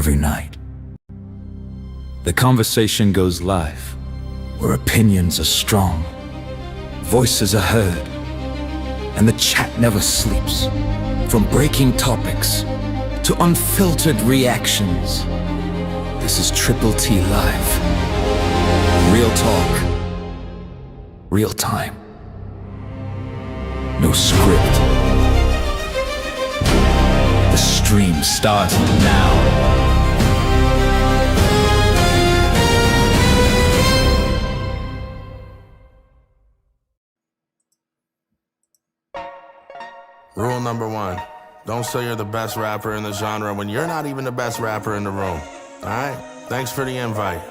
every night. The conversation goes live, where opinions are strong, voices are heard, and the chat never sleeps. From breaking topics to unfiltered reactions, this is TripleT Live. Real talk, real time. No script. The stream starts now. Rule number 1, don't say you're the best rapper in the genre when you're not even the best rapper in the room. Alright? Thanks for the invite.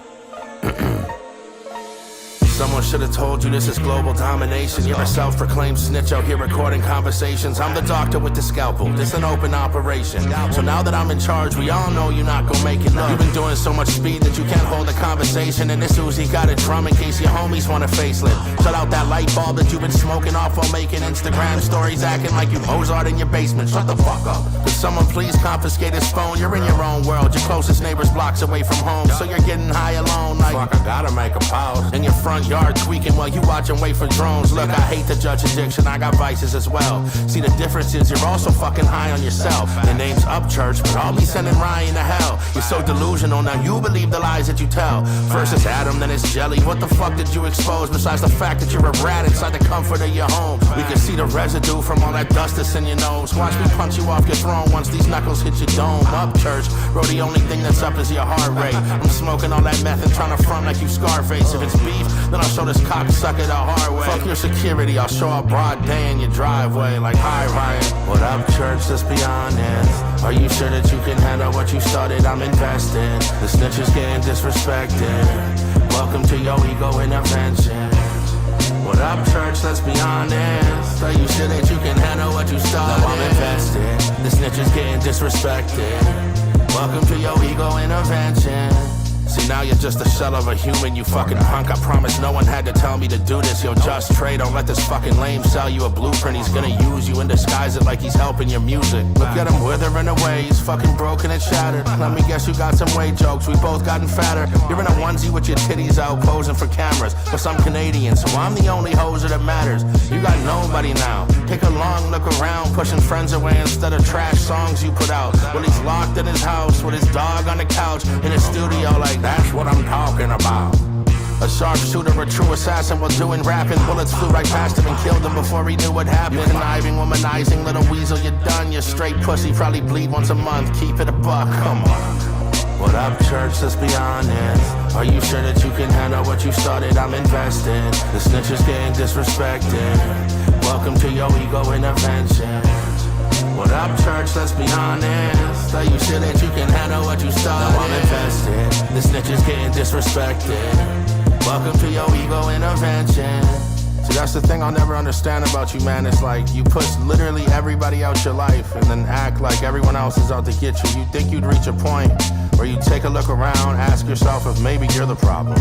Someone should have told you this is global domination. You're a self-proclaimed snitch out here recording conversations. I'm the doctor with the scalpel. This an open operation. So now that I'm in charge, we all know you're not gonna make it. You've been doing so much speed that you can't hold a conversation. And this Uzi got a drum in case your homies want a facelift. Shut out that light bulb that you've been smoking off while making Instagram stories, acting like you Mozart in your basement. Shut the fuck up. Could someone please confiscate his phone? You're in your own world. Your closest neighbor's blocks away from home. So you're getting high alone. Like, fuck, I gotta make a pause. In your front yard tweaking while you watch and wait for drones. Look, I hate to judge addiction, I got vices as well. See, the difference is you're also fucking high on yourself. Your name's Upchurch, but I'll be sending Ryan to hell. You're so delusional, now you believe the lies that you tell. First it's Adam, then it's Jelly. What the fuck did you expose besides the fact that you're a rat inside the comfort of your home? We can see the residue from all that dust that's in your nose. Watch me punch you off your throne once these knuckles hit your dome. Upchurch, bro, the only thing that's up is your heart rate. I'm smoking all that meth and trying to front like you Scarface. If it's beef, then I'll show this cocksucker the hard way. Fuck your security, I'll show up broad day in your driveway. Like, hi Ryan, what up church, let's be honest. Are you sure that you can handle what you started? I'm invested. The snitch is getting disrespected. Welcome to your ego intervention. What up church, let's be honest. Are you sure that you can handle what you started? No, I'm invested. The snitch is getting disrespected. Welcome to your ego intervention. See, now you're just a shell of a human, you fucking punk. I promise no one had to tell me to do this. Yo, just trade, don't let this fucking lame sell you a blueprint. He's gonna use you and disguise it like he's helping your music. Look at him withering away, he's fucking broken and shattered. Let me guess you got some weight jokes, we both gotten fatter. You're in a onesie with your titties out posing for cameras. But I'm Canadian, so I'm the only hoser that matters. You got nobody now. Take a long look around, pushing friends away instead of trash songs you put out. Well, he's locked in his house with his dog on the couch in his studio like, that's what I'm talking about. A sharpshooter, a true assassin while doing rapping. Bullets flew right past him and killed him before he knew what happened. You conniving, womanizing, little weasel, you're done. You're straight pussy, probably bleed once a month. Keep it a buck, come on. What up, church? Let's be honest. Are you sure that you can handle what you started? I'm invested. The snitch is getting disrespected. Welcome to your ego intervention. What up, church? Let's be honest. Are you sure that you can handle what you started? No, I'm invested. The snitch is getting disrespected. Welcome to your ego intervention. See, that's the thing I'll never understand about you, man. It's like you push literally everybody out your life and then act like everyone else is out to get you. You'd think you'd reach a point where you take a look around, ask yourself if maybe you're the problem.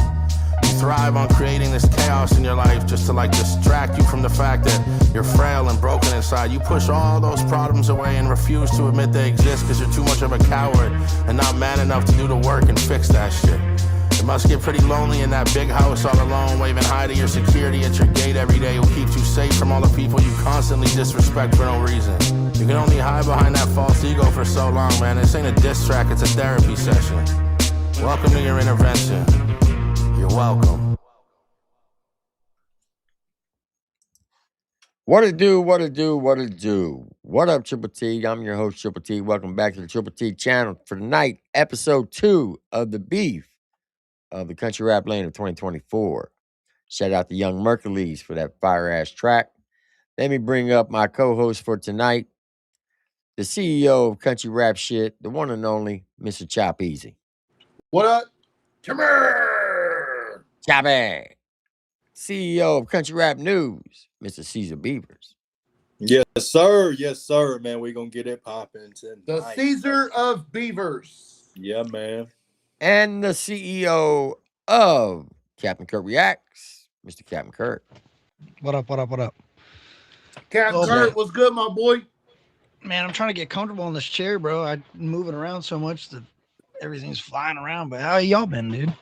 You thrive on creating this chaos in your life just to like distract you from the fact that you're frail and broken inside. You push all those problems away and refuse to admit they exist because you're too much of a coward and not man enough to do the work and fix that shit. It must get pretty lonely in that big house all alone, waving hi to your security at your gate every day who keeps you safe from all the people you constantly disrespect for no reason. You can only hide behind that false ego for so long, man. This ain't a diss track, it's a therapy session. Welcome to your intervention. You're welcome. What it do, what it do, what it do. What up, Triple T? I'm your host, Triple T. Welcome back to the Triple T channel for tonight, episode 2 of the Beef of the Country Rap Lane of 2024. Shout out to Young Mercules for that fire-ass track. Let me bring up my co-host for tonight, the CEO of Country Rap Shit, the one and only Mr. Choppeezy. What up? Come here. Choppy. CEO of Country Rap News, Mr. Caesar Beavers. Yes, sir. Yes, sir, man. We're going to get it popping tonight. The Caesar of Beavers. Yeah, man. And the CEO of Captain Curt Reacts, Mr. Captain Curt. What up, what up, what up? Captain Curt, what's good, my boy? Man, I'm trying to get comfortable in this chair, bro. I'm moving around so much that Everything's flying around. But how y'all been, dude?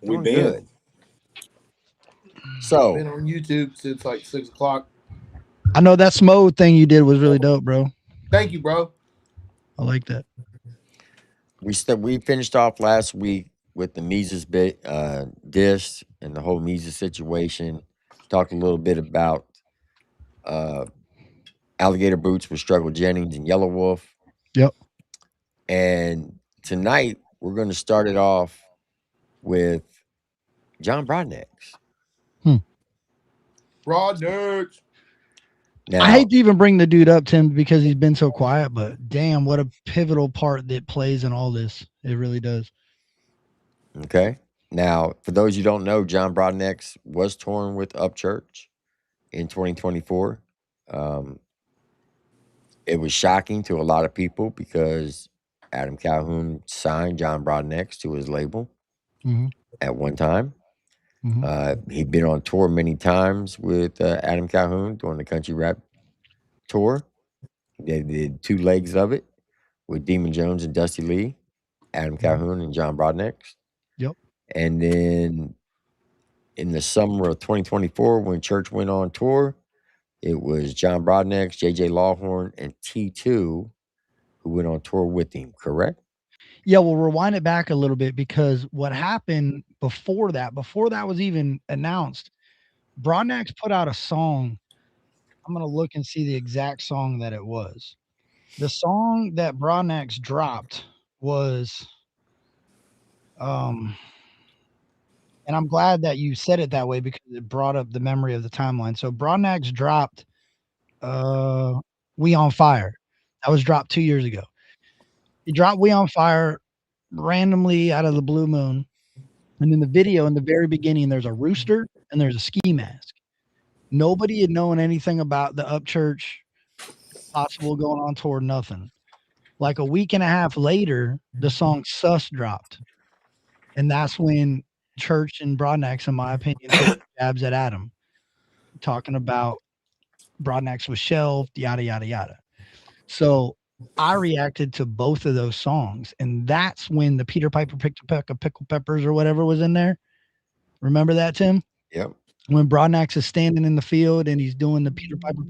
We Doing been. good. So Been on YouTube since like 6 o'clock. I know that Smo thing you did was really dope, bro. Thank you, bro. I like that. we finished off last week with the Mises bit dish and the whole Mises situation. Talked a little bit about uh, Alligator Boots with Struggle Jennings and Yellow Wolf. Yep. And tonight we're going to start it off with John Broadnax. Broadnax. Now, I hate to even bring the dude up, Tim, because he's been so quiet, but damn, what a pivotal part that plays in all this. It really does. okay. Now, for those you don't know, John Broadnax was touring with Upchurch in 2024. It was shocking to a lot of people because Adam Calhoun signed John Broadnax to his label Mm-hmm. at one time. Mm-hmm. He'd been on tour many times with Adam Calhoun during the country rap tour. They did 2 legs of it with Demon Jones and Dusty Lee, Adam Calhoun and John Broadnax. Yep. And then in the summer of 2024, when Church went on tour, it was John Broadnax, JJ Lawhorn, and T2 who went on tour with him, correct? Yeah, we'll rewind it back a little bit because what happened before that was even announced, Broadnax put out a song. I'm going to look and see the exact song that it was. The song that Broadnax dropped was, and I'm glad that you said it that way because it brought up the memory of the timeline. So Broadnax dropped We on Fire. That was dropped 2 years ago. He dropped We on Fire randomly out of the blue moon. And in the video, in the very beginning, there's a rooster and there's a ski mask. Nobody had known anything about the Upchurch possible going on tour, nothing. Like a week and a half later, the song Sus dropped. And that's when Church and Broadnax, in my opinion, took jabs at Adam, talking about Broadnax was shelved, yada, yada, yada. So I reacted to both of those songs. And that's when the Peter Piper picked a peck of pickle peppers or whatever was in there. Remember that, Tim? Yep. When Broadnax is standing in the field and he's doing the Peter Piper,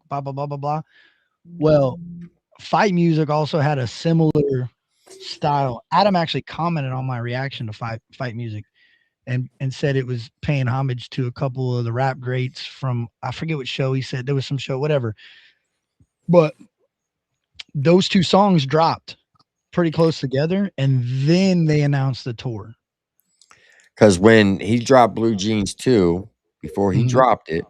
blah, blah, blah, blah, blah. Well, Fight Music also had a similar style. Adam actually commented on my reaction to Fight Music and said it was paying homage to a couple of the rap greats from, I forget what show he said. There was some show, whatever. But those 2 songs dropped pretty close together, and then they announced the tour. Because when he dropped Blue Jeans 2, before he dropped it,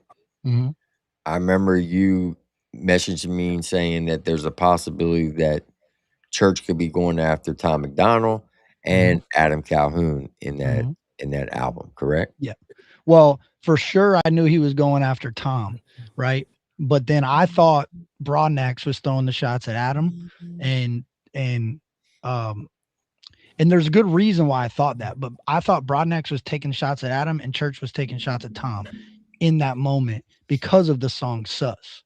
I remember you messaging me and saying that there's a possibility that Church could be going after Tom McDonald and Adam Calhoun in that album, correct? Yeah. Well, for sure, I knew he was going after Tom, right? But then I thought Broadnax was throwing the shots at Adam, and there's a good reason why I thought that. But I thought Broadnax was taking shots at Adam, and Church was taking shots at Tom in that moment because of the song "Sus."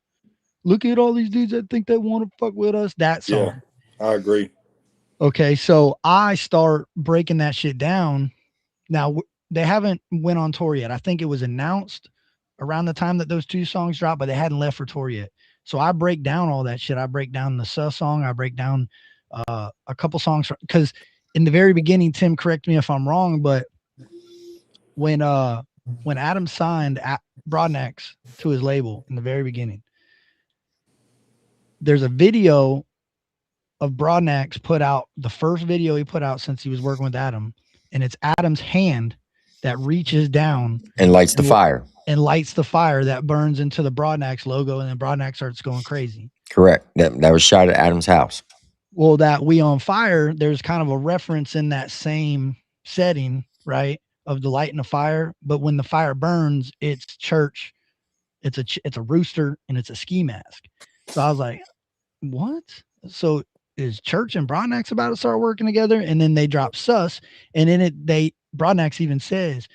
Look at all these dudes that think they want to fuck with us. That song. Yeah, I agree. Okay, so I start breaking that shit down. Now they haven't went on tour yet. I think it was announced around the time that those 2 songs dropped, but they hadn't left for tour yet. So I break down all that shit. I break down the Sus song. I break down a couple songs because in the very beginning, Tim, correct me if I'm wrong, but when Adam signed Broadnax to his label in the very beginning, there's a video of Broadnax put out, the first video he put out since he was working with Adam, and it's Adam's hand that reaches down and lights the fire. And lights the fire that burns into the Broadnax logo, and then Broadnax starts going crazy. Correct. That was shot at Adam's house. Well, that We on Fire, there's kind of a reference in that same setting, right, of the light and the fire. But when the fire burns, it's Church, it's a rooster, and it's a ski mask. So I was like, what? So is Church and Broadnax about to start working together? And then they drop Sus, and then Broadnax even says,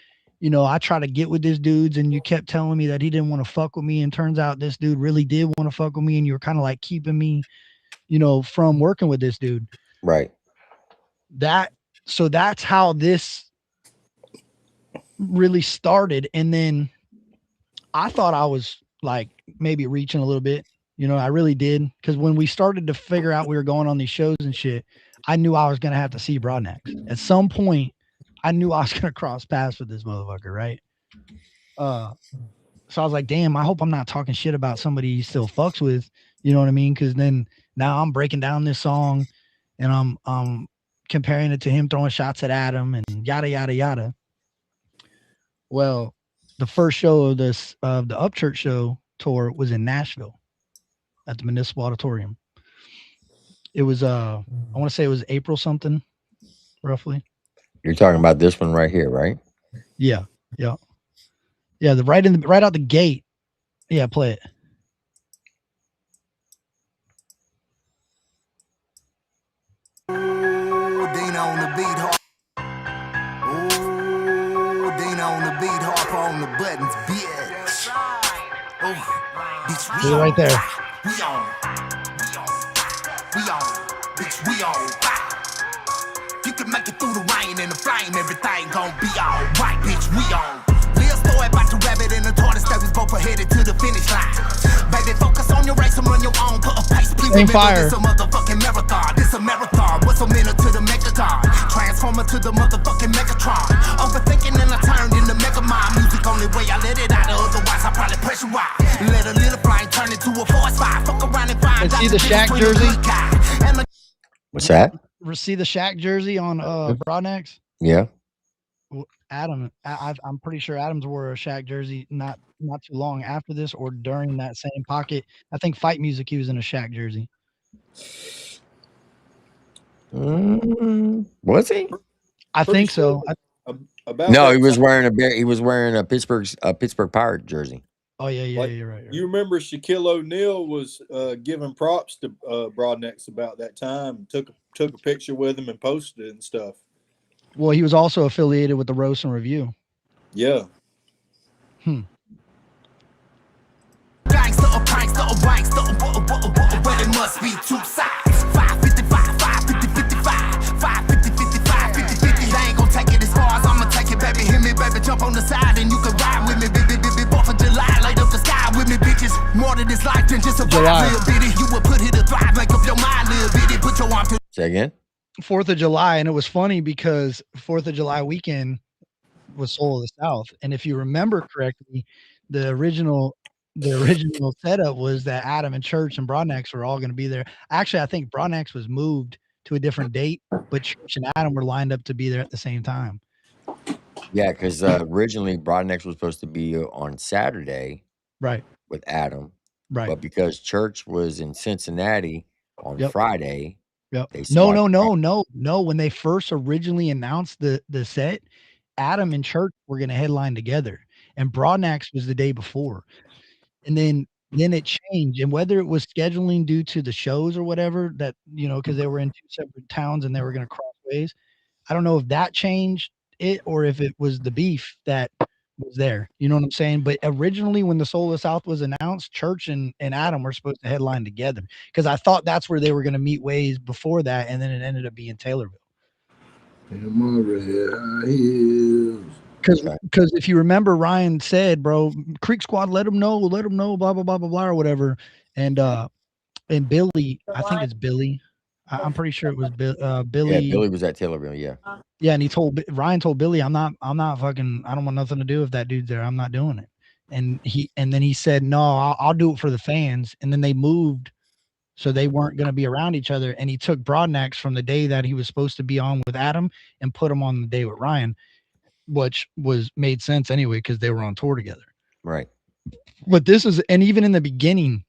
I try to get with this dudes, and you kept telling me that he didn't want to fuck with me, and turns out this dude really did want to fuck with me, and you were kind of like keeping me, from working with this dude. Right. So that's how this really started. And then I thought I was like maybe reaching a little bit, I really did. Cause when we started to figure out we were going on these shows and shit, I knew I was going to have to see Broadnex at some point. I knew I was going to cross paths with this motherfucker. Right. So I was like, damn, I hope I'm not talking shit about somebody he still fucks with. You know what I mean? Cause then now I'm breaking down this song and I'm comparing it to him throwing shots at Adam and yada, yada, yada. Well, the first show of the Upchurch show tour was in Nashville at the Municipal Auditorium. It was I want to say it was April something, roughly. You're talking about this one right here, right? Yeah, yeah, yeah. Right out the gate. Yeah, play it. Dina on the beat, on the beat, harp on the buttons, bitch. Oh, bitch, we on. Right there. We on. We on. Bitch, we on. You can make it through the rain and the flame, everything gon' be alright, bitch, we on. Real story about the rabbit and the tortoise that was both headed to the finish line. Baby, focus on your race and run your own, put a pace, please remember this a motherfucking marathon. This a marathon, what's a minute to the megaton? Transformer to the motherfucking Megatron. Overthinking and I turned into Mega Mind. Music only way I let it out, otherwise I probably pressurize. Let a little flame turn into a force fire. Fuck around and find out. See the Shaq jersey? What's that? See the Shaq jersey on Broadnex? Yeah. Adam, I'm pretty sure Adams wore a Shaq jersey not too long after this or during that same pocket. I think Fight Music, he was in a Shaq jersey. Was he? I think so. No, he was wearing a Pittsburgh Pirate jersey. Oh yeah, you're right. You remember Shaquille O'Neal was giving props to Broadnex about that time. Took a picture with him and posted it and stuff. Well, he was also affiliated with the Roast and Review. Yeah. Gangster or prankster or wankster, but it must be two sides. 555, 550, 55, 550, 55, 50, 50. They ain't gon' take it as far as I'ma take it, baby. Hit me, baby, jump on the side and you can ride with me, baby. 4th of July, light up the sky with me, bitches. More than this life than just a vibe, little bitty. You would put it to thrive, make up your mind, little bitty. Put your arm to. Say again. 4th of July, and it was funny because 4th of July weekend was Soul of the South, and if you remember correctly, the original setup was that Adam and Church and Broadnex were all going to be there. Actually, I think Broadnex was moved to a different date, but Church and Adam were lined up to be there at the same time. Yeah, because originally Broadnex was supposed to be on Saturday, right, with Adam, right, but because Church was in Cincinnati on Friday. Yep. No. When they first originally announced the set, Adam and Church were going to headline together, and Broadnex was the day before, and then it changed. And whether it was scheduling due to the shows or whatever, that because they were in 2 separate towns and they were going to cross ways, I don't know if that changed it or if it was the beef that was there. You know what I'm saying? But originally, when the Soul of the South was announced, Church and Adam were supposed to headline together because I thought that's where they were going to meet ways before that, and then it ended up being Taylorville. Because if you remember, Ryan said, "Bro, Creek Squad, let them know, blah blah blah blah blah or whatever," and Billy, I think it's Billy. I'm pretty sure it was Billy. Yeah, Billy was at Taylorville. Yeah. Yeah, and Ryan told Billy, I'm not fucking, I don't want nothing to do with that dude there. I'm not doing it. And then he said, no, I'll do it for the fans. And then they moved, so they weren't going to be around each other. And he took Broadnex from the day that he was supposed to be on with Adam and put him on the day with Ryan, which made sense anyway because they were on tour together. Right. But and even in the beginning,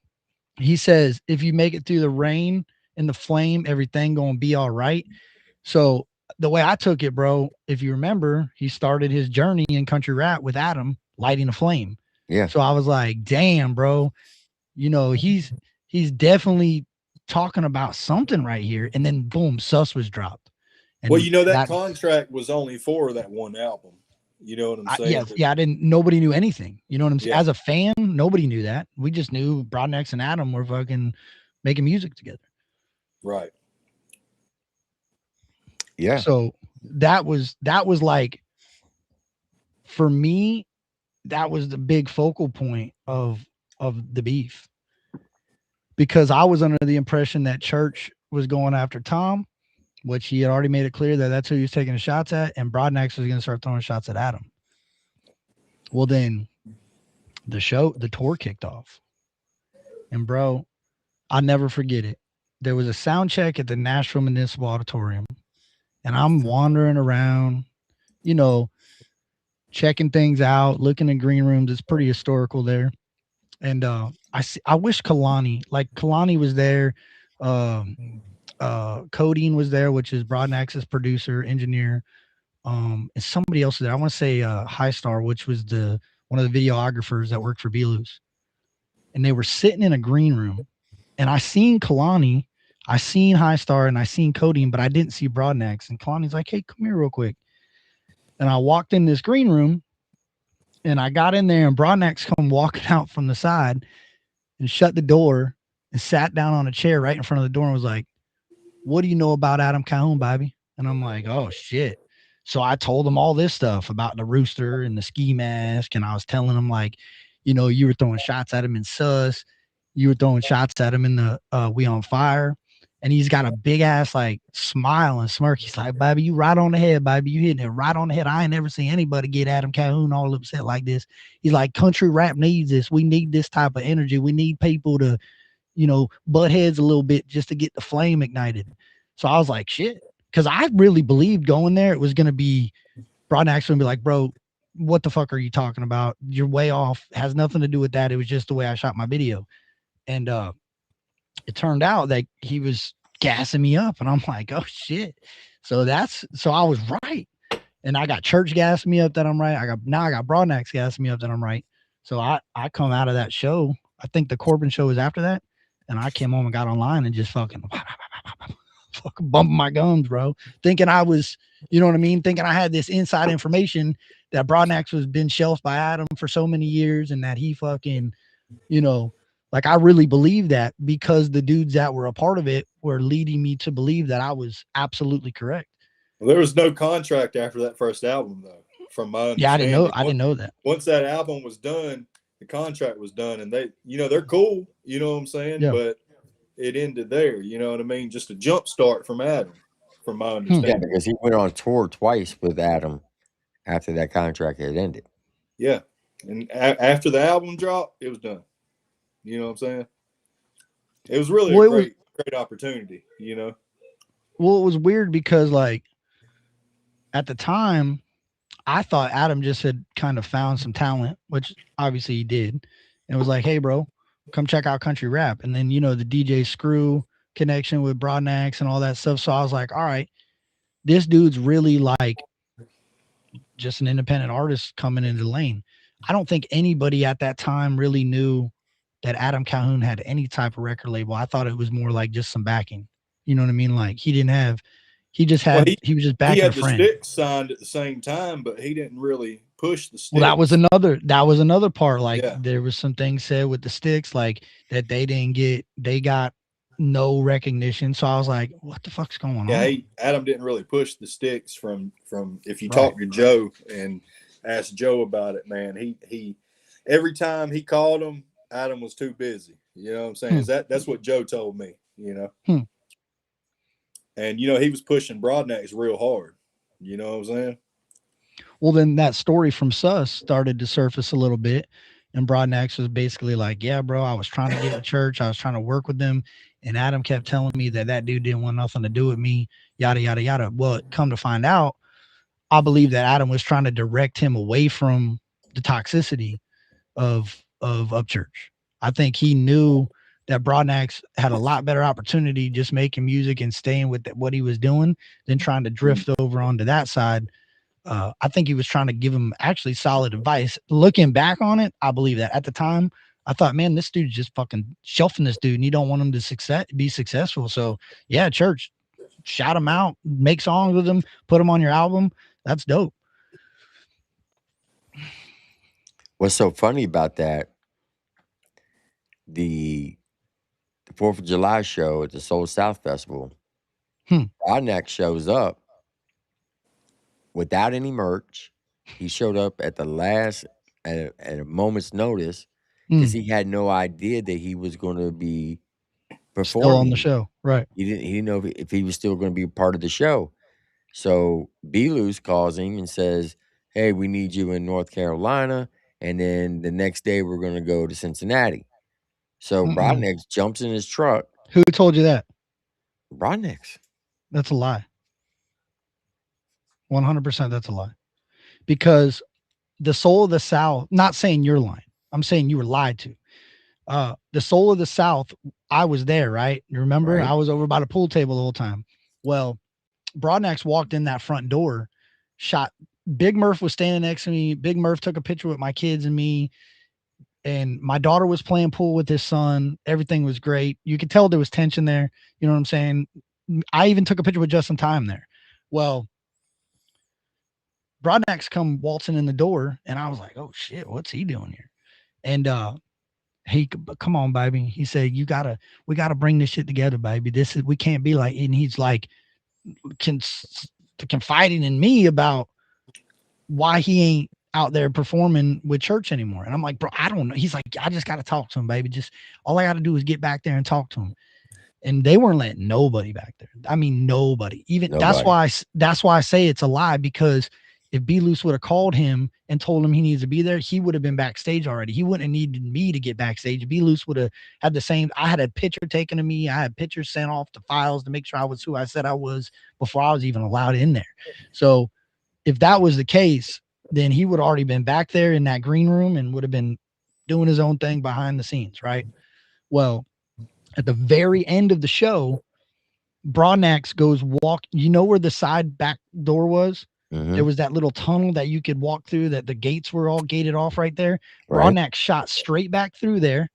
he says, if you make it through the rain and the flame, everything gonna be all right. So the way I took it, bro, if you remember, he started his journey in country rap with Adam lighting a flame. Yeah. So I was like, damn, bro, he's definitely talking about something right here. And then boom, Sus was dropped. And well, that contract was only for that one album. You know what I'm saying? Yeah, nobody knew anything. You know what I'm saying? As a fan, nobody knew that. We just knew Broadnex and Adam were fucking making music together. Right. Yeah. So that was like, for me, that was the big focal point of the beef, because I was under the impression that Church was going after Tom, which he had already made it clear that that's who he was taking the shots at, and Broadnax was going to start throwing shots at Adam. Well, then the tour kicked off, and bro, I'll never forget it. There was a sound check at the Nashville Municipal Auditorium, and I'm wandering around, you know, checking things out, looking in green rooms. It's pretty historical there. And I wish Kalani was there. Codeine was there, which is Broadnax's producer, engineer. And somebody else was there. I want to say High Star, which was one of the videographers that worked for Belus. And they were sitting in a green room. And I seen Kalani, I seen High Star, and I seen Codeine, but I didn't see Broadnax. And Kalani's like, "Hey, come here real quick." And I walked in this green room, and I got in there, and Broadnax come walking out from the side and shut the door and sat down on a chair right in front of the door and was like, "What do you know about Adam Calhoun, baby?" And I'm like, "Oh shit." So I told him all this stuff about the rooster and the ski mask. And I was telling him, like, you were throwing shots at him in Sus. You were throwing shots at him in the We on Fire. And he's got a big ass like smile and smirk. He's like, "Baby, you right on the head, baby. You hitting it right on the head. I ain't never seen anybody get Adam Calhoun all upset like this." He's like, "Country rap needs this. We need this type of energy. We need people to, butt heads a little bit just to get the flame ignited." So I was like, shit. Because I really believed going there, it was going to be Broadnax going to be like, "Bro, what the fuck are you talking about? You're way off. It has nothing to do with that. It was just the way I shot my video." And it turned out that he was gassing me up. And I'm like, oh shit. So I was right. And I got Church gassing me up that I'm right. I got Broadnax gassing me up that I'm right. So I come out of that show. I think the Corbin show was after that. And I came home and got online and just fucking bumping my gums, bro. Thinking I was, you know what I mean? Thinking I had this inside information that Broadnax was been shelved by Adam for so many years, and that he fucking, like, I really believe that, because the dudes that were a part of it were leading me to believe that I was absolutely correct. Well, there was no contract after that first album, though, from my understanding. Yeah, I didn't know that. Once that album was done, the contract was done, and they're cool, you know what I'm saying? Yeah. But it ended there, you know what I mean? Just a jump start from Adam, from my understanding. Yeah, because he went on tour twice with Adam after that contract had ended. Yeah. And after the album dropped, it was done. You know what I'm saying? It was really a great opportunity, Well, it was weird because, like, at the time, I thought Adam just had kind of found some talent, which obviously he did. And was like, "Hey, bro, come check out country rap." And then, the DJ Screw connection with Broadnax and all that stuff. So I was like, all right, this dude's really like just an independent artist coming into the lane. I don't think anybody at that time really knew that Adam Calhoun had any type of record label. I thought it was more like just some backing. You know what I mean? Like, he was just backing a friend. He had the Sticks signed at the same time, but he didn't really push the Sticks. Well, that was another part. Like, there was some things said with the Sticks, like that they got no recognition. So I was like, what the fuck's going on? Yeah, Adam didn't really push the Sticks from if you talk to Joe and ask Joe about it, man, he every time he called him, Adam was too busy. You know what I'm saying? That's what Joe told me, And, he was pushing Broadnax real hard. You know what I'm saying? Well, then that story from Sus started to surface a little bit. And Broadnax was basically like, "Yeah, bro, I was trying to get to church. I was trying to work with them. And Adam kept telling me that dude didn't want nothing to do with me, yada, yada, yada." Well, come to find out, I believe that Adam was trying to direct him away from the toxicity of Upchurch. I think he knew that Broadnax had a lot better opportunity just making music and staying with what he was doing than trying to drift over onto that side. I think he was trying to give him actually solid advice. Looking back on it, I believe that. At the time, I thought, man, this dude's just fucking shelving this dude, and you don't want him to be successful. So yeah, Church, shout him out, make songs with him, put him on your album. That's dope. What's so funny about that? The 4th of July show at the Soul South Festival, Broadnax shows up without any merch. He showed up at the last at a moment's notice because he had no idea that he was going to be Still on the performing. show, right? He didn't know if he was still going to be part of the show. So B-Loose calls him and says, "Hey, we need you in North Carolina, and then the next day we're going to go to Cincinnati." So Broadnex jumps in his truck. Who told you that? Broadnex. That's a lie. 100%. That's a lie. Because the Soul of the South, not saying you're lying, I'm saying you were lied to. The Soul of the South, I was there, right? You remember? Right. I was over by the pool table the whole time. Well, Broadnex walked in that front door, shot. Big Murph was standing next to me. Big Murph took a picture with my kids and me. And my daughter was playing pool with his son. Everything was great. You could tell there was tension there. You know what I'm saying? I even took a picture with Justin Time there. Well, Broadnex come waltzing in the door, and I was like, "Oh shit, what's he doing here?" And he, come on, baby. He said, we gotta bring this shit together, baby. We can't be like, and he's like, confiding in me about why he ain't out there performing with church anymore. And I'm like, bro, I don't know. He's like, I just got to talk to him, baby. Just all I got to do is get back there and talk to him. And they weren't letting nobody back there. I mean, nobody. Even Nobody. that's why I say it's a lie, because if B Loose would have called him and told him he needs to be there, he would have been backstage already. He wouldn't have needed me to get backstage. B Loose would have had the same. I had a picture taken of me. I had pictures sent off to files to make sure I was who I said I was before I was even allowed in there. So if that was the case, then he would have already been back there in that green room and would have been doing his own thing behind the scenes, right? Well, at the very end of the show, Broadnax goes walk. You know where the side back door was? There was that little tunnel that you could walk through, that the gates were all gated off right there. Right. Broadnax shot straight back through there.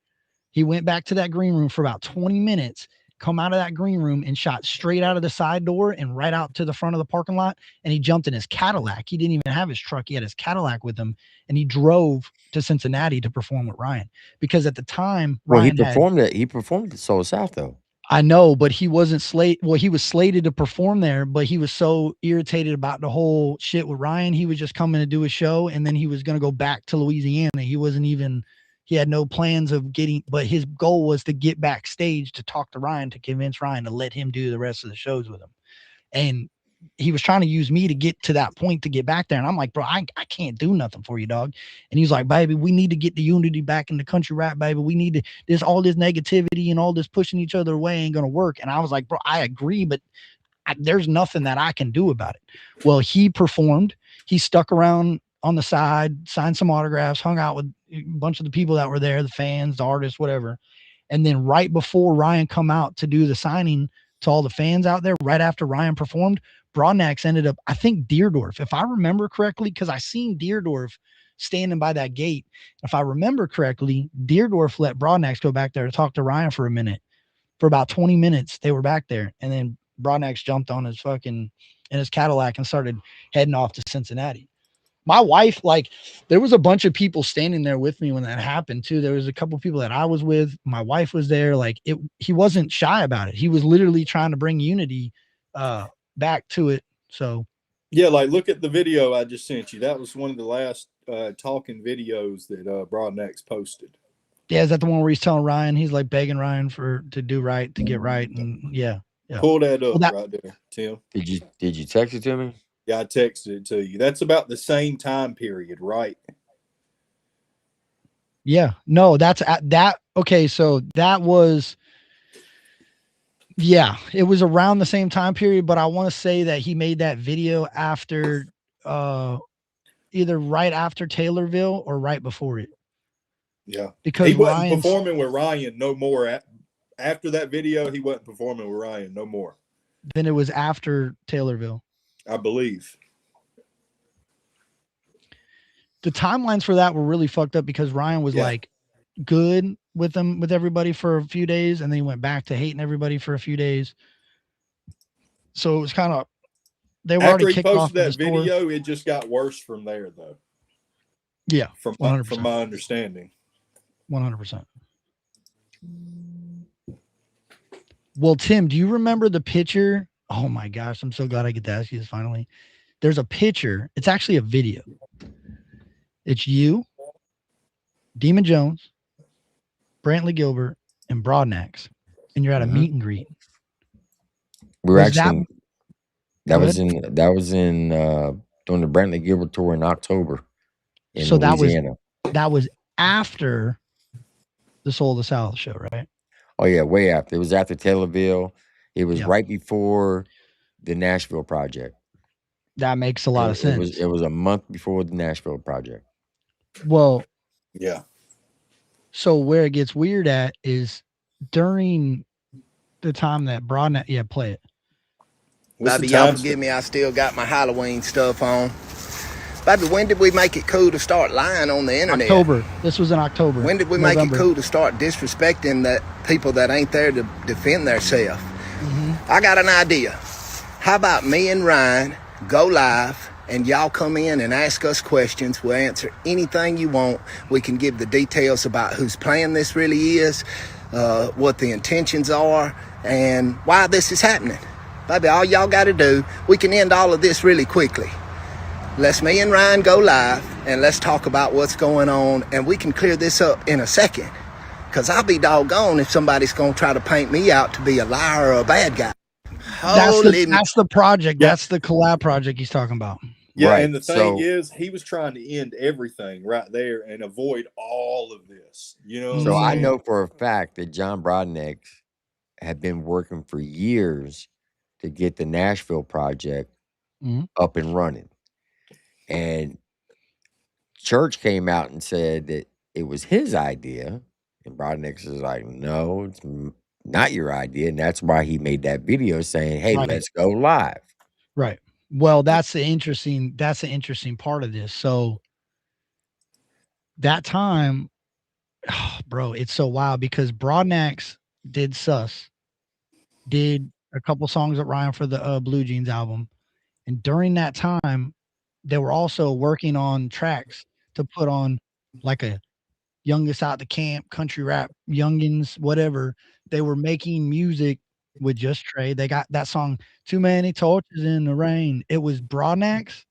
He went back to that green room for about 20 minutes, come out of that green room and shot straight out of the side door and right out to the front of the parking lot. And he jumped in his Cadillac. He didn't even have his truck. He had his Cadillac with him, and he drove to Cincinnati to perform with Ryan, because at the time, Well, Ryan he performed at Soul South though. I know, but he wasn't slated. Well, he was slated to perform there, but he was so irritated about the whole shit with Ryan. He was just coming to do a show, and then he was going to go back to Louisiana. He had no plans of getting, but his goal was to get backstage to talk to Ryan, to convince Ryan to let him do the rest of the shows with him. And he was trying to use me to get to that point, to get back there. And I'm like, bro, I can't do nothing for you, dog. And he's like, baby, we need to get the unity back in the country rap, baby. We need to, all this negativity and all this pushing each other away ain't going to work. And I was like, bro, I agree, but there's nothing that I can do about it. Well, he performed. He stuck around on the side, signed some autographs, hung out with a bunch of the people that were there, the fans, the artists, whatever. And then right before Ryan come out to do the signing to all the fans out there, right after Ryan performed, Broadnax ended up, I think, Deerdorf, if I remember correctly, because I seen Deerdorf standing by that gate. If I remember correctly, Deerdorf let Broadnax go back there to talk to Ryan for a minute. For about 20 minutes, they were back there. And then Broadnax jumped on his Cadillac and started heading off to Cincinnati. My wife, like, there was a bunch of people standing there with me when that happened too. There was a couple of people that I was with. My wife was there. Like, he wasn't shy about it. He was literally trying to bring unity back to it. So yeah, like, look at the video I just sent you. That was one of the last talking videos that Broadnax posted. Yeah, is that the one where he's telling Ryan, he's like begging Ryan to do right, to get right? And yeah. Pull that up right there, Tim. Did you text it to me? Yeah, I texted it to you. That's about the same time period, right? Yeah. No, that's at that. Okay, so that was, yeah, it was around the same time period, but I want to say that he made that video after either right after Taylorville or right before it. Yeah. Because he wasn't performing with Ryan no more. After that video, he wasn't performing with Ryan no more. Then it was after Taylorville, I believe. The timelines for that were really fucked up because Ryan was like good with them, with everybody for a few days, and then he went back to hating everybody for a few days. So it was kind of, they were after already he kicked off posted that video, it just got worse from there, though. Yeah, from my understanding. 100%. Well, Tim, do you remember the picture? Oh my gosh, I'm so glad I get to ask you this finally. there's a picture. It's actually a video. It's you, Demon Jones, Brantley Gilbert, and Broadnax, and you're at a meet and greet. We were Was that actually Go ahead. that was in during the Brantley Gilbert tour in October in So Louisiana. that was after the Soul of the South show, right? Oh yeah, way after. It was after Taylorville. It was Yeah. right before the Nashville project. That makes a lot of sense. It was a month before the Nashville project. Well, Yeah. so where it gets weird at is during the time that Broadnax, play it. What's Baby, the y'all time forgive me, I still got my Halloween stuff on. Baby, when did we make it cool to start lying on the internet? October. This was in October. When did we make it cool to start disrespecting that people that ain't there to defend themselves? I got an idea. How about me and Ryan go live and y'all come in and ask us questions? We'll answer anything you want. We can give the details about whose plan this really is, what the intentions are, and why this is happening. Baby, all y'all got to do, we can end all of this really quickly. Let's me and Ryan go live and let's talk about what's going on, and we can clear this up in a second. Because I'll be doggone if somebody's going to try to paint me out to be a liar or a bad guy. That's the project. Yeah. That's the collab project he's talking about. Yeah, Right. and the thing is, he was trying to end everything right there and avoid all of this. You know. So I know for a fact that John Broadnax had been working for years to get the Nashville project up and running. And Church came out and said that it was his idea. And Broadnax is like, no, it's not your idea. And that's why he made that video saying, hey, Right. let's go live. Right. Well, that's the interesting part of this. So that time, bro, it's so wild because Broadnax did Sus, did a couple songs with Ryan for the Blue Jeans album. And during that time, they were also working on tracks to put on like a Youngest Out the Camp, country rap, youngins, whatever. They were making music with Just Trey. They got that song, Too Many Torches in the Rain. It was Broadnax,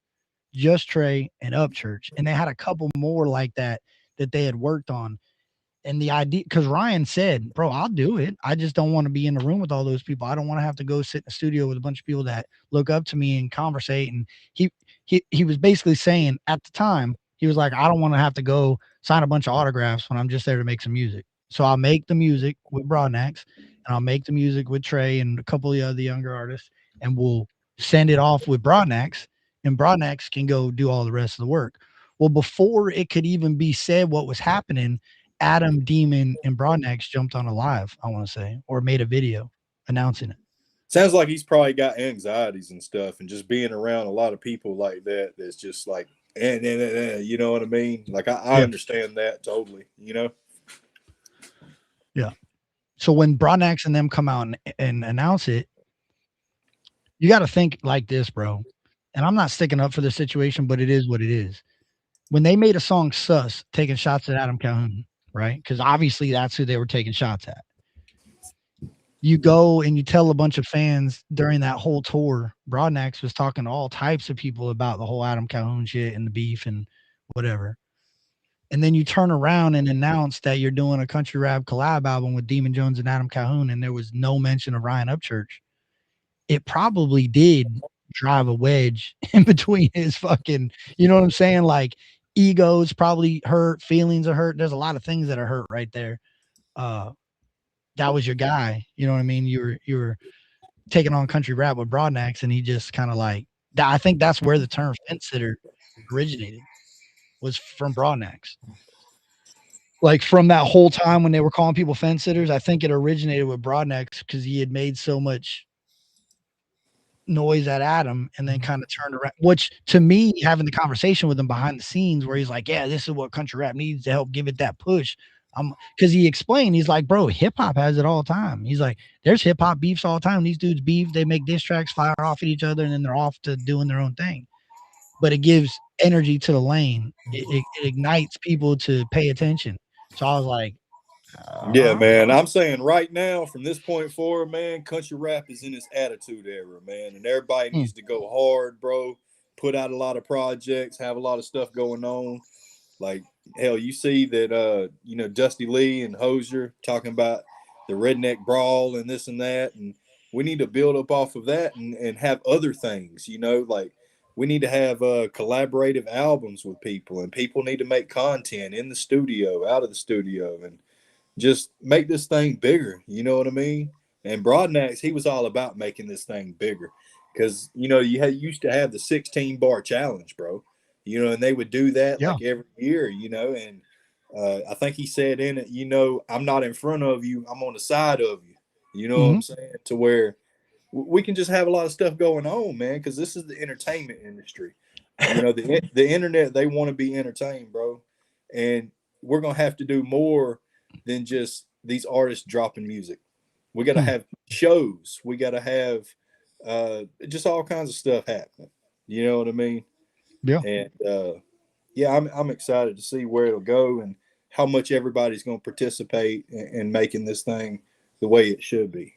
Just Trey, and Upchurch. And they had a couple more like that they had worked on. And the idea, because Ryan said, bro, I'll do it. I just don't want to be in the room with all those people. I don't want to have to go sit in the studio with a bunch of people that look up to me and conversate. And he was basically saying at the time, he was like, I don't want to have to go sign a bunch of autographs when I'm just there to make some music. So I'll make the music with Broadnax and I'll make the music with Trey and a couple of the other younger artists, and we'll send it off with Broadnax, and Broadnax can go do all the rest of the work. Well, before it could even be said what was happening, Adam, Demon, and Broadnax jumped on a live, I want to say, or made a video announcing it. Sounds like he's probably got anxieties and stuff, and just being around a lot of people like that, that's just like, you know what I mean? Like, I understand that totally, you know? Yeah. So when Broadnax and them come out and announce it, you got to think like this, bro. And I'm not sticking up for the situation, but it is what it is. When they made a song Sus, taking shots at Adam Calhoun, right? Because obviously that's who they were taking shots at. You go and you tell a bunch of fans during that whole tour, Broadnax was talking to all types of people about the whole Adam Calhoun shit and the beef and whatever. And then you turn around and announce that you're doing a country rap collab album with Demon Jones and Adam Calhoun, and there was no mention of Ryan Upchurch. It probably did drive a wedge in between his fucking, you know what I'm saying? Like, egos probably hurt, feelings are hurt. There's a lot of things that are hurt right there. That was your guy. You know what I mean? You were taking on country rap with Broadnax, and he just kind of like that. I think that's where the term fence sitter originated, was from Broadnax. Like, from that whole time when they were calling people fence sitters, I think it originated with Broadnax because he had made so much noise at Adam and then kind of turned around, which to me, having the conversation with him behind the scenes where he's like, yeah, this is what country rap needs to help give it that push. Because he explained, he's like, bro, hip hop has it all the time. He's like, there's hip hop beefs all the time. These dudes beef, they make diss tracks, fire off at each other, and then they're off to doing their own thing. But it gives energy to the lane. It ignites people to pay attention. So I was like, yeah, man. I'm saying right now, from this point forward, man, country rap is in its attitude era, man, and everybody needs to go hard, bro. put out a lot of projects, have a lot of stuff going on. Like hell, you see that Dusty Lee and Hosier talking about the redneck brawl and this and that, and we need to build up off of that and have other things, like we need to have collaborative albums with people, and people need to make content in the studio, out of the studio, and just make this thing bigger. You know what I mean? And Broadnax, he was all about making this thing bigger because, you used to have the 16 bar challenge, bro, and they would do that like every year, and I think he said in it, I'm not in front of you, I'm on the side of you. You know what I'm saying? To where we can just have a lot of stuff going on, man, because this is the entertainment industry. The internet, they want to be entertained, bro. And we're going to have to do more than just these artists dropping music. We got to have shows. We got to have just all kinds of stuff happening. You know what I mean? Yeah. And I'm excited to see where it'll go and how much everybody's going to participate in making this thing the way it should be.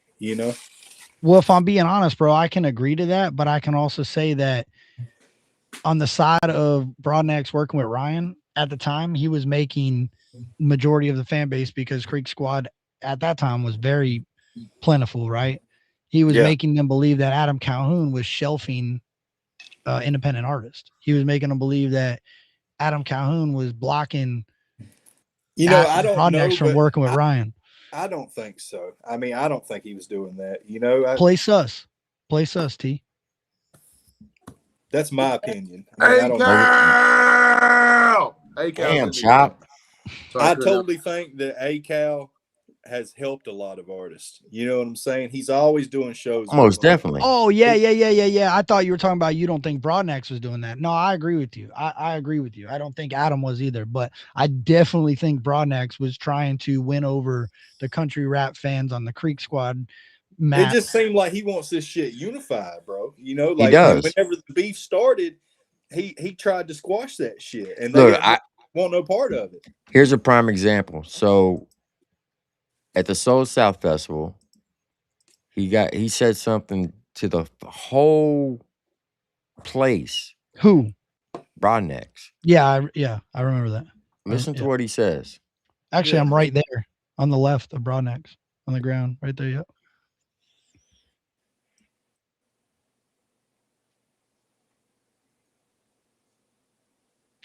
Well, if I'm being honest, bro, I can agree to that, but I can also say that on the side of Broadnax working with Ryan at the time, he was making majority of the fan base because Creek Squad at that time was very plentiful, right? He was making them believe that Adam Calhoun was shelving independent artists. He was making them believe that Adam Calhoun was blocking I don't Broadnax know from working with Ryan. I don't think so. I mean, I don't think he was doing that. Play sus, T. That's my opinion. I don't know. Damn, Chop. I totally think that A-Cal has helped a lot of artists. You know what I'm saying? He's always doing shows. Most definitely. Oh, yeah. I thought you were talking about you don't think Broadnax was doing that. No, I agree with you. I agree with you. I don't think Adam was either, but I definitely think Broadnax was trying to win over the country rap fans on the Creek Squad map. It just seemed like he wants this shit unified, bro. He does. Whenever the beef started, he tried to squash that shit, and Look, I want no part of it. Here's a prime example. So at the Soul South Festival, he said something to the whole place. Who? Broadnax. Yeah, I remember that. Listen to what he says. Actually, I'm right there on the left of Broadnax on the ground, right there. Yep.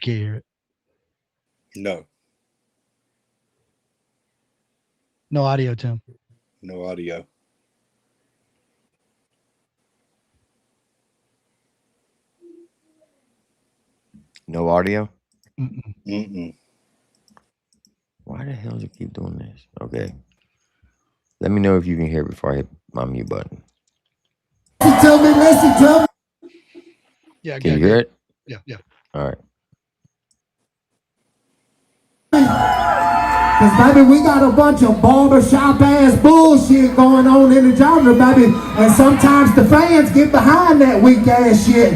Can't hear it. No. No audio, Tim. No audio. No audio? Mm-mm. Why the hell does it keep doing this? Okay. Let me know if you can hear before I hit my mute button. Tell me, listen. Yeah, can you hear it? Yeah. All right. Because, baby, we got a bunch of barbershop ass bullshit going on in the genre, baby. And sometimes the fans get behind that weak ass shit.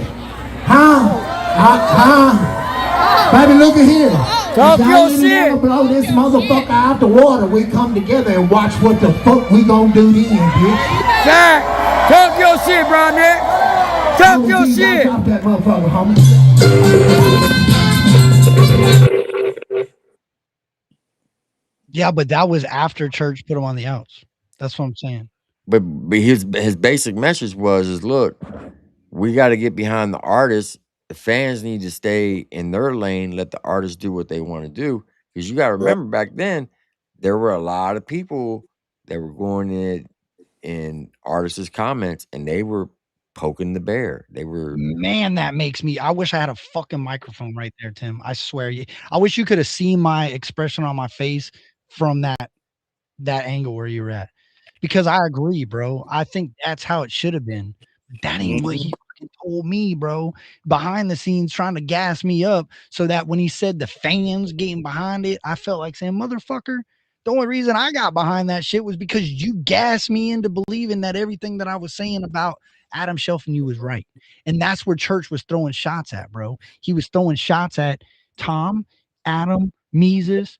Baby, look at here. Talk your shit. Blow this motherfucker out the water. We come together and watch what the fuck we gonna do then, bitch. Jack, talk your shit, Broadnax. Talk your shit. Drop that motherfucker, homie. Yeah, but that was after Church put him on the outs. That's what I'm saying. But his basic message was look, we got to get behind the artists. The fans need to stay in their lane, let the artists do what they want to do. Because you got to remember back then, there were a lot of people that were going in artists' comments and they were poking the bear. They were, man, that makes me, I wish I had a fucking microphone right there, Tim. I swear you, I wish you could have seen my expression on my face from that angle where you were at. Because I agree, bro. I think that's how it should have been. That ain't what he fucking told me, bro. Behind the scenes trying to gas me up so that when he said the fans getting behind it, I felt like saying, motherfucker, the only reason I got behind that shit was because you gassed me into believing that everything that I was saying about Adam Shelf and you was right. And that's where Church was throwing shots at, bro. He was throwing shots at Tom, Adam, Mises,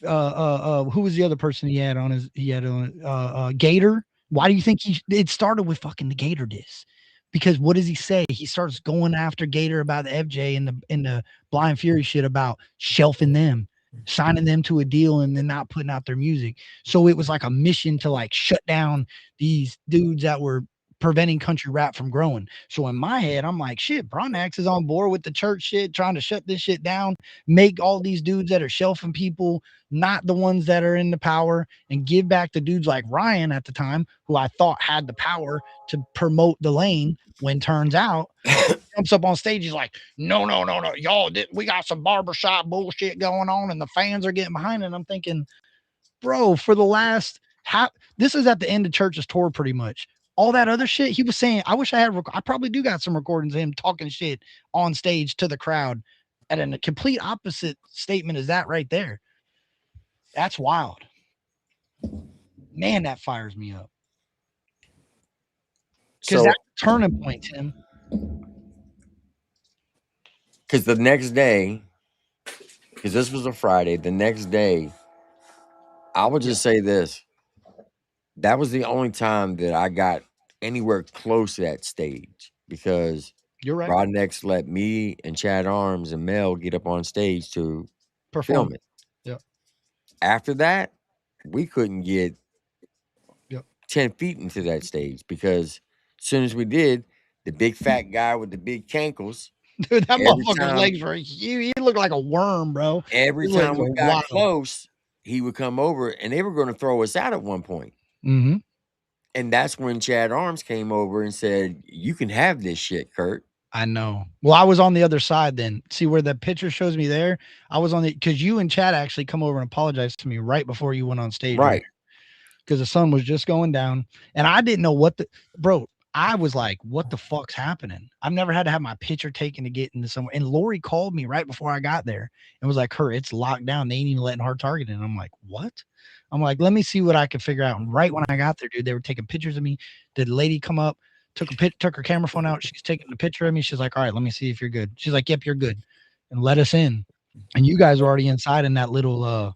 who was the other person he had on Gator. Why do you think it started with fucking the Gator diss? Because what does he say? He starts going after Gator about the FJ and the Blind Fury shit about shelving them, signing them to a deal, and then not putting out their music. So it was like a mission to like shut down these dudes that were preventing country rap from growing. So in my head, I'm like, shit, Bronax is on board with the church shit, trying to shut this shit down, make all these dudes that are shelving people not the ones that are in the power, and give back to dudes like Ryan at the time, who I thought had the power to promote the lane. When turns out, jumps up on stage, he's like, no, no, no, no, y'all, we got some barbershop bullshit going on, and the fans are getting behind it. And I'm thinking, bro, for the last half, this is at the end of Church's tour, pretty much. All that other shit he was saying, I wish I had. I probably do got some recordings of him talking shit on stage to the crowd, at a complete opposite statement as that right there. That's wild. Man, that fires me up. Because that's a turning point, Tim. Because the next day, because this was a Friday, the next day, I will just say this. That was the only time that I got anywhere close to that stage, because you're right. Broadnex let me and Chad Arms and Mel get up on stage to film it. Yep. After that, we couldn't get 10 feet into that stage, because as soon as we did, the big fat guy with the big cankles, dude, that motherfucker's legs were huge. He looked like a worm, bro. Every time we got close, he would come over, and they were going to throw us out at one point. Mm-hmm. And that's when Chad Arms came over and said, you can have this shit, Curt. I know. Well, I was on the other side then. See where the picture shows me there? I was on the, because you and Chad actually come over and apologized to me right before you went on stage. Right. Because the sun was just going down. And I didn't know what the, bro, I was like, what the fuck's happening? I've never had to have my picture taken to get into somewhere. And Lori called me right before I got there and was like, Curt, it's locked down. They ain't even letting hard target in. And I'm like, what? I'm like, let me see what I can figure out. And right when I got there, dude, they were taking pictures of me. The lady come up, took her camera phone out. She's taking a picture of me. She's like, all right, let me see if you're good. She's like, yep, you're good. And let us in. And you guys were already inside in that little,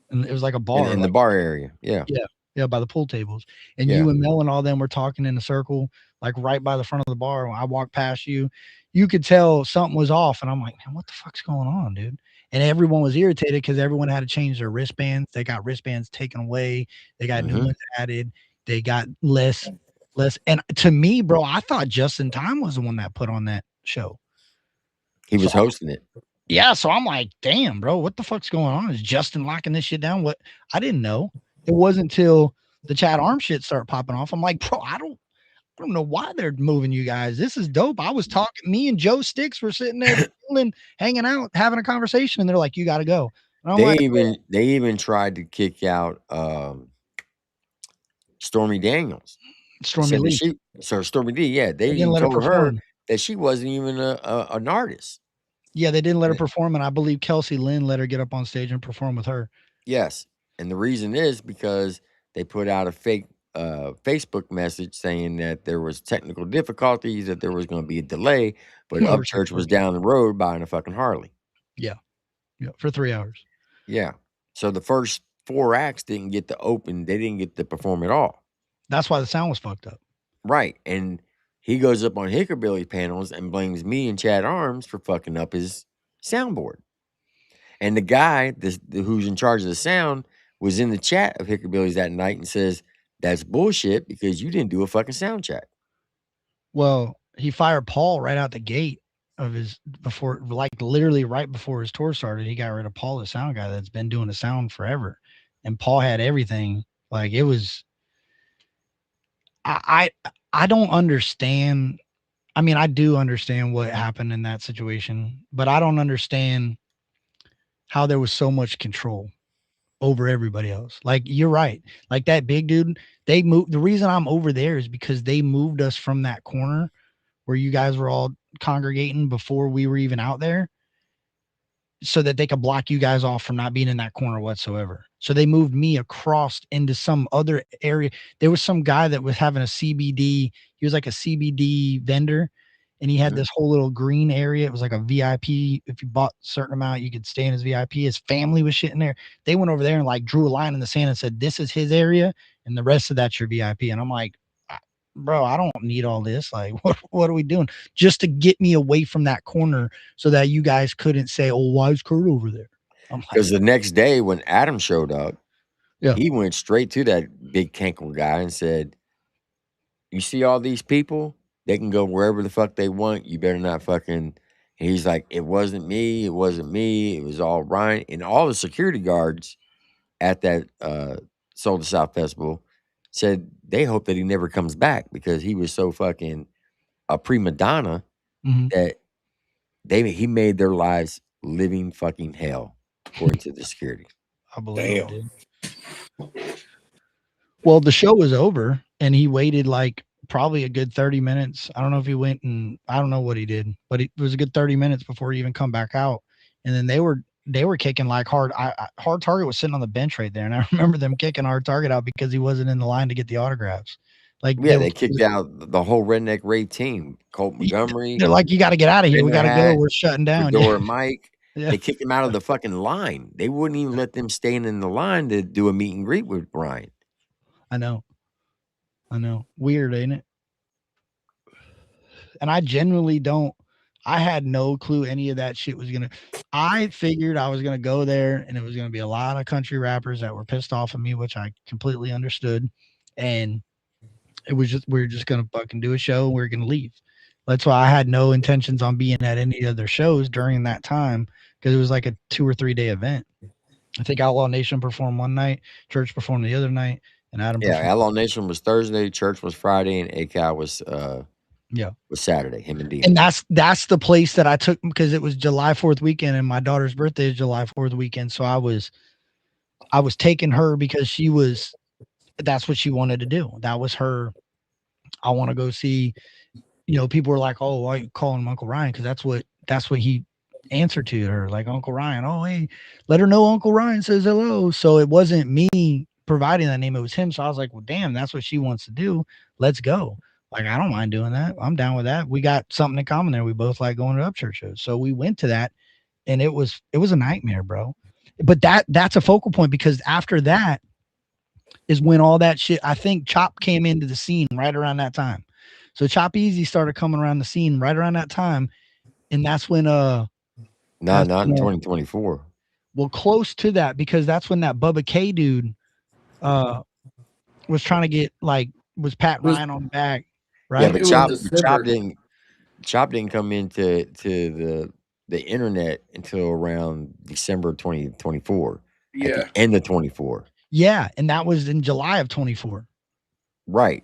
and it was like a bar. In the bar area. Yeah. Yeah. Yeah, by the pool tables. And you and Mel and all them were talking in a circle, like right by the front of the bar. When I walked past you, you could tell something was off. And I'm like, man, what the fuck's going on, dude? And everyone was irritated because everyone had to change their wristbands. They got wristbands taken away. They got new ones added. They got less. And to me, bro, I thought Justin Time was the one that put on that show. He was hosting it. Yeah. So I'm like, damn, bro, what the fuck's going on? Is Justin locking this shit down? What? I didn't know. It wasn't until the Chad Arm shit started popping off. I'm like, bro, I don't know why they're moving you guys. This is dope. I was talking, me and Joe Sticks were sitting there chilling, hanging out, having a conversation, and they're like, you got to go. They even tried to kick out Stormy Daniels. Stormy Lee. Stormy D, yeah. They even told her that she wasn't even an artist. Yeah, they didn't let her perform, and I believe Kelsey Lynn let her get up on stage and perform with her. Yes. And the reason is because they put out a fake Facebook message saying that there was technical difficulties, that there was going to be a delay, but Upchurch was down the road buying a fucking Harley. Yeah. Yeah, for 3 hours. Yeah. So the first 4 acts didn't get to open. They didn't get to perform at all. That's why the sound was fucked up. Right. And he goes up on Hickorbilly panels and blames me and Chad Arms for fucking up his soundboard. And the guy who's in charge of the sound was in the chat of Hickorbilly's that night and says, that's bullshit because you didn't do a fucking sound check. Well, he fired Paul right out the gate of his literally right before his tour started. He got rid of Paul, the sound guy that's been doing the sound forever. And Paul had everything. Like it was, I don't understand. I mean, I do understand what happened in that situation, but I don't understand how there was so much control over everybody else. Like you're right. Like that big dude, they moved. The reason I'm over there is because they moved us from that corner where you guys were all congregating before we were even out there, so that they could block you guys off from not being in that corner whatsoever. So they moved me across into some other area. There was some guy that was having a CBD. He was like a CBD vendor, and he had this whole little green area. It was like a VIP. If you bought a certain amount, you could stay in his VIP. His family was shit in there. They went over there and like drew a line in the sand and said, this is his area, and the rest of that's your VIP. And I'm like, bro, I don't need all this. Like, what are we doing? Just to get me away from that corner so that you guys couldn't say, oh, why is Curt over there? I'm like, Because the next day when Adam showed up, yeah, he went straight to that big Cankle guy and said, "You see all these people? They can go wherever the fuck they want. You better not fucking." And he's like, "It wasn't me. It wasn't me. It was all Ryan." And all the security guards at that Soul to South Festival said they hope that he never comes back because he was so fucking a prima donna mhm, that he made their lives living fucking hell, according to the security. I believe it, Damn. dude. Well, the show was over and he waited like probably a good 30 minutes. I don't know if he went and I don't know what he did, but it was a good 30 minutes before he even come back out. And then they were kicking like hard. Hard Target was sitting on the bench right there, and I remember them kicking Hard Target out because he wasn't in the line to get the autographs. Like Yeah, they kicked out the whole Redneck Raid team. Colt Montgomery, they're like, you got to get out of here. We got to go. Hat, We're shutting down. Fedora Yeah. Mike. Yeah. They kicked him out of the fucking line. They wouldn't even let them stand in the line to do a meet and greet with Brian. I know. Weird, ain't it? And I genuinely don't. I had no clue any of that shit was gonna. I figured I was gonna go there, and it was gonna be a lot of country rappers that were pissed off at me, which I completely understood. And it was just we are just gonna fucking do a show, and we are gonna leave. That's why I had no intentions on being at any other shows during that time because it was like a 2 or 3 day event. I think Outlaw Nation performed one night, Church performed the other night, and Adam Yeah, performed. Outlaw Nation was Thursday, Church was Friday, and ACAL was Yeah. Saturday. Him and Dean. And that's the place that I took because it was July 4th weekend and my daughter's birthday is July 4th weekend. So I was taking her because that's what she wanted to do. That was her. I want to go see, people were like, oh, why are you calling him Uncle Ryan? Because that's what he answered to her, like Uncle Ryan. Oh, hey, let her know Uncle Ryan says hello. So it wasn't me providing that name, it was him. So I was like, well, damn, that's what she wants to do. Let's go. Like, I don't mind doing that. I'm down with that. We got something in common there. We both like going to upchurch shows. So we went to that and it was a nightmare, bro. But that's a focal point because after that is when all that shit, I think Chop came into the scene right around that time. So Choppeezy started coming around the scene right around that time. And that's when not in 2024. Well, close to that because that's when that Bubba K dude was trying to get was Pat Ryan on the back, right? Yeah, but Chop didn't come into the internet until around December 2024. Yeah. At the end of 24. Yeah, and that was in July of 24. Right.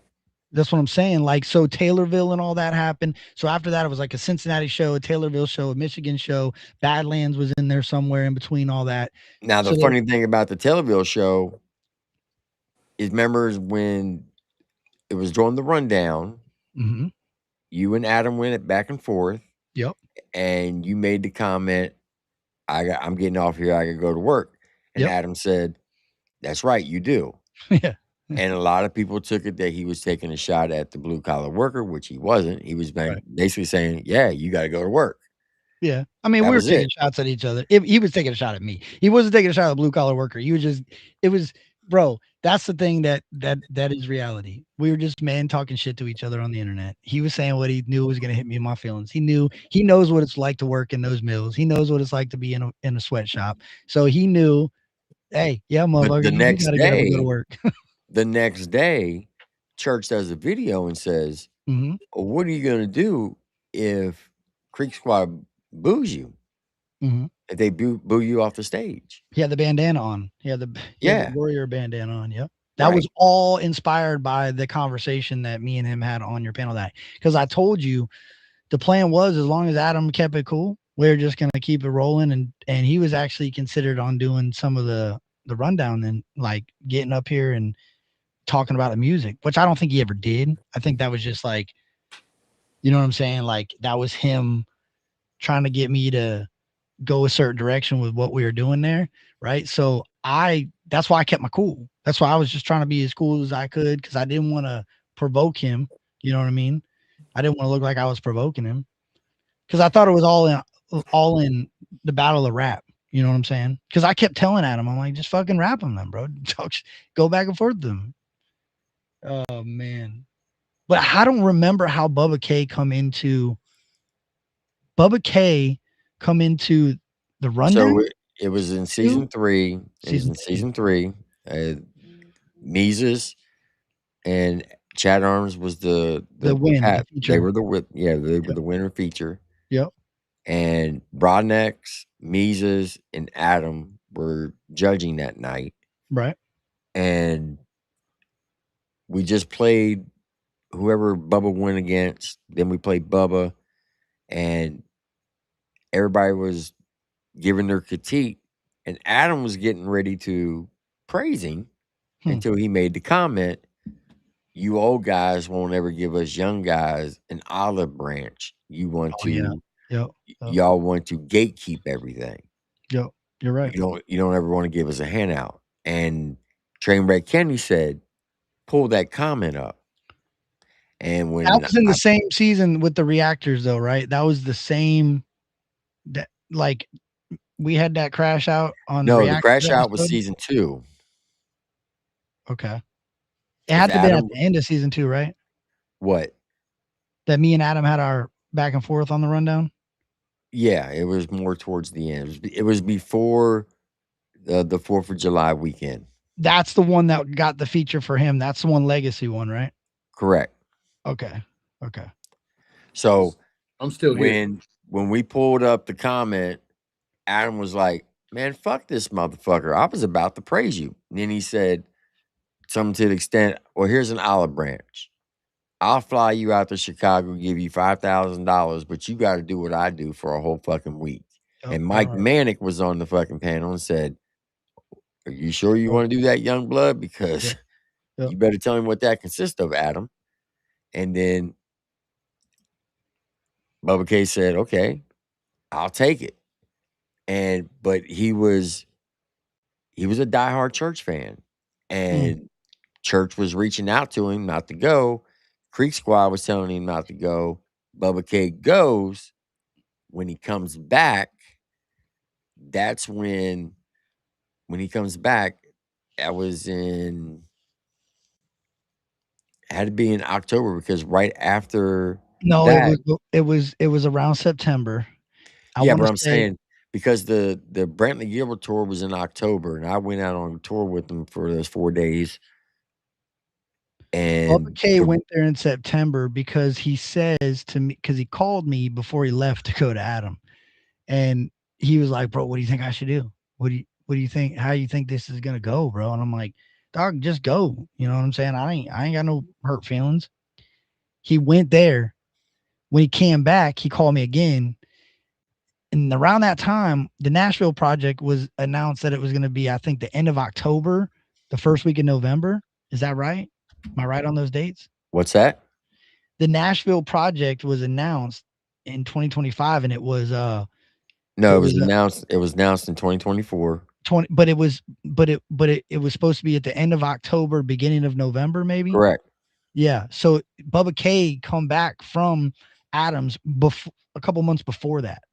That's what I'm saying. Like, so Taylorville and all that happened. So after that, it was like a Cincinnati show, a Taylorville show, a Michigan show. Badlands was in there somewhere in between all that. Now, the funny thing about the Taylorville show is, remembers when it was during the rundown, Mm-hmm. you and Adam went it back and forth. Yep. And you made the comment, I'm getting off here. I gotta go to work. And Yep. Adam said, that's right, you do. Yeah. And a lot of people took it that he was taking a shot at the blue collar worker, which he wasn't. He was basically saying, yeah, you got to go to work. Yeah. I mean, That we were was taking it. shots at each other. He was taking a shot at me. He wasn't taking a shot at the blue collar worker. Bro, that's the thing that is reality. We were just men talking shit to each other on the internet. He was saying what he knew was going to hit me in my feelings. He knows what it's like to work in those mills. He knows what it's like to be in a sweatshop. So he knew, hey, yeah, motherfucker, But the you next gotta get up and go to day, work. the next day, Church does a video and says, Mhm. well, what are you going to do if Creek Squad boos you? Mhm. If they boo you off the stage? He had the bandana on. He had the warrior bandana on. Yep. That Right. was all inspired by the conversation that me and him had on your panel that because I told you the plan was as long as Adam kept it cool, we are just gonna keep it rolling and he was actually considered on doing some of the rundown and like getting up here and talking about the music, which I don't think he ever did. I think that was just like, you know what I'm saying? Like that was him trying to get me to go a certain direction with what we were doing there. Right. So that's why I kept my cool. That's why I was just trying to be as cool as I could because I didn't want to provoke him. You know what I mean? I didn't want to look like I was provoking him because I thought it was all in the battle of rap. You know what I'm saying? Because I kept telling Adam, I'm like, just fucking rap them then, bro. Go back and forth with them. Oh man. But I don't remember how Bubba K come into the rundown. So it was in season 3. It was in season 3. Mises and Chad Arms was the The they feature. were the winner feature. Yep. And Broadnex, Mises, and Adam were judging that night. Right. And we just played whoever Bubba went against. Then we played Bubba, and everybody was giving their critique. And Adam was getting ready to praise him until he made the comment, "You old guys won't ever give us young guys an olive branch. You want to, Yep. y'all want to gatekeep everything. Yep. You're right. You don't ever want to give us a handout." And Trainwreck Kenny said, "Pull that comment up." And when That was in the same season with the reactors, though, right? That was the same. That like we had that crash out on the no, the reactors crash out was episode? season 2. Okay. It had to be at the end of season 2, right? What? That me and Adam had our back and forth on the rundown? Yeah, it was more towards the end. It was before the 4th of July weekend. That's the one that got the feature for him. That's the one legacy one, right? Correct. Okay. So I'm still here. When we pulled up the comment, Adam was like, "Man, fuck this motherfucker. I was about to praise you." And then he said something to the extent, "Well, here's an olive branch. I'll fly you out to Chicago, give you $5,000, but you got to do what I do for a whole fucking week." And Mike Manick was on the fucking panel and said, "Are you sure you want to do that, young blood? Because you better tell him what that consists of, Adam." And then Bubba K said, "Okay, I'll take it." But he was a diehard Church fan, and Church was reaching out to him not to go. Creek Squad was telling him not to go. Bubba K goes. When he comes back, that's when he comes back, that was had to be in October, because right after No, that, it was around September. I yeah, want but to I'm say saying because the Brantley Gilbert tour was in October, and I went out on tour with them for those 4 days. Bubba And K went there in September because he says to me, because he called me before he left to go to Adam, and he was like, "Bro, what do you think I should do? What do you think? How you think this is gonna go, bro?" And I'm like, "Dog, just go." You know what I'm saying? I ain't got no hurt feelings. He went there. When he came back, he called me again. And around that time, the Nashville project was announced that it was going to be, I think, the end of October, the first week of November. Is that right? Am I right on those dates? what's that? The Nashville project was announced in 2025, and it was No, it it was was announced. It was announced in 2024. 20, but it was it was supposed to be at the end of October, beginning of November, maybe. Correct. Yeah. So Bubba K come back from Adams before a couple months before that.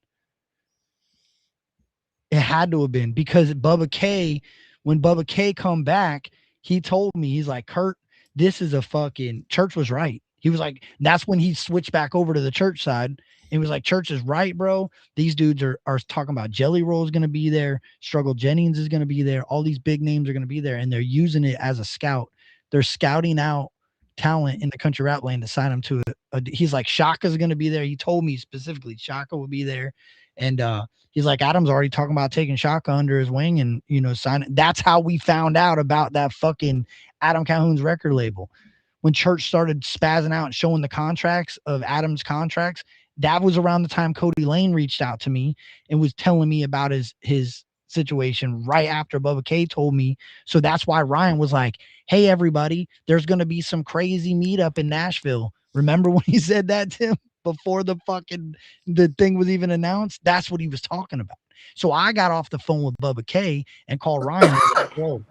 It had to have been because when Bubba K come back, he told me, he's like, "Curt, this is a fucking Church was right." He was like, that's when he switched back over to the Church side. And he was like, "Church is right, bro. These dudes are talking about Jelly Roll is going to be there. Struggle Jennings is going to be there. All these big names are going to be there. And they're using it as a scout. They're scouting out talent in the country rap lane to sign them to he's like, Shaka's going to be there. He told me specifically Shaka will be there. And he's like, Adam's already talking about taking Shaka under his wing and, signing. That's how we found out about that fucking Adam Calhoun's record label. When Church started spazzing out and showing the contracts of Adam's contracts, that was around the time Cody Lane reached out to me and was telling me about his situation right after Bubba K told me. So that's why Ryan was like, "Hey, everybody, there's going to be some crazy meetup in Nashville." Remember when he said that, Tim? Before the thing was even announced, that's what he was talking about. So I got off the phone with Bubba K and called Ryan and was like, "Bro,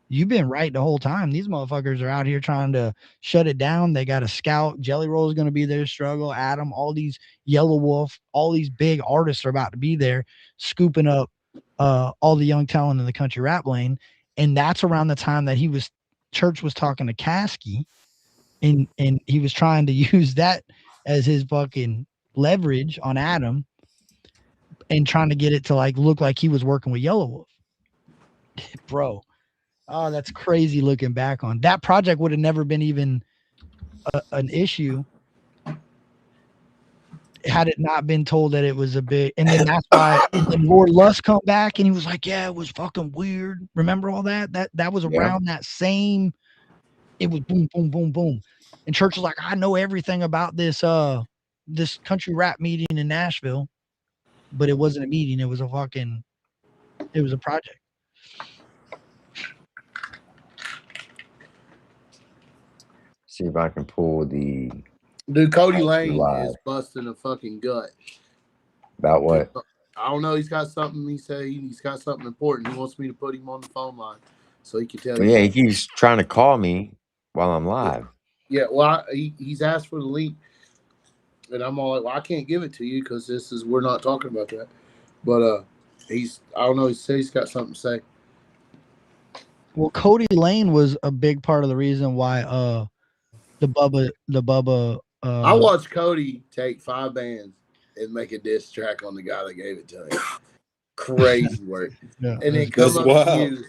you've been right the whole time. These motherfuckers are out here trying to shut it down. They got a scout. Jelly Roll is going to be there. Struggle, Adam, all these Yellow Wolf, all these big artists are about to be there, scooping up all the young talent in the country rap lane." And that's around the time that Church was talking to Caskey. and he was trying to use that as his fucking leverage on Adam, and trying to get it to like look like he was working with Yellow Wolf. Bro, oh, that's crazy looking back on. That project would have never been even an issue had it not been told that it was a big. And then that's why when Lord Lust come back and he was like, yeah, it was fucking weird. Remember all that? That was around that same. It was boom, boom, boom, boom. And Church was like, I know everything about this this country rap meeting in Nashville, but it wasn't a meeting. It was a project. See if I can pull the. Dude, Cody Lane live. is busting a fucking gut. About what? I don't know. He's got something. He said he's got something important. He wants me to put him on the phone line so he can tell you. Yeah, he keeps trying to call me while I'm live. Yeah, well, he's asked for the link, and I'm all like, well, I can't give it to you because we're not talking about that. But I don't know. He said he's got something to say. Well, Cody Lane was a big part of the reason why the Bubba I watched Cody take 5 bands and make a diss track on the guy that gave it to him. Crazy work. Yeah, and then come up to you.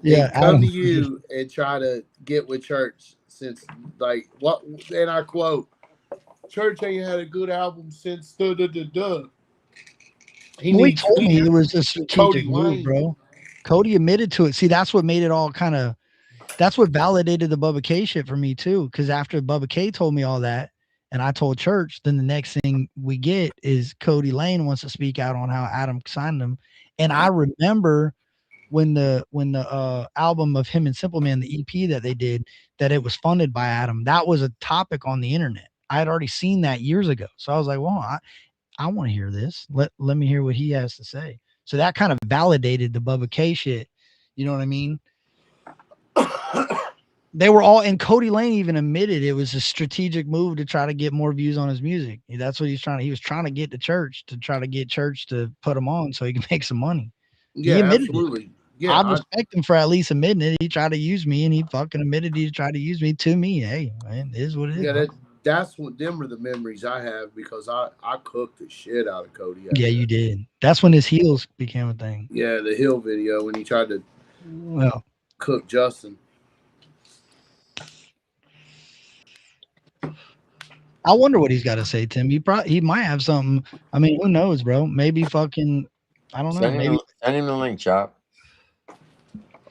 Yeah, come to you and try to get with Church since like what? And I quote, "Church ain't had a good album since da da da da." He told me it was a strategic move, bro. Cody admitted to it. See, that's what made it all kind of. That's what validated the Bubba K shit for me too. Because after Bubba K told me all that, and I told Church, then the next thing we get is Cody Lane wants to speak out on how Adam signed him. And I remember when the album of him and Simple Man, the EP that they did, that it was funded by Adam. That was a topic on the internet. I had already seen that years ago. So I was like, well, I want to hear this. Let me hear what he has to say. So that kind of validated the Bubba K shit. You know what I mean? They were all, and Cody Lane even admitted it was a strategic move to try to get more views on his music. That's what he was trying to get to Church, to try to get Church to put him on so he can make some money. Yeah, he admitted absolutely. It. Yeah, I respect him for at least admitting it. He tried to use me, and he fucking admitted he tried to use me to me. Hey, man, it is what it is. Yeah, that's what them are the memories I have because I cooked the shit out of Cody. Yeah, you did. That's when his heels became a thing. Yeah, the Hill video when he tried to cook Justin. I wonder what he's got to say, Tim. He might have something. I mean, who knows, bro? Maybe fucking, I don't know. Send him the link, Chop.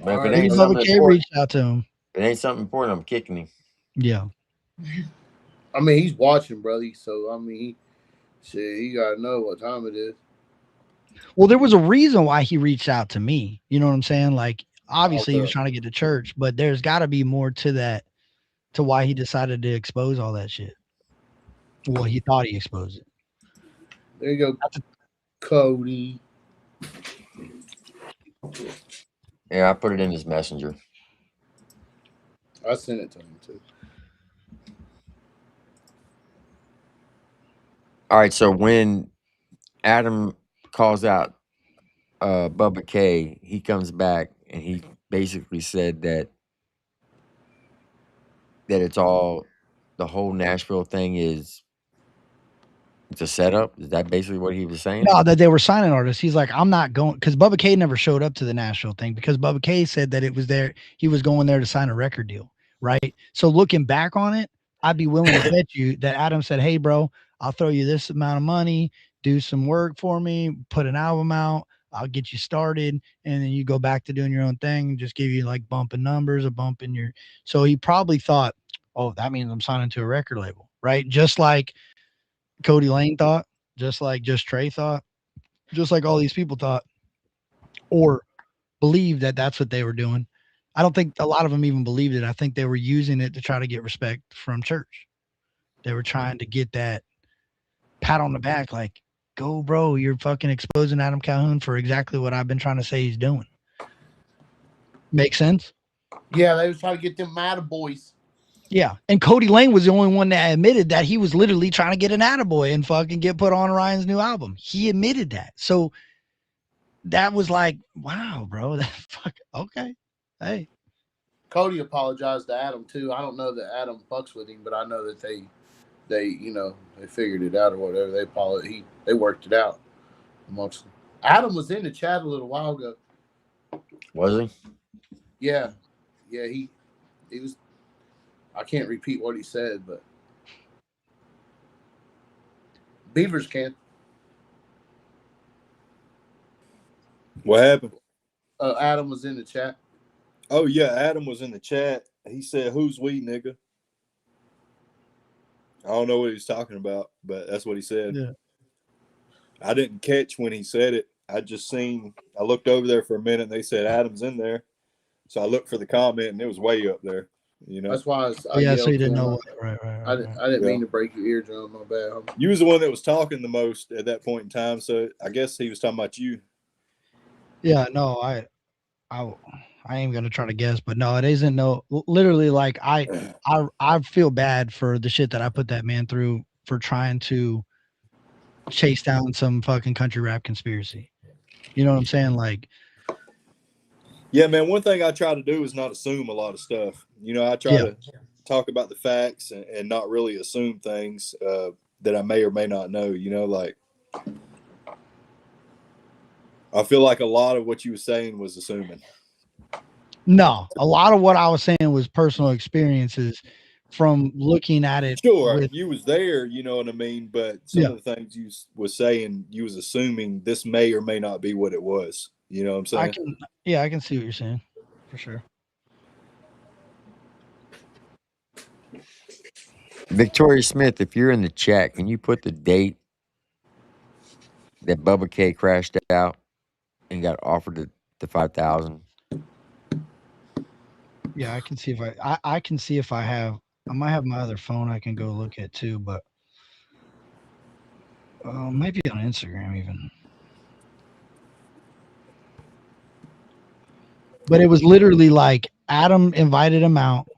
But if it ain't something important, reach out to him. If it ain't something important, I'm kicking him. Yeah. I mean, he's watching, brother. So I mean, he gotta know what time it is. Well, there was a reason why he reached out to me. You know what I'm saying? Like, obviously, he was trying to get to Church, but there's got to be more to that, to why he decided to expose all that shit. Well, he thought he exposed it. There you go, Cody. Yeah, I put it in his messenger. I sent it to him too. All right, so when Adam calls out Bubba K, he comes back and he basically said that it's all, the whole Nashville thing is, it's a setup. Is that basically what he was saying? No, that they were signing artists. He's like, I'm not going, because Bubba K never showed up to the Nashville thing, because Bubba K said that it was there. He was going there to sign a record deal, right? So looking back on it, I'd be willing to bet you that Adam said, hey, bro, I'll throw you this amount of money, do some work for me, put an album out, I'll get you started, and then you go back to doing your own thing, just give you like bumping numbers, a bump in your. So he probably thought, oh, that means I'm signing to a record label, right? Just like Cody Lane thought, just like Just Trey thought, just like all these people thought, or believed that that's what they were doing. I don't think a lot of them even believed it. I think they were using it to try to get respect from Church. They were trying to get that pat on the back, like, go, bro, you're fucking exposing Adam Calhoun for exactly what I've been trying to say he's doing. Make sense? Yeah, they was trying to get them attaboys. Yeah, and Cody Lane was the only one that admitted that he was literally trying to get an attaboy and fucking get put on Ryan's new album. He admitted that. So that was like, wow, bro, that fuck, okay. Hey, Cody apologized to Adam too. I don't know that Adam fucks with him, but I know that they figured it out or whatever. They worked it out amongst them. Adam was in the chat a little while ago. Was he? Yeah. He was. I can't repeat what he said, but Beavers can. What happened? Adam was in the chat. Oh yeah, Adam was in the chat. He said, "Who's we, nigga?" I don't know what he was talking about, but that's what he said. Yeah. I didn't catch when he said it. I looked over there for a minute and they said Adam's in there. So I looked for the comment and it was way up there. You know, that's why so you didn't know. Right. I didn't mean to break your eardrum. My bad. You was the one that was talking the most at that point in time. So I guess he was talking about you. Yeah, no, I ain't gonna try to guess, but no, it isn't. No, literally, like I feel bad for the shit that I put that man through for trying to chase down some fucking country rap conspiracy. You know what I'm saying? Like, yeah, man. One thing I try to do is not assume a lot of stuff. You know, I try to talk about the facts and not really assume things that I may or may not know. You know, like I feel like a lot of what you were saying was assuming. No, a lot of what I was saying was personal experiences from looking at it. Sure, you was there, you know what I mean? But some of the things you was saying, you was assuming this may or may not be what it was. You know what I'm saying? I can see what you're saying, for sure. Victoria Smith, if you're in the chat, can you put the date that Bubba K crashed out and got offered the $5,000? Yeah, I can see if I can see if I have. I might have my other phone I can go look at too, but maybe on Instagram even. But it was literally like Adam invited him out.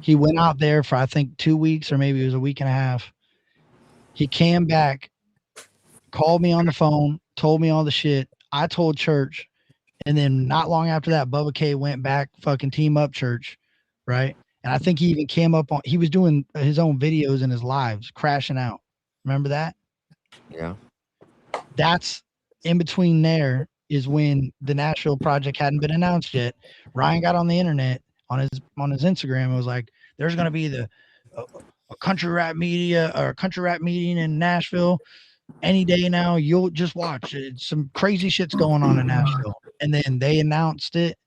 He went out there for I think 2 weeks or maybe it was a week and a half. He came back, called me on the phone, told me all the shit. I told church. And then not long after that, Bubba K went back, fucking Team Up Church, right? And I think he even came up on, he was doing his own videos in his lives, crashing out. Remember that? Yeah. That's in between there is when the Nashville project hadn't been announced yet. Ryan got on the internet on his Instagram and was like, there's going to be a country rap media or country rap meeting in Nashville any day now. You'll just watch it. Some crazy shit's going on in Nashville. And then they announced it.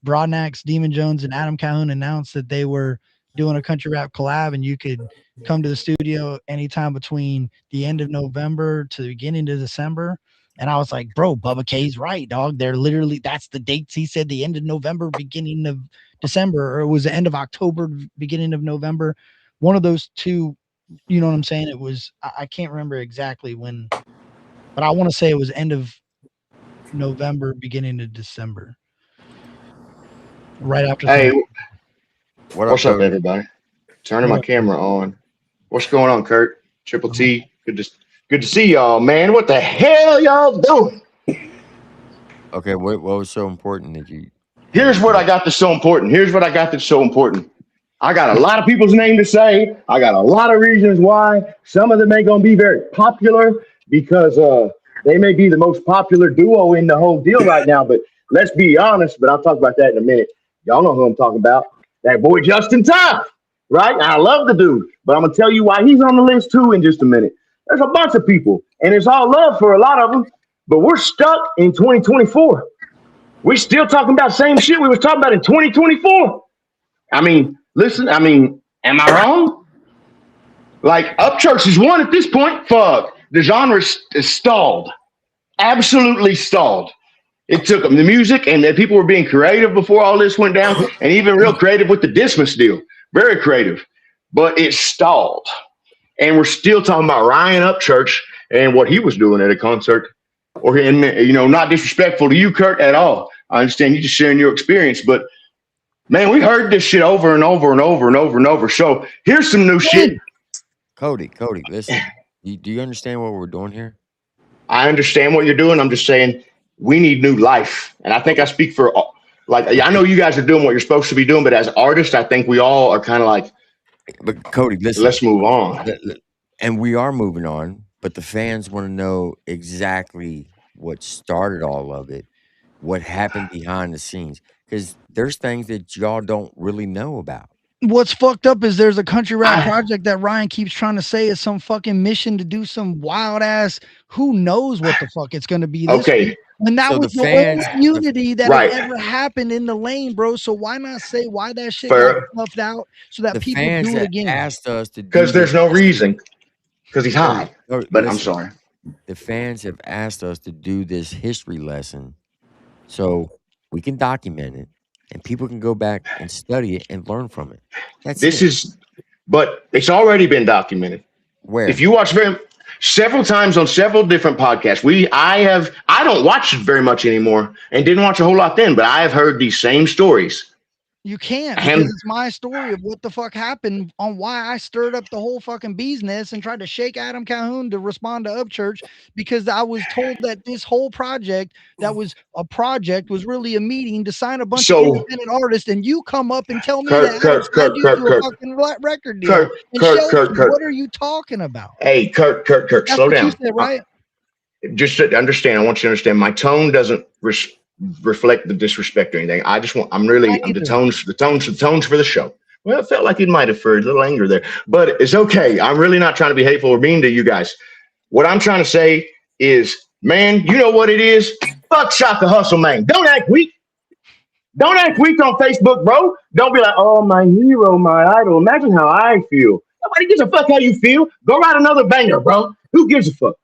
Broadnax, Demon Jones, and Adam Calhoun announced that they were doing a country rap collab, and you could come to the studio anytime between the end of November to the beginning of December. And I was like, bro, Bubba K's right, dog. They're literally, that's the dates. He said the end of November, beginning of December, or it was the end of October, beginning of November. One of those two, you know what I'm saying? It was, I can't remember exactly when, but I want to say it was end of November, beginning of December. Right after. Hey, what's up, everybody? Turning my camera on. What's going on, Curt? Triple T. Good to see y'all, man. What the hell y'all doing? Okay, what was so important that you? Here's what I got that's so important. I got a lot of people's name to say. I got a lot of reasons why. Some of them ain't gonna be very popular because they may be the most popular duo in the whole deal right now. But let's be honest. But I'll talk about that in a minute. Y'all know who I'm talking about. That boy Justin Tough, right? I love the dude, but I'm gonna tell you why he's on the list too in just a minute. There's a bunch of people, and it's all love for a lot of them. But we're stuck in 2024. We're still talking about the same shit we was talking about in 2024. I mean, listen, am I wrong? Like, Upchurch is one at this point. Fuck. The genre is stalled. Absolutely stalled. It took them the music, and the people were being creative before all this went down, and even real creative with the Dismas deal. Very creative. But it stalled. And we're still talking about Ryan Upchurch and what he was doing at a concert. Or, not disrespectful to you, Curt, at all. I understand you just sharing your experience, but man, we heard this shit over and over and over and over and over. So here's some new shit. Cody, listen. Do you understand what we're doing here? I understand what you're doing. I'm just saying we need new life. And I think I speak for Like, I know you guys are doing what you're supposed to be doing, but as artists, I think we all are kind of like, But Cody, listen, let's move on. and we are moving on, but the fans want to know exactly what started all of it, what happened behind the scenes, because there's things that y'all don't really know about. What's fucked up is there's a country rap I- project that Ryan keeps trying to say is some fucking mission to do some wild ass. Who knows what the fuck it's gonna be? This Okay, when that So was the the fans, only unity that right. had ever happened in the lane, bro. So why not say why that shit got Fair, snuffed out so that the people fans do it that again? asked us to do because this, there's no reason. Because he's high. But I'm listen, sorry. the fans have asked us to do this history lesson so we can document it and people can go back and study it and learn from it. That's This it. is, but it's already been documented. If Where? you watch several times on several different podcasts, I don't watch it very much anymore and didn't watch a whole lot then, but I have heard these same stories. You can't And because it's my story of what the fuck happened on why I stirred up the whole fucking bee's nest and tried to shake Adam Calhoun to respond to Upchurch because I was told that this whole project that was a project was really a meeting to sign a bunch of so, independent artists, and you come up and tell me that Kurt, Adam Kurt, signed Kurt, you Kurt, to a Kurt, fucking record deal Kurt, and Kurt, shelved Kurt, you. What Kurt. are you talking about? Hey, Kurt, That's slow what you down. said, right? Just to understand, I want you to understand my tone doesn't reflect the disrespect or anything. I'm the tones for the show. Well, it felt like it might have for a little anger there, but it's okay. I'm really not trying to be hateful or mean to you guys. What I'm trying to say is, man, you know what it is? Fuck Shaka Hustle, man. Don't act weak. Don't act weak on Facebook, bro. Don't be like, oh, my hero, my idol. Imagine how I feel. Nobody gives a fuck how you feel. Go write another banger, bro. Who gives a fuck?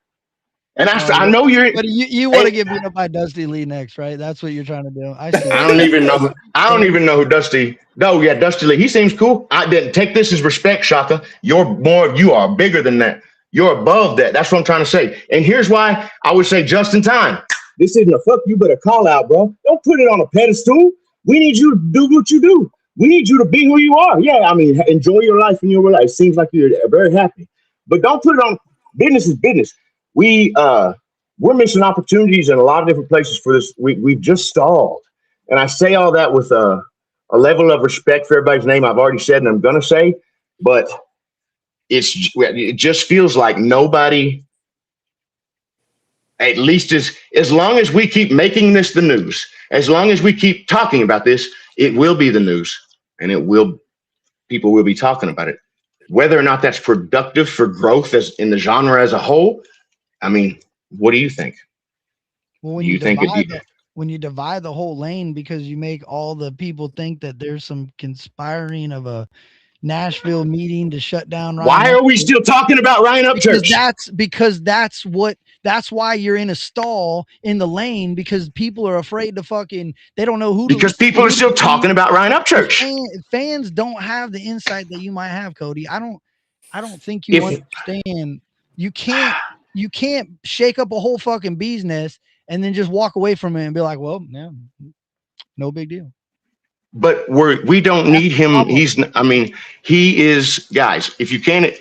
And I know you're. But you want to get beat up by Dusty Lee next, right? That's what you're trying to do. I see. I don't even know. I don't even know who Dusty. No, yeah, Dusty Lee. He seems cool. I didn't take this as respect, Shaka. You are bigger than that. You're above that. That's what I'm trying to say. And here's why I would say just in time. This isn't a fuck you, but a call out, bro. Don't put it on a pedestal. We need you to do what you do. We need you to be who you are. Yeah, I mean, enjoy your life and your life. It seems like you're very happy, but don't put it on. Business is business. We're missing opportunities in a lot of different places for this. We've just stalled. And I say all that with a level of respect for everybody's name I've already said and I'm going to say, but it just feels like nobody, at least as long as we keep making this the news, as long as we keep talking about this, it will be the news and people will be talking about it. Whether or not that's productive for growth as in the genre as a whole, I mean, what do you think? Well, when you divide the whole lane because you make all the people think that there's some conspiring of a Nashville meeting to shut down Ryan Why are we still talking about Ryan Upchurch? That's why you're in a stall in the lane because people are afraid to fucking they don't know who because people are still talking about Ryan Upchurch. Fans don't have the insight that you might have, Cody. I don't think you understand. You can't shake up a whole fucking bee's nest and then just walk away from it and be like, well, no big deal. But we don't need him. He is, guys, if you can't,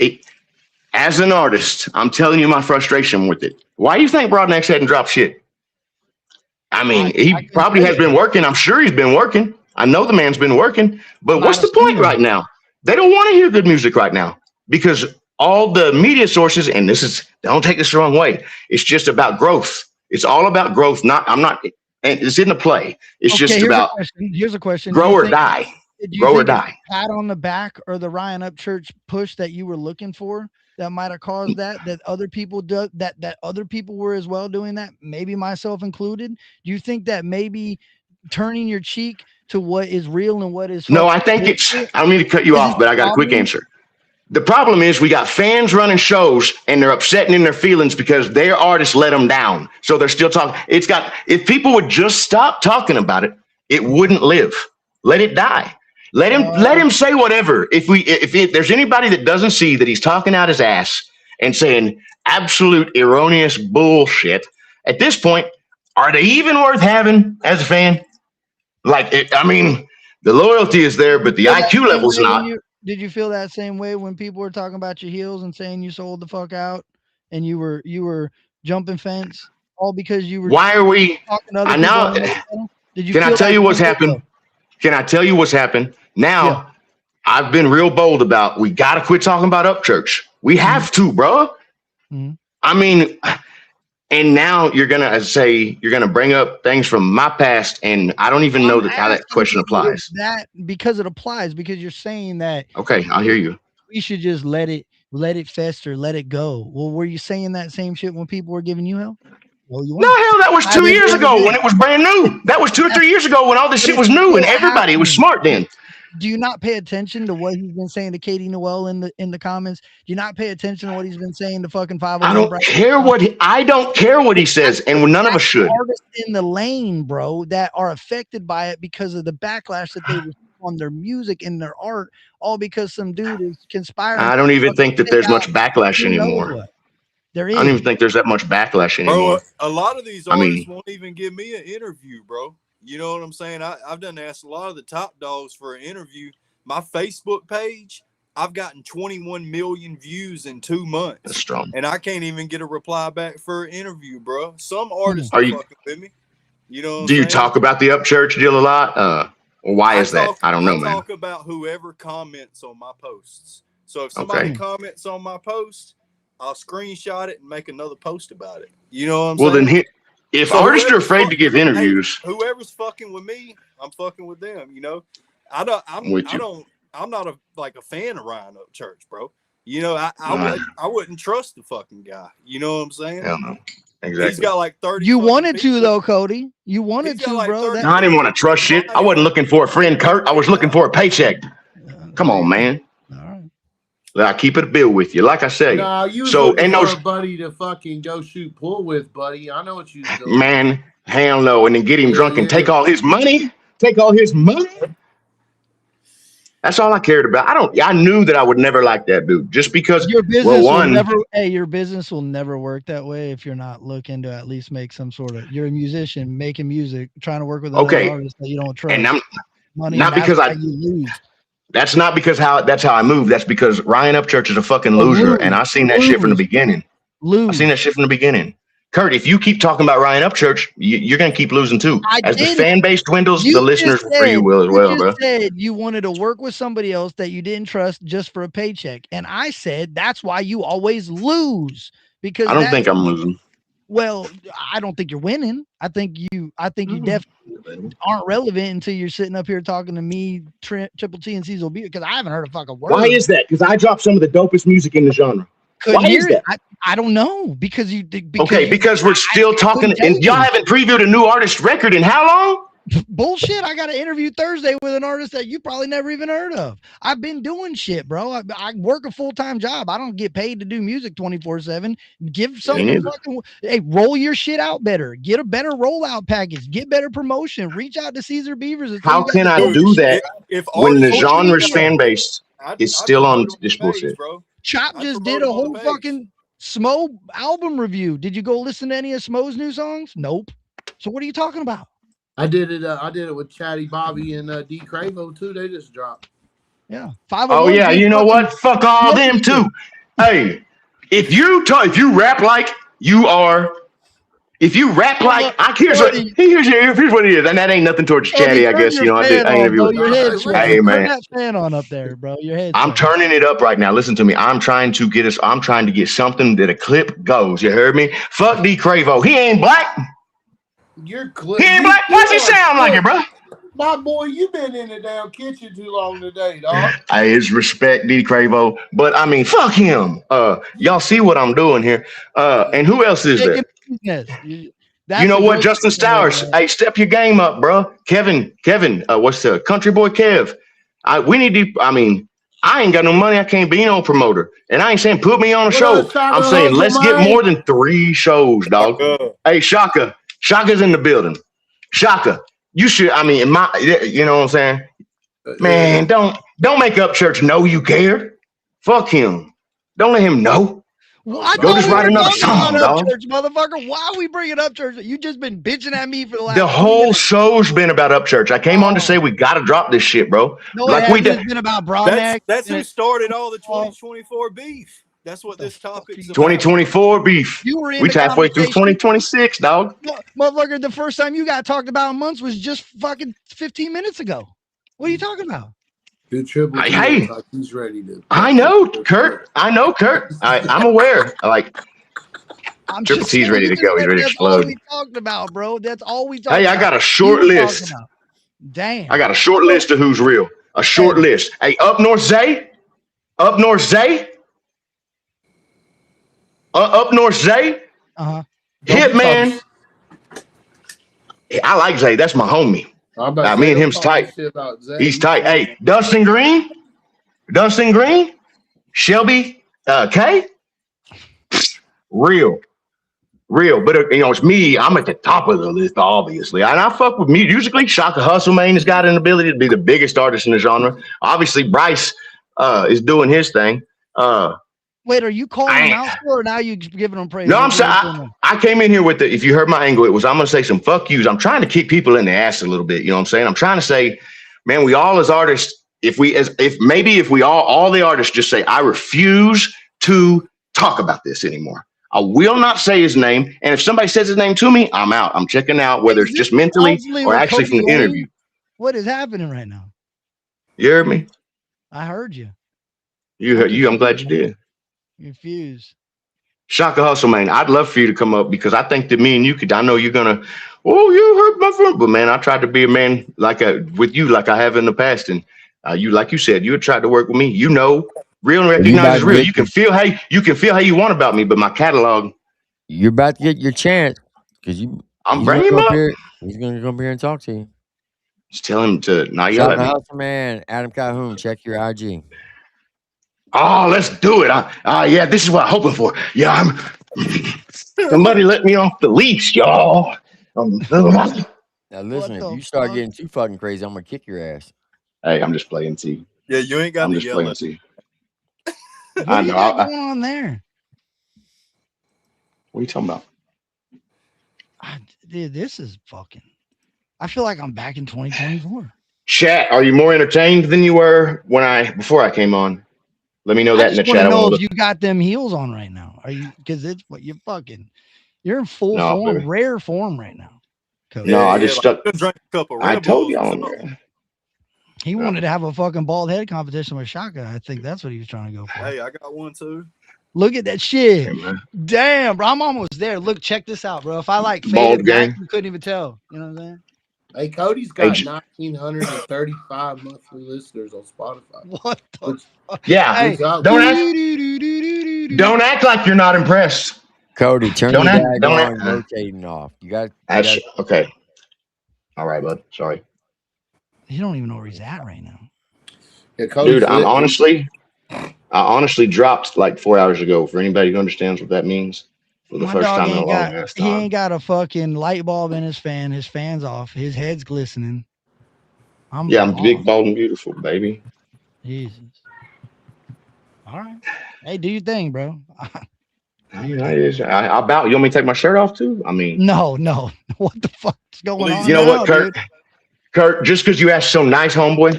as an artist, I'm telling you my frustration with it. Why do you think Broadnax hadn't dropped shit? I mean, he probably has been working. I'm sure he's been working. I know the man's been working, but what's the point right now? They don't want to hear good music right now because all the media sources, and don't take this the wrong way. It's just about growth. It's all about growth. And it's in the play. It's just about here's a question. Grow or die. Grow or die. Pat on the back or the Ryan Upchurch push that you were looking for that might have caused that other people that other people were as well doing that, maybe myself included. Do you think that maybe turning your cheek to what is real and what is no? I think I don't mean to cut you off, but I got a quick answer. The problem is we got fans running shows and they're upsetting in their feelings because their artists let them down. So they're still talking. If people would just stop talking about it, it wouldn't live. Let it die. Let him say whatever. If there's anybody that doesn't see that he's talking out his ass and saying absolute erroneous bullshit, at this point, are they even worth having as a fan? The loyalty is there, but the IQ level's not. Did you feel that same way when people were talking about your heels and saying you sold the fuck out and you were jumping fence all because you were? Why are we? Did you? Can I feel tell that you what's same way, happened? though? Can I tell you what's happened? Now, Yeah. I've been real bold about we got to quit talking about Upchurch. We have to, bro. Mhm. I mean, and now you're going to say, you're going to bring up things from my past, and I don't even know I'm how that asking question you applies. that because it applies, because you're saying that Okay, I'll hear you. we should just let it fester, let it go. Well, were you saying that same shit when people were giving you hell? Well, you No, weren't. hell, that was At 2 the years end of the ago day, when it was brand new. That was 2 or 3 years ago when all this but shit it's was new and still everybody was happening. smart then. Do you not pay attention to what he's been saying to Katie Noel in the comments? Do you not pay attention to what he's been saying to fucking I 501 don't care what he says, and none of us should. Artists in the lane, bro, that are affected by it because of the backlash that they receive on their music and their art, all because some dude is conspiring. I don't even think that take there's out much backlash who knows anymore. what. There I don't is. even think there's that much backlash Bro, anymore. a lot of these I artists mean, won't even give me an interview, bro. You know what I'm saying? I've done asked a lot of the top dogs for an interview. My Facebook page, I've gotten 21 million views in 2 months. that's strong. And I can't even get a reply back for an interview, bro. Some artists Are are you? fucking with me. You know what Do I'm you saying? talk about the Upchurch deal a lot? Or why is that? I don't know, man. I talk about whoever comments on my posts. So if somebody Okay. comments on my post, I'll screenshot it and make another post about it. You know what I'm Well, saying? then if So artists are whoever's afraid to give interviews, whoever's fucking with me, I'm fucking with them. You know, I'm not a fan of Ryan Upchurch, bro. You know, I wouldn't trust the fucking guy. You know what I'm saying? hell no. Exactly. He's got like 30. You fucking wanted to people. though, Cody. You wanted He's got to, like bro. 30 No, I didn't want to people trust shit. I invited wasn't him. looking for a friend, Kurt. I was looking for a paycheck. Come on, man. All right. I keep it a bill with you, like I say. Nah, you was So, looking and for those a buddy to fucking go shoot pool with, buddy. I know what you was doing. man, hell no, and then get him drunk and take all his money. Take all his money. That's all I cared about. I knew that I would never like that dude just because. Your business Well, will one, never. Hey, your business will never work that way if you're not looking to at least make some sort of. You're a musician making music, trying to work with another okay, artist that you don't trust. and I'm Money, not and because that's why you lose. That's not because that's how I move. That's because Ryan Upchurch is a fucking loser, and I seen that shit from the beginning. I seen that shit from the beginning. Kurt, if you keep talking about Ryan Upchurch, you're gonna keep losing too. As the fan base dwindles, the listeners for you will as well, bro. You said you wanted to work with somebody else that you didn't trust just for a paycheck, and I said that's why you always lose because I don't think I'm losing. Well, I don't think you're winning. I think you definitely aren't relevant until you're sitting up here talking to me, TripleT and Cecil B, because I haven't heard a fucking word. Why is that? Because I dropped some of the dopest music in the genre. Couldn't Why hear is that? I don't know because you did. Because we're still talking, and y'all haven't previewed a new artist record in how long? Bullshit. I got an interview Thursday with an artist that you probably never even heard of. I've been doing shit, bro. I work a full-time job. I don't get paid to do music 24/7. Give something fucking, hey, roll your shit out better. Get a better rollout package. Get better promotion. Reach out to Caesar Beavers. How can I do that when the genre's fan base is still on this bullshit? Chop just did a whole fucking Smo album review. Did you go listen to any of Smo's new songs? Nope. So what are you talking about? I did it with Chatty Bobby and D Cravo too. They just dropped. Yeah. Oh yeah, you know what? Fuck all them too. Hey, if you rap like you are, here's what it is, and that ain't nothing towards Chatty, I guess. You know, I interview. Hey man, turn that fan on up there, bro. Your head. I'm turning it up right now. Listen to me. I'm trying to get something that a clip goes. You heard me? Fuck D Cravo. He ain't black. You're he ain't black. Why's he sound like it, bro? My boy, you been in the damn kitchen too long today, dog. Hey, it's respect, D Cravo. But I mean, fuck him. Y'all see what I'm doing here. And who else is there? You know what? Justin Stowers. Hey, step your game up, bro. Kevin, what's the Country Boy Kev? I ain't got no money. I can't be no promoter. And I ain't saying put me on a show. I'm saying let's get more than 3 shows, dog. Hey, Shaka's in the building. Shaka, you should, you know what I'm saying? Man, don't make Upchurch know you cared. Fuck him. Don't let him know. Go just write another song, dog. Church, motherfucker. Why are we bringing up church? You just been bitching at me for the last. The whole show's been about Upchurch. I came on to say we got to drop this shit, bro. No, like it's been about Broadneck. That's who started all the 2024 beef. That's what this topic's about. 2024 beef. You were in We the halfway through conversation. 2026, dog. Motherfucker, the first time you got talked about in months was just fucking 15 minutes ago. What are you talking about? Dude, Triple T Hey, looks like he's ready to. I know, Kurt. I know, Kurt. I'm aware. Like, I'm Triple just T's saying, ready to go. He's ready to that's all explode. we talked about, bro. That's all we talked Hey, about. I got a short list. Damn. I got a short list of who's real. A short list. Hey, up north Zay. Up north Zay. Up north Zay. Hitman. I like Zay. That's my homie. Me and him's tight. He's tight. Hey, Dustin Green. Shelby K. Real. But it's me. I'm at the top of the list, obviously. And I fuck with musically. Shaka Hustle, man, has got an ability to be the biggest artist in the genre. Obviously, Bryce is doing his thing. Wait, are you calling him out or now you giving him praise? No, I'm saying I came in here with if you heard my angle, it was I'm gonna say some fuck yous. I'm trying to kick people in the ass a little bit. You know what I'm saying? I'm trying to say, man, we all as artists, if we all the artists just say, I refuse to talk about this anymore. I will not say his name. And if somebody says his name to me, I'm out. I'm checking out, whether it's just mentally or actually from the interview. What is happening right now? You heard me? I heard you. You heard you. I'm glad you did. You're fused. Shaka Hustle, man. I'd love for you to come up because I think that me and you could. I know you're gonna. Oh, you hurt my friend, but man, I tried to be a man with you, like I have in the past, and you, like you said, you had tried to work with me. You know, real and recognize is real. You can feel how you want about me, but my catalog. You're about to get your chance because I'm bringing him up. He's gonna come here and talk to you. Just tell him to not yell at me. Hustle, man, Adam Calhoun, check your IG. Oh, let's do it. Yeah, this is what I'm hoping for. Yeah, somebody let me off the leash, y'all. Now listen, if you start getting too fucking crazy, I'm gonna kick your ass. Hey, I'm just playing T. Yeah, you ain't got I'm to just yell playing at T. What you got going on there? What are you talking about? Dude, this is fucking. I feel like I'm back in 2024. Chat, are you more entertained than you were before I came on? Let me know that in the chat. I know if you got them heels on right now. Are you? Because it's what you're in full form, baby. Rare form right now. Cody. No, I just stuck. Drank a couple Red I told you on there. He wanted to have a fucking bald head competition with Shaka. I think that's what he was trying to go for. Hey, I got one too. Look at that shit. Hey, damn, bro. I'm almost there. Look, check this out, bro. If I faded back, you couldn't even tell. You know what I'm saying? Hey, Cody's got 1,935 monthly listeners on Spotify. What the fuck? Yeah. Hey, don't act like you're not impressed. Cody, turn your bag on, rotating off. You got okay. All right, bud. Sorry. You don't even know where he's at right now. Yeah, dude, I honestly dropped like 4 hours ago. For anybody who understands what that means, for the first time in a long ass time. He ain't got a fucking light bulb in his fan. His fan's off. His head's glistening. I'm big, bald, and beautiful, baby. Jesus. All right. Hey, do your thing, bro. I about. You want me to take my shirt off too? I mean, no. What the fuck's going on? You know what, Kurt? Dude? Kurt, just because you asked so nice, homeboy.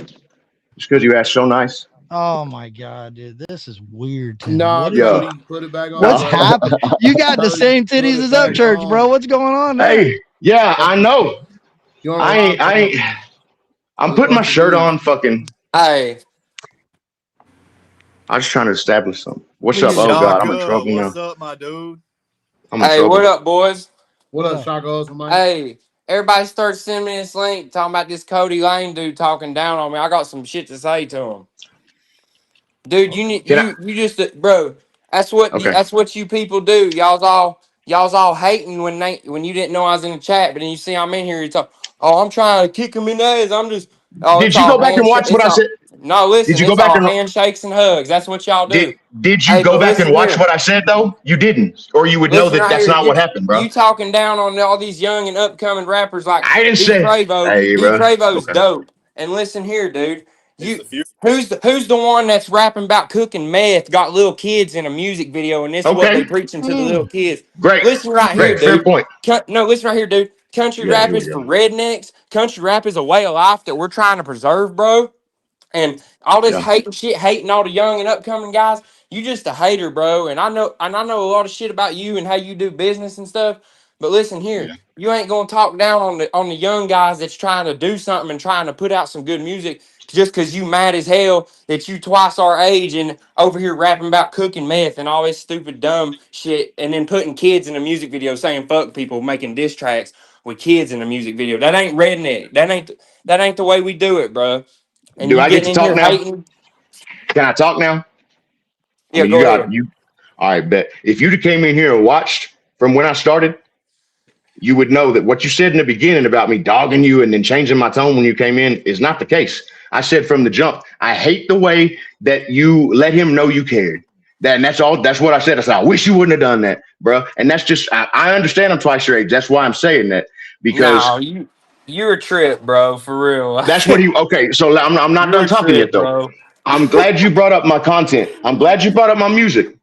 Just because you asked so nice. Oh my god, dude, this is weird. No, put it back on. What's happening? You got the same titties as Up Church, bro. What's going on there? Hey, yeah, I know. I'm putting my shirt on. Fucking. Hey. I was trying to establish something. What's up? Oh God, I'm in trouble now. What's up, my dude? Hey, what up, boys? What up, Shaka? Hey, everybody starts sending me this link talking about this Cody Lane dude talking down on me. I got some shit to say to him. Dude, you just bro. That's what you people do. Y'all's all hating when you didn't know I was in the chat, but then you see I'm in here. You talk. Oh, I'm trying to kick him in the ass. I'm just. Oh, did you go back and watch what I said? No, listen. Did you go back and handshakes and hugs? That's what y'all do. Did you go back and watch what I said though? You didn't, or you would know that that's not what happened, bro. You talking down on all these young and upcoming rappers like I didn't say. Hey, Trevo's dope. And listen here, dude. Who's the one that's rapping about cooking meth? Got little kids in a music video, and this is what they preaching to the little kids. Great. Listen right here, dude. Fair point. Listen right here, dude. Country rap is for rednecks. Country rap is a way of life that we're trying to preserve, bro. And all this hating all the young and upcoming guys. You just a hater, bro. And I know a lot of shit about you and how you do business and stuff. But listen here, you ain't gonna talk down on the young guys that's trying to do something and trying to put out some good music just because you mad as hell that you twice our age and over here rapping about cooking meth and all this stupid dumb shit and then putting kids in a music video saying fuck people, making diss tracks with kids in a music video. That ain't redneck. That ain't the way we do it, bro. And Do you I get getting to in talk here now? hating. Can I talk now? I Yeah, mean, go ahead. all right, bet. If you'd have came in here and watched from when I started, you would know that what you said in the beginning about me dogging you and then changing my tone when you came in is not the case. I said from the jump, I hate the way that you let him know you cared. That's all. That's what I said. I said, I wish you wouldn't have done that, bro. And that's just, I understand I'm twice your age. That's why I'm saying that, because No, you're a trip, bro, for real. that's what he, okay. So I'm not You're done a talking yet trip, though. bro. I'm glad you brought up my content. I'm glad you brought up my music.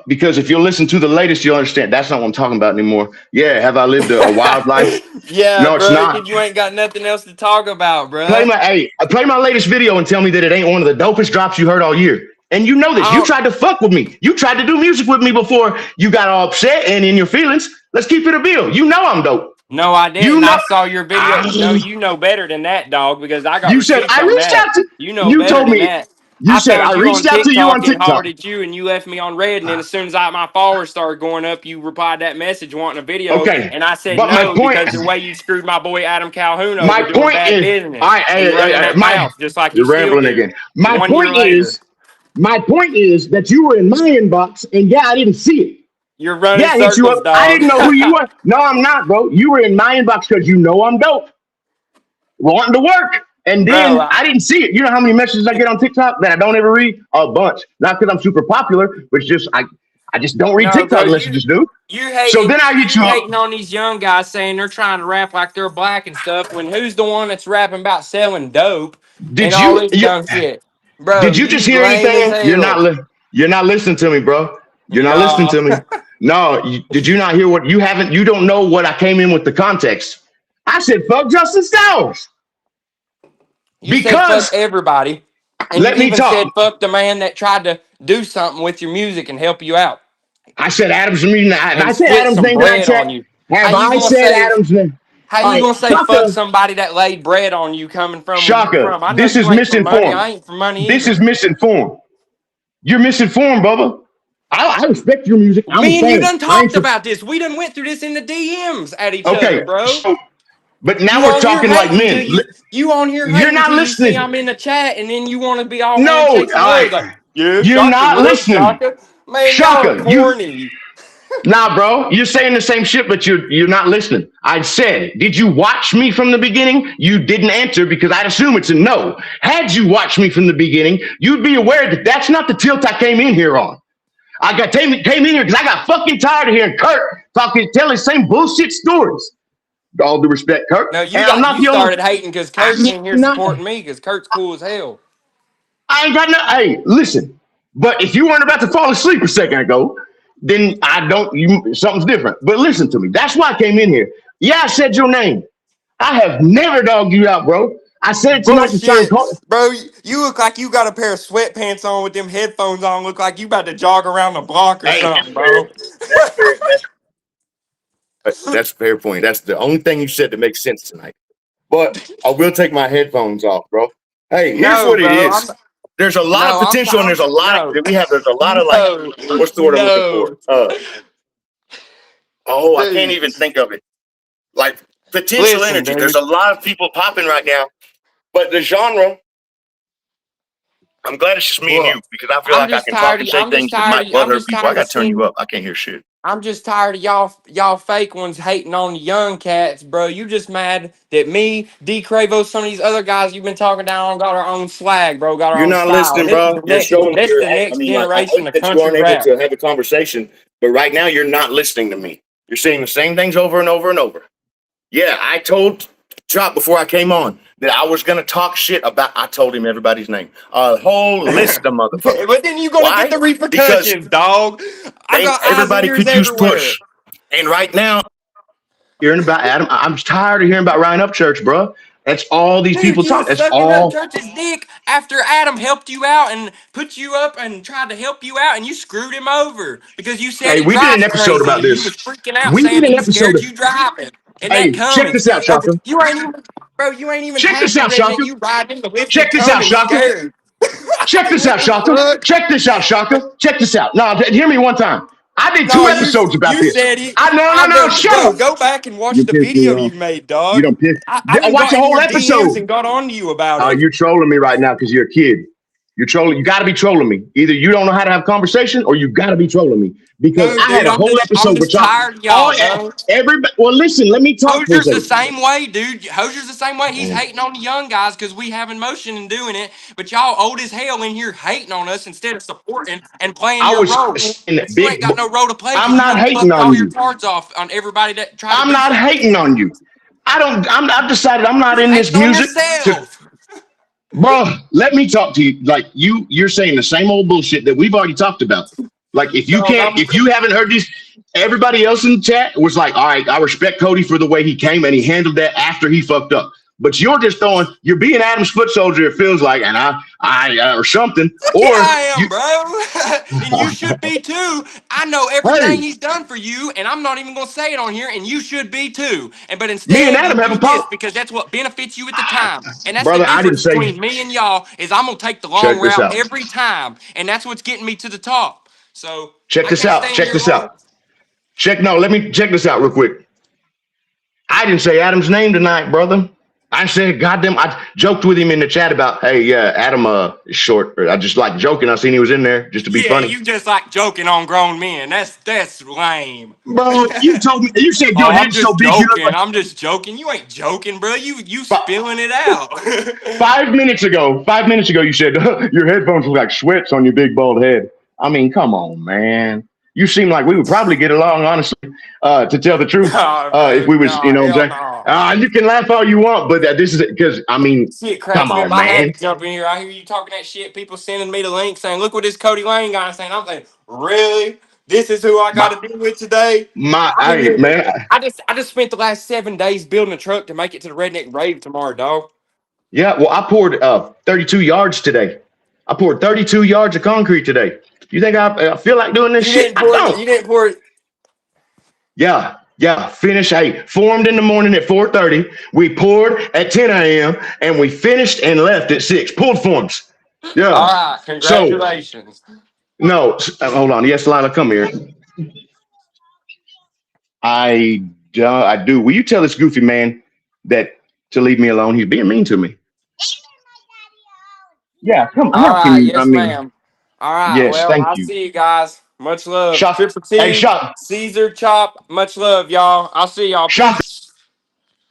Because if you listen to the latest, you'll understand that's not what I'm talking about anymore. Yeah, have I lived a wild life? Yeah, No, it's bro, not. because you ain't got nothing else to talk about, bro. Play my latest video and tell me that it ain't one of the dopest drops you heard all year. And you know this. I You don't. tried to fuck with me. You tried to do music with me before you got all upset and in your feelings. Let's keep it a bill. You know I'm dope. No, I You didn't. I know. saw your video. No, you know better than that, dog, because I got You said receipts I on reached that. out to. You know You better told than me. that. You I said found I you on reached out to you on TikTok and TikTok. hollered at you, and you left me on red. And then as soon as my followers started going up, you replied that message wanting a video, Okay, and I said but my no point. because the way you screwed my boy Adam Calhoun over My doing point bad is. business I. and running that My. mouth just like you You're still rambling do. again. My 1 year point later, is. My point is that you were in my inbox, and yeah, I didn't see it. you're running Yeah, I hit you circles, up. I dog. didn't know who you were. No, I'm not, bro. You were in my inbox because you know I'm dope, wanting to work. And Bro, then I didn't see it. You know how many messages I get on TikTok that I don't ever read? A bunch. Not because I'm super popular, but it's just I just don't read no, bro, TikTok messages, dude. you So then I hit you you up. hating on these young guys saying they're trying to rap like they're black and stuff. When who's the one that's rapping about selling dope and Did all you, this you dumb shit, bro? did you just You hear lame as anything? hell. You're not listening to me, bro. You're not listening No, to me. No, did you not hear what you haven't? You don't know what I came in with the context. I said fuck Justin Stowers you said fuck because everybody, and you let me even talk. said fuck the man that tried to do something with your music and help you out I said Adam's name. Have and I said split Adam's some name in that bread on chat? you. How Have you I gonna said say? Adam's name? How All you right, gonna say fuck Shaka, somebody that laid bread on you coming from where you Shaka, from? I know this you is ain't from money. misinformed. I ain't from money This either. is misinformed. You're misinformed, Bubba. I respect your music. I'm a Me and you fan. done I ain't talked so, about this. We done went through this in the DMs at each other, okay. bro. So, but now You we're on here talking like hating till men. you on here You're hating not till you see listening. I'm in the chat, and then you want to be all No, handshakes all and right. hugs like, yeah, You're Shaka, not what up, listening. Shaka? Man, y'all are Shaka, you corny. Nah, bro, you're saying the same shit, but you're not listening. I said, did you watch me from the beginning? You didn't answer because I'd assume it's a no. Had you watched me from the beginning, you'd be aware that that's not the tilt I came in here on. Came in here because I got fucking tired of hearing Curt telling the same bullshit stories. All due respect, Curt, No, and I'm not you the only. started hating because Kurt's I'm in here not. supporting me because Kurt's cool as hell. I ain't got no. Hey, listen. But if you weren't about to fall asleep a second ago, then I don't. You something's different. But listen to me. That's why I came in here. Yeah, I said your name. I have never dogged you out, bro. I said it tonight to try and Bullshit, call. bro. You look like you got a pair of sweatpants on with them headphones on. Look like you about to jog around the block or Hey, that's something, fair. bro. That's fair. That's a fair point. That's the only thing you said that makes sense tonight. But I will take my headphones off, bro. Hey, here's No, what it bro. is. There's a lot of potential, and there's a lot of No, we have. There's a lot of like, no, what's the word I'm looking for? no, Oh, I can't dude. even think of it. Like potential Listen, energy. There's dude. a lot of people popping right now, but the genre. I'm glad it's just me and you Look, because I feel like I can talk and say things that might butthurt people. I got to turn you up. I can't hear shit. I'm just tired of y'all fake ones hating on the young cats, bro. You just mad that me, D Cravo, some of these other guys you've been talking down on got our own swag, bro, got our You're own not style. listening, And bro. You're showing this your. the I next mean, like, I generation hate of that you country aren't able rap. to have a conversation, but right now you're not listening to me. You're saying the same things over and over and over. Yeah, I told Chop before I came on that I was gonna talk shit about. I told him everybody's name, a whole list of motherfuckers. But then you gonna get Why? the Because repercussions, dog. I they got eyes and everybody ears could use everywhere. push, and right now hearing about Adam. I'm tired of hearing about Ryan Upchurch, bro. That's all these Dude, people you talk. was That's sucking up all. Church's dick after Adam helped you out and put you up and tried to help you out, and you screwed him over because you said Hey, he we did an drives episode crazy, about and you this. was freaking out We saying did that an he episode. scared you driving. And that Hey, check Cummins, this out, Shaka. you ain't even, bro, you ain't even Check half this a out, redneck. Shaka. You ride in the lifted Check this out, Cummins Shaka. scared. Check this What out, the Shaka. fuck? Check this out, Shaka. Check this out. No, hear me one time. I did No, 2 episodes about you this. said he. No. Shut Bro, up. go back and watch You the pissed me video off. you made, You dog. don't piss. I I even watch got a in whole your DMs episode. and got on to you about Oh, it. you're trolling me right now because you're a kid. You're trolling. You got to be trolling me. Either you don't know how to have conversation, or you got to be trolling me because No, I had dude, a whole I'm episode with just y'all. tired of Oh, y'all, bro. everybody. Well, listen. Let me talk for a Hosier's the second. same way, dude. Hosier's the same way. He's hating on the young guys because we having motion and doing it. But y'all old as hell in here hating on us instead of supporting and playing I your was role. saying But that you ain't big. got no role to play I'm because you not done hating fucked on all your you. cards off on everybody that tried to I'm do not something. hating on you. I don't. I've decided I'm not You in this hating on music to. yourself. Bro, let me talk to you. Like you're saying the same old bullshit that we've already talked about. Like Dog, if you haven't heard this, everybody else in the chat was like, all right, I respect Cody for the way he came and he handled that after he fucked up. But you're being Adam's foot soldier. It feels like, and or something, Yeah, or I you. am, bro. And you should be too. I know everything Hey, he's done for you, and I'm not even gonna say it on here, and you should be too. And but me and instead you Adam have a do this pop, because that's what benefits you at the time. And that's the brother. I didn't difference say. between me and y'all is I'm gonna take the long Check this route out. every time. And that's what's getting me to the top. So Check I this can't out. stand Check your this long. out. Let me check this out real quick. I didn't say Adam's name tonight, brother. I said, goddamn, I joked with him in the chat about, hey, yeah, Adam is short. I just like joking. I seen he was in there just to be Yeah, funny. you just like joking on grown men. That's lame. Bro, you told me, you said Oh, your I'm head's so just big, you look joking. like I'm just joking. You ain't joking, bro. You spilling it out. 5 minutes ago, 5 minutes ago, you said your headphones look like sweats on your big bald head. I mean, come on, man. You seem like we would probably get along, honestly, to tell the truth, Nah, if bro. we was, you Nah, know what hell I'm no. saying? You can laugh all you want, but this is because, I mean, Shit come cracks me up. on, I had man. to jump in here. I hear you talking that shit. People sending me the link saying, "Look what this Cody Lane guy is saying." I'm saying, "Really? This is who I got My, to deal with today?" I'm in hey, here. man. I just spent the last 7 days building a truck to make it to the redneck rave tomorrow, dog. Yeah, well, I poured 32 yards today. I poured 32 yards of concrete today. You think I feel like doing this You shit? didn't I pour. don't. You didn't pour. Yeah. Finish. Hey, formed in the morning at 4:30. We poured at 10 a.m. and we finished and left at 6. Pulled forms. All Yeah. right, So congratulations. no, hold on. Yes, Lila, come here. I do. Will you tell this goofy man that to leave me alone? He's being mean to me. Yeah. Come. All How can right, you? I yes, mean, ma'am. All right, yes. well, Thank I'll you. see you guys. Much love. Shock. Triple Hey, T, shock. Caesar Chop. Much love, y'all. I'll see y'all. Shock. Peace.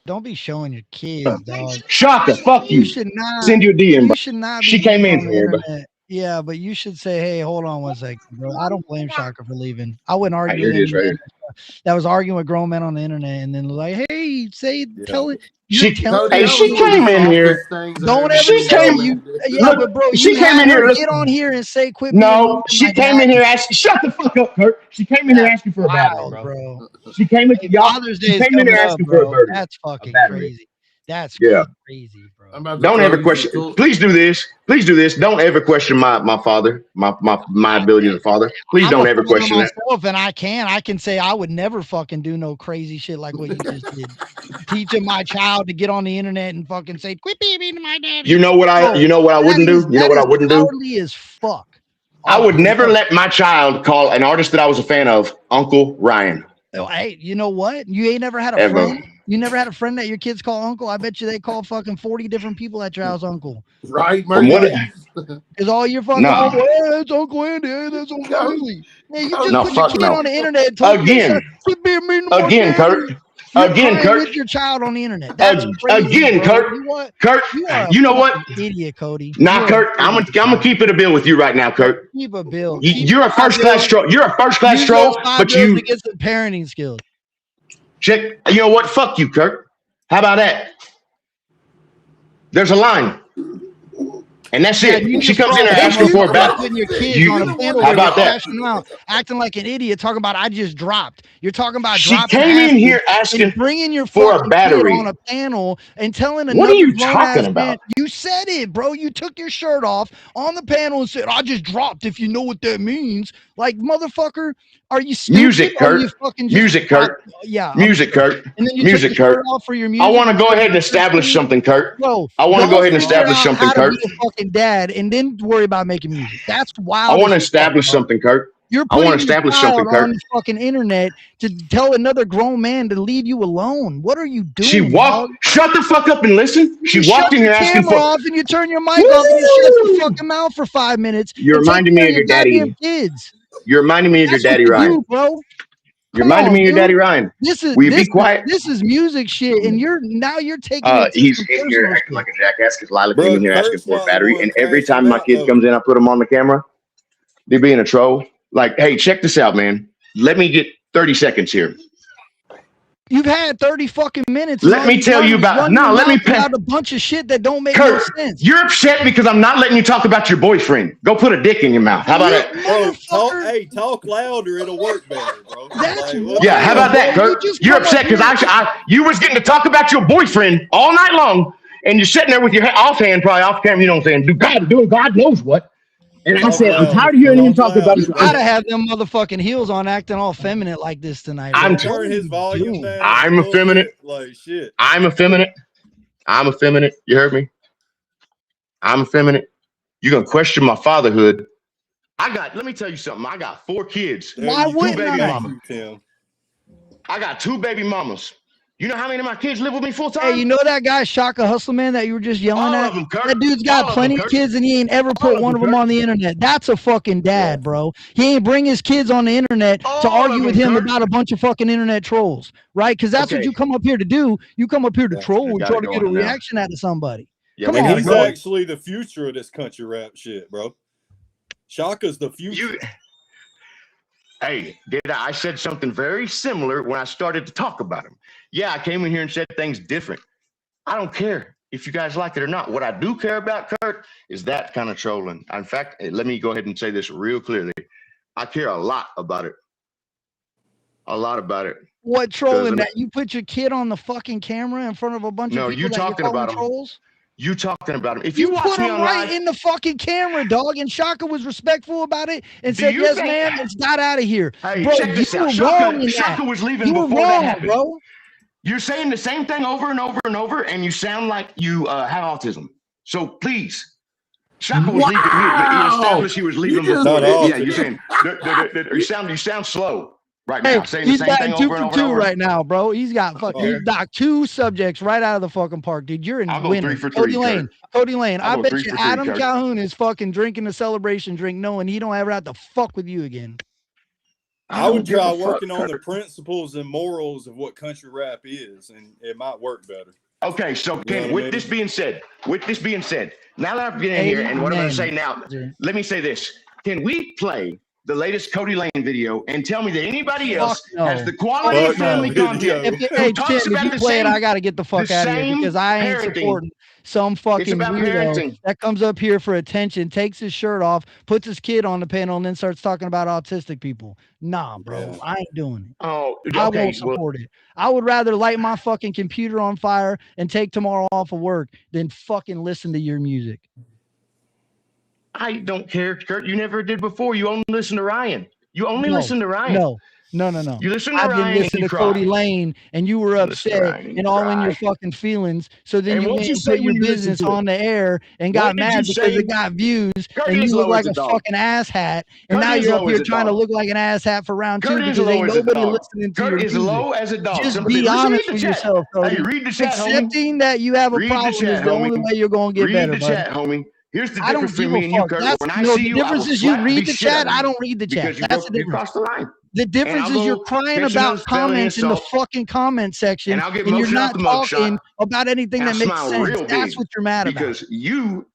Don't be showing your kids, dog. Shaka, fuck You you. should not. Send you a DM, bro. You should not be She came getting in on the here, but internet. Yeah, but you should say, "Hey, hold on one second, bro. I don't blame Shaka for leaving. I wouldn't argue here with it is any right man here. that was arguing with grown men on the internet and then like, hey, Yeah. tell it. You're She, telling Cody, hey, that was she one of the came in here. softest things I Don't ever ever She seen say grown came. man you. do. Yeah, Look, but bro, she you came had in here. her Look, get on here and say, "Quit being mean no, to she my came in daddy." here asking. Shut the fuck up, Kurt. She came in here That's asking for a battery, wild, bro. bro. She came in, Hey, y'all. Father's She Day is came in coming here up, asking for bro. That's a fucking battery. crazy. That's Yeah. crazy, bro. I'm about to Don't throw ever you some question. tool. Please do this. Please do this. Don't ever question my father, my ability as a father. Please I'm a don't ever father question that. myself, and I can say I would never fucking do no crazy shit like what you just did. Teaching my child to get on the internet and fucking say, "Quit being mean to my daddy." You know what I? Bro, You know what I wouldn't do? You know that what I is wouldn't do? cowardly as fuck. I Off would the never rip. let my child call an artist that I was a fan of Uncle Ryan. Oh, hey, you know what? You ain't never had a Ever. friend. You never had a friend that your kids call uncle. I bet you they call fucking 40 different people at your house uncle. Right, From what? Mercedes? Because all your fucking No. uncle, hey, that's Uncle Andy, hey, that's Uncle Cody, Billy. Yeah, you Cody, just No. put your Fuck kid no. on the internet and told him they said, Again. "Quit being mean to my Again, daddy." Kurt. You're Again, crying Kurt. with your child on the internet. That's crazy, Again, bro. Kurt. You what? Kurt. You are a You know what? fucking idiot, Cody. Nah, You're an Kurt. I'm idiot, gonna bro. keep it a bill with you right now, Kurt. Keep a bill. Keep You're a those 5 first class bills. troll. You're a first class Use troll, those 5 but bills you to get some parenting skills. check. You know what? Fuck you, Kurt. How about that? There's a line. And that's Yeah, it. you She just comes in brought there him asking up for a about battle. putting your kids You, on a panel how where you're about that? crashing them out, acting like an idiot, talking about I just dropped. You're talking about She dropping came in asses here and asking bringing your for a fucking kid on battery. a panel and telling What are another you grown talking ass man. about? You said it, bro. You took your shirt off on the panel and said, I just dropped, if you know what that means. Like, motherfucker, are you stupid? Music, Or are you Curt. fucking just Music, Curt. yeah, I'm Music, sure. Curt. And then you took your Music, shirt Curt. off for your I music. want to go ahead and establish something, Curt. Bro, I want to go ahead and figure establish out something, how to Curt. be a fucking dad and then worry about making music. That's I wild want to as fuck, establish bro. something, Curt. You're I want putting to your establish child something, on Curt. the fucking internet to tell another grown man to leave you alone. What are you She doing, dog? walked. Shut the fuck up and listen. She You walked shut in your here asking camera for. off and you turn your mic off and you shut your Woo! fucking mouth for 5 minutes You're and take reminding care me of of your your goddamn daddy. kids. You're reminding me of your That's what daddy, you Ryan. do, bro. You're Come reminding on, me of your dude. daddy, Ryan. This is Will you be quiet? this is music shit, and you're taking it to He's some in here personal acting shit. like a jackass because Lila Bro, came in here asking Kurt's for a not the battery. one And every crashing time my out, kid though. comes in, I put him on the camera. They're being a troll. Like, hey, check this out, man. Let me get 30 seconds here. You've had 30 fucking minutes. Let me tell you about. No, Let me pay. about a bunch of shit that don't make Kurt, no sense. you're upset because I'm not letting you talk about your boyfriend. Go put a dick in your mouth. How about that? Bro, talk louder. It'll work better, bro. That's Like, Yeah, how about that, Kurt? You're upset because you was getting to talk about your boyfriend all night long, and you're sitting there with your offhand, probably off camera. You know what I'm saying? Doing God knows what. And I said, I'm tired of hearing him talk about his. You gotta have them motherfucking heels on, acting all feminine like this tonight. I'm turn his volume down. I'm effeminate. Like shit. I'm effeminate. I'm effeminate. You heard me? I'm effeminate. You're gonna question my fatherhood. Let me tell you something. I got 4 kids. Why wouldn't baby I? mamas. I got 2 baby mamas. You know how many of my kids live with me full time? Hey, you know that guy Shaka Hustler Man that you were just yelling at? Them, that dude's got plenty of kids and he ain't ever put one of them on the internet. That's a fucking dad, bro. He ain't bring his kids on the internet to argue with him about a bunch of fucking internet trolls, right? Because that's what you come up here to do. You come up here to troll and try to get a reaction out of somebody. Yeah, come on, he's actually the future of this country rap shit, bro. Shaka's the future. Hey, I said something very similar when I started to talk about him. Yeah, I came in here and said things different. I don't care if you guys like it or not. What I do care about, Curt, is that kind of trolling. In fact, let me go ahead and say this real clearly. I care a lot about it. A lot about it. What trolling? That you put your kid on the fucking camera in front of a bunch of people you talking about trolls? You talking about him. If you watch put me him on right live, in the fucking camera, dog, and Shaka was respectful about it and said, yes, ma'am, it's got out of here. Hey, bro, check this out. Shaka was leaving before that happened. Bro. You're saying the same thing over and over and over, and you sound like you have autism. So please, Shaka was leaving. He established he was leaving before that. Yeah, you're saying you sound slow right now. Saying he's the same thing batting 2 over and for over 2 and over. right now, bro. He's got he's knocked 2 subjects right out of the fucking park, dude. You're in winning. 3 for 3, Cody Lane. I bet you Adam Curt. Calhoun is fucking drinking the celebration drink, knowing he don't ever have to fuck with you again. I would try working on the principles and morals of what country rap is, and it might work better. Okay, so with this being said, now that I'm getting here and what I'm going to say now, let me say this. Can we play the latest Cody Lane video and tell me that anybody else has the quality of family content? If you play it, I got to get the fuck out of here because I ain't supporting some fucking weirdo that comes up here for attention, takes his shirt off, puts his kid on the panel, and then starts talking about autistic people. Nah, bro, I ain't doing it. Oh, okay. I won't support it. I would rather light my fucking computer on fire and take tomorrow off of work than fucking listen to your music. I don't care, Curt. You never did before. You only listen to Ryan. Listen to Ryan. No. You listen to Ryan. I didn't listen to Cody Lane, and you were upset and all in your fucking feelings. So then you went and put your business on the air and got mad because it got views, and you look like a fucking asshat. And now you're up here trying to look like an asshat for round 2 because ain't nobody listening to your music. Low as a dog. Just be honest with yourself, Cody. Accepting that you have a problem is the only way you're going to get better, buddy. Read the chat, homie. Here's the difference between me and you, Curt. When I see you, the difference is you read the chat. I don't read the chat. That's the difference. The difference is you're crying about comments in the fucking comment section, and you're not talking about anything that makes sense. That's what you're mad about. Because you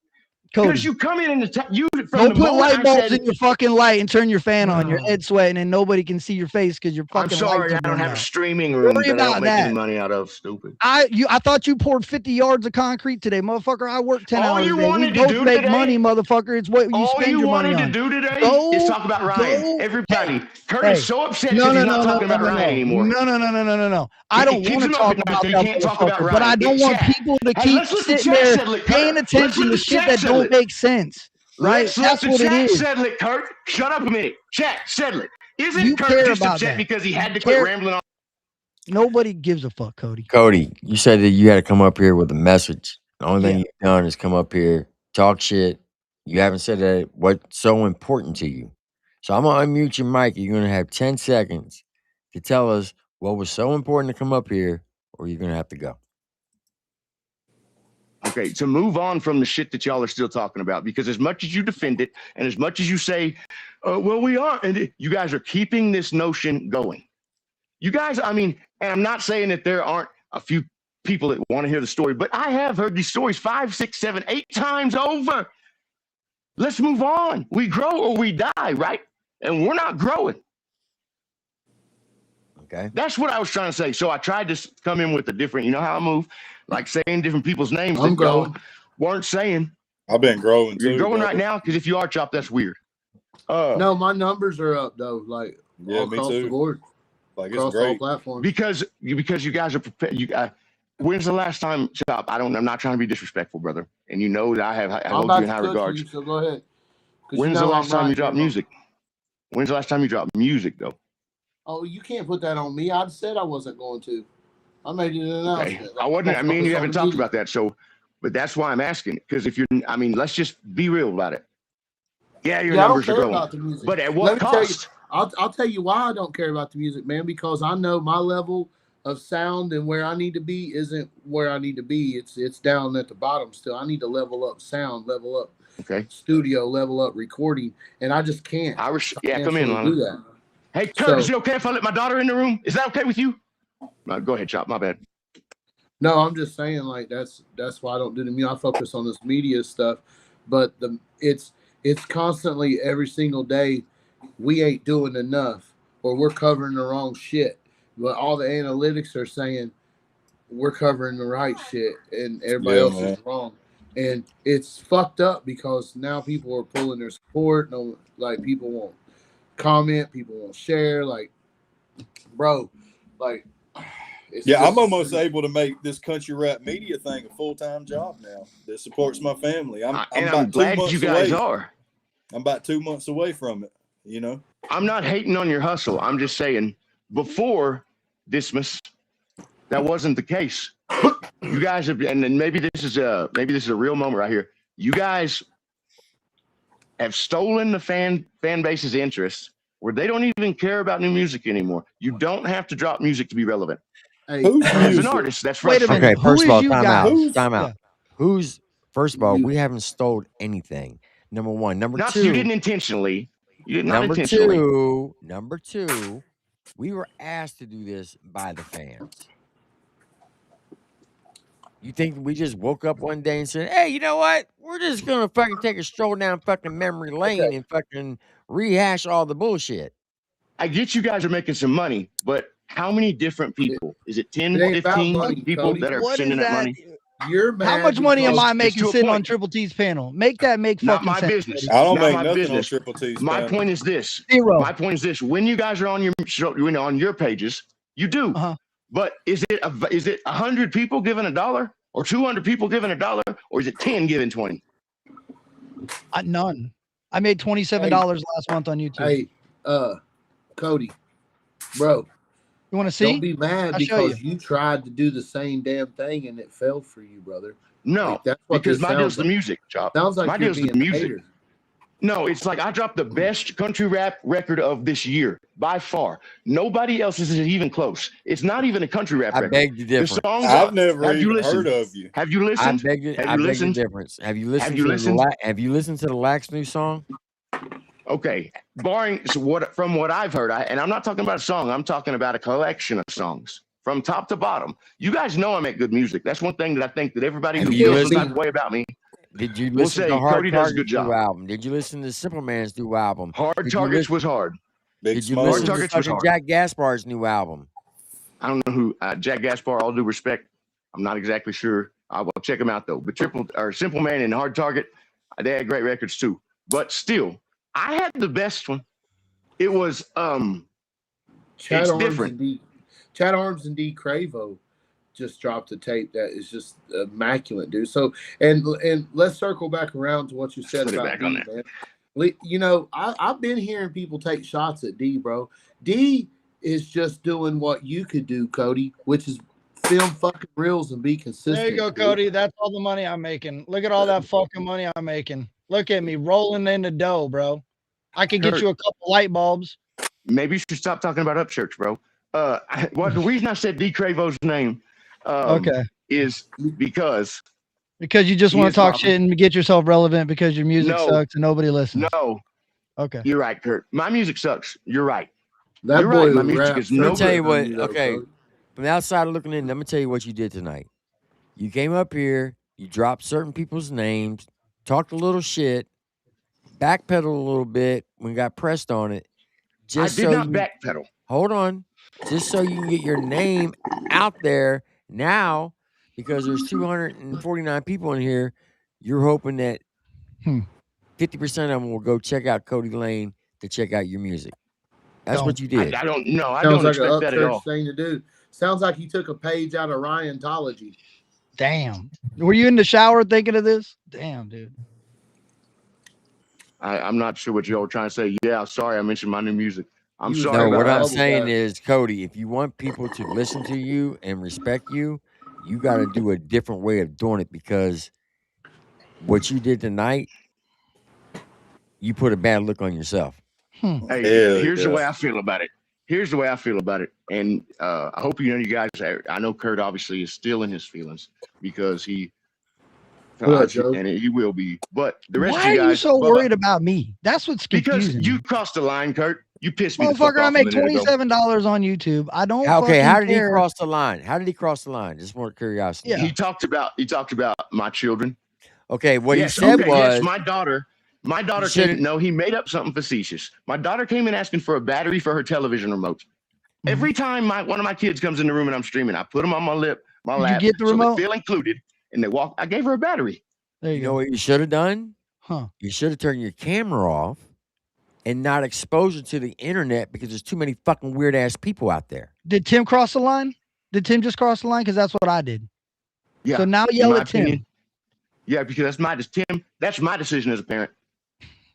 Because you come in and you from Don't the put moment light I bulbs said, in your fucking light and turn your fan on. Your head sweating and nobody can see your face because your I'm fucking sorry, lights are I don't burned have a out. streaming room Worry that I don't about make any that. money out of. Stupid. I thought you poured 50 yards of concrete today, motherfucker. I work 10 All hours you a day. We wanted to both do make today- money, motherfucker. It's what you All spend you your money wanted on. to do today Go, is talk about Ryan. go. Everybody, Curt Hey, is so upset because he's not talking about Ryan anymore. No. I don't It keeps want to him up talk at night about so he that can't talk about motherfucker, but I Ryan. don't It's want chat. people to Hey, keep let's let the sitting chat there settle it, Curt. paying Let's attention let to the shit chat that settle don't it. make sense. Right? Let's let That's the what it chat is. settle it, Curt. Shut up a minute. Chat, settle it. Isn't You Curt care just about upset that. because he had to Care- quit rambling on? Nobody gives a fuck, Cody. Cody, you said that you had to come up here with a message. The only thing Yeah. you've done is come up here, talk shit. You haven't said that what's so important to you. So I'm gonna unmute your mic. You're gonna have 10 seconds to tell us what was so important to come up here, or you're gonna have to go. Okay, to move on from the shit that y'all are still talking about, because as much as you defend it and as much as you say, well, we are, and you guys are keeping this notion going. You guys, I mean, and I'm not saying that there aren't a few people that want to hear the story, but I have heard these stories 5, 6, 7, 8 times over. Let's move on. We grow or we die, right? And we're not growing. Okay. That's what I was trying to say. So I tried to come in with a different, you know how I move, like saying different people's names I'm that y'all growing. weren't saying. I've been growing too. You're growing brother. right now, because if you are, Chop, that's weird. No, my numbers are up though, like Yeah, all me across too. the board, Like it's across all great. platforms. Because you guys are prepared. When's the last time, Chop? I'm not trying to be disrespectful, brother, and you know that I I'm hold you about in to high cook regards. you, so go ahead. 'Cause When's the last time you right dropped here, music? When's the last time you dropped music, though? Oh, you can't put that on me. I said I wasn't going to. I made an announcement. Okay, Like, I wasn't. I mean, you haven't talked media. about that, so, but that's why I'm asking. Because if you're, I mean, let's just be real about it. Yeah, your numbers are I don't care growing, about the music. but at what Let me tell you, cost? I'll tell you why I don't care about the music, man. Because I know my level of sound and where I need to be isn't where I need to be. It's down at the bottom still. I need to level up sound, level up studio, level up recording, and I just can't. Yeah, come in, do Lana. that. Hey, Curt, is it okay if I let my daughter in the room? Is that okay with you? Go ahead, Chop. My bad. No, I'm just saying, like that's why I don't do the music. I focus on this media stuff, but it's constantly every single day. We ain't doing enough, or we're covering the wrong shit. But all the analytics are saying we're covering the right shit, and everybody else is wrong. And it's fucked up because now people are pulling their support. No, like people won't comment, people won't share. Like, bro, like. I'm almost able to make this country rap media thing a full-time job now that supports my family. I'm glad you guys are. I'm about 2 months away from it, you know. I'm not hating on your hustle. I'm just saying before Dismas, that wasn't the case. You guys have, and then maybe this is a real moment right here. You guys have stolen the fan base's interest where they don't even care about new music anymore. You don't have to drop music to be relevant. Hey, as an artist, that's frustrating. Okay, first of all, time out. Yeah. Who's first of all, we haven't stole anything. Number one. Number two. You didn't intentionally. You did not number intentionally. Number two, we were asked to do this by the fans. You think we just woke up one day and said, hey, you know what? We're just gonna fucking take a stroll down fucking memory lane and fucking rehash all the bullshit. I get you guys are making some money, but how many different people? Is it 10, It ain't about 15 money, people Cody. that are What sending is that money? You're mad. How much money am I making to a sitting point. on Triple T's panel? Make that make Not fucking my sense. business. I don't Not make my nothing business. on Triple T's My panel. point is this. Zero. My point is this. When you guys are on your show, on your pages, you do. But is it 100 people giving $1, or 200 people giving $1, or is it 10 giving 20? None. I made $27 last month on YouTube. Hey, Cody, bro. You want to see? Don't be mad I'll show because you tried to do the same damn thing and it failed for you, brother. No, Like, that's what because this my deal's sounds the music, Chop. Sounds like my you're deal's the being a music. hater. No, it's like I dropped the best country rap record of this year by far. Nobody else is even close. It's not even a country rap record. beg to differ. The songs I've never have you even listened? heard of you. Have you listened? I beg the difference. Have you listened to the Lax new song? Okay, barring from what I've heard, and I'm not talking about a song. I'm talking about a collection of songs from top to bottom. You guys know I make good music. That's one thing that I think that everybody who feels some type of way about me. Did you We'll listen to say Hard Cody does a Target's good new job. album? Did you listen to Simple Man's new album? Hard Did you Targets listen? was hard. Big Did you Smalls. listen to Targets was fucking hard. Jack Gaspar's new album? I don't know who Jack Gaspar. All due respect, I'm not exactly sure. I will check them out though. But Simple Man and Hard Target, they had great records too. But still, I had the best one. It was Chad it's Arms different. and D Cravo just dropped a tape that is just immaculate, dude. So and let's circle back around to what you said Put it about back D, on there. man. You know, I've been hearing people take shots at D, bro. D is just doing what you could do, Cody, which is film fucking reels and be consistent. There you go, dude. Cody. That's all the money I'm making. Look at all that fucking money I'm making. Look at me rolling in the dough, bro. I could get Curt, you a couple light bulbs. Maybe you should stop talking about Upchurch, bro. The reason I said D Cravo's name Okay. is because you just he want is to talk popular. shit and get yourself relevant because your music No. sucks and nobody listens. No, Okay. you're right, Curt. My music sucks. You're right. That You're boy right. My was music rap. is Let no me tell good. you what. though, Okay, Cody. from the outside looking in, I'm gonna tell you what you did tonight. You came up here, you dropped certain people's names, talked a little shit, backpedaled a little bit when got pressed on it. I Just did so not you backpedal. hold on, just so you can get your name out there now, because there's 249 people in here. You're hoping that 50% of them will go check out Cody Lane to check out your music. That's what you did. I don't know. I Sounds don't like an expect that at all. upchurch thing to do. Sounds like he took a page out of Ryanthology. Damn. Were you in the shower thinking of this? Damn, dude. I'm not sure what y'all were trying to say. Yeah, sorry, I mentioned my new music. I'm You sorry No, about what that. I'm bubble saying guy. is, Cody, if you want people to listen to you and respect you, you got to do a different way of doing it, because what you did tonight, you put a bad look on yourself. Hey, Hell here's the yeah. way I feel about it. Here's the way I feel about it. And I hope you guys, I know Curt obviously is still in his feelings because he and he will be. But the rest Why of you are you guys, so Bubba, worried about me? That's what's because confusing. you crossed the line, Curt. You pissed me the fuck Motherfucker, I off a make minute ago. $27 on YouTube. I don't Okay, how fucking did he care. cross the line? How did he cross the line? Just more curiosity. Yeah. He talked about my children. Okay, what Yes, he said okay, was, yes, my daughter You came. should've- No, he made up something facetious. My daughter came in asking for a battery for her television remote. Every time one of my kids comes in the room and I'm streaming, I put them on my Did lap, you get the so remote? they feel included, and they walk. I gave her a battery. There you you know go. what you should have done? Huh. You should have turned your camera off and not expose it to the internet, because there's too many fucking weird ass people out there. Did Tim cross the line? Did Tim just cross the line? Because that's what I did. Yeah. So now in yell my at Tim. opinion, yeah, because that's my decision as a parent.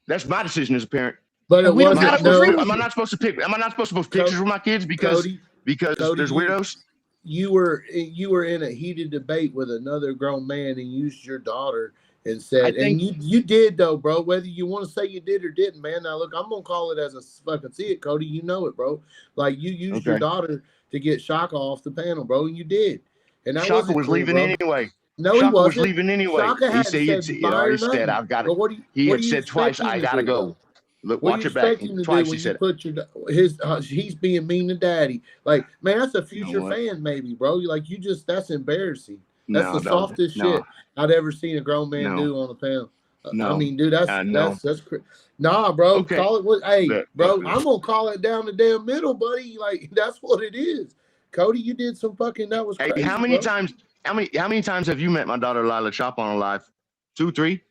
That's my decision as a parent. But it We don't wasn't. gotta agree with Am I not supposed to pick? Am I not supposed to post pictures with my kids because Cody, there's weirdos? You were in a heated debate with another grown man and used your daughter and said, and you did though, bro. Whether you want to say you did or didn't, man. Now look, I'm gonna call it as a fucking see it, Cody. You know it, bro. Like you used your daughter to get Shaka off the panel, bro, and you did. And that Shaka was cool, leaving bro. anyway. No, Shaka he wasn't. was leaving anyway. Shaka He had said said he bye had or already said nothing. I've got it. But what He do had you said twice, expect him I to gotta do, go. though? Look, What do watch you it back. expect him to do Twice he when said you it. put he's being mean to daddy? Like, man, that's a future what? fan, maybe, bro. Like, that's embarrassing. That's No, the dog. softest No. shit I'd ever seen a grown man No. do on a panel. No. I mean, dude, No. nah, bro. Okay. Call it what? Hey, Look, bro, look. I'm gonna call it down the damn middle, buddy. Like, that's what it is. Cody, you did some fucking. That was crazy. Hey, how many bro. times? How many times have you met my daughter Lila Chop on a live? 2, 3.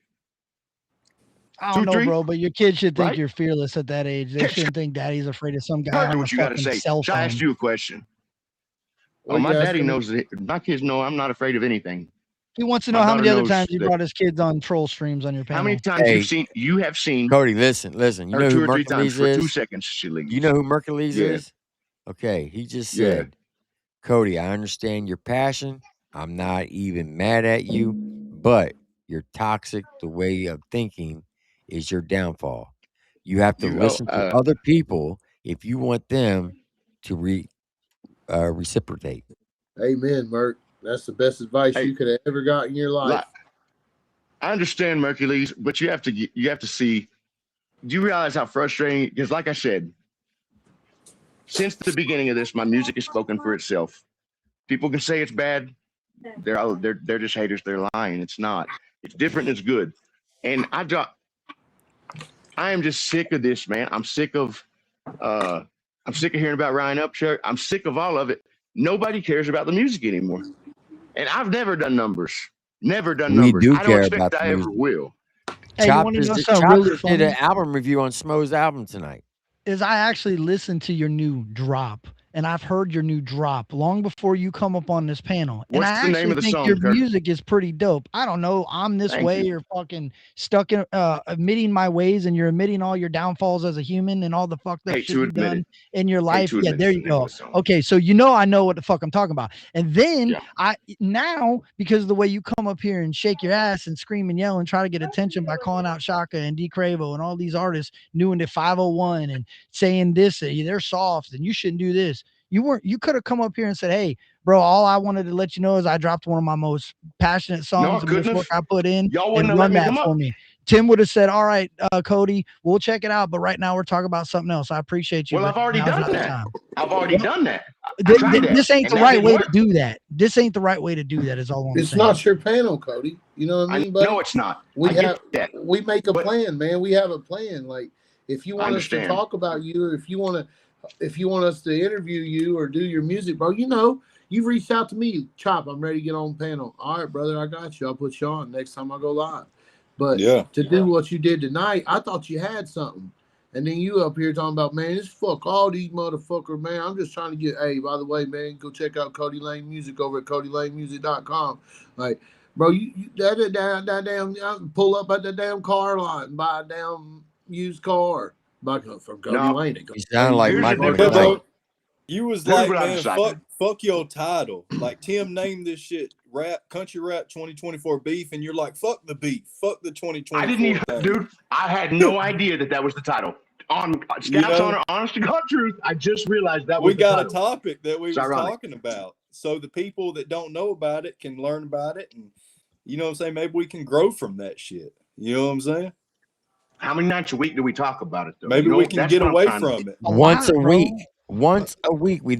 I don't 2, know, 3? bro, but your kids should think Right? you're fearless at that age. They shouldn't think daddy's afraid of some guy Heard on a what you gotta fucking say. cell So I asked phone. you a question. What my you daddy asking me? knows that my kids know I'm not afraid of anything. He wants to My know how many daughter other knows times you that- brought his kids on troll streams on your panel. How many times Hey. you have seen Cody, listen. You her know 2 who or 3 times Mercules for 2 is? seconds she leaves. You know who Mercules Yeah. is? Okay, he just Yeah. said, Cody, I understand your passion. I'm not even mad at you, but you're toxic. The way of thinking is your downfall. You have to listen to other people if you want them to reciprocate. Amen, Merc. That's the best advice Hey, you could have ever got in your life. I understand Mercules, but you have to see. Do you realize how frustrating? Because, like I said, since the beginning of this, my music has spoken for itself. People can say it's bad. They're just haters. They're lying. It's not. It's different. It's good. And I am just sick of this, man. I'm sick of hearing about Ryan Upchurch. I'm sick of all of it. Nobody cares about the music anymore. And I've never done numbers. Never done We numbers. do I don't care expect about I the ever music. will. Hey, you want to know something really Choppers funny? did an album review on Smo's album tonight. Is I actually listened to your new drop, and I've heard your new drop long before you come up on this panel. And What's I the name actually of the think song, your Curt? music is pretty dope. I don't know. I'm this Thank way you. or fucking stuck in admitting my ways, and you're admitting all your downfalls as a human and all the fucked up Hate shit to you've admit done it. in your Hate life. to Yeah, admit there it's you the name of go. the song. Okay, so you know I know what the fuck I'm talking about. And then Yeah. I now, because of the way you come up here and shake your ass and scream and yell and try to get attention by calling out Shaka and D Cravo and all these artists new into 501 and saying this, they're soft and you shouldn't do this. You could have come up here and said, hey, bro, all I wanted to let you know is I dropped one of my most passionate songs and this couldn't work have. I put in Y'all and wouldn't have run let me that come for up. me. Tim would have said, all right, Cody, we'll check it out. But right now we're talking about something else. I appreciate you. Well, I've already done that. I've already done that. I tried that. This ain't and the that right didn't way work. to do that. This ain't the right way to do that is all I'm It's saying. not your panel, Cody. You know what I mean, buddy? No, it's not. We I get have that. we make a But- plan, man. We have a plan. Like if you I want us to understand. talk about you, or if you want us to interview you or do your music, bro, you know, you've reached out to me. Chop, I'm ready to get on panel. All right, brother, I got you. I'll put you on next time I go live. But to do what you did tonight, I thought you had something. And then you up here talking about, man, this fuck all these motherfuckers, man. I'm just trying to get, hey, by the way, man, go check out Cody Lane Music over at CodyLaneMusic.com. Like, bro, you that damn pull up at the damn car lot and buy a damn used car. From Cody Lane. You sound like Here's the Michael difference, McKnight. You was Here's like, what I man, decided. fuck your title. Like Tim named this shit country rap 2024 beef, and you're like, fuck the beef, fuck the 2024. I didn't even, dude. I had no idea that was the title. On Scout's Honor, honest to God truth, I just realized that was we got the a title. topic that we It's was ironic. talking about, so the people that don't know about it can learn about it, and you know what I'm saying. Maybe we can grow from that shit. You know what I'm saying? How many nights a week do we talk about it though? Maybe we can get away from it. Once a week. Once a week. We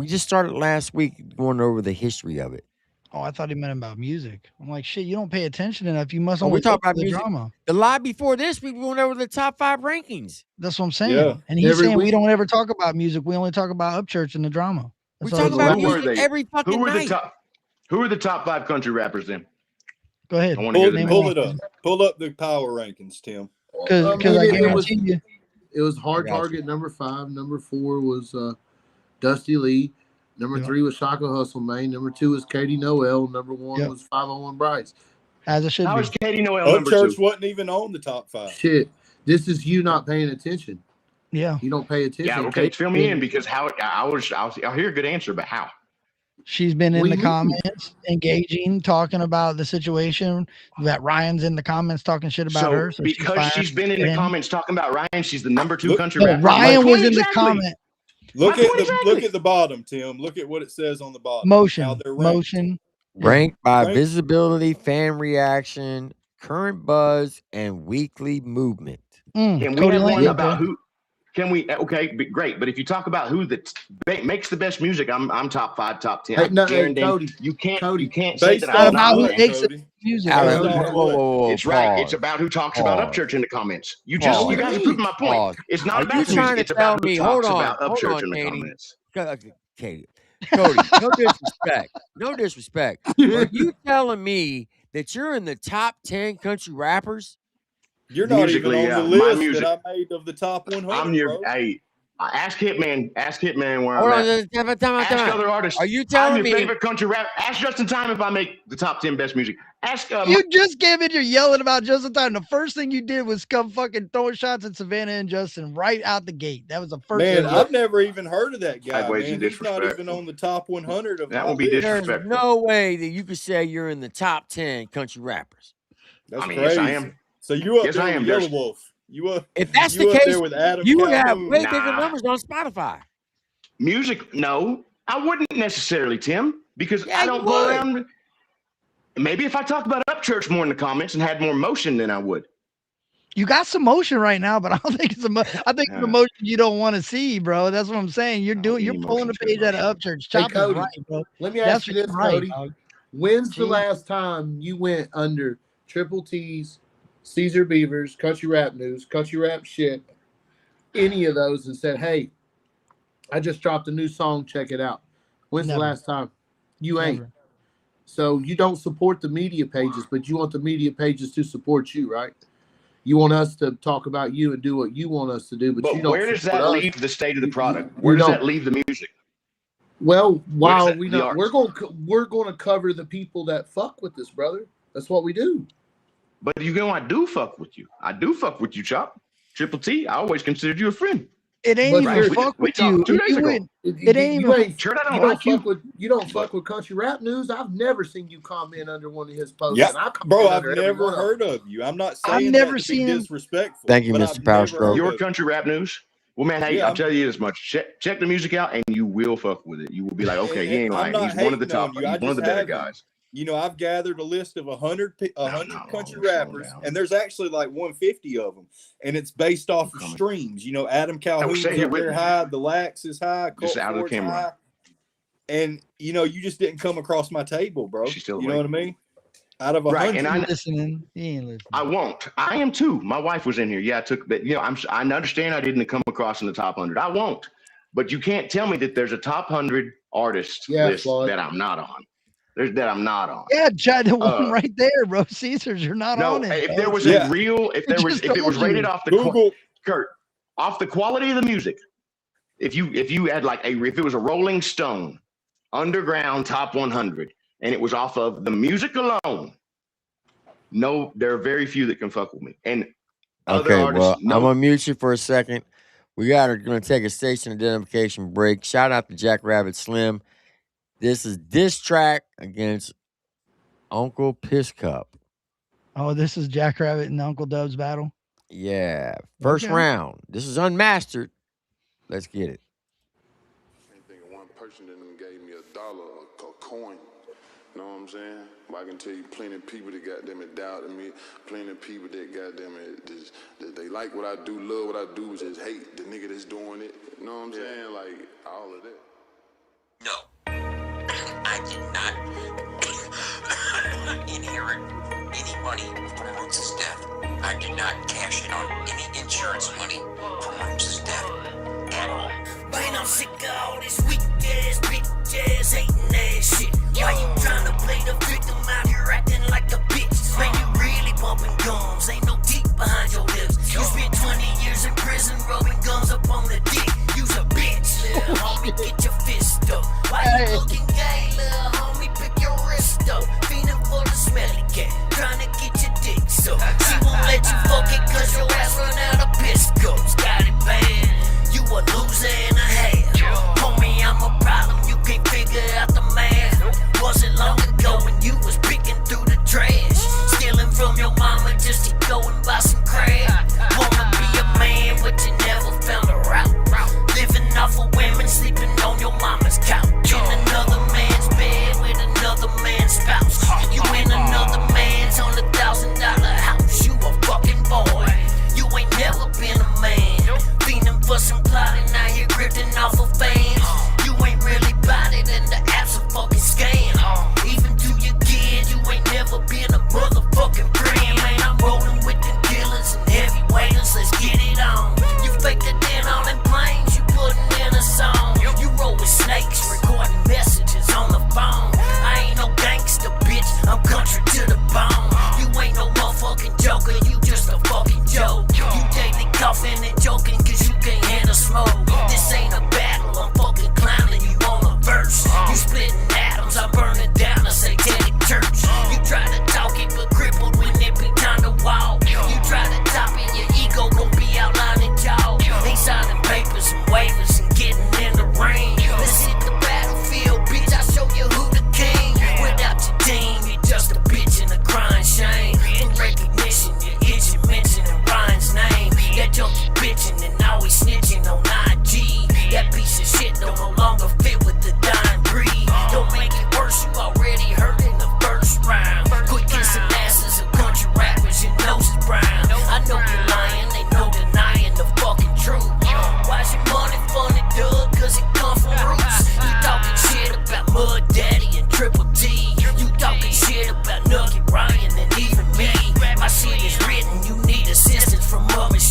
just started last week going over the history of it. Oh, I thought he meant about music. I'm like, shit, you don't pay attention enough. You must Oh, only we talk look for about the music. drama. The live before this, we went over the top 5 rankings. That's what I'm saying. Yeah. And he's Every saying we week. don't ever talk about music. We only talk about Upchurch and the drama. We That's all talk he's about saying. Who were music they? every fucking Who were the night. top? Who are the top 5 country rappers then? Go ahead. I want to hear the Name names. Pull it up. Pull up the power rankings, Tim. Because I guarantee you. It was Hard I got Target, number 5. Number 4 was Dusty Lee. Number 3 was Shaka Hustle Main. Number 2 was Katie Noel. Number 1 was 501 Bryce. As it should How be. is Katie Noel number 2? Upchurch wasn't even on the top 5. Shit, this is you not paying attention. Yeah. You don't pay attention. Yeah, okay, fill me in because I'll hear a good answer, but how? She's been in What the do you mean? comments, engaging, talking about the situation. That Ryan's in the comments talking shit about her. So because she's been in the comments talking about Ryan, she's the number 2 country No, rapper. Ryan was in the Exactly. comment. Look My at point the exactly. look at the bottom, Tim. Look at what it says on the bottom. Motion. How they're ranked. Motion. Ranked by Ranked. visibility, fan reaction, current buzz, and weekly movement. Can we Cody have Lane, one yeah, about bro. who? Can we? Okay, great. But if you talk about who makes the best music, I'm top 5, top 10. Hey, no, hey, Guarantee Cody, you can't Based say that on I'm not. who what, makes Cody? the music. Alex, Based on what? whoa, It's right. pause. It's about who talks about Pause. Upchurch in the comments. You Pause. guys are proving my point. Pause. It's Are not you about the trying music. to It's tell about who me? talks Hold on, about hold Upchurch on, in the Katie. comments. Katie. Cody, no disrespect. No disrespect. Are you telling me that you're in the top 10 country rappers? You're not even Musically, on the my list music. that I made of the top 100. I'm your. Bro. Hey, ask Hitman where Hold I'm on, at. time Ask out. other artists. Are you I'm telling your me? favorite country rap. Ask Justin Time if I make the top 10 best music. Ask You just came in here yelling about Justin Time. The first thing you did was come fucking throwing shots at Savannah and Justin right out the gate. That was the first Man, thing. I've never even heard of that guy, Sideways and man. He's not even disrespectful. on the top 100 of That my would be list. There's disrespectful. no way that you could say you're in the top 10 country rappers. That's I mean, crazy. yes, I am. So you up Yes, there I with am, Yellow Justin. Wolf. You up? If that's You the up case, there with Adam you would have Calhoun. way bigger Nah. numbers on Spotify. Music, no. I wouldn't necessarily, Tim, because Yeah, I you don't go would. around. Maybe if I talked about Upchurch more in the comments and had more motion than I would. You got some motion right now, but I don't think it's I think it's emotion you don't want to see, bro. That's what I'm saying. You're pulling the page out of Upchurch. Hey, Chop is Cody, right, bro. let me That's ask you this, right, Cody. dog. When's the last time you went under Triple T's, Caesar Beavers, Country Rap News, Country Rap Shit, any of those, and said, "Hey, I just dropped a new song. Check it out." When's the last time? You ain't. Never. So you don't support the media pages, but you want the media pages to support you, right? You want us to talk about you and do what you want us to do, but you don't. Where does that leave the state of the product? You Where does don't. that leave the music? Well, while that- we the not, arts? we're going to cover the people that fuck with us, brother. That's what we do. But you know, I do fuck with you. I do fuck with you, Chop. Triple T, I always considered you a friend. It ain't But even here- fuck we with you. talked 2 days You ago. wouldn't- It ain't even. Churt, I don't you like you. don't fuck with Country Rap News. I've never seen you comment under one of his posts. Yeah, and I comment bro, I've under every never one of heard them. of you. I'm not I've saying never that to seen be him. disrespectful. Thank you, but Mr. I've Power never Stroke. heard Your of Country Rap News. Well, man, hey, Yeah, I'll tell you this much. Check the music out, and you will fuck with it. You will be like, okay, he ain't I'm lying. not He's one of the hating on top. you. He's I one of just the better haven't. guys. You know, I've gathered a list of 100 country slow rappers, down. and there's actually like 150 of them, and it's based off of streams. You know, Adam Calhoun's stay here up with there me. high, the Lax is high, Colt Just out of the Ford's camera. high, and you know, you just didn't come across my table, bro. She's still You know what I mean? Out of Right, 100, and He I ain't listening. He ain't listening. I won't. I am too. My wife was in here. Yeah, I took that. You know, I understand I didn't come across in the top 100. I won't. But you can't tell me that there's a top 100 artist list Floyd. that I'm not on. That I'm not on. Yeah, Chad, the one right there, bro. Caesars, you're not No, on it. if bro. there was Yeah. a real, if it was rated off the Google. Curt, off the quality of the music, if you had like if it was a Rolling Stone underground top 100 and it was off of the music alone, no, there are very few that can fuck with me. And other Okay, artists, well, I'm no. gonna mute you for a second. We are gonna take a station identification break. Shout out to Jackrabbit Slim. This is diss track against Uncle Piss Cup. Oh, this is Jackrabbit and Uncle Dub's battle. Yeah, first Okay. round. This is unmastered. Let's get it. I think one person in them gave me $1, a coin. You know what I'm saying? But I can tell you plenty of people that goddamn it doubted me, plenty of people that goddamn it that they like what I do, love what I do, just hate the nigga that's doing it. You know what I'm saying? Like all of that. No, I did not inherit any money from Roots' death. I did not cash in on any insurance money from Roots' death at all. Man, I'm sick of all this weak ass, bitch ass, hating ass shit. Why you tryna play the victim out here acting like a bitch? Man, you really bumping gums, ain't no teeth behind your lips. You spent 20 years in prison rubbing gums up on the dick. You's a bitch, little homie, get your fist up. Why you looking gay, little homie, pick your wrist up. Feeling for the smelly cat, tryna get your dick so. She won't let you fuck it cause your ass run out of piscos.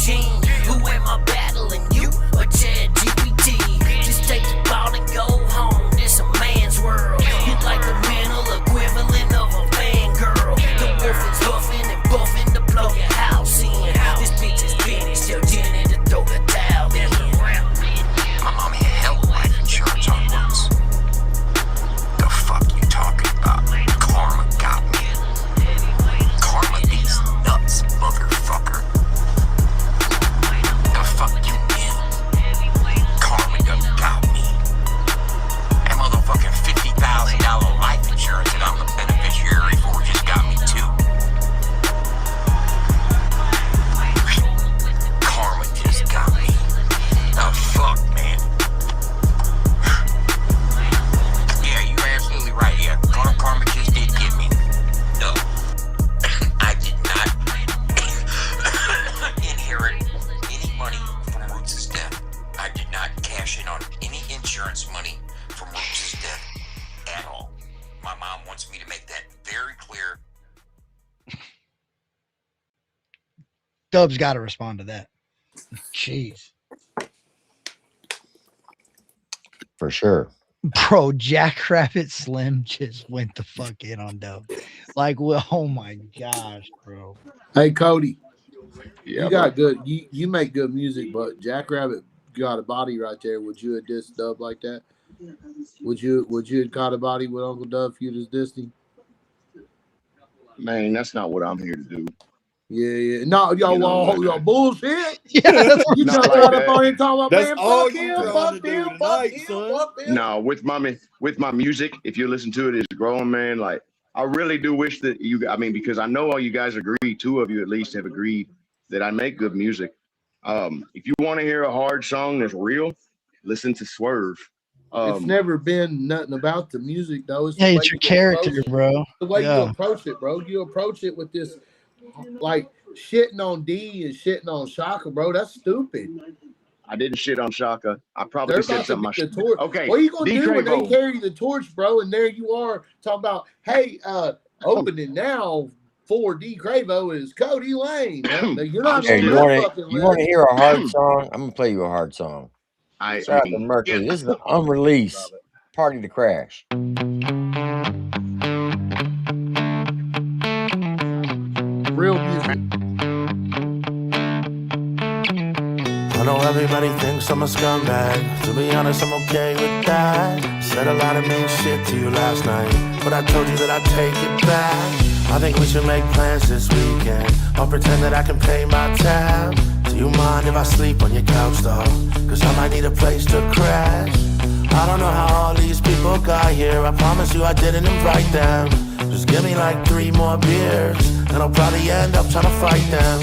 machine. Who am I battling, you or ChatGPT? Just take the ball and go home. This a man's world. You're like the mental equivalent of a fangirl. The wolf is huffing and buffing to blow your house in. This bitch is finished, tell Jenny to throw the towel in. My mommy held life insurance on once. The fuck you talking about? Karma got me. Karma these nuts, motherfucker. The fuck you mean? Karma done got me. That motherfucking $50,000 life insurance that I'm the beneficiary for just got me too. Karma just got me. The fuck, man. Yeah, you're absolutely right. Yeah, karma just did get me. No, I did not inherit any money from Roots' death. I did not cash in on any insurance money from Roots' death at all. My mom wants me to make that very clear. Dub's got to respond to that. Jeez. For sure. Bro, Jackrabbit Slim just went the fuck in on Dub. Like, well, oh my gosh, bro. Hey, Cody. Yeah, You got good. You make good music, but Jackrabbit got a body right there. Would you have dissed Dub like that? Would you have caught a body with Uncle Dub if you just dissed him? Man, that's not what I'm here to do. Yeah. No, y'all bullshit. Yeah, You Not just like got that. up on here talking about, That's man, all fuck you him, trying fuck to do him, tonight, fuck him, son. fuck him. No, with my music, if you listen to it, it's growing, man. Like, I really do wish that because I know all you guys agreed, two of you at least have agreed that I make good music. If you want to hear a hard song that's real, listen to Swerve. It's never been nothing about the music, though. It's Yeah, the it's way your you character, approach it. bro. The way Yeah. you approach it, bro. You approach it with this, like, shitting on D and shitting on Shaka, bro. That's stupid. I didn't shit on Shaka. I probably They're said about to something. be the torch. Okay. What are you gonna do when they D-Cravo. carry the torch, bro? And there you are talking about, hey, opening now for D Cravo is Cody Lane. You're not Hey, on you that want fucking to list. hear a hard song? I'm gonna play you a hard song. I Shout out to mean, Mercury. yeah. This is an unreleased Party to Crash. Real music. I know everybody thinks I'm a scumbag. To be honest, I'm okay with that. Said a lot of mean shit to you last night, but I told you that I'd take it back. I think we should make plans this weekend. I'll pretend that I can pay my tab. Do you mind if I sleep on your couch, though? Cause I might need a place to crash. I don't know how all these people got here. I promise you I didn't invite them. Just give me like 3 more beers, and I'll probably end up trying to fight them.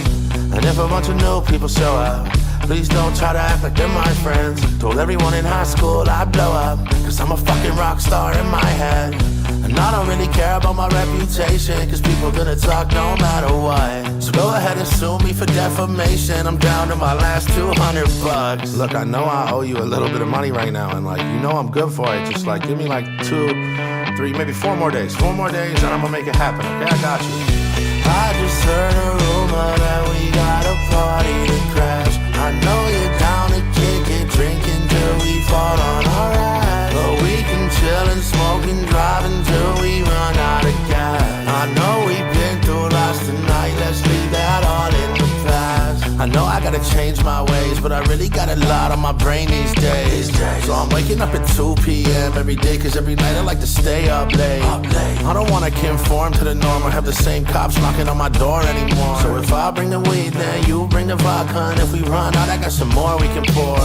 And if a bunch of new people show up, please don't try to act like they're my friends. Told everyone in high school I'd blow up, cause I'm a fucking rock star in my head. And I don't really care about my reputation, cause people gonna talk no matter what. So go ahead and sue me for defamation. I'm down to my last $200. Look, I know I owe you a little bit of money right now, and like, you know I'm good for it. Just like, give me like 2, 3, maybe 4 more days. 4 more days and I'm gonna make it happen, okay? I got you. I just heard a rumor that we got a party to crash. I know you're down to kick it, drinking till we fall on our ass. But we can chill and smoke and drive until we run out of gas. I know we've been through lots tonight, let's leave that all in the past. I know I gotta change my ways, but I really got a lot on my brain these days. So I'm waking up at 2 p.m. every day, cause every night I like to stay up late. I don't wanna conform to the norm or have the same cops knocking on my door anymore. So if I bring the weed, then you bring the vodka, and if we run out, I got some more we can pour.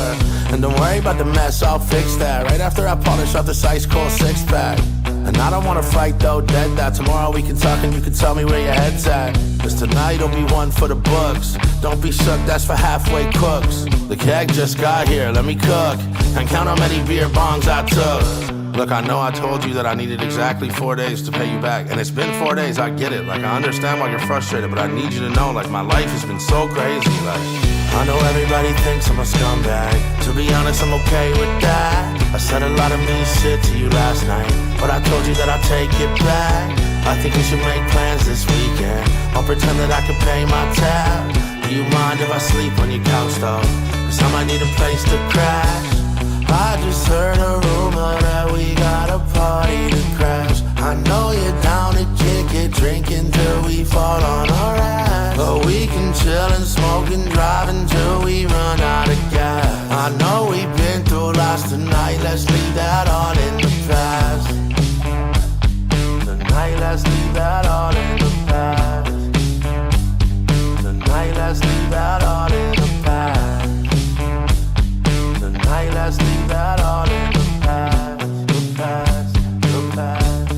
And don't worry about the mess, I'll fix that right after I polish off this ice cold 6-pack. And I don't wanna fight though, dead that. Tomorrow we can talk and you can tell me where your head's at. Cause tonight'll be one for the books. Don't be shook, that's for halfway cooks. The keg just got here, let me cook and count how many beer bongs I took. Look, I know I told you that I needed exactly 4 days to pay you back, and it's been 4 days, I get it. Like, I understand why you're frustrated, but I need you to know, like, my life has been so crazy. Like, I know everybody thinks I'm a scumbag. To be honest, I'm okay with that. I said a lot of mean shit to you last night, but I told you that I'd take it back. I think we should make plans this weekend. I'll pretend that I can pay my tab. Do you mind if I sleep on your couch though? Cause I might need a place to crash. I just heard a rumor that we got a party to crash. I know you're down to kick it, drinking till we fall on our ass. But we can chill and smoke and drive until we run out of gas. I know we've been through lots tonight, let's leave that all in the past. Tonight, let's leave that all in the past. Tonight, let's leave that all in the past. Tonight, let's leave that all in the past. The past, the past.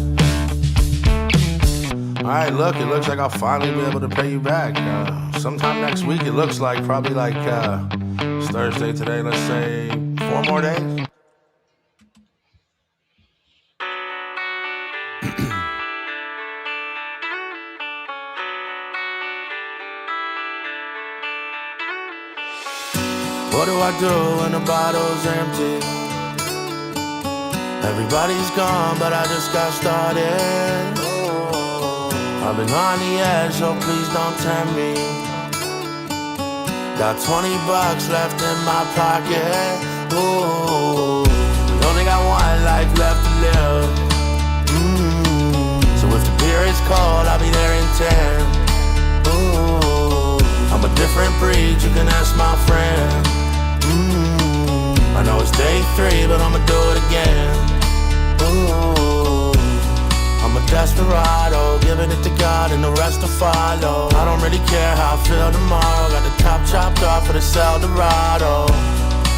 Alright, look, it looks like I'll finally be able to pay you back. Sometime next week, it looks like. Probably like, it's Thursday today, let's say 4 more days. What do I do when the bottle's empty? Everybody's gone, but I just got started. I've been on the edge, so please don't tempt me. Got 20 bucks left in my pocket. Ooh, we only got one life left to live. So if the beer is cold, I'll be there in 10. Ooh, I'm a different breed, you can ask my friend. I know it's day 3, but I'ma do it again. Ooh, I'm a desperado, giving it to God and the rest to follow. I don't really care how I feel tomorrow. Got the top chopped off for the Eldorado,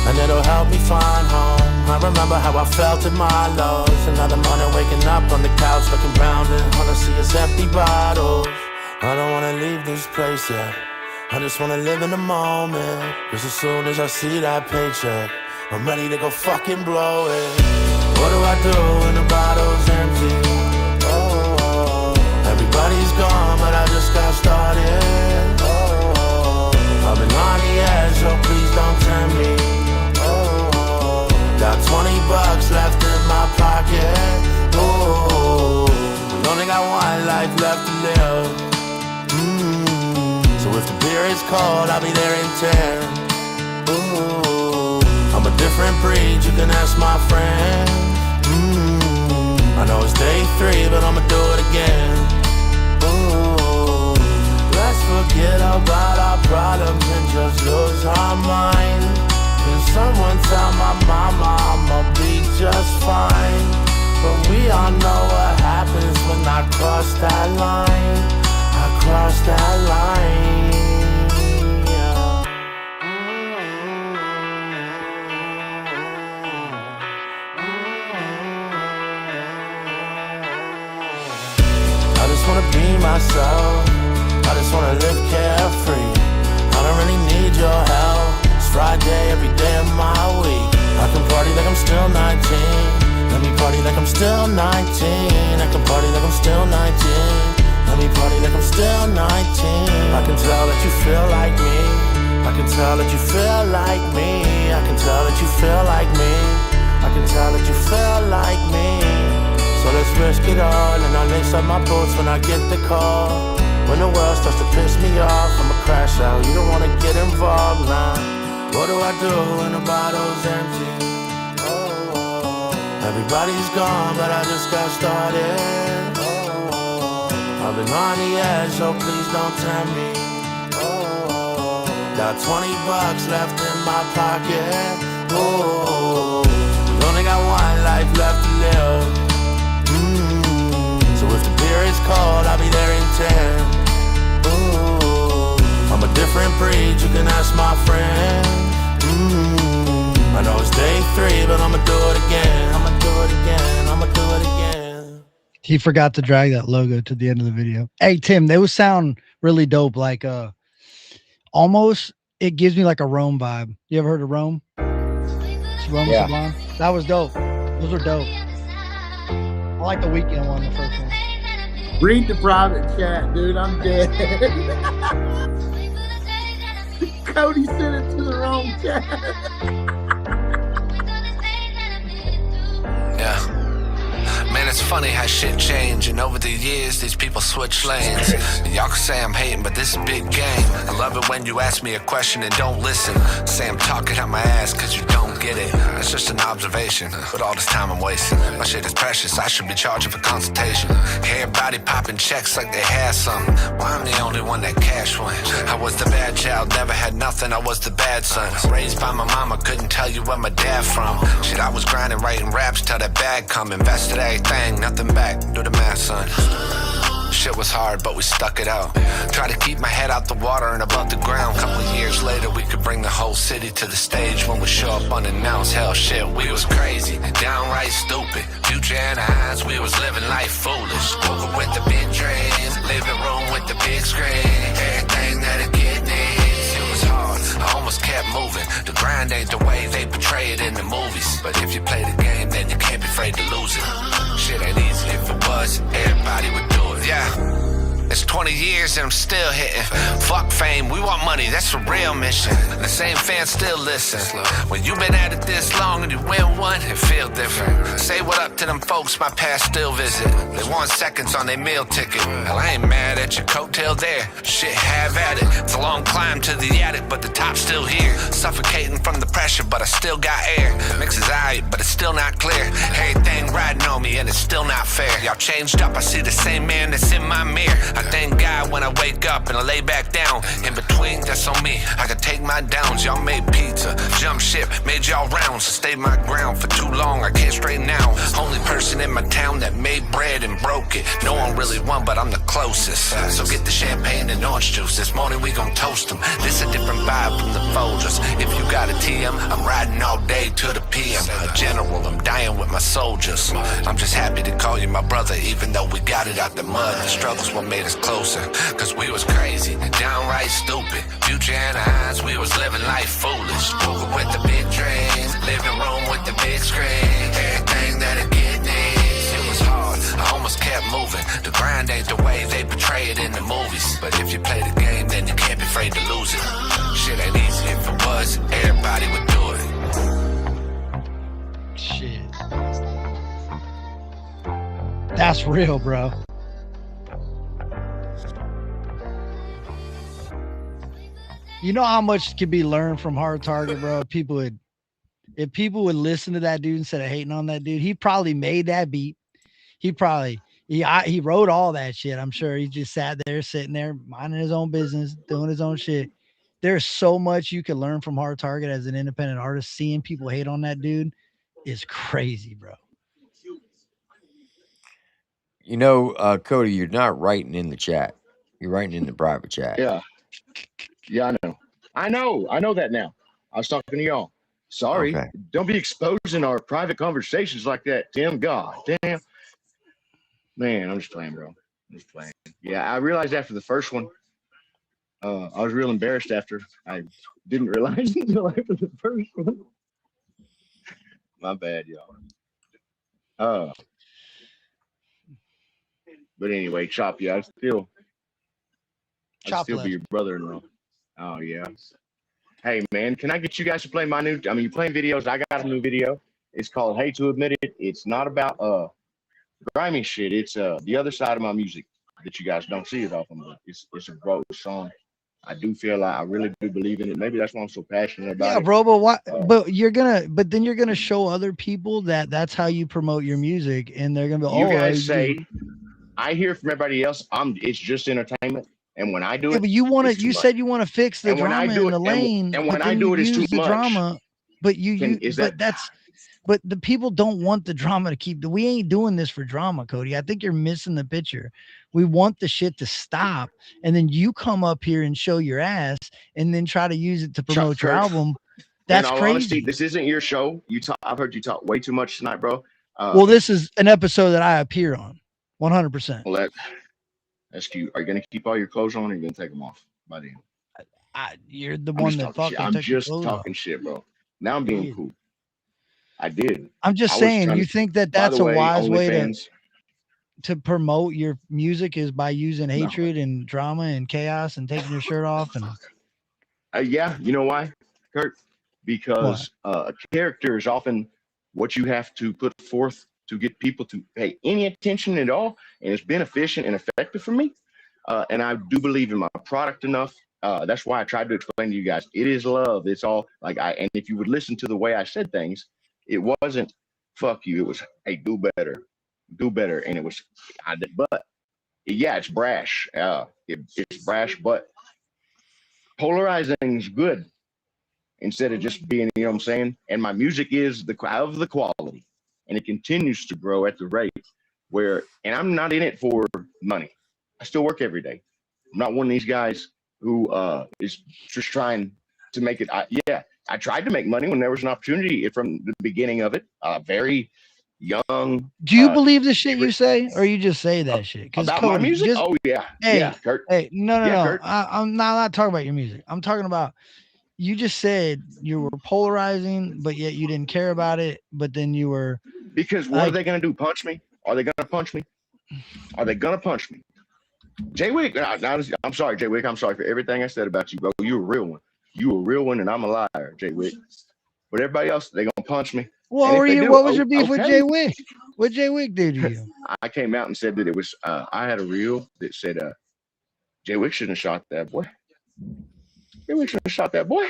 and it'll help me find home. I remember how I felt in my lows. Another morning waking up on the couch looking round and all I see is empty bottles. I don't wanna leave this place yet, I just wanna live in the moment. Cause as soon as I see that paycheck, I'm ready to go fucking blow it. What do I do when the bottle's empty? Oh, everybody's gone, but I just got started. Oh, I've been on the edge, so please don't tempt me. Oh, got 20 bucks left in my pocket. Oh, we only got one life left to live. So if the beer is cold, I'll be there in 10. Ooh, I'm a different breed, you can ask my friend. I know it's day 3, but I'ma do it again. Ooh, let's forget about our problems and just lose our mind. Can someone tell my mama I'ma be just fine? But we all know what happens when I cross that line. I crossed that line, yeah. I just wanna be myself, I just wanna live carefree. I don't really need your help, it's Friday every day of my week. I can party like I'm still 19. Let me party like I'm still 19. I can party like I'm still 19. Let me party like I'm still 19. I can tell that you feel like me. I can tell that you feel like me. I can tell that you feel like me. I can tell that you feel like me. So let's risk it all, and I'll lace up my boots when I get the call. When the world starts to piss me off, I'ma crash out. You don't wanna get involved now. What do I do when the bottle's empty? Oh, everybody's gone, but I just got started. I've been on the edge, so please don't tempt me. Oh, got 20 bucks left in my pocket. Oh, we only got one life left to live. So if the beer is cold, I'll be there in 10. Ooh, I'm a different breed, you can ask my friend. I know it's day 3, but I'ma do it again. I'ma do it again, I'ma do it again. He forgot to drag that logo to the end of the video. Hey, Tim, they would sound really dope. Like, almost, it gives me like a Rome vibe. You ever heard of Rome? Rome Sublime? That was dope. Those were dope. I like the Weekend one, the first one. Read the private chat, dude. I'm dead. Cody sent it to the wrong chat. Yeah. Man, it's funny how shit change, and over the years, these people switch lanes. Y'all can say I'm hating, but this is a big game. I love it when you ask me a question and don't listen. Say I'm talking out my ass cause you don't get it. That's just an observation, but all this time I'm wasting. My shit is precious, I should be charging for consultation. Everybody popping checks like they had something. Why I'm the only one that cash went? I was the bad child, never had nothing, I was the bad son. Raised by my mama, couldn't tell you where my dad from. Shit, I was grinding, writing raps till that bag come. Invested everything, nothing back, do the math, son. Shit was hard, but we stuck it out. Try to keep my head out the water and above the ground. Couple of years later, we could bring the whole city to the stage when we show up unannounced. Hell shit, we was crazy, downright stupid. Future in our eyes, we was living life foolish. Woke up with the big dreams, living room with the big screen. Everything that a kid needs. It was hard, I almost kept moving. The grind ain't the way they portray it in the movies. But if you play the game, then you can't be afraid to lose it. Shit ain't easy, if it was, everybody would do it. Yeah, it's 20 years and I'm still hitting. Fuck fame, we want money, that's a real mission. The same fans still listen. When you been at it this long and you win one, it feel different. Say what up to them folks my past still visit. They want seconds on their meal ticket. Hell, I ain't mad at your coattail there. Shit, have at it. It's a long climb to the attic, but the top's still here. Suffocating from the pressure, but I still got air. Mix is aight, but it's still not clear. Everything riding on me and it's still not fair. Y'all changed up, I see the same man that's in my mirror. I thank God when I wake up and I lay back down. In between, that's on me, I can take my downs. Y'all made pizza, jump ship, made y'all rounds. Stayed my ground for too long, I can't straighten out. Only person in my town that made bread and broke it. No one really won, but I'm the closest. So get the champagne and orange juice, this morning we gon' toast them. This a different vibe from the Folgers. If you got a TM, I'm riding all day to the PM. A general, I'm dying with my soldiers. I'm just happy to call you my brother, even though we got it out the mud. The struggles what made us closer, cause we was crazy, downright stupid. Future in our eyes, we was living life foolish. Woke up with the big dreams, living room with the big screen. Everything that a kid needs. It was hard, I almost kept moving. The grind ain't the way they portray it in the movies. But if you play the game, then you can't be afraid to lose it. Shit ain't easy, if it was, everybody would do it. Shit. That's real, bro. You know how much can be learned from Hard Target, bro? If people would listen to that dude instead of hating on that dude, he probably made that beat. He wrote all that shit. I'm sure he just sat there, sitting there, minding his own business, doing his own shit. There's so much you can learn from Hard Target as an independent artist. Seeing people hate on that dude is crazy, bro. You know, Cody, you're not writing in the chat. You're writing in the private chat. Yeah, I know that now. I was talking to y'all. Sorry. Okay. Don't be exposing our private conversations like that, Tim. God damn. Man, I'm just playing, bro. I'm just playing. Yeah, I realized after the first one, I was real embarrassed after. I didn't realize until after the first one. My bad, y'all. But anyway, Chop, yeah, I'd still be your brother-in-law. Oh, yeah. Hey, man, can I get you guys to play my new, you're playing videos. I got a new video. It's called Hate to Admit It. It's not about grimy shit. It's the other side of my music that you guys don't see it often, but it's a broke song. I do feel like I really do believe in it. Maybe that's why I'm so passionate about it. Yeah, bro, but what? But then you're gonna show other people that that's how you promote your music, and they're gonna be. You guys say, I hear from everybody else. It's just entertainment, and when I do it, but you want to. You said you want to fix the drama in the lane, and when I do it, it's too much. Drama, but But the people don't want the drama to keep. We ain't doing this for drama, Cody. I think you're missing the picture. We want the shit to stop, and then you come up here and show your ass, and then try to use it to promote your album. That's crazy. Honesty, this isn't your show. I've heard you talk way too much tonight, bro. Well, this is an episode that I appear on, 100%. Well, that's cute. Are you gonna keep all your clothes on, or are you gonna take them off by then? You're the one that fucking. I'm just talking shit, bro. Now I'm being cool. I did. I'm just saying, you think that that's a wise way to promote your music is by using hatred and drama and chaos and taking your shirt off? And yeah, you know why, Curt? Because a character is often what you have to put forth to get people to pay any attention at all, and it's been efficient and effective for me. And I do believe in my product enough. That's why I tried to explain to you guys. It is love. It's all like and if you would listen to the way I said things, it wasn't fuck you. It was, hey, do better. And it was, but yeah, it's brash. It's brash, but polarizing is good instead of just being, you know what I'm saying? And my music is of the quality, and it continues to grow at the rate where, and I'm not in it for money. I still work every day. I'm not one of these guys who is just trying to make it. I tried to make money when there was an opportunity from the beginning of it. Very young. Do you believe the shit you say, or you just say that shit? About Cody, my music? Oh yeah. Hey, yeah, Curt. Hey, no. Curt. I'm not talking about your music. I'm talking about, you just said you were polarizing, but yet you didn't care about it. But then you were, because what are they gonna do? Punch me? Are they gonna punch me? Are they gonna punch me? Jay Wick, I'm sorry, Jay Wick. I'm sorry for everything I said about you, bro. You a real one. You a real one, and I'm a liar, Jay Wick. But everybody else, they gonna punch me. What was your beef with Jay Wick? What Jay Wick did to you? I came out and said that it was. I had a reel that said, Jay Wick shouldn't have shot that boy. Jay Wick shouldn't have shot that boy.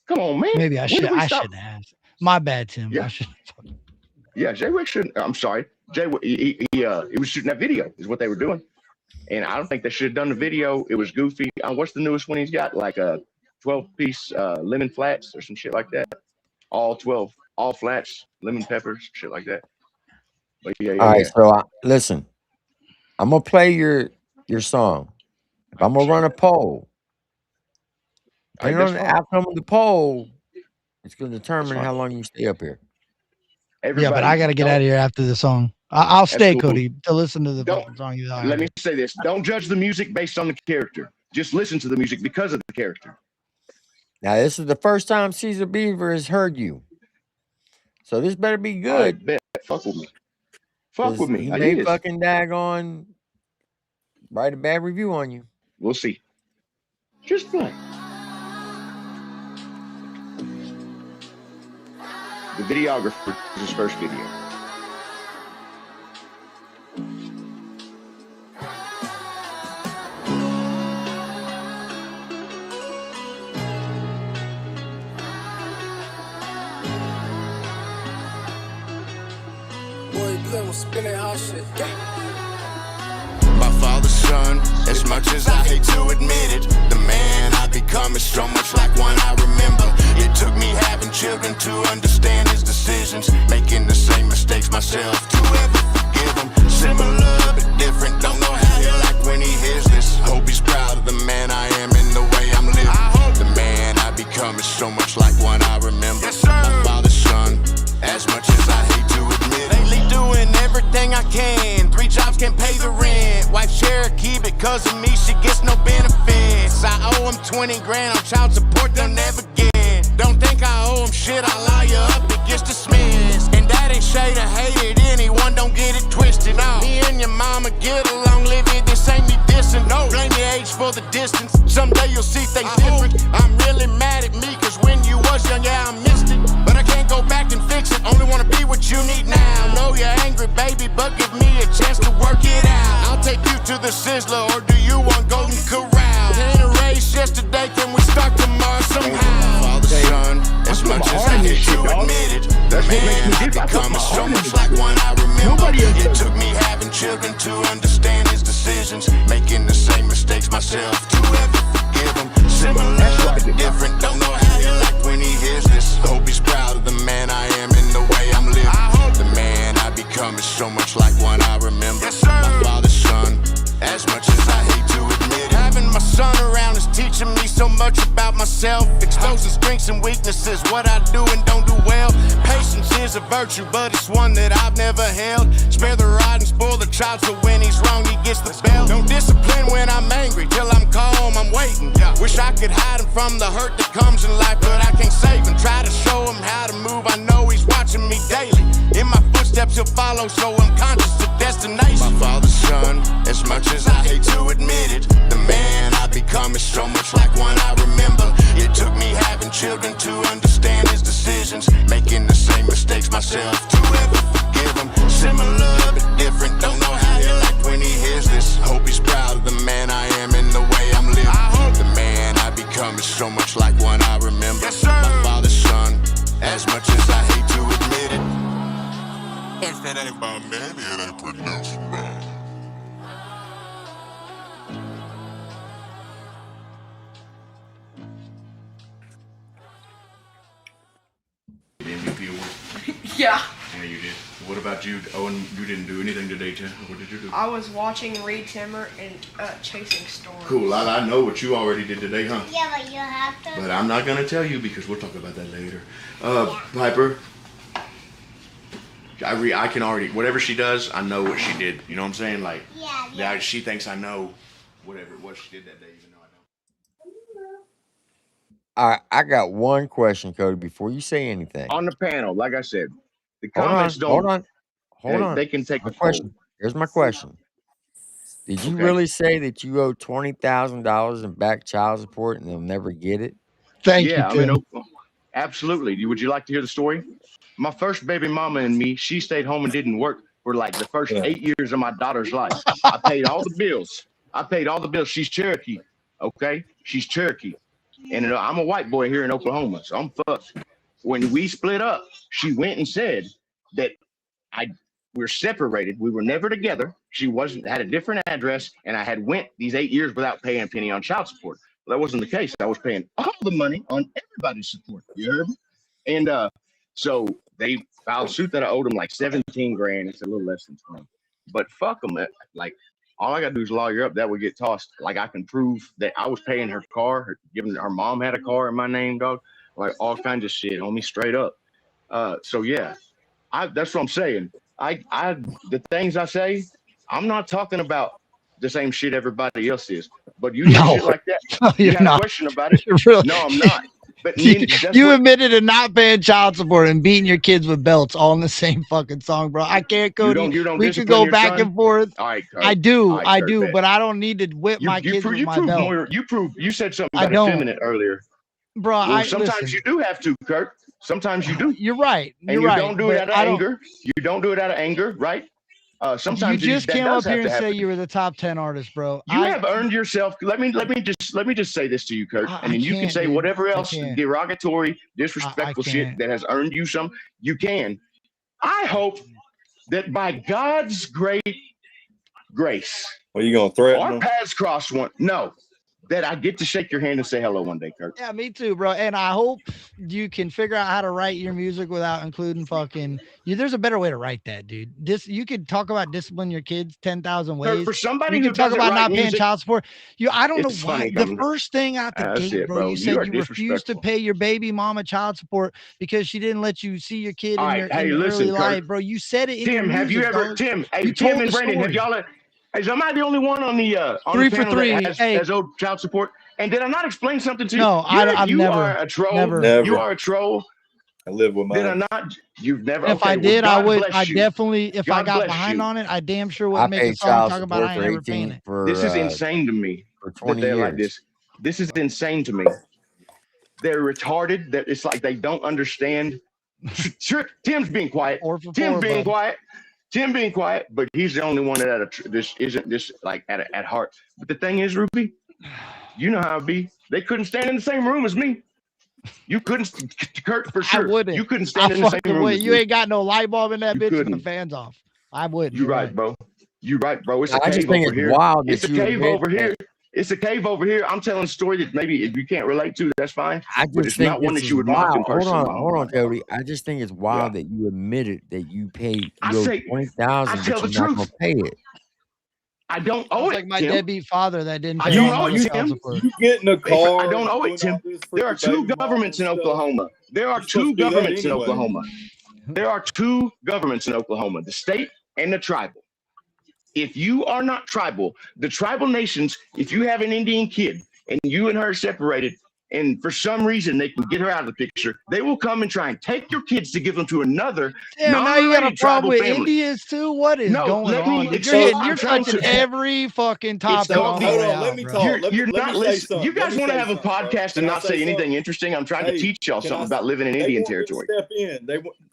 Come on, man. Maybe I shouldn't have. My bad, Tim. Yeah. Yeah, Jay Wick shouldn't. I'm sorry. Jay Wick, he was shooting that video, is what they were doing. And I don't think they should have done the video. It was goofy. What's the newest one he's got? Like a 12-piece lemon flats or some shit like that. All flats, lemon peppers, shit like that. But yeah. All right, so listen, I'm gonna play your song. If I'm gonna run a poll, depending on the outcome of the poll, it's gonna determine how long you stay up here. Yeah, but I got to get out of here after the song. I'll stay, cool. Cody, to listen to the song. Let me say this. Don't judge the music based on the character. Just listen to the music because of the character. Now, this is the first time Caesar Beaver has heard you. So this better be good. I bet. Fuck with me. Fuck with me. He may fucking daggone write a bad review on you. We'll see. Just play. The videographer is his first video. My father's son, as much as I hate to admit it, the man I become is so much like one I remember. It took me having children to understand his decisions, making the same mistakes myself to ever forgive him. Similar but different, don't know how he'll act when he hears this. Hope he's proud of the man I am and the way I'm living. The man I become is so much like one I remember. Yes, sir. My father's son, as much as I hate to admit it. Lately doing everything I can, 3 jobs can't pay the rent. Wife Cherokee, because of me she gets no benefits. I owe him 20 grand on child support, they'll never get. Don't think I owe him shit, I lie you up, it gets dismissed. And that ain't shade or hated anyone, don't get it twisted. No. Me and your mama get along, live it, this ain't me dissing. No. Blame the age for the distance, someday you'll see things different. I'm really mad at me, cause when you was young, yeah, I missed it. But I can't go back and fix it, only wanna be what you need now. Know you're angry, baby, but give me a chance to work it out. I'll take you to the Sizzler, or do you want Golden Corral? Can't erase yesterday, can we start tomorrow somehow? Father, son, as much as I hate to admit it, the man I become is so much like one I remember. It took me having children to understand his decisions, making the same mistakes myself to ever forgive him. Similar but different, don't know how he'll act when he hears this. Hope he's proud of the man I am and the way I'm living. The man I become is so much like one I remember. Yes, my father's son, as much as I hate to admit it. Having my son around is teaching me so much about myself, exposing strengths and weaknesses, what I do and don't do well. Patience is a virtue, but it's one that I've never held. Spare the rod and spoil the child, so when he's wrong he gets the belt. Don't discipline when I'm angry, till I'm calm I'm waiting. Wish I could hide him from the hurt that comes in life, but I can't save him. Try to show him how to move, I know he's watching me daily. In my footsteps he'll follow, so I'm conscious of destination. My father's son, as much as I hate to admit it, the man I become is so much like one I remember. It took me having children to understand his decisions, making the same mistakes myself to ever Yeah. Yeah, you did. What about you, Owen? You didn't do anything today, Tim. What did you do? I was watching Reed Timmer and Chasing Storms. Cool. I know what you already did today, huh? Yeah, but you have to. But I'm not going to tell you because we'll talk about that later. Piper, I can already, whatever she does, I know what she did. You know what I'm saying? Like, yeah. She thinks I know whatever it was she did that day, even though I don't. All right, I got one question, Cody, before you say anything. On the panel, like I said, the Hold comments on. Hold on. They can take my a question. Here's my question. Did you really say that you owe $20,000 in back child support and they'll never get it? Thank Yeah, you, I Tim. mean, absolutely. Would you like to hear the story? My first baby mama and me, she stayed home and didn't work for like the first 8 years of my daughter's life. I paid all the bills. She's Cherokee, okay? She's Cherokee. And I'm a white boy here in Oklahoma, so I'm fucked. When we split up, she went and said that we're separated. We were never together. She had a different address, and I had went these 8 years without paying a penny on child support. Well, that wasn't the case. I was paying all the money on everybody's support. You heard me? And so they filed suit that I owed them like 17 grand. It's a little less than 20. But fuck them. Like, all I got to do is lawyer up. That would get tossed. Like, I can prove that I was paying her car, giving her mom had a car in my name, dog. Like, all kinds of shit on me straight up. So, yeah, that's what I'm saying. The things I say, I'm not talking about the same shit everybody else is. But you do shit like that. No, you you're got not. a question about it. Really, no, I'm not. But you admitted to not paying child support and beating your kids with belts all in the same fucking song, bro. I can't, Cody. You don't we could go back and forth. All right, Kurt. I do, all right, Kurt, but I don't need to whip my kids with my belt. You said something about effeminate earlier. Bro, well, sometimes you do have to, Kurt. Sometimes you do. You're right. You don't do it out of anger. You don't do it out of anger, right? Sometimes you just came up here and say you were the top 10 artist, bro. You have earned yourself. Let me just say this to you, Kurt, and then you can say whatever else derogatory, disrespectful shit that has earned you some. You can. I hope that by God's great grace, are you gonna threaten our them? paths cross one? No. That I get to shake your hand and say hello one day, Kurt. Yeah, me too, bro. And I hope you can figure out how to write your music without including fucking you. There's a better way to write that, dude. You could talk about discipline your kids 10,000 ways. For somebody you who can talk about not paying music, child support. I don't know it's why. funny, The first thing out the gate, bro, you said you refused to pay your baby mama child support because she didn't let you see your kid in your early life, bro. You said it in your music, have you ever, dog. Tim, hey, Tim and Brandon, have y'all, am I the only one on the 3 for 3 that has owed child support? And did I not explain something to you? No, I've you never. are a troll. Never. You are a troll. I live with mine. Did I not? You've never. If okay, I did, well, I would. I you. definitely. If God I got bless behind you. on it, I damn sure would make a song talking about I ain't never paying it. This is insane to me. For 20 years. Like this is insane to me. They're retarded. That it's like they don't understand. Tim's being quiet. Tim being quiet, but he's the only one that this isn't this like at heart. But the thing is, Rupee, you know how it be. They couldn't stand in the same room as me. You couldn't, Kurt, for sure. I wouldn't. You couldn't stand in the same room. You ain't got no light bulb in that bitch with the fans off. I wouldn't. You're right, bro. You're right, bro. It's a I just cave think over it's here. wild It's that a you cave admit over here. that. It's a cave over here. I'm telling a story that maybe if you can't relate to, that's fine. But it's think not one this that you is would mock in wild. person. Hold on, Cody. I just think it's wild that you admitted that you paid $20,000, but you're not gonna pay it. I don't owe it. Like my Tim. deadbeat father that didn't I pay don't all owe my it, child Tim. support. You get in a car. I don't owe it, Tim. There are two governments in Oklahoma. There are two governments in Oklahoma. There are two governments in Oklahoma, the state and the tribal. If you are not tribal, the tribal nations, if you have an Indian kid and you and her are separated, and for some reason they can get her out of the picture, they will come and try and take your kids to give them to another now you got a problem with family. Indians too? What is going on? You're touching every fucking topic. Hold on, let me talk. You're let not me say listening. something. You guys want to have a podcast and not say anything something? interesting? I'm trying to teach y'all something about living in Indian territory. Step in.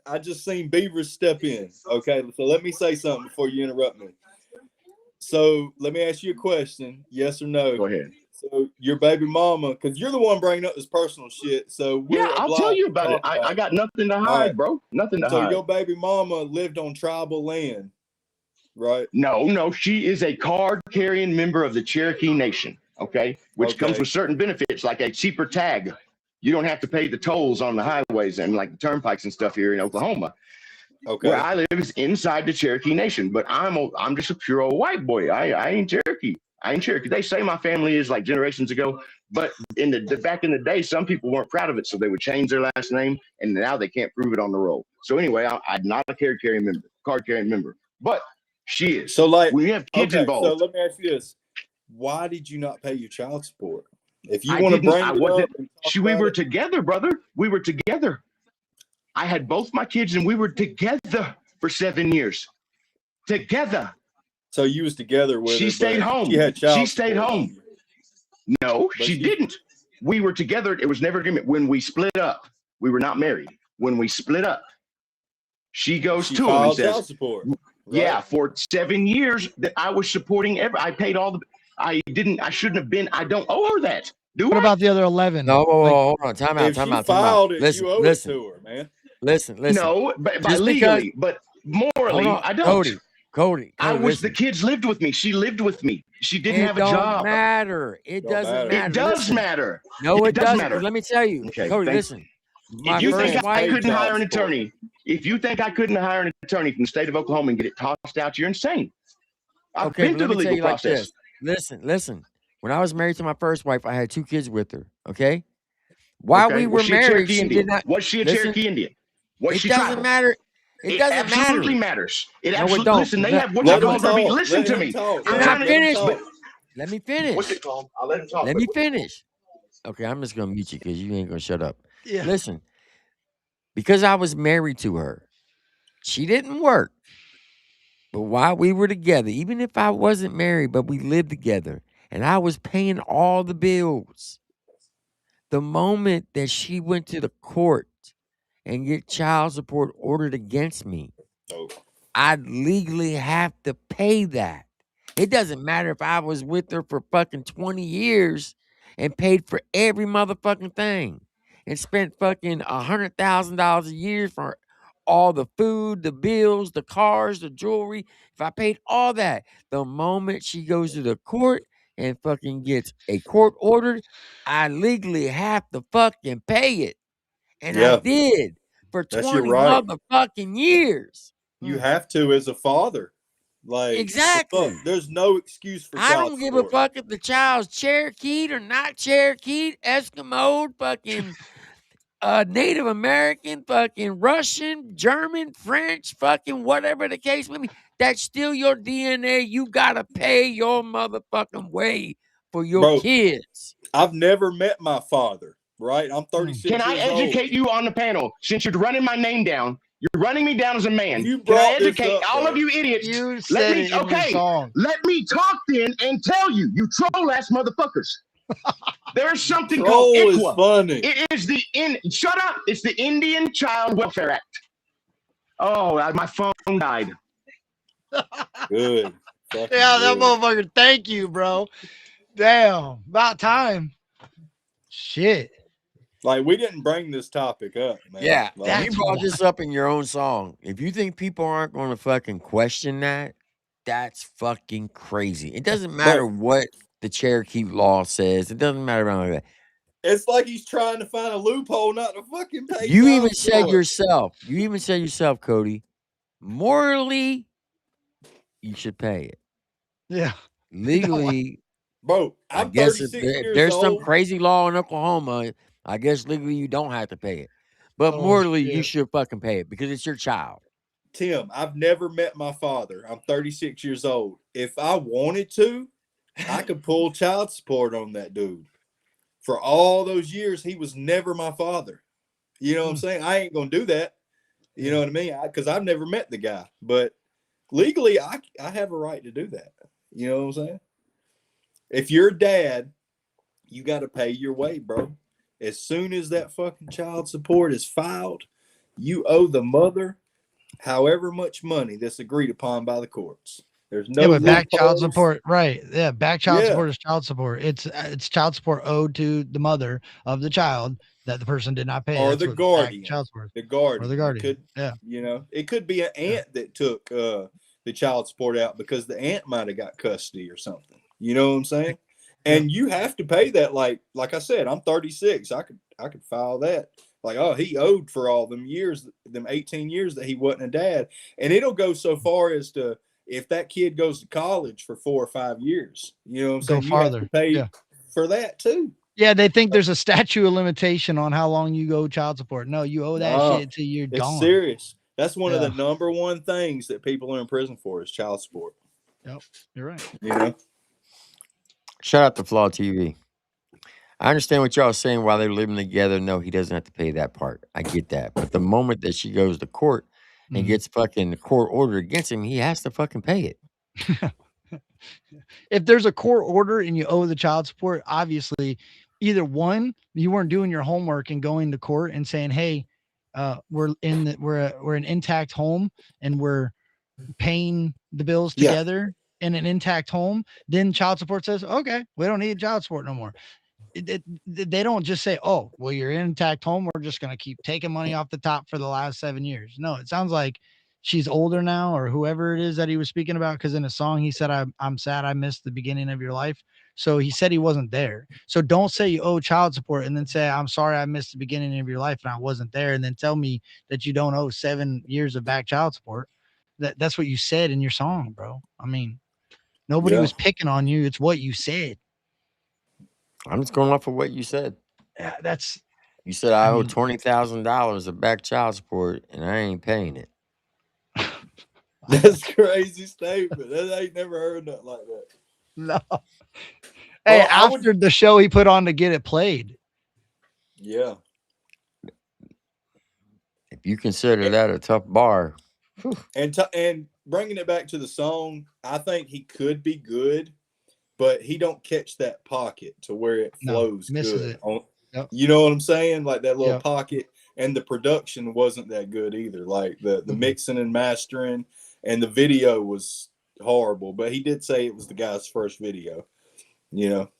I just seen Beavers step in. Okay, so let me say something before you interrupt me. So let me ask you a question, yes or no. Go ahead. So your baby mama, because you're the one bringing up this personal shit. So I'll tell you about it. I got nothing to hide, bro. Nothing to hide. So your baby mama lived on tribal land, right? No. She is a card-carrying member of the Cherokee Nation, okay? Which comes with certain benefits, like a cheaper tag. You don't have to pay the tolls on the highways and like the turnpikes and stuff here in Oklahoma. Okay. Where I live is inside the Cherokee Nation, but I'm just a pure old white boy. I ain't Cherokee. I ain't Cherokee. They say my family is like generations ago, but in the back in the day, some people weren't proud of it, so they would change their last name, and now they can't prove it on the roll. So anyway, I'm not a card carrying member, but she is. So like, when you have kids okay, involved, so let me ask you this: why did you not pay your child support? If you I want to didn't. bring I it wasn't. up and talk We about were it, together, brother. We were together. I had both my kids, and we were together for 7 years. Together. so you was together with She her, stayed but she home. had She child stayed support on home. you. No, But she didn't. We were together. It was never agreement. When we split up, we were not married. When we split up, she goes she to him and filed says, child support. Right? "Yeah, for 7 years that I was supporting I paid all the. I didn't. I shouldn't have been. I don't owe her that. Do What I? about the other 11? No, whoa, Like, hold on. Time out. If Time she out. Time out. filed it, Listen. you owe Listen. it to her, man. Listen. Listen. No, but by Just because. legally, but Hold morally, on, I don't. Cody. I was the Listen. kids lived with me. She lived with me. She didn't It have a don't job. matter. It Don't doesn't matter. It matter. does Listen. matter. No, It it does doesn't. Because matter. let me tell you, Okay, Cody. thanks. Listen. If My you This first think man's I wife. paid couldn't child hire an support. attorney, if you think I couldn't hire an attorney from the state of Oklahoma and get it tossed out, you're insane. I've Okay, been but through let the me tell legal you like process. this. Listen. When I was married to my first wife, I had 2 kids with her. Okay. While we Okay, was were she a married, Cherokee she did Indian? not Was she a listen. Cherokee Indian? Was It she doesn't tribal? matter. It It doesn't absolutely matter. matters. It No, it absolutely. don't. Listen, they Let, have what you Let let him call me verbiage. talk. Listen Let to him me. talk, I'm let me man. trying to. Let him finish. talk. Let me What's finish. it called? I'll let him talk. Let me finish. Okay, I'm just gonna mute you because you ain't gonna shut up. yeah. Listen, because I was married to her, she didn't work. But while we were together, even if I wasn't married, but we lived together, and I was paying all the bills, the moment that she went to the court and get child support ordered against me, Oh, I'd legally have to pay that. It doesn't matter if I was with her for fucking 20 years and paid for every motherfucking thing and spent fucking $100,000 a year for all the food, the bills, the cars, the jewelry. If I paid all that, the moment she goes to the court and fucking gets a court ordered, I legally have to fucking pay it. And I yeah, did for that's your 20 right. motherfucking years. You have to as a father. Like, look, Exactly. there's no excuse for I child don't give a support. fuck if the child's Cherokee'd or not Cherokee'd, Eskimo'd, fucking Native American, fucking Russian, German, French, fucking whatever the case may be. That's still your DNA. You gotta pay your motherfucking way for your Bro, kids. I've never met my father, right? I'm Mm. Can 36 I years old. educate you on the panel? Since you're running my name down, you're running me down as a man. You Can I brought this educate up, all of bro. you idiots? You Let said me, it in your okay, song. let me talk then and tell you, you troll ass motherfuckers. There's something called Troll is ICWA. funny. It is shut up. It's the Indian Child Welfare Act. Oh, my phone died. Good. Fucking Yeah, that good. motherfucker. Thank you, bro. Damn. About time. Shit. Like, we didn't bring this topic up, man. Yeah, Like, you brought this up in your own song. If you think people aren't going to fucking question that, that's fucking crazy. It doesn't matter but what the Cherokee law says. It doesn't matter about that. it's like he's trying to find a loophole not to fucking pay You even child said support. yourself, Cody, morally, you should pay it. Yeah. Legally, Bro, I I'm guess 36 if years there's some old. crazy law in Oklahoma, I guess legally you don't have to pay it. But Oh, morally, you shit. should fucking pay it because it's your child. Tim, I've never met my father. I'm 36 years old. If I wanted to, I could pull child support on that dude. For all those years, he was never my father. You know what I'm saying? I ain't going to do that. You know what I mean? Because I've never met the guy. But legally, I have a right to do that. You know what I'm saying? If you're a dad, you got to pay your way, bro. As soon as that fucking child support is filed, you owe the mother however much money that's agreed upon by the courts. There's no Yeah, but back child loopholes. support, right? Yeah, back child Yeah. support is child support. It's child support owed to the mother of the child that the person did not pay. Or That's the what guardian. back child support. The guardian. Or the guardian. It could, yeah. You know, it could be an aunt that took the child support out because the aunt might have got custody or something. You know what I'm saying? And you have to pay that. Like I said, I'm 36. I could file that. Like, oh, he owed for all them years, them 18 years that he wasn't a dad. And it'll go so far as to, if that kid goes to college for 4 or 5 years, you know what I'm Go saying? You have to farther. pay Yeah. for that too. Yeah, they think there's a statute of limitation on how long you owe child support. No, you owe that No, shit till you're it's gone. serious. That's one of the Yeah. number one things that people are in prison for is child support. Yep, you're right. You know? Shout out to Flaw TV. I understand what y'all are saying while they're living together. No, he doesn't have to pay that part. I get that. But the moment that she goes to court and gets fucking court order against him, he has to fucking pay it. If there's a court order and you owe the child support, obviously, either one, you weren't doing your homework and going to court and saying, "Hey, we're an intact home and we're paying the bills Yeah. together in an intact home." Then child support says, "Okay, we don't need child support no more." They don't just say, "Oh, well, you're in an intact home. We're just going to keep taking money off the top for the last 7 years." No, it sounds like she's older now, or whoever it is that he was speaking about. Because in a song, he said, I'm sad I missed the beginning of your life. So he said he wasn't there. So don't say you owe child support and then say, "I'm sorry I missed the beginning of your life and I wasn't there." And then tell me that you don't owe 7 years of back child support. That's what you said in your song, bro. I mean, nobody was picking on you. It's what you said. I'm just going off of what you said. Yeah, that's. You said I owe $20,000 of back child support and I ain't paying it. That's crazy statement. I ain't never heard nothing like that. No. Hey, Well, after the show he put on to get it played. Yeah. If you consider that a tough bar. And bringing it back to the song, I think he could be good, but he don't catch that pocket to where it flows misses good. Yep. You know what I'm saying? Like that little Yep. pocket, and the production wasn't that good either. Like the mixing and mastering, and the video was horrible. But he did say it was the guy's first video. You know,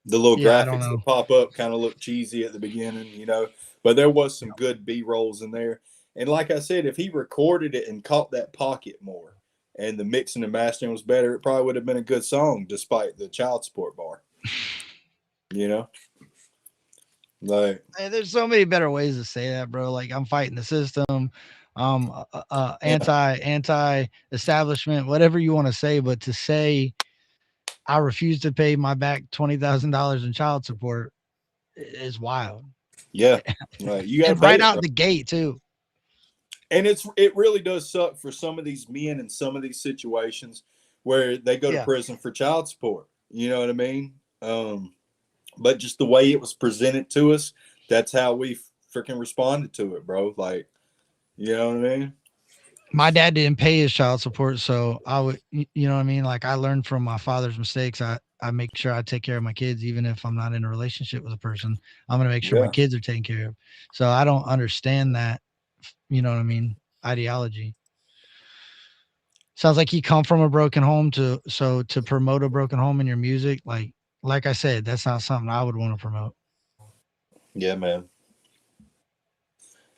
the little graphics that pop up kind of look cheesy at the beginning. You know, but there was some good B-rolls in there. And like I said, if he recorded it and caught that pocket more, and the mixing and mastering was better, it probably would have been a good song, despite the child support bar. You know. Like, hey, there's so many better ways to say that, bro. Like, I'm fighting the system, anti establishment, whatever you want to say. But to say I refuse to pay my back $20,000 in child support is wild. Yeah, right. You got right out the gate too. And it really does suck for some of these men in some of these situations where they go to prison for child support. You know what I mean? But just the way it was presented to us, that's how we freaking responded to it, bro. Like, you know what I mean? My dad didn't pay his child support, so I would, you know what I mean? Like, I learned from my father's mistakes. I make sure I take care of my kids, even if I'm not in a relationship with a person. I'm going to make sure my kids are taken care of. So I don't understand that, you know what I mean, ideology. Sounds like you come from a broken home to promote a broken home in your music. Like I said, that's not something I would want to promote. Yeah, man.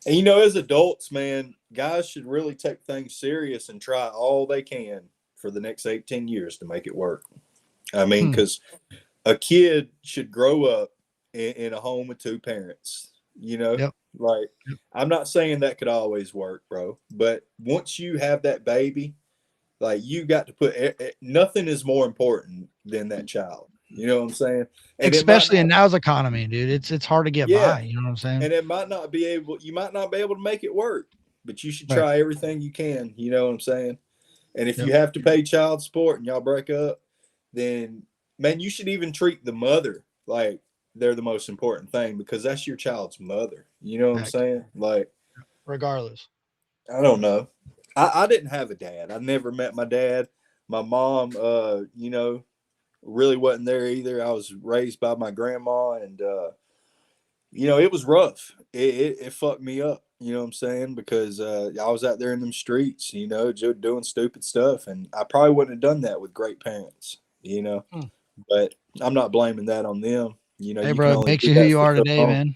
And, you know, as adults, man, guys should really take things serious and try all they can for the next 18 years to make it work. I mean, because a kid should grow up in a home with two parents, you know? Like, I'm not saying that could always work, bro. But once you have that baby, like, you got to put nothing is more important than that child. You know what I'm saying? And especially in now's economy, dude. It's hard to get by. You know what I'm saying? And you might not be able to make it work, but you should try everything you can. You know what I'm saying? And if you have to pay child support and y'all break up, then, man, you should even treat the mother like they're the most important thing, because that's your child's mother. You know what I'm saying? Like, regardless. I don't know. I didn't have a dad. I never met my dad. My mom, you know, really wasn't there either. I was raised by my grandma, and you know, it was rough. It fucked me up. You know what I'm saying? Because I was out there in them streets, you know, doing stupid stuff, and I probably wouldn't have done that with great parents, you know. But I'm not blaming that on them. You know, hey, bro, it makes you who you are today, man.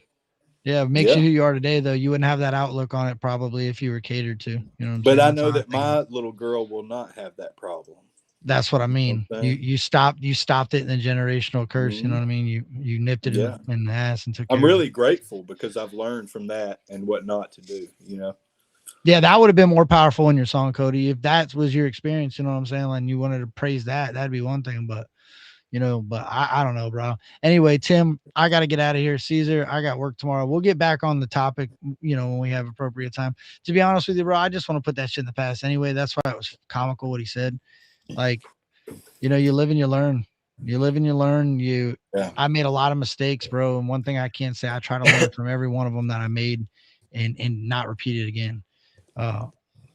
Yeah, it makes Yeah. you who you are today, though. You wouldn't have that outlook on it probably if you were catered to. You know what I'm But saying? I know that my little girl will not have that problem. That's what I You know mean. what I'm You stopped it in the generational curse. You know saying? what I mean? You nipped it Yeah. in the ass and took I'm care of it. really grateful because I've learned from that and what not to do, you know? Yeah, that would have been more powerful in your song, Cody. If that was your experience, you know what I'm saying? Like you wanted to praise that, that'd be one thing. But but I don't know, bro. Anyway, Tim, I got to get out of here. Caesar, I got work tomorrow. We'll get back on the topic, when we have appropriate time. To be honest with you, bro, I just want to put that shit in the past anyway. That's why it was comical what he said. Like, you live and you learn. You live and you learn. Yeah. I made a lot of mistakes, bro. And one thing I can't say, I try to learn from every one of them that I made and not repeat it again. Uh,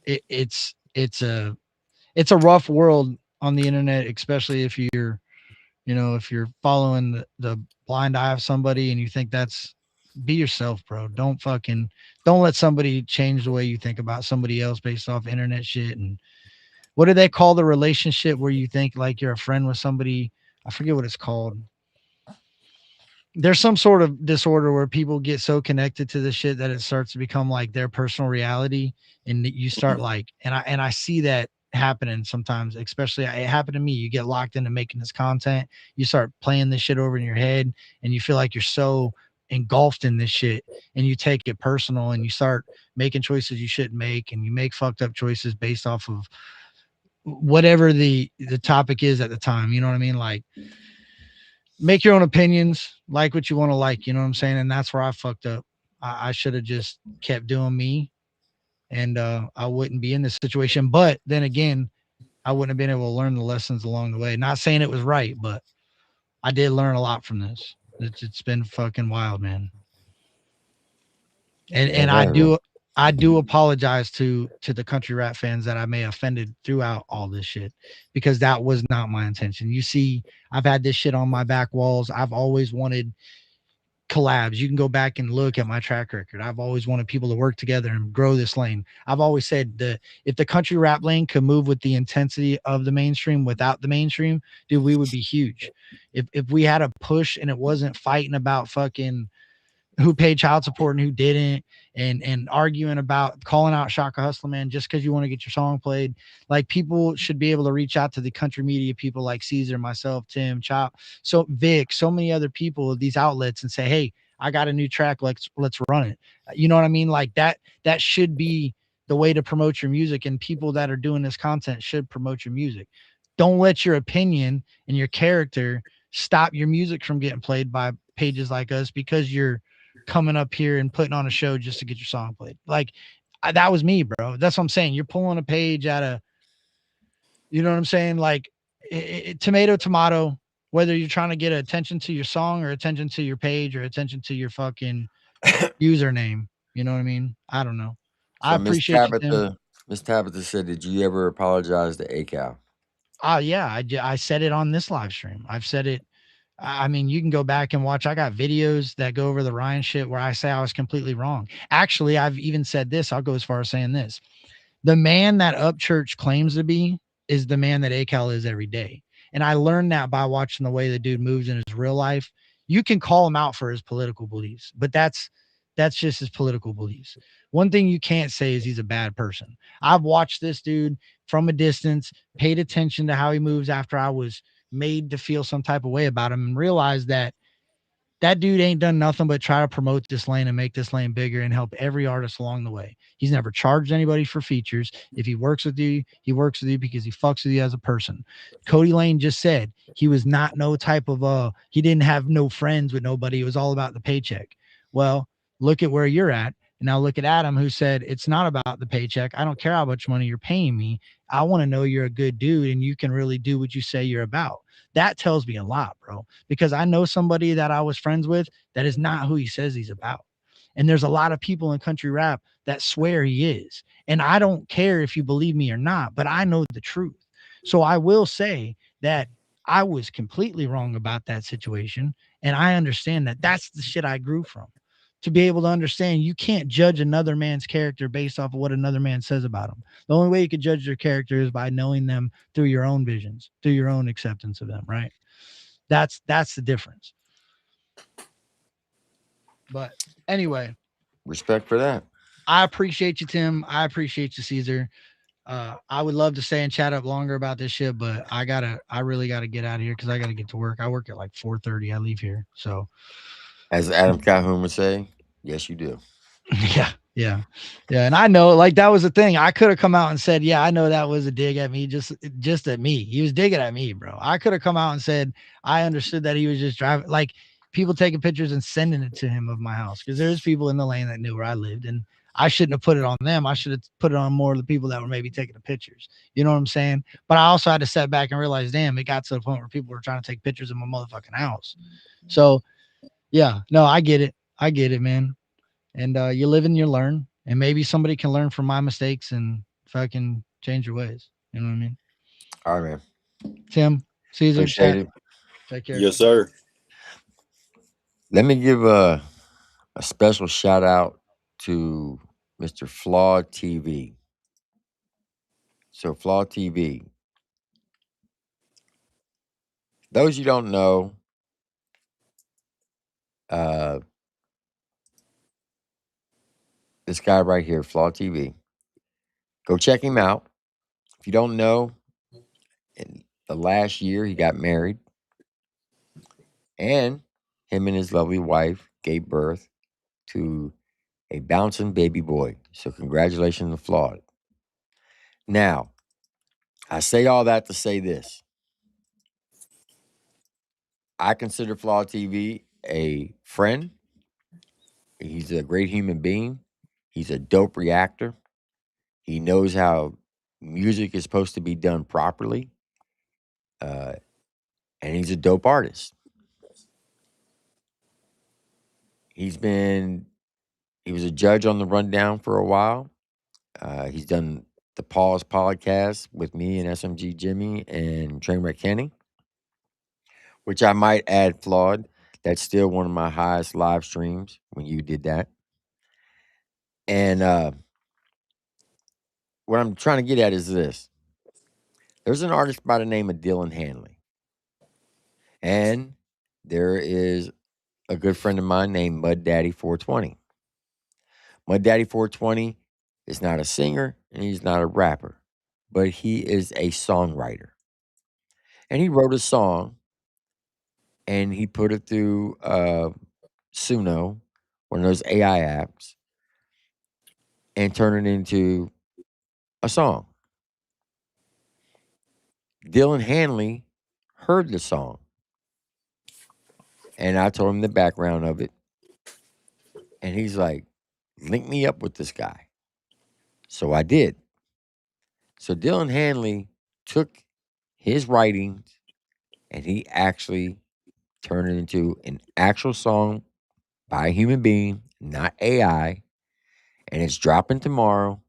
it's a rough world on the internet, especially if you're following the blind eye of somebody and you think be yourself, bro. Don't let somebody change the way you think about somebody else based off internet shit. And what do they call the relationship where you think like you're a friend with somebody? I forget what it's called. There's some sort of disorder where people get so connected to the shit that it starts to become like their personal reality, and you start like, and I see that happening sometimes. Especially, it happened to me. You get locked into making this content, you start playing this shit over in your head, and you feel like you're so engulfed in this shit, and you take it personal, and you start making choices you shouldn't make, and you make fucked up choices based off of whatever the topic is at the time. You know what I mean? Like, make your own opinions, like what you want to like, you know what I'm saying? And that's where I fucked up. I should have just kept doing me, and I wouldn't be in this situation. But then again, I wouldn't have been able to learn the lessons along the way. Not saying it was right, but I did learn a lot from this. It's been fucking wild, man. And It I has, man. do apologize to the country rap fans that I may have offended throughout all this shit, because that was not my intention. You see, I've had this shit on my back walls. I've always wanted collabs. You can go back and look at my track record. I've always wanted people to work together and grow this lane. I've always said that if the country rap lane could move with the intensity of the mainstream without the mainstream, dude, we would be huge. If we had a push and it wasn't fighting about fucking who paid child support and who didn't, and arguing about calling out Shaka Hustler, man, just because you want to get your song played. Like, people should be able to reach out to the country media people like Caesar, myself, Tim, Chop, so Vic, so many other people, these outlets, and say, hey, I got a new track, let's run it. You know what I mean? Like, that should be the way to promote your music, and people that are doing this content should promote your music. Don't let your opinion and your character stop your music from getting played by pages like us because you're coming up here and putting on a show just to get your song played. Like, that was me, bro. That's what I'm saying. You're pulling a page out of, you know what I'm saying? Like, tomato, whether you're trying to get attention to your song or attention to your page or attention to your fucking username. You know what I mean? I don't know. I So Miss appreciate you, Tim. Tabitha said, "Did you ever apologize to ACAL?" Yeah, I said it on this live stream. I've said it. I mean, you can go back and watch. I got videos that go over the Ryan shit where I say I was completely wrong. Actually, I've even said this. I'll go as far as saying this. The man that Upchurch claims to be is the man that ACAL is every day. And I learned that by watching the way the dude moves in his real life. You can call him out for his political beliefs, but that's just his political beliefs. One thing you can't say is he's a bad person. I've watched this dude from a distance, paid attention to how he moves after I was made to feel some type of way about him, and realized that dude ain't done nothing but try to promote this lane and make this lane bigger and help every artist along the way. He's never charged anybody for features. If he works with you, he works with you because he fucks with you as a person. Cody Lane just said he was not no type of he didn't have no friends with nobody. It was all about the paycheck. Well, look at where you're at. And now look at Adam, who said it's not about the paycheck. I don't care how much money you're paying me. I want to know you're a good dude and you can really do what you say you're about. That tells me a lot, bro, because I know somebody that I was friends with that is not who he says he's about. And there's a lot of people in country rap that swear he is. And I don't care if you believe me or not, but I know the truth. So I will say that I was completely wrong about that situation. And I understand that that's the shit I grew from. To be able to understand, you can't judge another man's character based off of what another man says about him. The only way you could judge their character is by knowing them through your own visions, through your own acceptance of them, right? That's the difference. But anyway, Respect for that. I appreciate you, Tim. I appreciate you, Caesar. I would love to stay and chat up longer about this shit, but I really gotta get out of here because I gotta get to work. I work at like 4:30. I leave here, so As Adam Calhoun would say, yes, you do. yeah, yeah, yeah. And I know, like that was the thing. I could have come out and said, "Yeah, I know that was a dig at me, just at me." He was digging at me, bro. I could have come out and said, "I understood that he was just driving." Like people taking pictures and sending it to him of my house because there's people in the lane that knew where I lived, and I shouldn't have put it on them. I should have put it on more of the people that were maybe taking the pictures. You know what I'm saying? But I also had to step back and realize, damn, it got to the point where people were trying to take pictures of my motherfucking house. So yeah, no, I get it, man. And you live and you learn, and maybe somebody can learn from my mistakes and fucking change your ways. You know what I mean? All right, man. Tim, Caesar, Appreciate chat. it. Take care. Yes, sir. Let me give a special shout out to Mr. Flawed TV. So, Flawed TV, those you don't know, uh, this guy right here, Flawed TV, go check him out. If you don't know, in the last year he got married, and him and his lovely wife gave birth to a bouncing baby boy. So, congratulations to Flawed. Now, I say all that to say this. I consider Flawed TV a friend. He's a great human being. He's a dope reactor. He knows how music is supposed to be done properly. Uh, and he's a dope artist. He was a judge on the Rundown for a while. He's done the Pause podcast with me and SMG Jimmy and Trainwreck Kenny, which I might add, Flawed. That's still one of my highest live streams when you did that. And what I'm trying to get at is this. There's an artist by the name of Dylan Hanley. And there is a good friend of mine named Mud Daddy 420. Mud Daddy 420 is not a singer and he's not a rapper, but he is a songwriter. And he wrote a song and he put it through Suno, one of those AI apps, and turned it into a song. Dylan Hanley heard the song, and I told him the background of it, and he's like, link me up with this guy. So I did. So Dylan Hanley took his writings and he actually turned it into an actual song by a human being, not AI. And it's dropping tomorrow,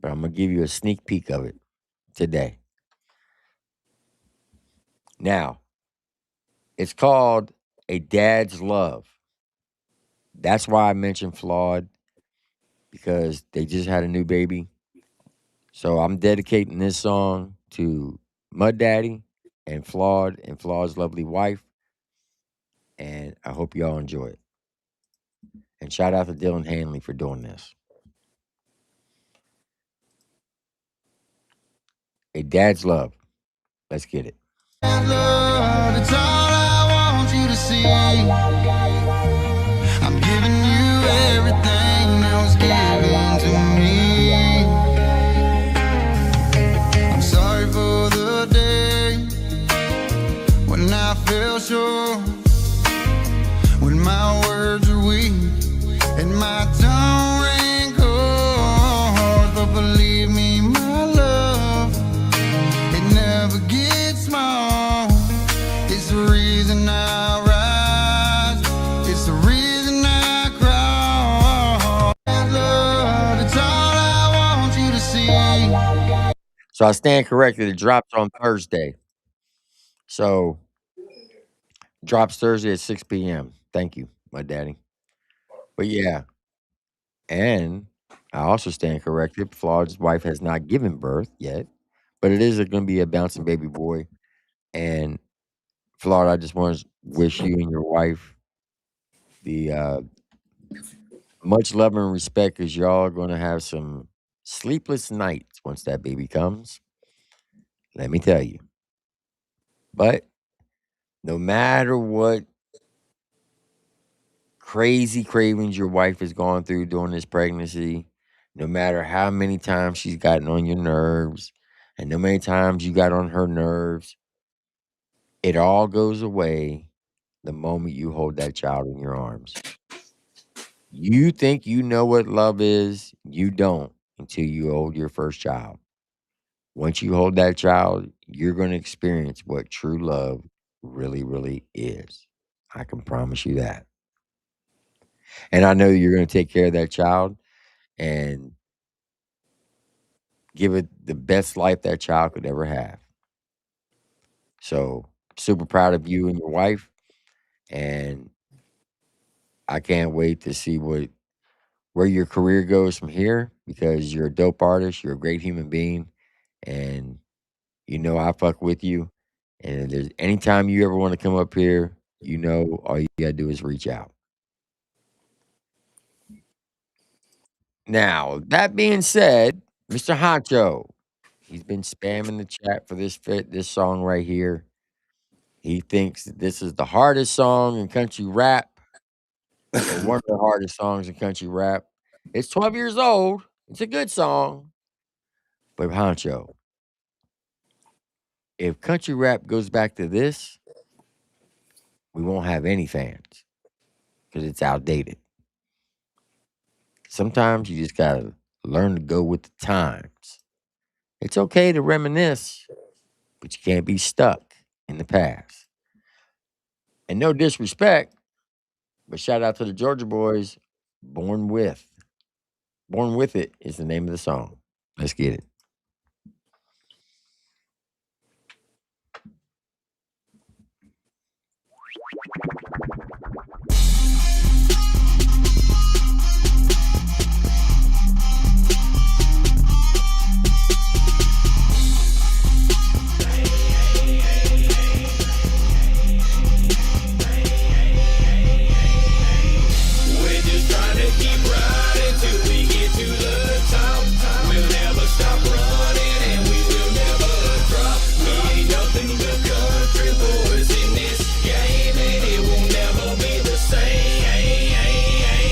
but I'm going to give you a sneak peek of it today. Now, it's called A Dad's Love. That's why I mentioned Flawed, because they just had a new baby. So I'm dedicating this song to Mud Daddy and Flawed's lovely wife. And I hope y'all enjoy it. And shout out to Dylan Hanley for doing this. A Dad's Love. Let's get it. Love, it's all I want you to see. I'm giving you everything that was given to me. I'm sorry for the day when I fell short, when my words are weak and my tongue ran cold. But believe me, my love, it never gets small. It's the reason I rise, it's the reason I cry. Love, it's all I want you to see. So I stand corrected. It drops on Thursday. So drops Thursday at 6 p.m. Thank you, my daddy. But yeah. And I also stand corrected. Flawed's wife has not given birth yet, but it is going to be a bouncing baby boy. And Flawed, I just want to wish you and your wife the much love and respect, because y'all are going to have some sleepless nights once that baby comes. Let me tell you. But no matter what crazy cravings your wife has gone through during this pregnancy, no matter how many times she's gotten on your nerves, and no many times you got on her nerves, it all goes away the moment you hold that child in your arms. You think you know what love is, you don't until you hold your first child. Once you hold that child, you're going to experience what true love really, really is. I can promise you that. And I know you're going to take care of that child and give it the best life that child could ever have. So, super proud of you and your wife. And I can't wait to see where your career goes from here, because you're a dope artist, you're a great human being, and you know I fuck with you. And if there's anytime you ever want to come up here, you know all you gotta do is reach out. Now, that being said, Mr. Honcho, he's been spamming the chat for this song right here. He thinks that this is the hardest song in country rap, or one of the hardest songs in country rap. It's 12 years old. It's a good song. But Honcho, if country rap goes back to this, we won't have any fans because it's outdated. Sometimes you just gotta learn to go with the times. It's okay to reminisce, but you can't be stuck in the past. And no disrespect, but shout out to the Georgia boys. Born With. Born With It is the name of the song. Let's get it. We're just trying to keep riding till we get to the top. We'll never stop running and we will never drop. We ain't nothing but country boys in this game, and it will never be the same.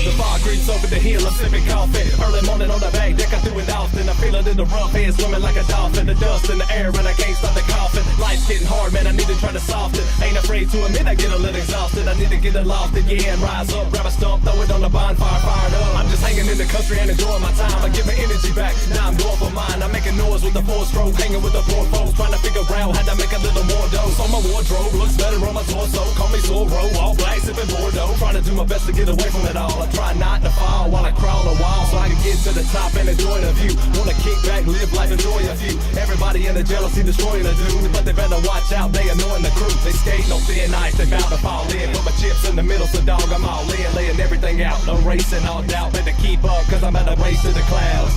The fog creeps over the hill, I'm sipping coffee. Early morning on the back deck, I do it often. I feel it in the rough air, swimming like a dolphin. The dust in the air, and I can't stop the coughing. Life's getting hard, man, I need to try to soften. Ain't afraid to admit I get a little exhausted. I need to get aloft again, rise up, grab a stump, throw it on the bonfire, fired up. I'm just hanging in the country and enjoying my time. I get my energy back, now I'm going for mine. I'm making noise with the 4-stroke, hanging with the poor folks, trying to figure out how to make a little more dough. So my wardrobe looks better on my torso. Call me Zorro, all black, sipping Bordeaux. Trying to do my best to get away from it all. I try not to fall while I crawl a wall, so I can get to the top and enjoy the view. Wanna kick back, live life, enjoy a few. Everybody in the jealousy destroying the dude, but they better watch out, they annoying the crew. They skate no thin ice, they bout to fall in. Put my chips in the middle, so dog, I'm all in, laying everything out. No racing, all doubt, better keep up, cause I'm at a race to the clouds.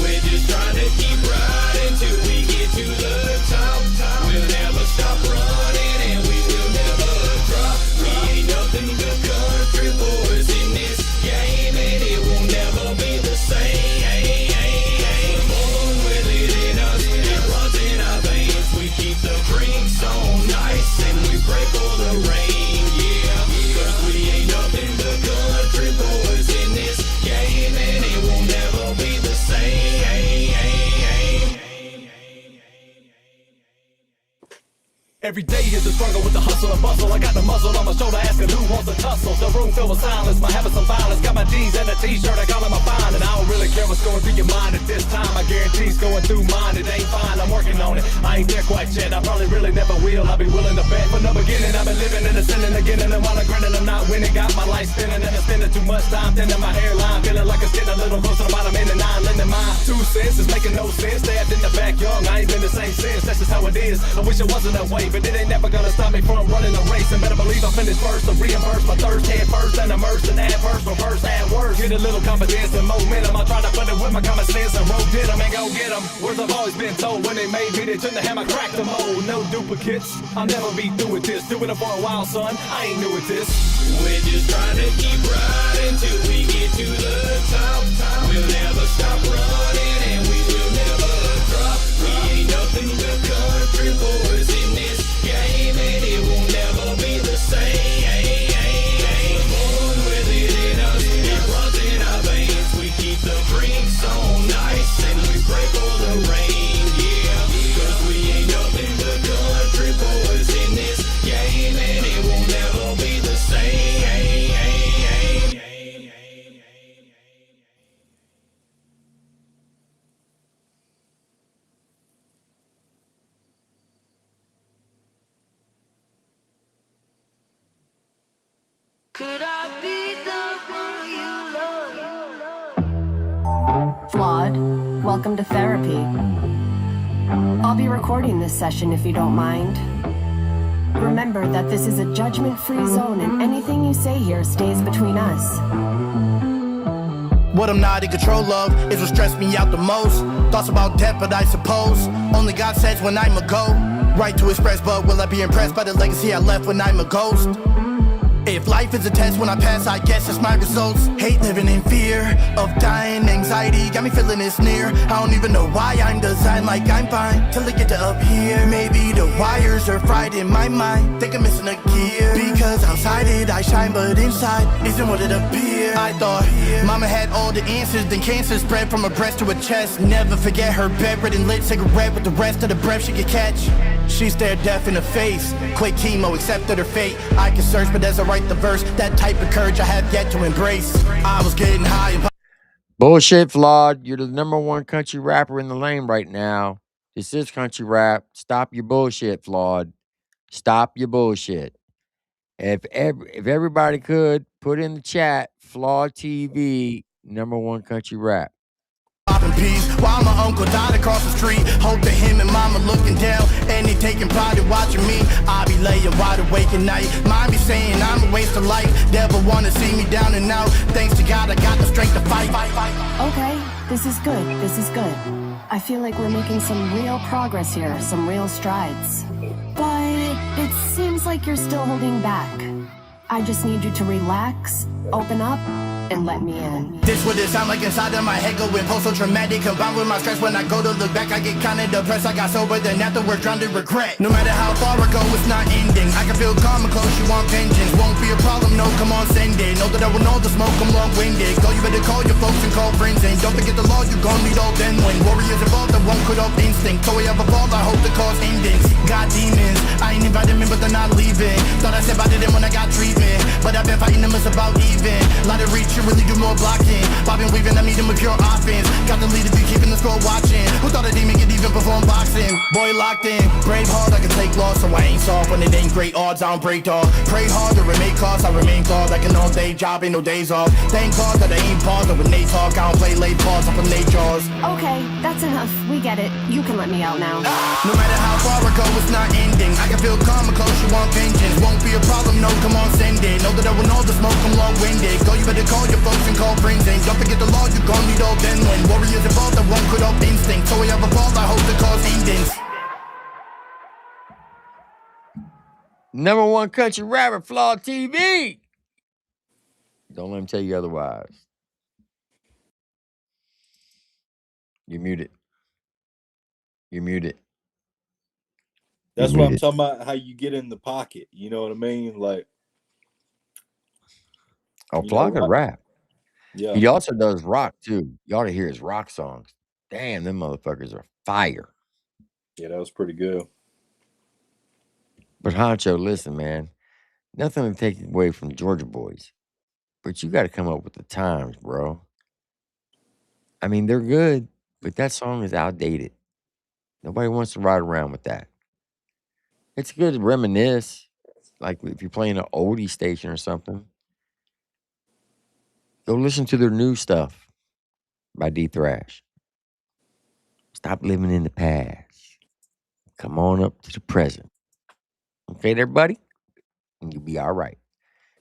We're just trying to keep riding till we get to the top. We'll never stop running and we will never drop. We ain't nothing but country boys in this game, and it will never be the same. We're born with it in us, it runs in our veins. We keep the drinks on ice and we pray for the rain, yeah. Cause we ain't nothing but country boys in this game, and it will never be the same. Every day is a struggle with the hustle and bustle. I got the muzzle on my shoulder asking who wants to tussle. The room filled with silence, my habits some violence. Got my jeans and a t-shirt, I call them a fine. And I don't really care what's going through your mind at this time. I guarantee it's going through mine, it ain't fine, I'm working on it. I ain't there quite yet, I probably really never will. I'll be willing to bet from the beginning. I've been living and ascending again, and while I'm grinning, I'm not winning. Got my life spinning and I'm spending too much time thinning my hairline. Feeling like it's getting a little closer to the bottom end, and I'm lending my 2 cents. It's making no sense, stabbed in the back young. I ain't been the same since, that's just how it is. I wish it wasn't that way, it. It ain't never gonna stop me from running a race. And better believe I finish first to reimburse my thirst head first and immerse in adverse, reverse at worst. Get a little confidence and momentum. I try to put it with my common sense and roll did them and go get them. Words I've always been told when they made me, they shouldn't have my crack the mold. No duplicates. I'll never be through with this. Doing it for a while, son. I ain't new at this. We're just trying to keep riding till we get to the top. We'll never stop running and we will never drop. We ain't nothing but country boys in this game, and it will never be the same. We're born with it in us, it runs in our veins. We keep the drinks on ice and we pray for the rain, yeah. Cause we ain't nothing but country boys in this game, and it will never be the same. Could I be the one you love? Flawed, welcome to therapy. I'll be recording this session if you don't mind. Remember that this is a judgment-free zone and anything you say here stays between us. What I'm not in control of is what stressed me out the most. Thoughts about death, but I suppose only God says when I'm a go. Right to express, but will I be impressed by the legacy I left when I'm a ghost? If life is a test, when I pass, I guess it's my results. Hate living in fear of dying, anxiety got me feeling it's near. I don't even know why I'm designed like I'm fine till I get to up here. Maybe the wires are fried in my mind, think I'm missing a gear. Because outside it I shine, but inside isn't what it appears. I thought mama had all the answers, then cancer spread from her breast to her chest. Never forget her bedridden lit cigarette with the rest of the breath she could catch. She stared death in the face, quit chemo, accepted her fate. I can search, but there's a right the verse. That type of courage I have yet to embrace. I was getting high and Bullshit, Flawed. You're the #1 country rapper in the lane right now. This is country rap. Stop your bullshit, Flawed. Stop your bullshit. If everybody could put in the chat, Flawed TV, #1 country rap. popping peas while my uncle died across the street. Hope that him and mama looking down and they taking pride in watching me. I be laying wide awake at night. Mind be saying I'm a waste of life. Devil wanna see me down and out. Thanks to God I got the strength to fight. Okay, this is good, this is good. I feel like we're making some real progress here, some real strides. But it seems like you're still holding back. I just need you to relax, open up, and let me in. This what it sound like inside of my head going post-so-traumatic. Combined with my stress when I go to look back, I get kinda depressed. I got sober, then afterwards drowned in regret. No matter how far I go, it's not ending. I can feel calm and close, you want vengeance. Won't be a problem, no, come on, send it. Know that I will know the smoke, I'm long-winded. Go, you better call your folks and call friends. And don't forget the law, you gon' need all them. When warriors evolve, that won't cut off instinct. So we have evolved, I hope to cause endings. Got demons, I ain't invited me, but they're not leaving. Thought I said about it when I got treatment, but I've been fighting them, it's about even. Lot of reach, you really do more blocking. Bobbing, weaving, I meet him with pure offense. Got the leader be keeping the score watching. Who thought a demon could even perform boxing? Boy locked in, brave hard, I can take loss, so I ain't soft. When it ain't great odds, I don't break dog. Pray hard to remain cause, I remain flawed. Like an all-day job, ain't no days off. Thank God that I ain't paused, when they talk, I don't play late pause up on they jaws. Okay, that's enough, we get it. You can let me out now. No matter how far I go, it's not ending. I can feel calm and close, you want vengeance. Won't be a problem, no, come on, send it. Know that I will know the smoke, I'm long-winded. Go, you better call your folks and call friends. And don't forget the law, you gon' need all them. When warriors evolve, that won't cut off instinct. So we have evolved, I hope to cause endings. #1 country rapper, Flawed TV. Don't let him tell you otherwise. You're muted. You're muted. That's what I'm talking about, how you get in the pocket. You know what I mean? Like, Oh, Flawed can rap. Yeah. He also does rock, too. You ought to hear his rock songs. Damn, them motherfuckers are fire. Yeah, that was pretty good. But Honcho, listen, man. Nothing to take away from Georgia boys. But you got to come up with the times, bro. I mean, they're good, but that song is outdated. Nobody wants to ride around with that. It's good to reminisce, like if you're playing an oldie station or something. Go listen to their new stuff by D Thrash. Stop living in the past. Come on up to the present. Okay, there, buddy? And you'll be all right.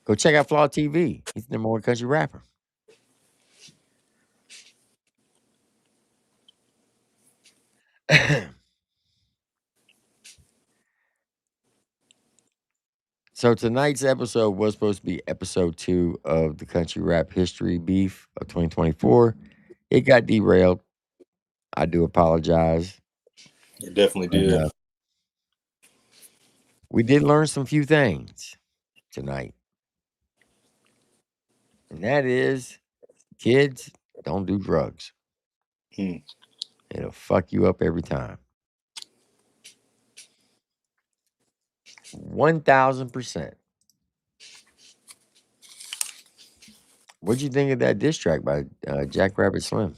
Go check out Flaw TV. He's the number one country rapper. So tonight's episode was supposed to be episode 2 of the Country Rap History Beef of 2024. It got derailed. I do apologize. It definitely But, did. we did learn some few things tonight. And that is, kids, don't do drugs. It'll fuck you up every time. 1000%. What'd you think of that diss track by Jackrabbit Slim?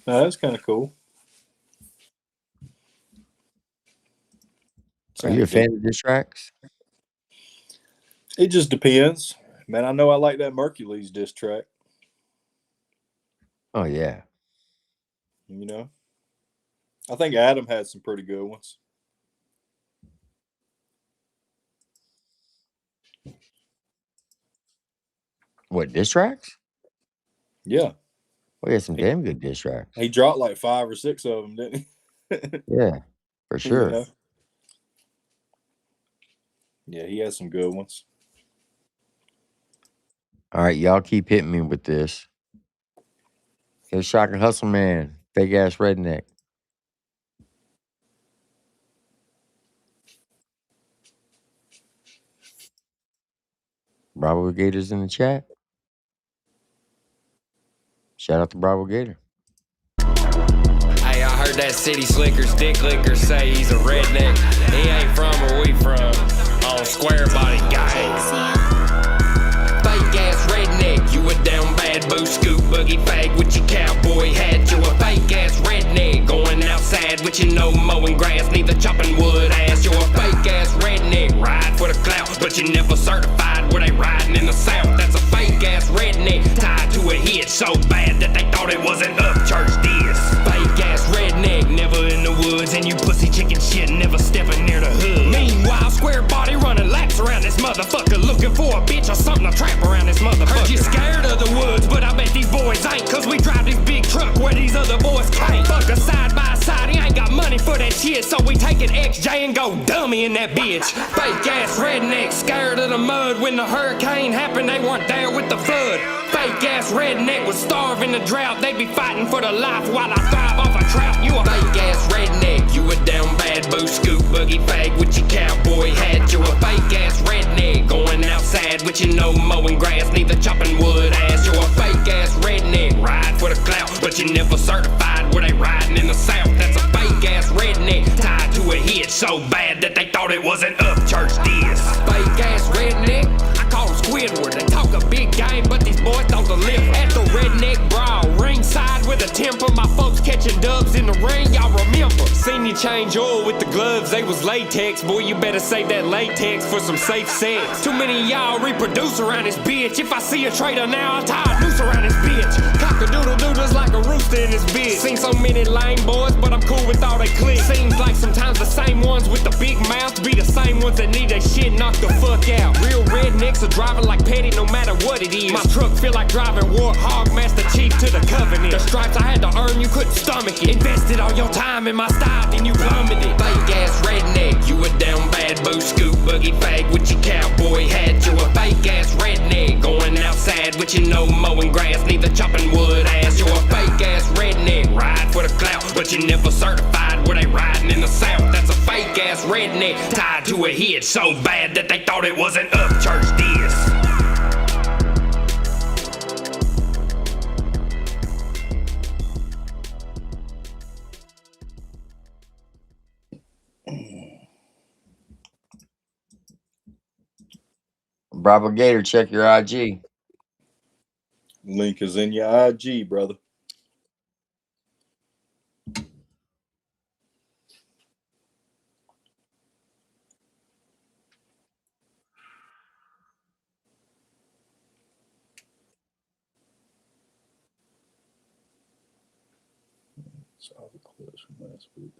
No, that's kind of cool. Are you a fan of diss tracks? It just depends. Man, I know I like that Mercules diss track. Oh, yeah. You know? I think Adam had some pretty good ones. What, diss tracks? Yeah. Well, he had some damn good diss tracks. He dropped like 5 or 6 of them, didn't he? Yeah, for sure. You know? Yeah, he has some good ones. All right, y'all keep hitting me with this. Here's Shock and Hustle Man, fake ass redneck. Bravo Gators in the chat. Shout out to Bravo Gator. Hey, I heard that city slicker's dick licker say he's a redneck. He ain't from where we from. On square body gang. Fake ass redneck, you a down bad boo scoop boogie fag with your cowboy hat. You a fake ass redneck going outside with your no mowing grass, neither chopping wood ass. You a fake ass redneck, ride for the clout, but you never certified where they riding in the south. That's a fake ass redneck tied to a hit so bad that they thought it was an upchurch diss. Fake ass redneck, never in the woods, and you pussy chicken shit never stepping near the hood. Meanwhile, square body running laps around this motherfucker, looking for a bitch or something to trap around this motherfucker. Heard you scared of the woods, but I bet these boys ain't, cause we drive this big truck where these other boys can't. Fuck a side by side, he ain't got money for that shit, so we take an XJ and go dummy in that bitch. Fake ass redneck, scared of the mud. When the hurricane happened, they weren't there with the flood. Fake ass redneck was starving the drought. They be fighting for the life while I thrive off a trout. You a fake ass redneck, you a down bad boo scoop boogie fag with your cowboy hat. You a fake ass redneck going outside with your no mowing grass, neither chopping wood ass. You a fake ass redneck, ride for the clout, but you never certified where they riding in the south. That's a fake ass redneck tied to a hit so bad that they thought it was an upchurch diss. Fake ass redneck, I call them Squidward. They talk a big game, but these boys don't deliver. At the redneck brawl, ringside with a temper, my folks catching dubs in the ring, y'all remember. Seen you change oil with the gloves, they was latex. Boy, you better save that latex for some safe sex. Too many of y'all reproduce around this bitch. If I see a traitor now, I'll tie a noose around this bitch. Cock-a-doodle-doodles like a rooster in this bitch. Seen so many lame boys, but I'm cool with all they click. Seems like sometimes the same ones with the big mouths be the same ones that need their shit knocked the fuck out. Real rednecks are driving like petty no matter what it is. My truck feel like driving Warthog Master Chief to the Covenant. The stripes I had to earn, you couldn't stomach it. Invested all your time in my style, then you plummeted. Fake ass redneck, you a down bad boo scoop boogie fag with your cowboy hat. You a fake ass redneck going outside with your no mowing grass, neither chopping wood ass. You a fake ass redneck, ride for the clout, but you never certified where they riding in the south. That's a fake ass redneck tied to a hit so bad that they thought it was an upchurch diss. Bravo Gator, check your IG. Link is in your IG, brother. Saw the clips from last week.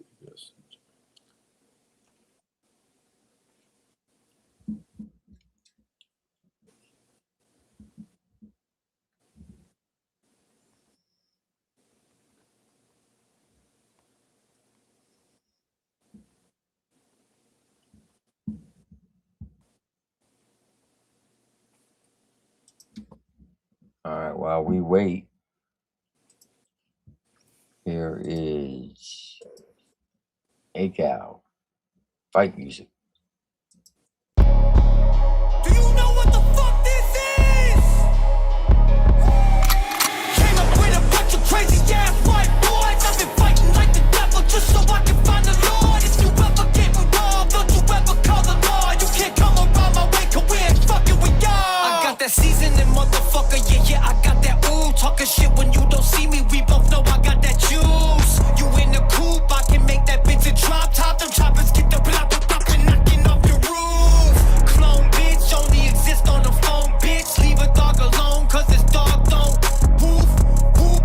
All right, while we wait, here is a cow fight music. Do you know what the fuck this is? Came up with a bunch of crazy ass white boys. I've been fighting like the devil just so I can find the Lord. If you ever get me wrong, don't you ever call the law. You can't come around my way, cause we ain't fucking with y'all. I got that seasoning, motherfucker, yeah, I got that ooh. Talking shit when you don't see me, we both know I got that juice. You in the coupe, I can make that bitch a drop top. Them choppers get the block and knocking off your roof. Clone bitch, only exist on the phone, bitch. Leave a dog alone, cause this dog don't woof, whoop.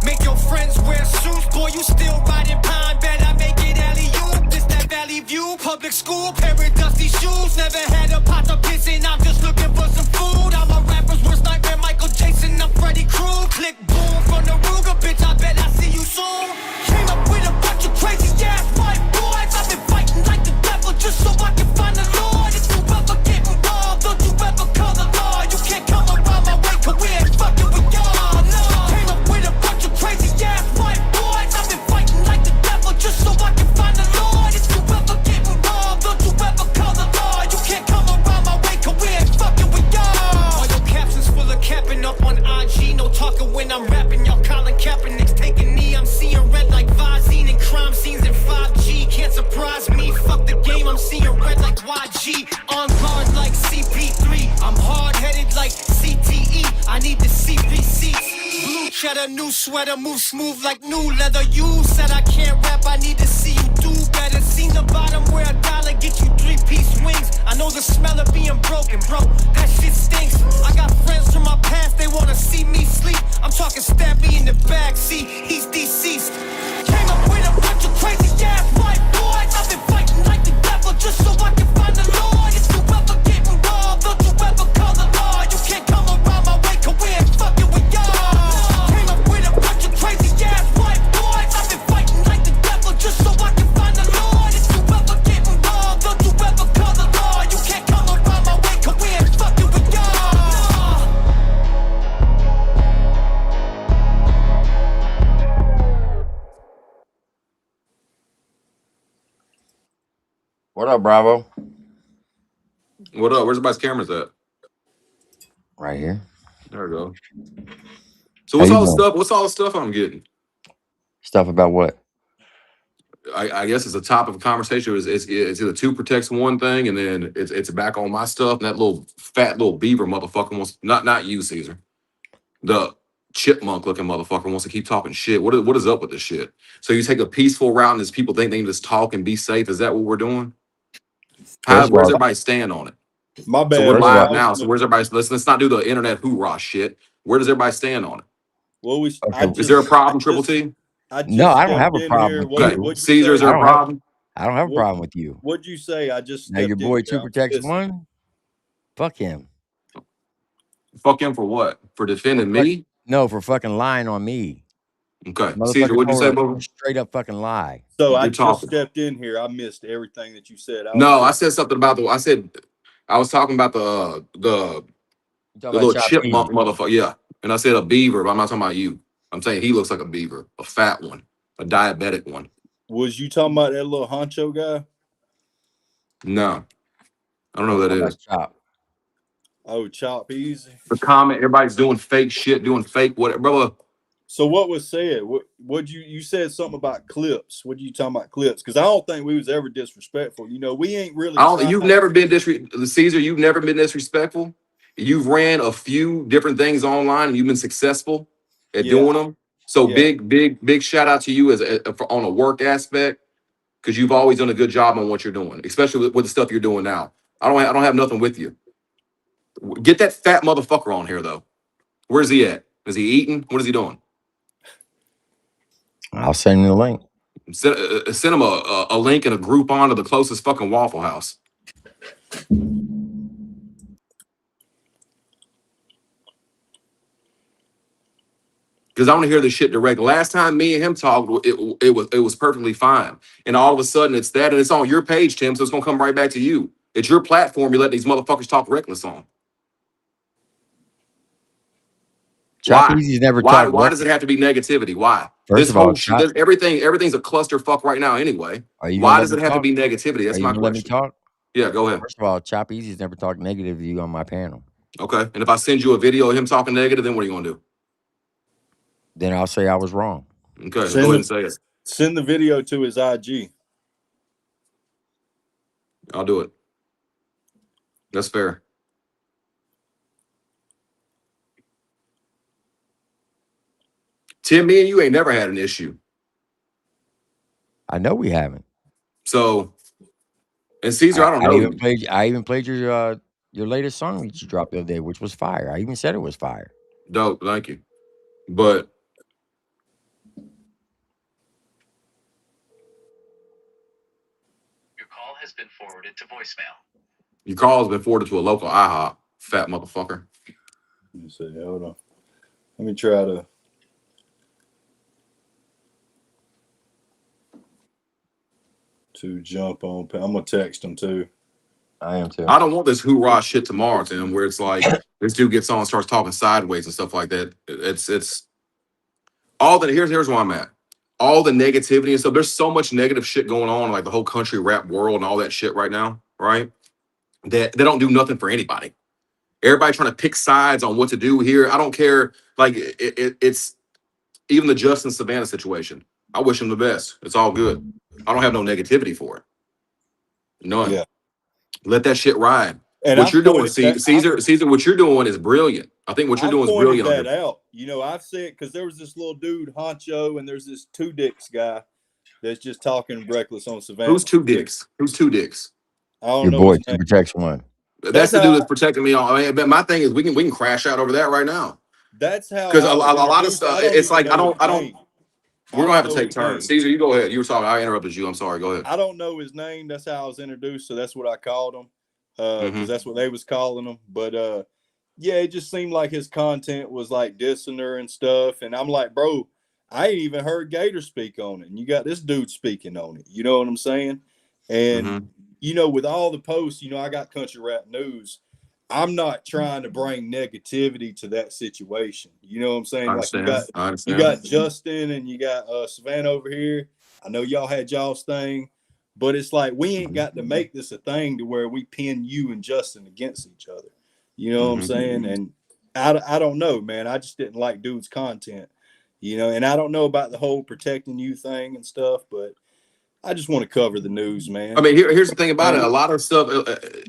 Make your friends wear suits, boy, you still riding pine. Better make it alley-oop, this that Valley View. Public school, pair of dusty shoes. Never had a pot to piss in, I'm just looking for some food. I'm a rapper's worst nightmare, Michael Jackson, I'm Freddy Krueger. Click boom from the Ruger, bitch, I bet I see you soon. Came up with a bunch of crazy ass white boys. I've been fighting like the devil just so I can find the Lord. If you ever get me wrong, don't you ever call the law. You can't come around my way, cause we ain't fucking with y'all, no. Came up with a bunch of crazy ass white boys. I've been fighting like the devil just so I can find the Lord. If you ever get me wrong, don't you ever call the law. You can't come around my way, cause we ain't fucking with y'all. All your captions full of capping up on IG. No talking when I'm rapping, y'all Colin Kaepernick's taking knee. I'm seeing red like Visine and crime scenes in 5G. Can't surprise me, fuck the game, I'm seeing red like YG. On guard like CP3, I'm hard-headed like CTE. I need the CP seats. Blue cheddar, new sweater, move smooth like new leather. You said I can't rap, I need to see you do better. Seen the bottom where $1 get you 3-piece wings. I know the smell of being broken, bro, that shit stinks. I got friends from my past, they wanna see me sleep. I'm talking stab me in the backseat, he's deceased. Came up with a bunch of crazy ass white boys. I've been fighting like the devil just so I can find the Lord. If you ever get me wrong, don't you ever call the law. You can't come around my way, cause we ain't fucking with y'all. Came up with a bunch of crazy ass white boys. I've been fighting like the devil just so I can find the Lord. If you ever get me wrong, don't you ever call the law. You can't come around my way, cause we ain't fucking with y'all. What up, Bravo? What up? Where's everybody's cameras at? Right here. There we go. So How what's you all the doing? stuff? What's all the stuff I'm getting? Stuff about what? I guess it's a topic of conversation. It's either two protects one thing, and then it's back on my stuff. And that little fat little beaver motherfucker wants not you, Caesar. The chipmunk looking motherfucker wants to keep talking shit. What is up with this shit? So you take a peaceful route, and these people think they can just talk and be safe. Is that what we're doing? First of Where's all, everybody stand on it? My So we're bad, first of bro. all, live I was now. So where's everybody? Let's not do the internet hoorah shit. Where does everybody stand on it? well, okay. Is there a problem, Triple T? I No, just I don't have stepped a in problem here. with Okay, you. What'd you Caesar, is say? there a problem? I don't have a What problem with you. What'd you say? I just Now your stepped in boy here. Two I was Protects listening. One. Fuck him. Fuck him for what? For defending me? No, for fucking lying on me. Okay, Caesar, Motherfucker what'd you told say, a bro? straight up fucking lie. So I Good just talking. stepped in here. I missed everything that you said. I was No, I listening. said something about I was talking about the You talking about little Choppeezy? chipmunk motherfucker. Yeah, and I said a beaver, but I'm not talking about you. I'm saying he looks like a beaver, a fat one, a diabetic one. Was you talking about that little honcho guy? No, I don't know I'm who talking that about is. Chop. Oh, Choppeezy. The comment, everybody's doing fake shit, doing fake whatever, brother. So what was said? What you said something about clips? What are you talking about clips? Because I don't think we was ever disrespectful. You know, we ain't really I don't. trying. You've never been Caesar. You've never been disrespectful. You've ran a few different things online, and you've been successful at Yeah, doing them. So yeah. big shout out to you on a work aspect because you've always done a good job on what you're doing, especially with the stuff you're doing now. I don't have nothing with you. Get that fat motherfucker on here though. Where's he at? Is he eating? What is he doing? I'll send you the link. Send him a link and a Groupon to the closest fucking Waffle House. Because I want to hear this shit direct. Last time me and him talked, it was perfectly fine. And all of a sudden it's that, and it's on your page, Tim. So it's gonna come right back to you. It's your platform. You let these motherfuckers talk reckless on. Why? Choppeezy's never Why? talked. Why does it have to be negativity? Why? First This of all, whole shit, everything's a clusterfuck right now. Anyway, are you gonna why let does me it have to talk? be negativity? Are That's you my gonna let me question. talk? Yeah, go ahead. First of all, Choppeezy's never talked negative to you on my panel. Okay, and if I send you a video of him talking negative, then what are you gonna do? Then I'll say I was wrong. Okay, so go ahead and say it. Send the video to his IG. I'll do it. That's fair. Tim, me and you ain't never had an issue. I know we haven't. So, and Caesar, I don't know you. I even played your latest song that you dropped the other day, which was fire. I even said it was fire. Dope, thank you. But your call has been forwarded to voicemail. your call has been forwarded to a local IHOP, fat motherfucker. Let me see. Hold on. Let me try to jump on. I'm gonna text him too. I am too. I don't want this hoorah shit tomorrow, Tim, where it's like this dude gets on and starts talking sideways and stuff like that. It's all that. Here's where I'm at. All the negativity and stuff. There's so much negative shit going on, like the whole country rap world and all that shit right now, right? That they don't do nothing for anybody. Everybody trying to pick sides on what to do here. I don't care. Like it's even the Justin Savannah situation. I wish him the best. It's all good. I don't have no negativity for it. None. Yeah. Let that shit ride. And What I you're doing, pointed that- Caesar, what you're doing is brilliant. I think what you're doing is brilliant. That out. You know, I've said because there was this little dude, Honcho, and there's this Two Dicks guy that's just talking reckless on Savannah. Who's Two Dicks? Who's Two Dicks? I don't Your know. boy, Two Protection One. That's the dude that's protecting me. I mean, but my thing is, we can crash out over that right now. That's how. Because a lot of stuff. It's like I don't. We're gonna have to take turns. Caesar, you go ahead. You were talking. I interrupted you. I'm sorry. Go ahead. I don't know his name. That's how I was introduced. So that's what I called him. Because that's what they was calling him. But yeah, it just seemed like his content was like dissing her and stuff. And I'm like, bro, I ain't even heard Gator speak on it. And you got this dude speaking on it. You know what I'm saying? And you know, with all the posts, you know, I got Country Rap News. I'm not trying to bring negativity to that situation. You know what I'm saying? Like you got Justin and you got Savannah over here. I know y'all had y'all's thing, but it's like we ain't got to make this a thing to where we pin you and Justin against each other. You know what I'm saying? And I don't know, man. I just didn't like dude's content, you know, and I don't know about the whole protecting you thing and stuff, but I just want to cover the news, man. I mean, here's the thing about it. A lot of stuff,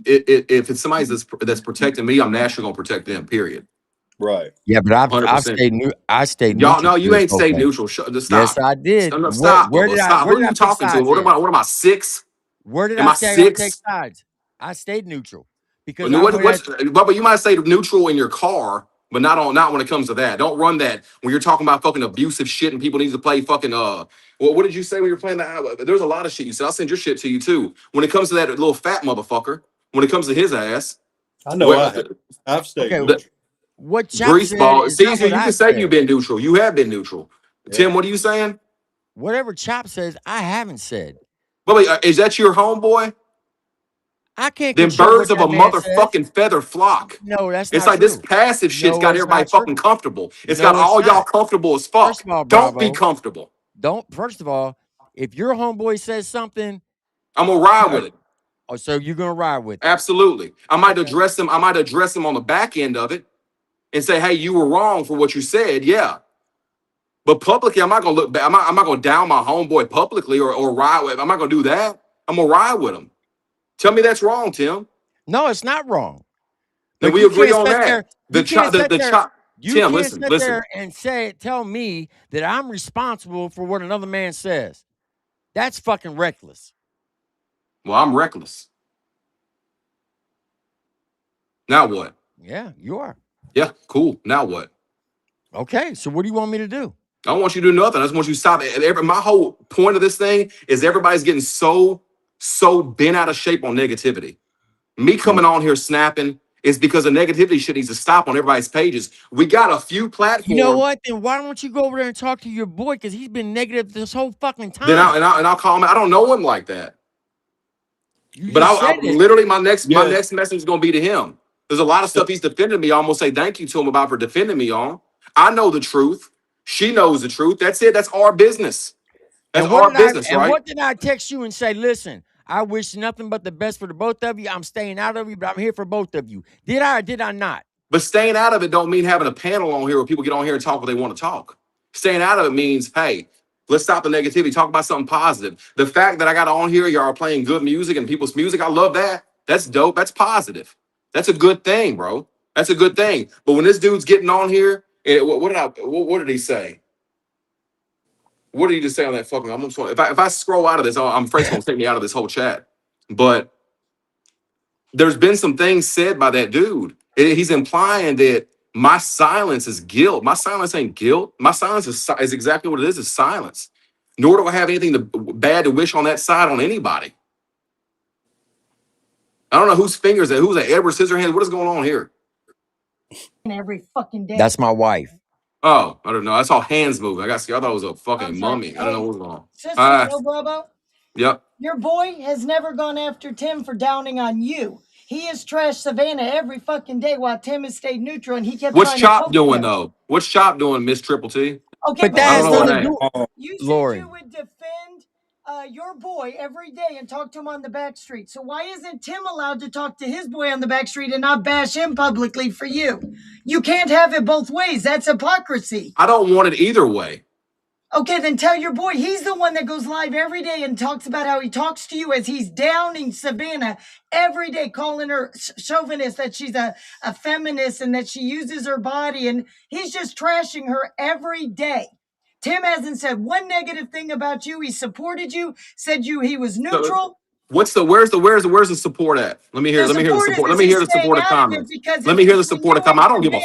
if it's somebody that's protecting me, I'm naturally gonna protect them. Period. Right. Yeah, but I've stayed neutral. Y'all, no, you ain't stayed neutral. Stop. Yes, I did. Stop. Where did Stop. Who are you talking to? What am I 6? Where did am I say I don't take sides? I stayed neutral because Bubba, you might say neutral in your car, but not when it comes to that. Don't run that when you're talking about fucking abusive shit and people need to play fucking Well, what did you say when you were playing that? There's a lot of shit you said. I'll send your shit to you too. When it comes to that little fat motherfucker, when it comes to his ass, I know I've stayed neutral. What grease ball? Caesar, you can say you've been neutral. You have been neutral. Yeah. Tim, what are you saying? Whatever Chop says, I haven't said. But is that your homeboy? I can't. Them birds of a motherfucking feather flock. No, that's it's not like true. This passive shit's got everybody fucking comfortable. It's no, got all y'all comfortable as fuck. First of all, don't be comfortable. First of all, if your homeboy says something, I'm gonna ride with it. Oh, so you're gonna ride with it? Absolutely. I might address him. I might address him on the back end of it and say, "Hey, you were wrong for what you said." Yeah. But publicly, I'm not gonna look back. I'm not gonna down my homeboy publicly or ride with him. I'm not gonna do that. I'm gonna ride with him. Tell me that's wrong, Tim. No, it's not wrong. Then we agree on that. You can't Tim, sit there and tell me that I'm responsible for what another man says. That's fucking reckless. Well, I'm reckless. Now what? Yeah, you are. Yeah, cool. Now what? Okay, so what do you want me to do? I don't want you to do nothing. I just want you to stop it. My whole point of this thing is everybody's getting so bent out of shape on negativity. Me coming on here snapping is because the negativity shit needs to stop on everybody's pages. We got a few platforms. You know what? Then why don't you go over there and talk to your boy? Because he's been negative this whole fucking time. Then I'll call him. I don't know him like that. But I literally my next message is gonna be to him. There's a lot of stuff he's defending me. I almost say thank you to him about for defending me on. I know the truth. She knows the truth. That's it. That's our business. That's And what our did I business, and right? what did I text you and say? Listen, I wish nothing but the best for the both of you. I'm staying out of you, but I'm here for both of you. Did I or did I not? But staying out of it don't mean having a panel on here where people get on here and talk what they want to talk. Staying out of it means, hey, let's stop the negativity. Talk about something positive. The fact that I got on here, y'all are playing good music and people's music, I love that. That's dope. That's positive. That's a good thing, bro. That's a good thing. But when this dude's getting on here, and what did he say? What did he just say on that fucking? If I scroll out of this, I'm afraid it's gonna take me out of this whole chat. But there's been some things said by that dude. He's implying that my silence is guilt. My silence ain't guilt. My silence is exactly what it is silence. Nor do I have anything bad to wish on that side on anybody. I don't know whose fingers that. Who's that? Edward Scissorhands? What is going on here? Every fucking day. That's my wife. Oh, I don't know. I saw hands moving. I thought it was a fucking I'm sorry. mummy. I don't know what's going on. Sister Joe Bravo, Yep. your boy has never gone after Tim for downing on you. He has trashed Savannah every fucking day while Tim has stayed neutral, and he kept What's trying to Chop poke doing him. though? What's Chop doing, Miss Triple T? Okay, But that I don't has know her nothing to name. do. you said Lori. you would defend your boy every day and talk to him on the back street. So why isn't Tim allowed to talk to his boy on the back street and not bash him publicly for you? You can't have it both ways. That's hypocrisy. I don't want it either way. Okay, then tell your boy he's the one that goes live every day and talks about how he talks to you as he's downing Savannah every day, calling her chauvinist, that she's a feminist and that she uses her body. And he's just trashing her every day. Tim hasn't said one negative thing about you. He supported you, said he was neutral. Where's the support at? Let me hear the support. Let me hear the supportive comment. Let me hear the supportive comment. I don't give a.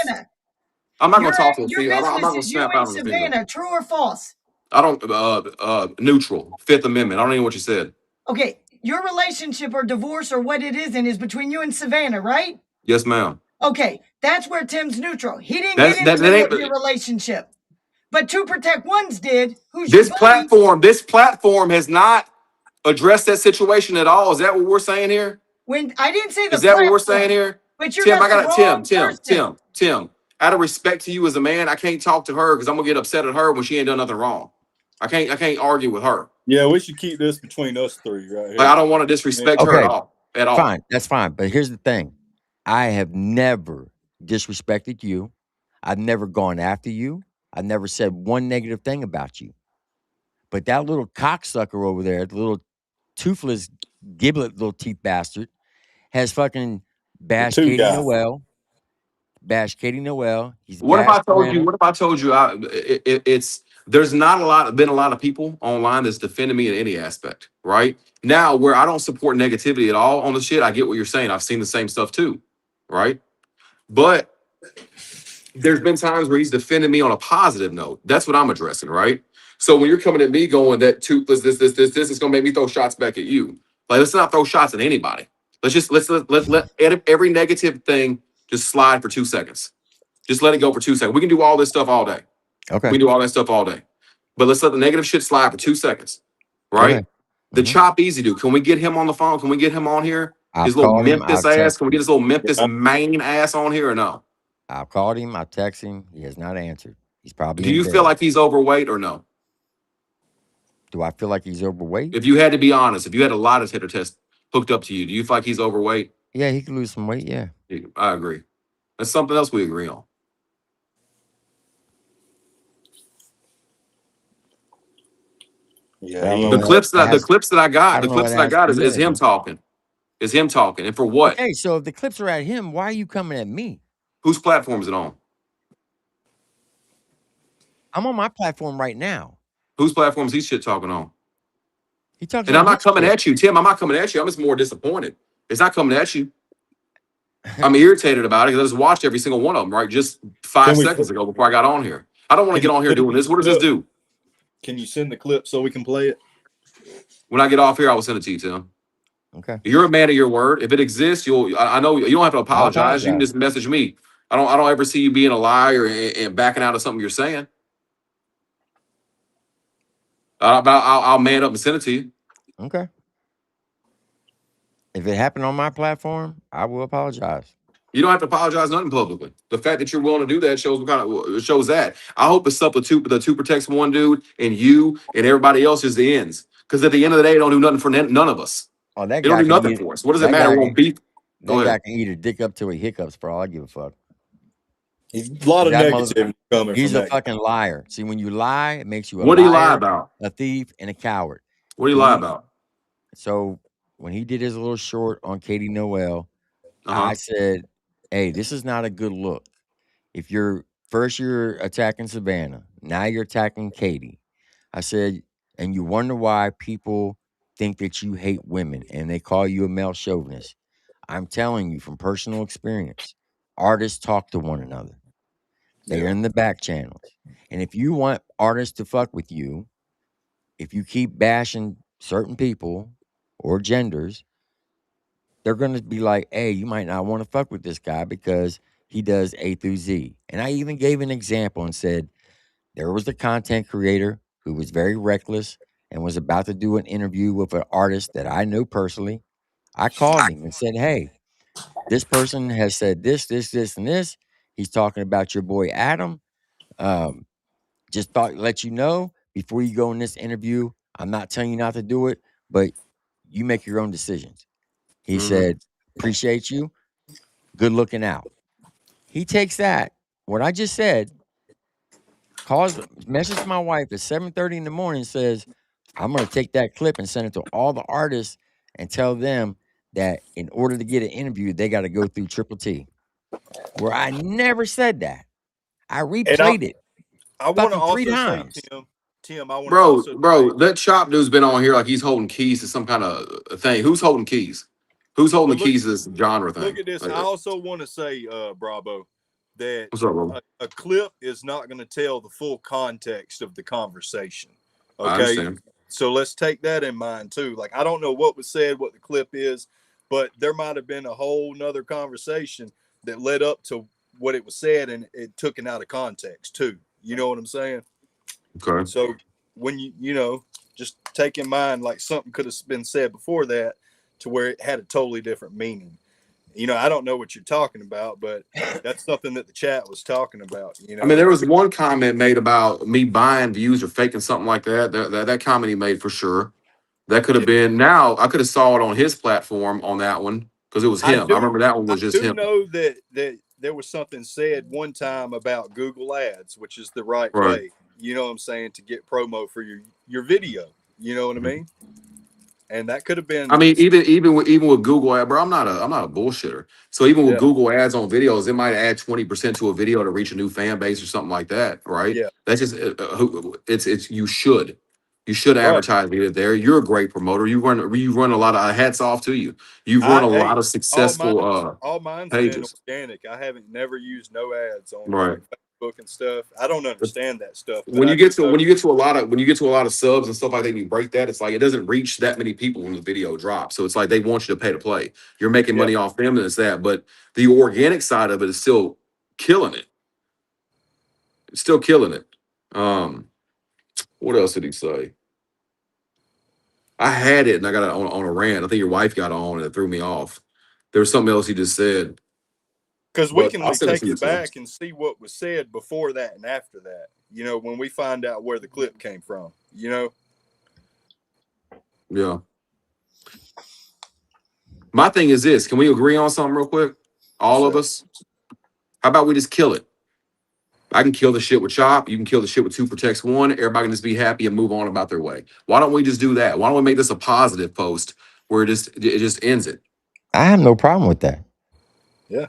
I'm not gonna talk to Your Steve. I'm not business gonna is you snap and out of the video. Savannah. True or false? I don't neutral. Fifth Amendment. I don't even know what you said. Okay, your relationship or divorce or what it is between you and Savannah, right? Yes, ma'am. Okay, that's where Tim's neutral. He didn't That get into ain't your relationship, but To Protect Ones did. Who's this your buddy? This platform has not addressed that situation at all. Is that what we're saying here? When I didn't say the Is that what we're platform, saying here? but you're Tim, not I got the it. wrong person. Tim. Out of respect to you as a man, I can't talk to her because I'm gonna get upset at her when she ain't done nothing wrong. I can't argue with her. Yeah, we should keep this between us three right here. Like, I don't want to disrespect her at all. Fine, that's fine. But here's the thing: I have never disrespected you. I've never gone after you. I've never said one negative thing about you. But that little cocksucker over there, the little toothless giblet little teeth bastard, has fucking bashed two Katie guy. Noel. Bashed Katie Noel. He's What if I bashed told you? Savannah. What if I told you? It's there's not been a lot of people online that's defending me in any aspect. Right now, where I don't support negativity at all on the shit, I get what you're saying. I've seen the same stuff too. Right, but there's been times where he's defended me on a positive note. That's what I'm addressing, right? So when you're coming at me going that toothless, this is gonna make me throw shots back at you. Like, let's not throw shots at anybody. Let every negative thing just slide for 2 seconds. Just let it go for 2 seconds. We can do all this stuff all day. Okay. We can do all that stuff all day. But let's let the negative shit slide for 2 seconds. Right? Okay. The Choppeezy dude. Can we get him on the phone? Can we get him on here? His I've little called him. Memphis I've ass. texted Can we get him. his little Memphis main ass on here or no? I've called him. I've texted him. He has not answered. He's probably Do in you bed. feel like he's overweight or no? Do I feel like he's overweight? If you had to be honest, if you had a lot of hitter test hooked up to you, do you feel like he's overweight? Yeah, he could lose some weight. Yeah. I agree. That's something else we agree on. Yeah, the clips that I got is him talking. Is him talking. And for what? Okay, so if the clips are at him, why are you coming at me? Whose platform is it on? I'm on my platform right now. Whose platform is he shit talking on? He talks and on I'm not his coming shit. at you, Tim. I'm not coming at you. I'm just more disappointed. It's not coming at you. I'm irritated about it because I just watched every single one of them, right? Just 5 seconds ago before I got on here. I don't want to get on here doing this. What does this do? Can you send the clip so we can play it? When I get off here, I will send it to you, Tim. Okay. You're a man of your word. If it exists, I know you don't have to apologize. You can just message me. I don't ever see you being a liar and backing out of something you're saying. I'll man up and send it to you. Okay. If it happened on my platform, I will apologize. You don't have to apologize nothing publicly. The fact that you're willing to do that shows what kind of shows that. I hope it's up to the two protects one dude and you and everybody else is the ends. Because at the end of the day, it don't do nothing for none of us. Oh, that It don't guy do can nothing eat for us. What does it that matter? guy We can won't beat. Go that guy ahead. can eat a dick up till he hiccups, for all I give a fuck. A lot of That mother, negativity coming he's from a that guy. fucking liar. See, when you lie, it makes you a What do you lie liar, about? a thief, and a coward. What do you lie about? So when he did his little short on Katie Noel, Uh-huh. I said, "Hey, this is not a good look. If you're attacking Savannah, now you're attacking Katie." I said, and you wonder why people think that you hate women and they call you a male chauvinist. I'm telling you from personal experience, artists talk to one another. They are Yeah. in the back channels. And if you want artists to fuck with you, if you keep bashing certain people or genders, they're going to be like, hey, you might not want to fuck with this guy because he does A through Z. And I even gave an example and said, there was the content creator who was very reckless and was about to do an interview with an artist that I know personally. I called him and said, hey, this person has said this, and this. He's talking about your boy Adam. Um, just thought let you know before you go in this interview. I'm not telling you not to do it, but you make your own decisions. He Mm-hmm. said, appreciate you. Good looking out. He takes that, what I just said, message my wife at 7:30 in the morning, says, I'm gonna take that clip and send it to all the artists and tell them that in order to get an interview, they got to go through TripleT. Where I never said that. I And replayed it I want to fucking 3 also say, times. Tim, I want to Bro, also say, that Chop dude's been on here like he's holding keys to some kind of thing. Who's holding keys? Who's holding but the keys to this genre look thing? at this. I also want to say, Bravo, that What's up, bro? a clip is not going to tell the full context of the conversation. I Okay. understand. So let's take that in mind too. Like, I don't know what was said, what the clip is, but there might have been a whole nother conversation that led up to what it was said, and it took it out of context too. You know what I'm saying? Okay. So when just take in mind, like, something could have been said before that to where it had a totally different meaning. I don't know what you're talking about, but that's something that the chat was talking about. I mean, there was one comment made about me buying views or faking something like that. That comment he made for sure. That could have been. Now I could have saw it on his platform on that one because it was him. I remember that one was just do him. know that there was something said one time about Google Ads, which is the right Right. way. You know what I'm saying, to get promo for your video. You know what I mean? And that could have been. I mean, even with Google Ad, bro, I'm not a bullshitter. So even with Yeah. Google Ads on videos, it might add 20% to a video to reach a new fan base or something like that, right? Yeah. That's just it's you should Right. advertise it there. You're a great promoter. You run a lot of hats off to you. You've run a lot of successful all mine's been pages, organic. I haven't never used no ads on right? like Facebook and stuff. I don't understand that stuff, but When I you do get to know. a lot of subs and stuff like that, and you break that, it's like it doesn't reach that many people when the video drops. So it's like they want you to pay to play. You're making Yeah. money off them, and it's that. But the organic side of it is still killing it. It's still killing it. What else did he say? I had it and I got it on a rant. I think your wife got on and it threw me off. There was something else he just said. Because we But can I'll send it take to you, it back and see what was said before that and after that. When we find out where the clip came from. Yeah. My thing is this: can we agree on something real quick? All of us. How about we just kill it? I can kill the shit with Chop. You can kill the shit with Two Protects One. Everybody can just be happy and move on about their way. Why don't we just do that? Why don't we make this a positive post where it just ends it? I have no problem with that. Yeah.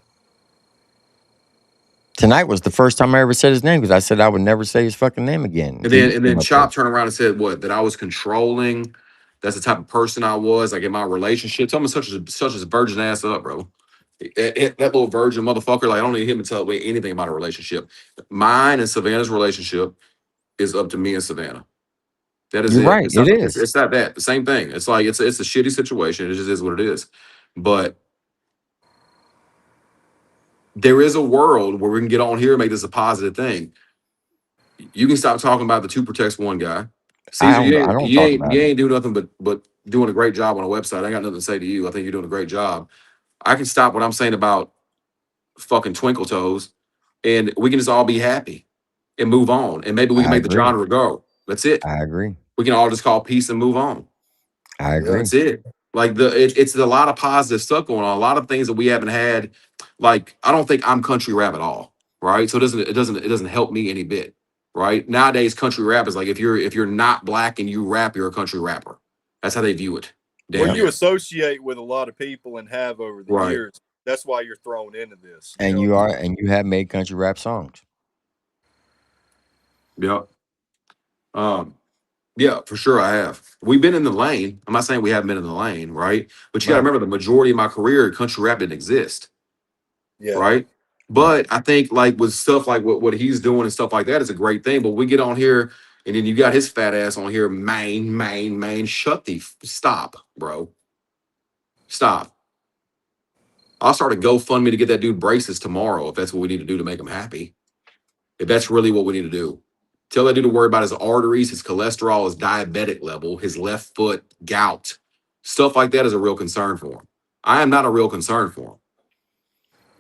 Tonight was the first time I ever said his name because I said I would never say his fucking name again. And then Chop turned around and said what? That I was controlling. That's the type of person I was. Like in my relationship. Tell me such as virgin ass up, bro. That little virgin motherfucker. Like I don't need him to tell me anything about a relationship. Mine and Savannah's relationship is up to me and Savannah. That is You're it. right. It's It not. is. It's not that. The same thing. It's like it's a shitty situation. It just is what it is. But there is a world where we can get on here and make this a positive thing. You can stop talking about the Two Protects One guy. Caesar, I don't talk about you it. ain't do nothing but doing a great job on a website. I got nothing to say to you. I think you're doing a great job. I can stop what I'm saying about fucking twinkle toes, and we can just all be happy and move on, and maybe we can I make the agree. genre go. That's it. I agree. We can all just call peace and move on. I agree. That's it. Like it's a lot of positive stuff going on. A lot of things that we haven't had. Like I don't think I'm country rap at all, right? So it doesn't help me any bit, right? Nowadays, country rap is like if you're not black and you rap, you're a country rapper. That's how they view it. Well, Damn you near. associate with a lot of people and have over the Right. years. That's why you're thrown into this. And know you what are, and you have made country rap songs. Yep. Yeah, for sure I have. We've been in the lane. I'm not saying we haven't been in the lane, right? But you got to Right. remember the majority of my career, country rap didn't exist, Yeah. right? Right. But I think like with stuff like what he's doing and stuff like that is a great thing. But we get on here and then you got his fat ass on here, main. Stop, bro. Stop. I'll start a GoFundMe to get that dude braces tomorrow if that's what we need to do to make him happy. If that's really what we need to do. Tell that dude to worry about his arteries, his cholesterol, his diabetic level, his left foot, gout. Stuff like that is a real concern for him. I am not a real concern for him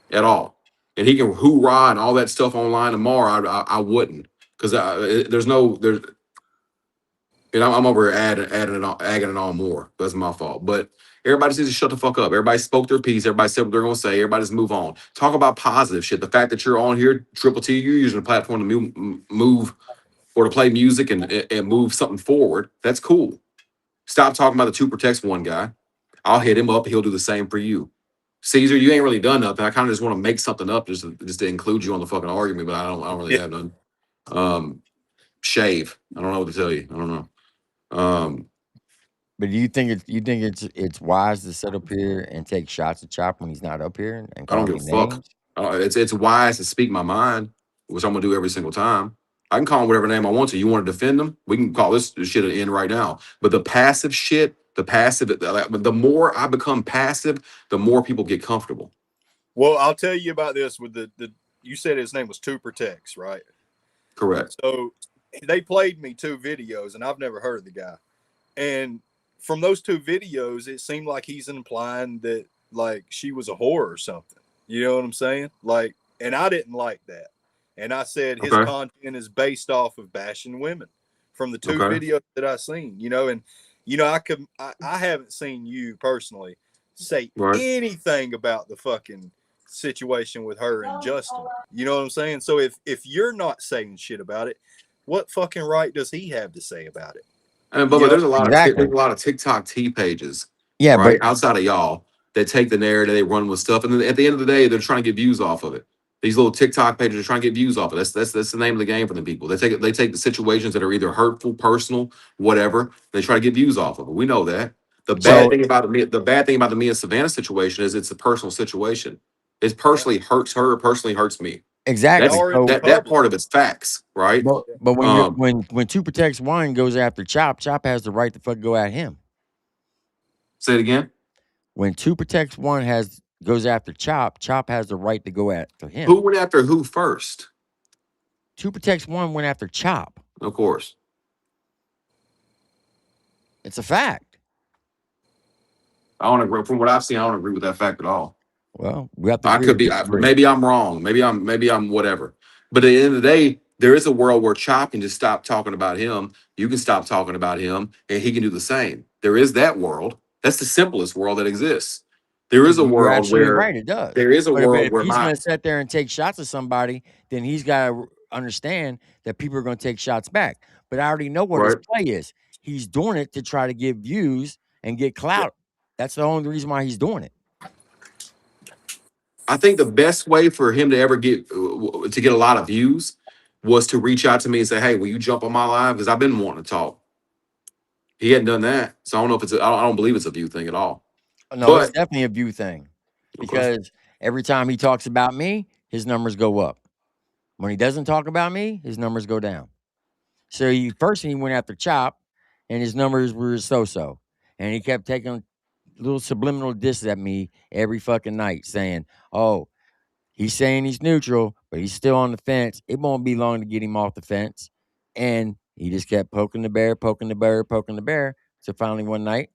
at all. And he can hoorah and all that stuff online tomorrow. I wouldn't, because there's and I'm over here adding it on more. That's my fault. But everybody needs to shut the fuck up. Everybody spoke their piece. Everybody said what they're gonna say. Everybody just move on. Talk about positive shit. The fact that you're on here, Triple T, you're using a platform to move or to play music and move something forward. That's cool. Stop talking about the 2 protects 1 guy. I'll hit him up. He'll do the same for you. Caesar, you ain't really done nothing. I kind of just want to make something up just to include you on the fucking argument, but I don't really have none. Shave. I don't know what to tell you. I don't know. But do you think it's wise to sit up here and take shots at Chop when he's not up here and I don't call give me a fuck. names? It's wise to speak my mind, which I'm gonna do every single time. I can call him whatever name I want to. You want to defend them? We can call this shit an end right now. But the passive shit, the more I become passive, the more people get comfortable. Well, I'll tell you about this with the you said his name was 2 protects, right? Correct. So they played me 2 videos and I've never heard of the guy. And from those 2 videos, it seemed like he's implying that like she was a whore or something. You know what I'm saying? Like, and I didn't like that. And I said his content is based off of bashing women from the 2 videos that I seen, and I haven't seen you personally say anything about the fucking situation with her and Justin. You know what I'm saying? So if you're not saying shit about it, what fucking right does he have to say about it? And but there's a lot of TikTok T pages, Yeah, right? but Outside of y'all that take the narrative, they run with stuff, and then at the end of the day, they're trying to get views off of it. These little TikTok pages are trying to get views off of it. That's the name of the game for the people. They take the situations that are either hurtful, personal, whatever. They try to get views off of it. We know that. The bad thing about the me and Savannah situation is it's a personal situation. It personally hurts her. Personally hurts me. exactly. That part of it's facts, right? But when 2 protects 1 goes after Chop has the right to fuck go at him. Say it again. When 2 protects 1 goes after Chop has the right to go after him. Who went after who first? 2 protects 1 went after Chop. Of course. It's a fact. I don't agree. From what I've seen, I don't agree with that fact at all. Well, we have to. I could be. Maybe I'm wrong. Maybe I'm whatever. But at the end of the day, there is a world where Chop can just stop talking about him. You can stop talking about him, and he can do the same. There is that world. That's the simplest world that exists. There is a You're world absolutely where right. It does. there is a But world if where he's going to sit there and take shots at somebody, then he's got to understand that people are going to take shots back. But I already know what his play is. He's doing it to try to get views and get clout. That's the only reason why he's doing it. I think the best way for him to ever get a lot of views was to reach out to me and say, "Hey, will you jump on my live?" Because I've been wanting to talk. He hadn't done that, so I don't know if I don't believe it's a view thing at all. No, it's definitely a view thing because every time he talks about me, his numbers go up. When he doesn't talk about me, his numbers go down. So he went after Chop, and his numbers were so-so, and he kept taking little subliminal disses at me every fucking night, saying, "Oh, he's saying he's neutral, but he's still on the fence. It won't be long to get him off the fence." And he just kept poking the bear. So finally one night,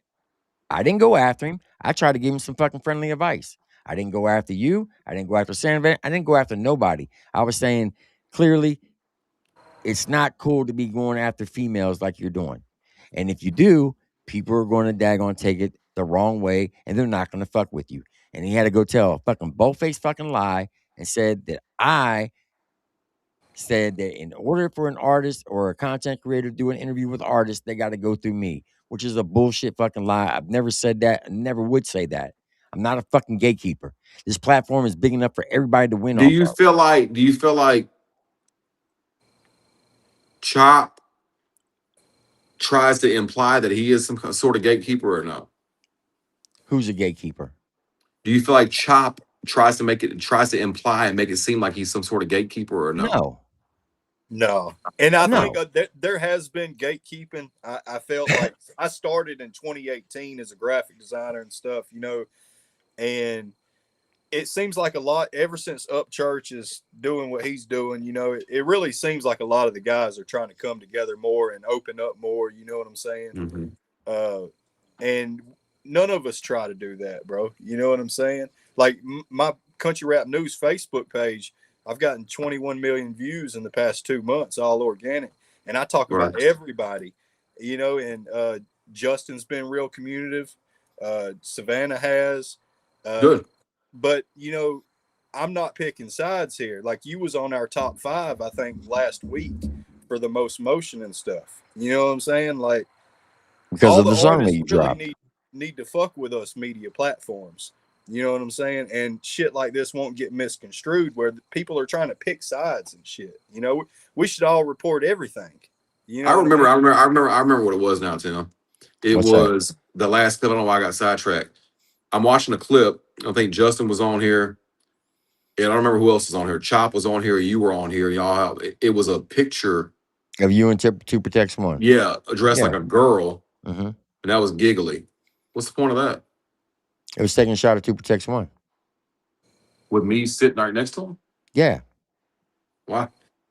I didn't go after him. I tried to give him some fucking friendly advice. I didn't go after you. I didn't go after Sandvan. I didn't go after nobody. I was saying clearly, it's not cool to be going after females like you're doing. And if you do, people are going to daggone take it the wrong way, and they're not going to fuck with you. And he had to go tell a fucking bold-faced fucking lie and said that I said that in order for an artist or a content creator to do an interview with artists, they got to go through me, which is a bullshit fucking lie. I've never said that. I never would say that. I'm not a fucking gatekeeper. This platform is big enough for everybody to win Do off you of. feel like Chop tries to imply that he is some sort of gatekeeper or no? Who's a gatekeeper? Do you feel like Chop tries to imply and make it seem like he's some sort of gatekeeper or no? No. No. And I No. think there has been gatekeeping. I felt like I started in 2018 as a graphic designer and stuff, you know, and it seems like a lot ever since Upchurch is doing what he's doing, you know, it really seems like a lot of the guys are trying to come together more and open up more, you know what I'm saying? And none of us try to do that, bro. You know what I'm saying? Like my Country Rap News Facebook page, I've gotten 21 million views in the past 2 months, all organic. And I talk about everybody, you know, and Justin's been real communicative. Savannah has. Good. But, you know, I'm not picking sides here. Like you was on our top 5, I think, last week for the most motion and stuff. You know what I'm saying? Like because all of the song that you really dropped. Need to fuck with us media platforms. You know what I'm saying? And shit like this won't get misconstrued where people are trying to pick sides and shit. You know, we should all report everything. You know, I remember what it was now, Tim. It What's was the last clip. I don't know why I got sidetracked. I'm watching a clip. I think Justin was on here. And I don't remember who else was on here. Chop was on here. You were on here. Y'all, it was a picture of you and Two Protects One. Yeah, dressed like a girl. Mm-hmm. And that was giggly. What's the point of that? It was taking a shot at Two Protects One. With me sitting right next to him? Yeah. Why?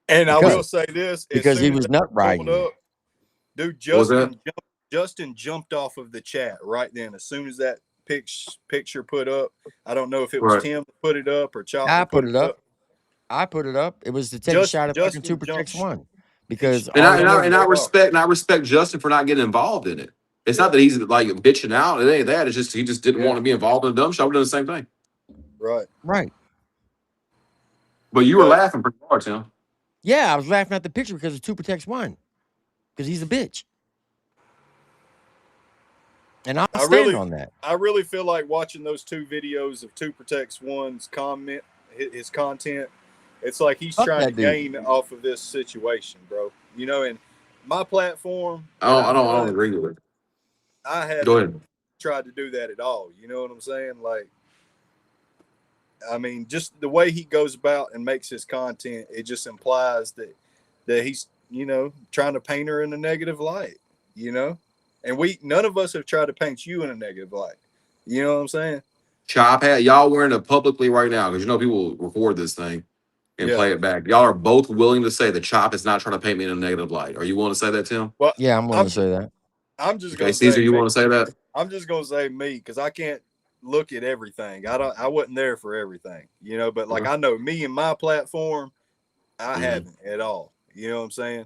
And I will say this. Because he was nut riding. Dude, Justin jumped off of the chat right then. As soon as that picture put up, I don't know if it was Tim that put it up or Chop. I put it up. I put it up. It was to take a shot at fucking Two Protects One. Because I respect Justin for not getting involved in it. It's not that he's like bitching out. It ain't that. It's just he just didn't want to be involved in a dumb show. We're doing the same thing. Right. But you were laughing pretty hard, Tim. Yeah, I was laughing at the picture because of Two Protects One. Because he's a bitch. And I'll stand on that. I really feel like watching those 2 videos of Two Protects One's his content. It's like he's trying to gain off of this situation, bro. You know, and my platform. I don't agree with it. I haven't tried to do that at all. You know what I'm saying? Like, I mean, just the way he goes about and makes his content, it just implies that he's, you know, trying to paint her in a negative light, you know? And none of us have tried to paint you in a negative light. You know what I'm saying? Chop hat, y'all wearing it publicly right now because you know people record this thing and play it back. Y'all are both willing to say that Chop is not trying to paint me in a negative light. Are you willing to say that, Tim? Well, yeah, I'm willing to say that. I'm just going to say, Caesar, you want to say that? I'm just going to say me because I can't look at everything. I wasn't there for everything, you know, but like I know me and my platform, I haven't at all. You know what I'm saying?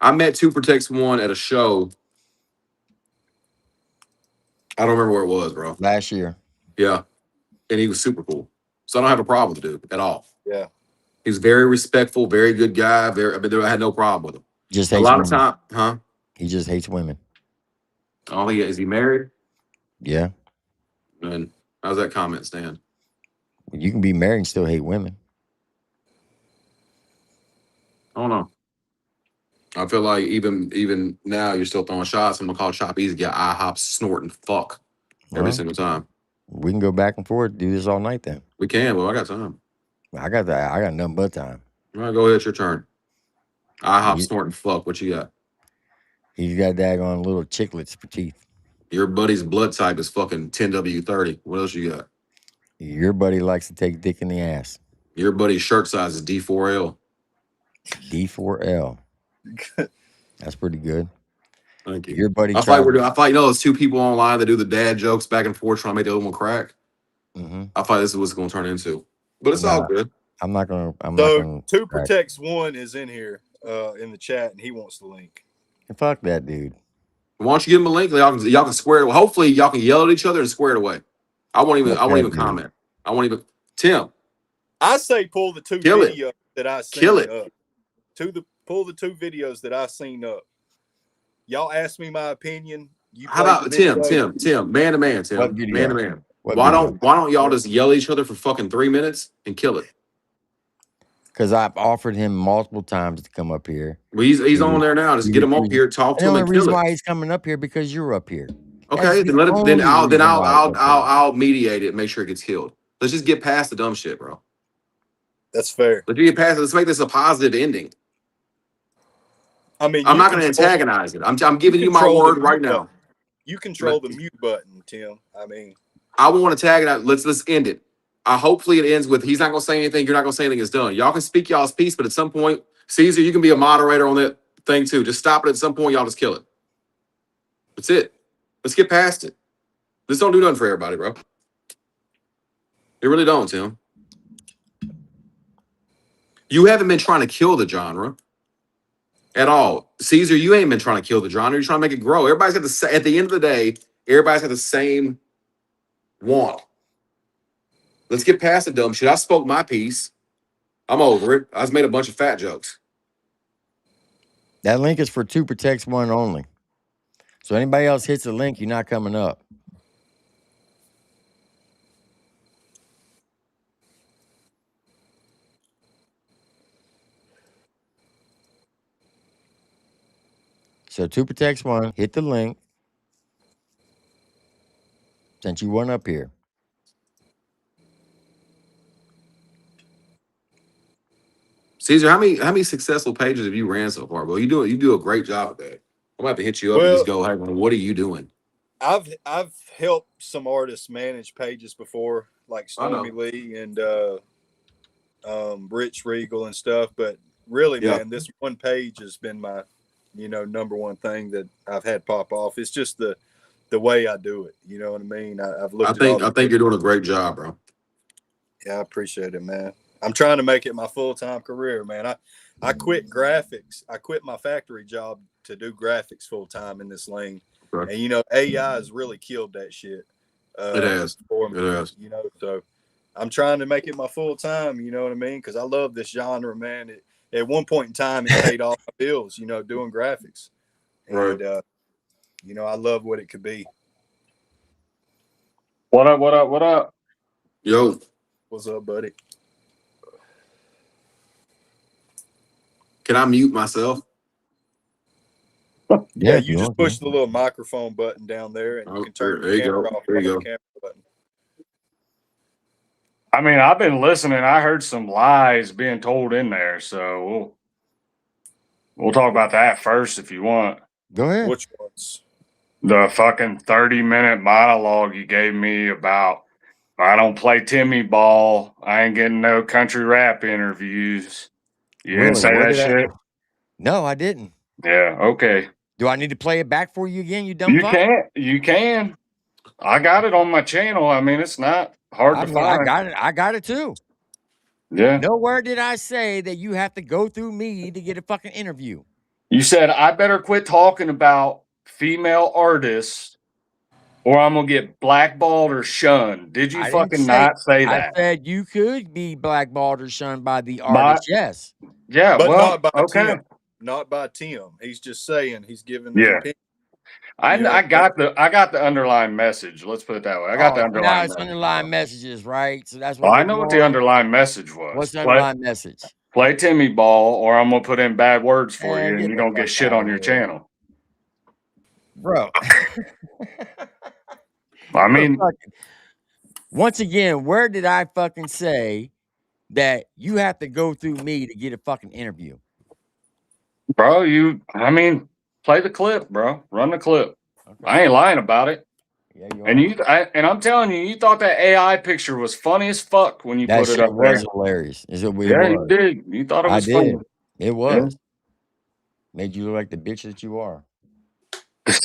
I met Two Protects One at a show. I don't remember where it was, bro. Last year. Yeah. And he was super cool. So I don't have a problem with the dude at all. Yeah. He's very respectful, very good guy. I had no problem with him. Just hates a lot of time, huh? He just hates women. I don't think is he married? Yeah. And how's that comment stand? You can be married and still hate women. I don't know. I feel like even now you're still throwing shots. I'm gonna call Choppeezy guy IHOP snorting fuck every single time. We can go back and forth, do this all night then. We can, well, I got time. I got nothing but time. All right, go ahead, it's your turn. IHOP snorting fuck. What you got? He's got daggone little chiclets for teeth. Your buddy's blood type is fucking 10W30. What else you got? Your buddy likes to take dick in the ass. Your buddy's shirt size is D4L. D4L. That's pretty good. Thank you. Your buddy. I feel like you know those 2 people online that do the dad jokes back and forth trying to make the other one crack. I thought this is what's going to turn into, but it's all good. I'm not gonna. So Two Protects One is in here in the chat, and he wants the link. Fuck that dude. Why don't you give him a link? Y'all can square it. Hopefully, y'all can yell at each other and square it away. I won't even comment. I won't even. Tim, I say pull the two videos that I seen up. Pull the two videos that I seen up. Y'all ask me my opinion. How about Tim, man to man, Tim, man to man. Why don't y'all just yell at each other for fucking 3 minutes and kill it? Because I've offered him multiple times to come up here. Well, he's on there now. Just get him up here, talk to him, and kill it. The only reason why he's coming up here because you're up here. Okay, then I'll mediate it and make sure it gets killed. Let's just get past the dumb shit, bro. That's fair. Let's make this a positive ending. I mean, I'm not going to antagonize it. I'm giving you my word right now. You control the mute button, Tim. I mean, I won't want to tag it out. Let's end it. Hopefully it ends with he's not going to say anything. You're not going to say anything. It's done. Y'all can speak y'all's piece, but at some point, Caesar, you can be a moderator on that thing too. Just stop it at some point. Y'all just kill it. That's it. Let's get past it. This don't do nothing for everybody, bro. It really don't, Tim. You haven't been trying to kill the genre at all. Caesar, you ain't been trying to kill the genre. You're trying to make it grow. Everybody's got at the end of the day, everybody's got the same want. Let's get past the dumb shit. I spoke my piece. I'm over it. I just made a bunch of fat jokes. That link is for Two Protects One only. So anybody else hits the link, you're not coming up. So Two Protects One, hit the link. Since you weren't up here. Caesar, how many successful pages have you ran so far, bro? You do a great job at that. I'm about to hit you up and just go, hey, what are you doing? I've helped some artists manage pages before, like Stormy Lee and Rich Regal and stuff. But really, man, this one page has been my, number one thing that I've had pop off. It's just the way I do it. You know what I mean? I've looked. I think you're doing a great job, bro. Yeah, I appreciate it, man. I'm trying to make it my full-time career, man. I quit graphics. I quit my factory job to do graphics full-time in this lane. Right. And, AI has really killed that shit. It has. For me, it has. So I'm trying to make it my full-time, you know what I mean? Because I love this genre, man. At one point in time, it paid all my bills, doing graphics. And, right. I love what it could be. What up? Yo. What's up, buddy? Can I mute myself? Yeah, you just push the little microphone button down there, and you can turn the camera off. There you go. Camera button. I mean, I've been listening. I heard some lies being told in there, so we'll talk about that first if you want. Go ahead. Which ones? The fucking 30-minute monologue you gave me about I don't play Timmy ball. I ain't getting no country rap interviews. You didn't say that shit? No, I didn't. Yeah, okay. Do I need to play it back for you again, you dumb fuck? You can. I got it on my channel. I mean, it's not hard to find. I got it too. Yeah. Nowhere did I say that you have to go through me to get a fucking interview. You said I better quit talking about female artists or I'm going to get blackballed or shunned. Did you not say that? I said you could be blackballed or shunned by the artist, yes. Yeah, but not by okay. Tim. Not by Tim. He's just saying he's giving the opinion. I got the underlying message. Let's put it that way. I got the underlying now it's underlying messages, right? So that's what I know what the underlying message was. What's the underlying message? Play Timmy ball or I'm going to put in bad words for you and you're going to get shit on your channel. Bro. I mean, once again, where did I fucking say that you have to go through me to get a fucking interview? Bro, play the clip, bro. Run the clip. Okay. I ain't lying about it. Yeah, and I'm telling you, you thought that AI picture was funny as fuck when you put it up there. That was hilarious. You did. You thought it was funny. It was. Yeah. Made you look like the bitch that you are.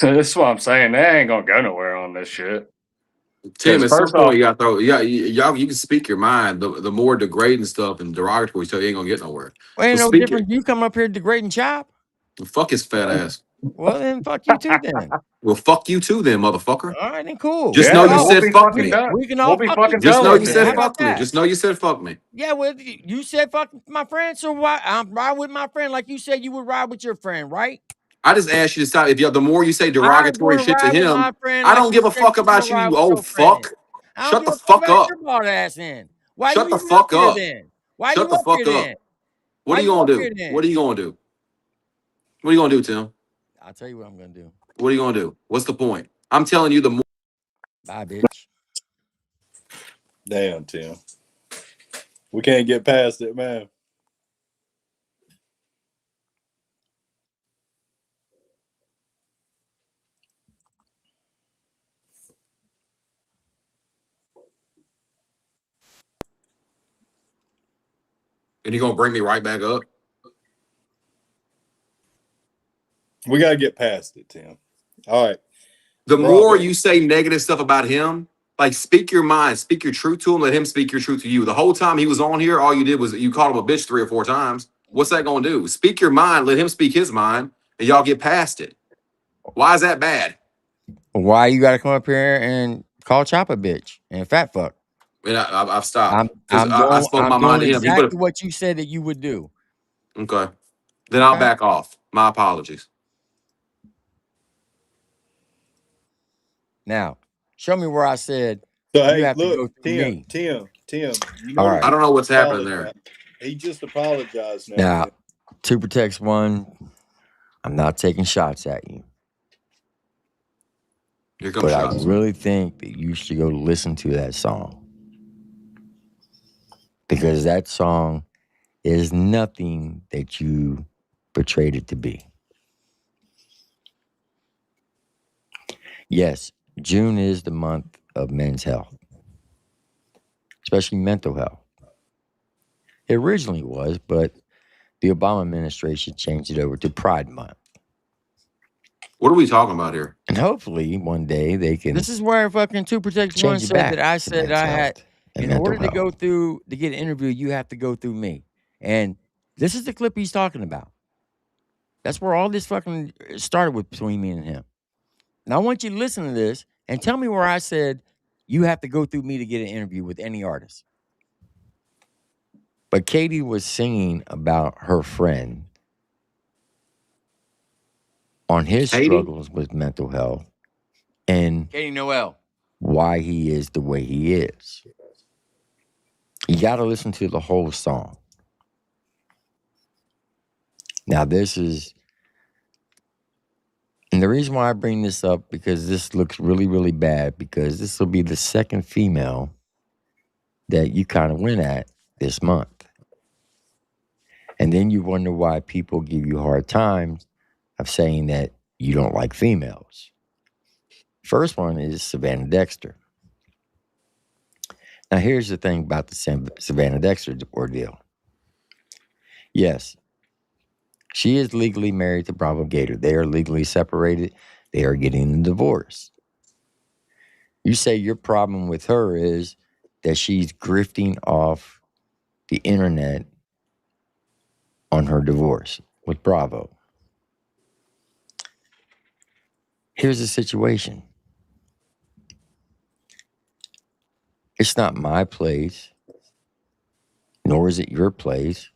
That's what I'm saying. They ain't gonna go nowhere on this shit. Tim, at some first point off, you got to throw. Yeah, y'all. You can speak your mind. The more degrading stuff and derogatory stuff, you ain't gonna get nowhere. Well, So ain't no speak it. different. You come up here degrading Chop. Fuck his fat ass. Well, then fuck you too. Then Well, fuck you too, then, motherfucker. all right, then cool. Just We know can you yeah, all we'll said be fuck fucking me. done. we can We'll all be fuck fucking each Just done other. know you with Then it. how said about fuck me. that? Just know you said fuck me. Yeah, well, you said fuck my friend, so why I'm ride with my friend like you said you would ride with your friend, right? I just asked you to stop. If you, the more you say I'm derogatory going to shit to ride with him, my friend I like don't you give a said fuck you about would you, ride you with old your friend. fuck. I don't Shut give the a fuck fuck about up. your bald ass then. Why you Shut the even up fuck here up. then? Why Shut you the up here fuck up. then? What Why are you you gonna up here do? then? What are you gonna do? What are you gonna do, Tim? I'll tell you what I'm gonna do. What are you gonna do? What's the point? I'm telling you the more. Bye, bitch. Damn, Tim. We can't get past it, man. And you gonna bring me right back up? We got to get past it, Tim. All right. The more Bravo. you say negative stuff about him, like speak your mind, speak your truth to him, let him speak your truth to you. The whole time he was on here, all you did was you called him a bitch 3 or 4 times. What's that gonna do? Speak your mind, let him speak his mind, and y'all get past it. Why is that bad? Why you gotta come up here and call Chop a bitch and fat fuck? And I've stopped because I'm I doing spoke my mind to him. He put exactly what you said that you would do. okay. Then I'll Okay. back off. My apologies. Now, show me where I said So, you hey, have to look, go through Tim, me. you All notice right. I don't know what's happening there. apologize. He just apologized now, Now, Tim. to protect one, I'm not taking shots at you. Here comes But I shots. really think that you should go listen to that song. Because that song is nothing that you portrayed it to be. Yes, June is the month of men's health, especially mental health. It originally was, but the Obama administration changed it over to Pride Month. What are we talking about here? And hopefully one day they can. This is where fucking 2 Protect 1 change it said back that I to said men's I had, health and in mental order to go health. through to get an interview, you have to go through me. And this is the clip he's talking about. That's where all this fucking started with between me and him. And I want you to listen to this and tell me where I said you have to go through me to get an interview with any artist. But Katie was singing about her friend on his Katie? struggles with mental health and Katie Noel. why he is the way he is. You got to listen to the whole song. Now, this is, and the reason why I bring this up, because this looks really, really bad, because this will be the second female that you kind of win at this month. And then you wonder why people give you hard times of saying that you don't like females. First one is Savannah Dexter. Now, here's the thing about the Savannah Dexter ordeal. Yes, she is legally married to Bravo Gator. They are legally separated. They are getting a divorce. You say your problem with her is that she's grifting off the internet on her divorce with Bravo. Here's the situation. It's not my place, nor is it your place,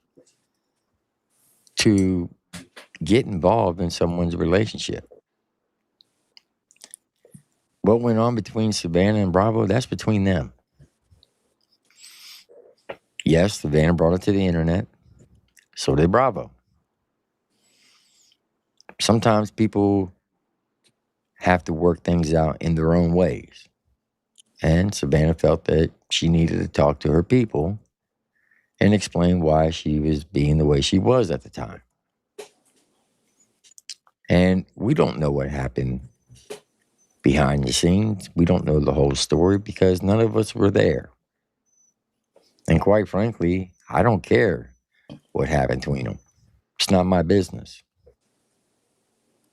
to get involved in someone's relationship. What went on between Savannah and Bravo, that's between them. Yes, Savannah brought it to the internet. So did Bravo. Sometimes people have to work things out in their own ways. And Savannah felt that she needed to talk to her people and explain why she was being the way she was at the time. And we don't know what happened behind the scenes. We don't know the whole story because none of us were there. And quite frankly, I don't care what happened between them. It's not my business.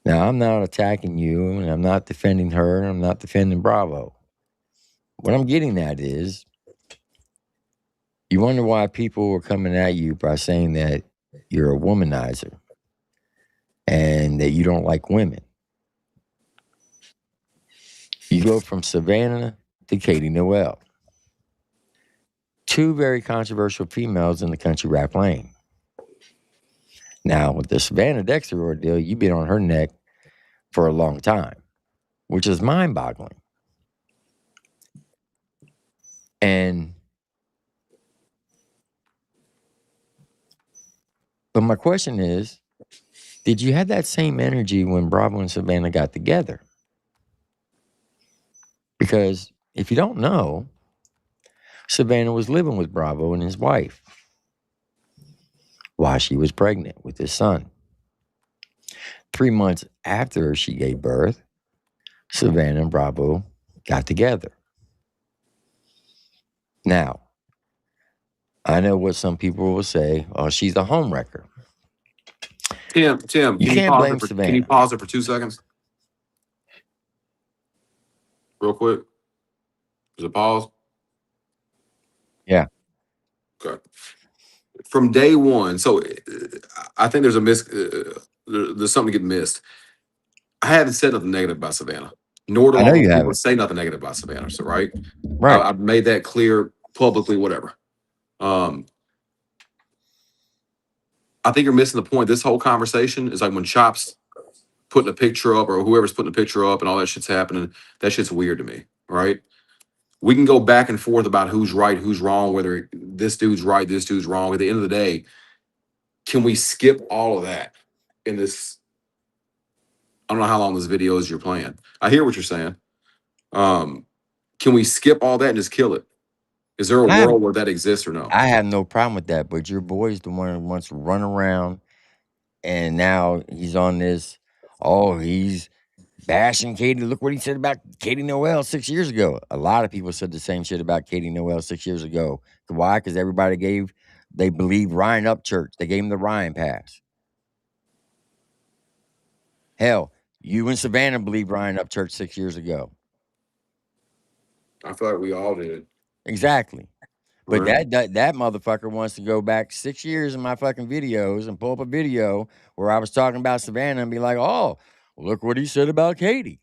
Now, I'm not attacking you, and I'm not defending her, and I'm not defending Bravo. What I'm getting at is, you wonder why people are coming at you by saying that you're a womanizer and that you don't like women. You go from Savannah to Katie Noel. Two very controversial females in the country rap lane. Now, with the Savannah Dexter ordeal, you've been on her neck for a long time, which is mind-boggling. But my question is, did you have that same energy when Bravo and Savannah got together? Because if you don't know, Savannah was living with Bravo and his wife while she was pregnant with his son. 3 months after she gave birth, Savannah and Bravo got together. Now, I know what some people will say, oh, she's a homewrecker. Tim, You can't blame can you Savannah. pause it for 2 seconds? Real quick. Is it pause? Yeah. Okay. From day one, so I think there's there's something to get missed. I haven't said nothing negative about Savannah, nor do I I know want you people to haven't. say nothing negative about Savannah. So, right? Right. I've made that clear publicly, whatever. I think you're missing the point. This whole conversation is like when Chop's putting a picture up or whoever's putting a picture up and all that shit's happening. That shit's weird to me, right? We can go back and forth about who's right, who's wrong, whether this dude's right, this dude's wrong. At the end of the day, can we skip all of that in this? I don't know how long this video is you're playing. I hear what you're saying. Can we skip all that and just kill it? Is there a world where that exists or no? I have no problem with that, but your boy's the one who wants to run around, and now he's on this. Oh, he's bashing Katie. Look what he said about Katie Noel 6 years ago. A lot of people said the same shit about Katie Noel 6 years ago. Why? Because they believed Ryan Upchurch. They gave him the Ryan pass. Hell, you and Savannah believed Ryan Upchurch 6 years ago. I feel like we all did. Exactly. But Right. that motherfucker wants to go back 6 years in my fucking videos and pull up a video where I was talking about Savannah and be like, oh, look what he said about Katie.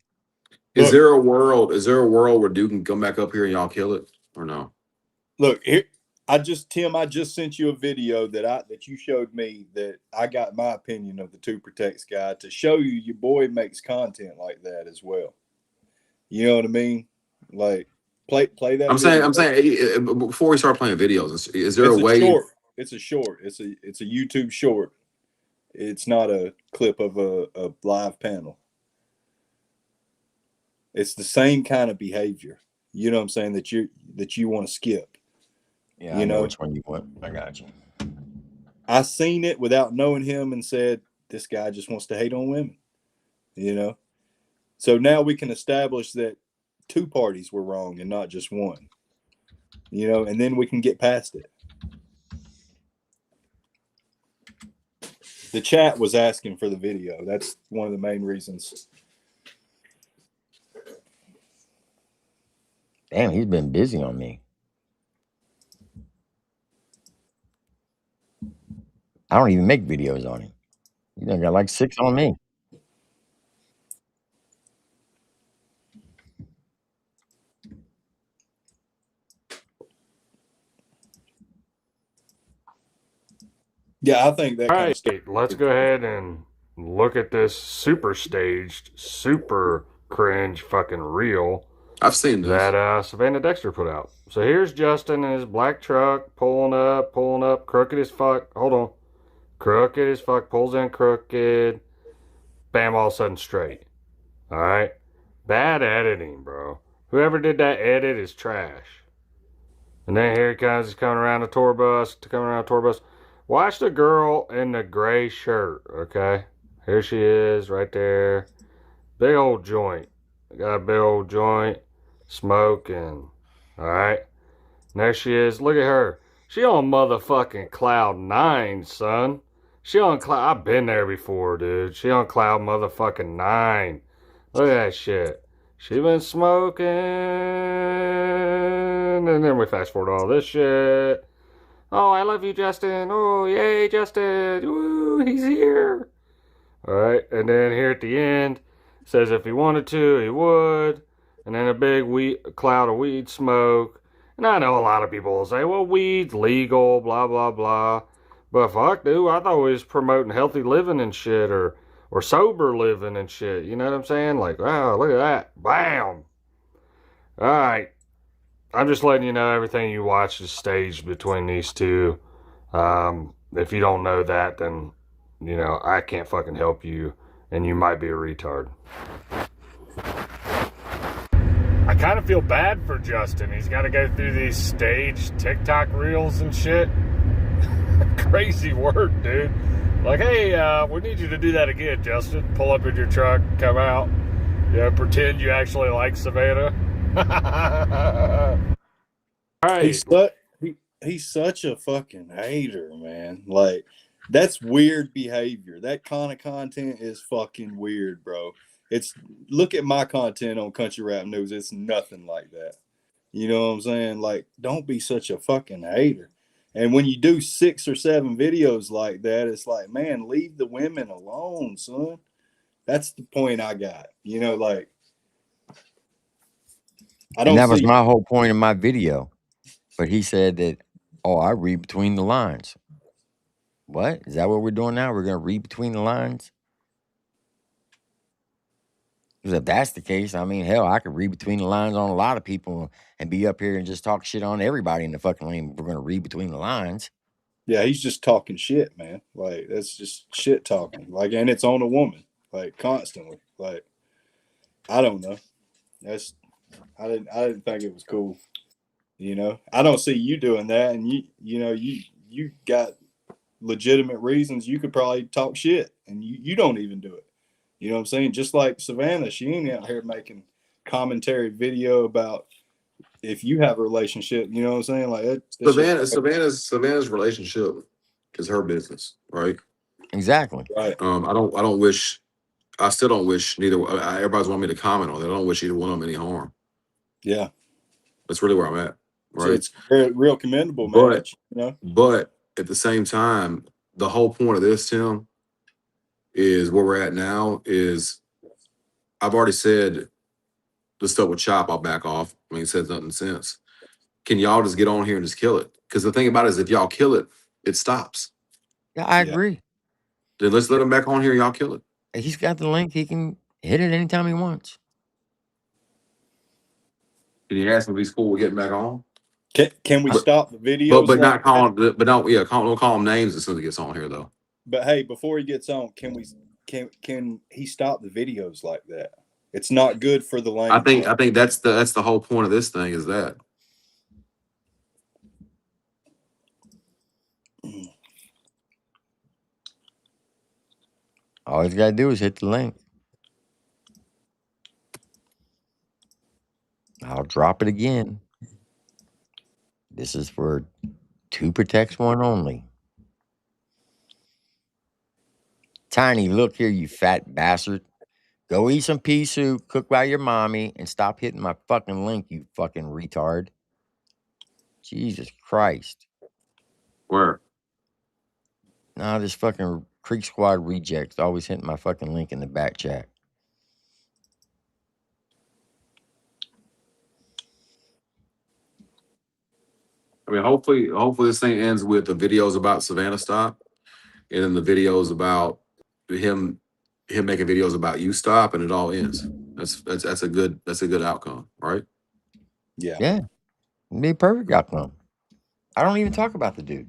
Is there a world where Duke can come back up here and y'all kill it or no? Look, here, Tim, I just sent you a video that you showed me that I got my opinion of the Two Protects guy to show you your boy makes content like that as well. You know what I mean? Like play that. I'm saying before we start playing videos, is there a way? Short. It's a short. It's a YouTube short. It's not a clip of a live panel. It's the same kind of behavior. You know what I'm saying, that you want to skip. Yeah, I know which one you want. I got you. I seen it without knowing him and said, this guy just wants to hate on women. You know? So now we can establish that two parties were wrong and not just one. You know, and then we can get past it. The chat was asking for the video. That's one of the main reasons. Damn, he's been busy on me. I don't even make videos on him. You done got like 6 on me. Yeah, I think that kind of stuff. Let's go ahead and look at this super staged, super cringe fucking reel. I've seen this. That Savannah Dexter put out. So here's Justin in his black truck, pulling up, crooked as fuck. Hold on. Crooked as fuck, pulls in crooked. Bam, all of a sudden straight. Alright? Bad editing, bro. Whoever did that edit is trash. And then here he comes, he's coming around the tour bus, Watch the girl in the gray shirt, okay? Here she is, right there. Big old joint. Got a big old joint. Smoking. Alright? And there she is. Look at her. She on motherfucking cloud 9, son. She on cloud... I've been there before, dude. She on cloud motherfucking 9. Look at that shit. She been smoking, and then we fast forward all this shit. Oh, I love you, Justin. Oh, yay, Justin. Woo, he's here. All right, and then here at the end, says if he wanted to, he would. And then a big cloud of weed smoke. And I know a lot of people will say, well, weed's legal, blah, blah, blah. But fuck, dude, I thought we was promoting healthy living and shit, or sober living and shit. You know what I'm saying? Like, wow, look at that. Bam. All right. I'm just letting you know everything you watch is staged between these two. If you don't know that, then, you know, I can't fucking help you, and you might be a retard. I kind of feel bad for Justin. He's got to go through these staged TikTok reels and shit. Crazy work, dude. Like, hey, we need you to do that again, Justin. Pull up in your truck, come out, you know, pretend you actually like Savannah. Right. He's such a fucking hater, man. Like, that's weird behavior. That kind of content is fucking weird, bro. Look at my content on Country Rap News. It's nothing like that. You know what I'm saying? Like, don't be such a fucking hater. And when you do 6 or 7 videos like that, it's like, man, leave the women alone, son. That's the point I got. You know, like, And that was my whole point of my video. But he said that, oh, I read between the lines. What? Is that what we're doing now? We're going to read between the lines? Because if that's the case, I mean, hell, I could read between the lines on a lot of people and be up here and just talk shit on everybody in the fucking lane. We're going to read between the lines. Yeah, he's just talking shit, man. Like, that's just shit talking. Like, and it's on a woman, like, constantly. Like, I don't know. I didn't think it was cool. You know, I don't see you doing that, and you got legitimate reasons. You could probably talk shit, and you don't even do it. You know what I'm saying? Just like Savannah, she ain't out here making commentary video about if you have a relationship. You know what I'm saying? Like Savannah's relationship is her business, right? Exactly. Right. I still don't wish neither. Everybody's want me to comment on it. I don't wish either one of them any harm. Yeah, that's really where I'm at. Right. So it's real commendable, man. But at the same time, the whole point of this, Tim, is where we're at now. Is I've already said the stuff with Chop, I'll back off. I mean, it says nothing since. Can y'all just get on here and just kill it? Because the thing about it is, if y'all kill it, it stops. Yeah, I agree. Then let's let him back on here. Y'all kill it. He's got the link. He can hit it anytime he wants. Can you ask him if he's cool with getting back on? Can we stop the videos? But not call him. But don't call him names as soon as he gets on here, though. But hey, before he gets on, can he stop the videos like that? It's not good for the lane. I think that's the whole point of this thing is that. All he's got to do is hit the link. I'll drop it again. This is for 2 protects 1 only. Tiny, look here, you fat bastard. Go eat some pea soup, cooked by your mommy, and stop hitting my fucking link, you fucking retard. Jesus Christ. Where? Nah, this fucking Creek Squad rejects always hitting my fucking link in the back chat. I mean, hopefully this thing ends with the videos about Savannah stop, and then the videos about him making videos about you stop, and it all ends. That's a good outcome, right? Yeah. Yeah. It'd be a perfect outcome. I don't even talk about the dude.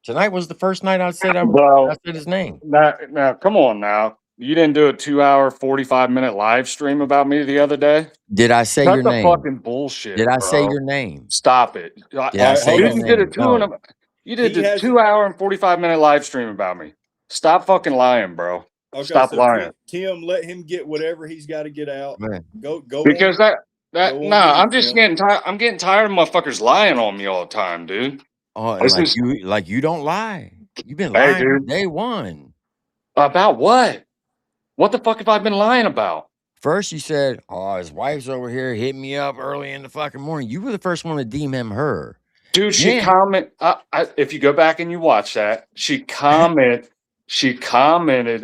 Tonight was the first night I said I said his name. Now, come on now. You didn't do a 2-hour, 45-minute live stream about me the other day? Did I say Cut your the name? fucking bullshit, Did I say bro. your name? Stop it. Did I say your You did name? No. You did a 2-hour and 45-minute live stream about me. Stop fucking lying, bro. Okay, Stop lying. Tim, let him get whatever he's got to get out. Man. Go. Because on. I'm just getting tired. I'm getting tired of motherfuckers lying on me all the time, dude. Oh, and like you don't lie. You've been lying from day one. About what? What the fuck have I been lying about? First, you said, "Oh, his wife's over here hitting me up early in the fucking morning." You were the first one to deem him her. Dude, she Then, if you go back and you watch that, she commented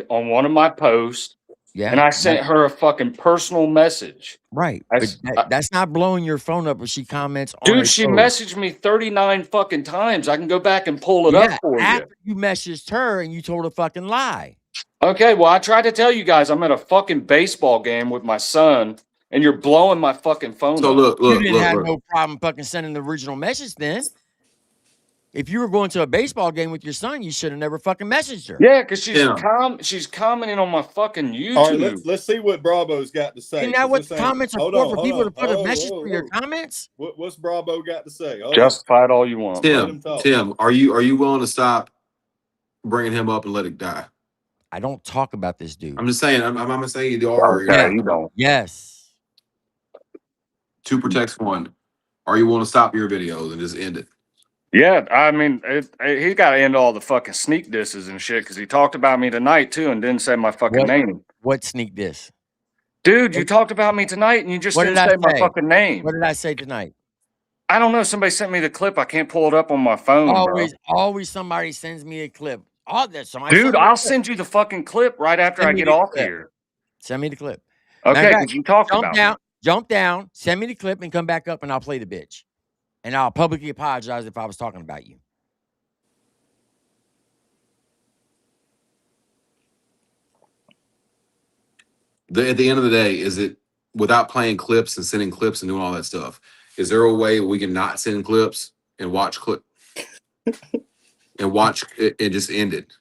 on one of my posts, yeah, and I sent her a fucking personal message. right. But that's not blowing your phone up. But she comments on Dude, a she post. messaged me 39 fucking times. I can go back and pull it Yeah, up for you. after you messaged her and you told a fucking lie. Okay, well, I tried to tell you guys I'm at a fucking baseball game with my son, and you're blowing my fucking phone So up. You didn't have no problem fucking sending the original message then. If you were going to a baseball game with your son, you should have never fucking messaged her. Yeah, because she's commenting on my fucking YouTube. All right, let's see what Bravo's got to say. Isn't that 'cause what this the ain't- comments are hold for? on, For hold people on. to put a Oh, message oh, for your oh. comments? What's Bravo got to say? Hold on. Justify it all you want. Let him talk. Tim, are you willing to stop bringing him up and let it die? I don't talk about this dude. I'm just saying. I'm saying you are. Okay, you don't. Yes. 2 protects 1. Are you willing to stop your videos and just end it? Yeah, I mean, he's got to end all the fucking sneak disses and shit because he talked about me tonight too and didn't say my fucking name. What sneak diss? Dude, you talked about me tonight and you just What didn't did I say my say? fucking name. What did I say tonight? I don't know. Somebody sent me the clip. I can't pull it up on my phone, Always somebody sends me a clip. Dude, I'll send you the fucking clip right after I get off here. Send me the clip. Okay, because you talked about me. Jump down, send me the clip, and come back up, and I'll play the bitch. And I'll publicly apologize if I was talking about you. At the end of the day, is it without playing clips and sending clips and doing all that stuff? Is there a way we can not send clips and watch clip and watch it and just end it?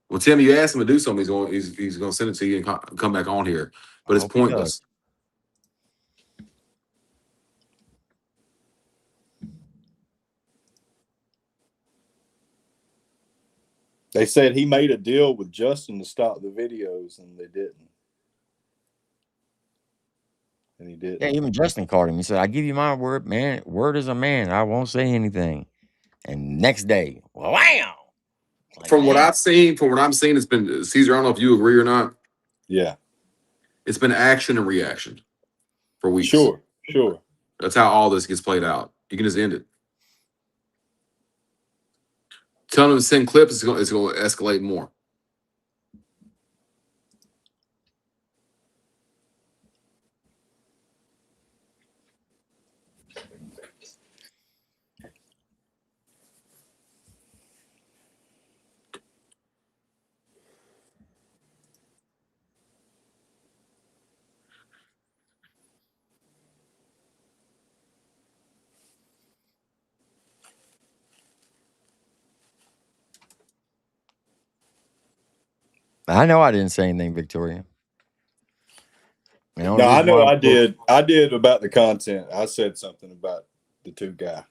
Well, Tim, you asked him to do something. He's going to send it to you and come back on here, but it's pointless. They said he made a deal with Justin to stop the videos, and they didn't. And he didn't. Yeah, even Justin called him. He said, "I give you my word, man. Word is a man. I won't say anything." And next day, wham! From what I'm seeing, it's been Caesar. I don't know if you agree or not. Yeah, it's been action and reaction for weeks. Sure. That's how all this gets played out. You can just end it. Telling them to send clips is going to escalate more. I know I didn't say anything, Victoria. No, I know I did. I did about the content. I said something about the 2 guy.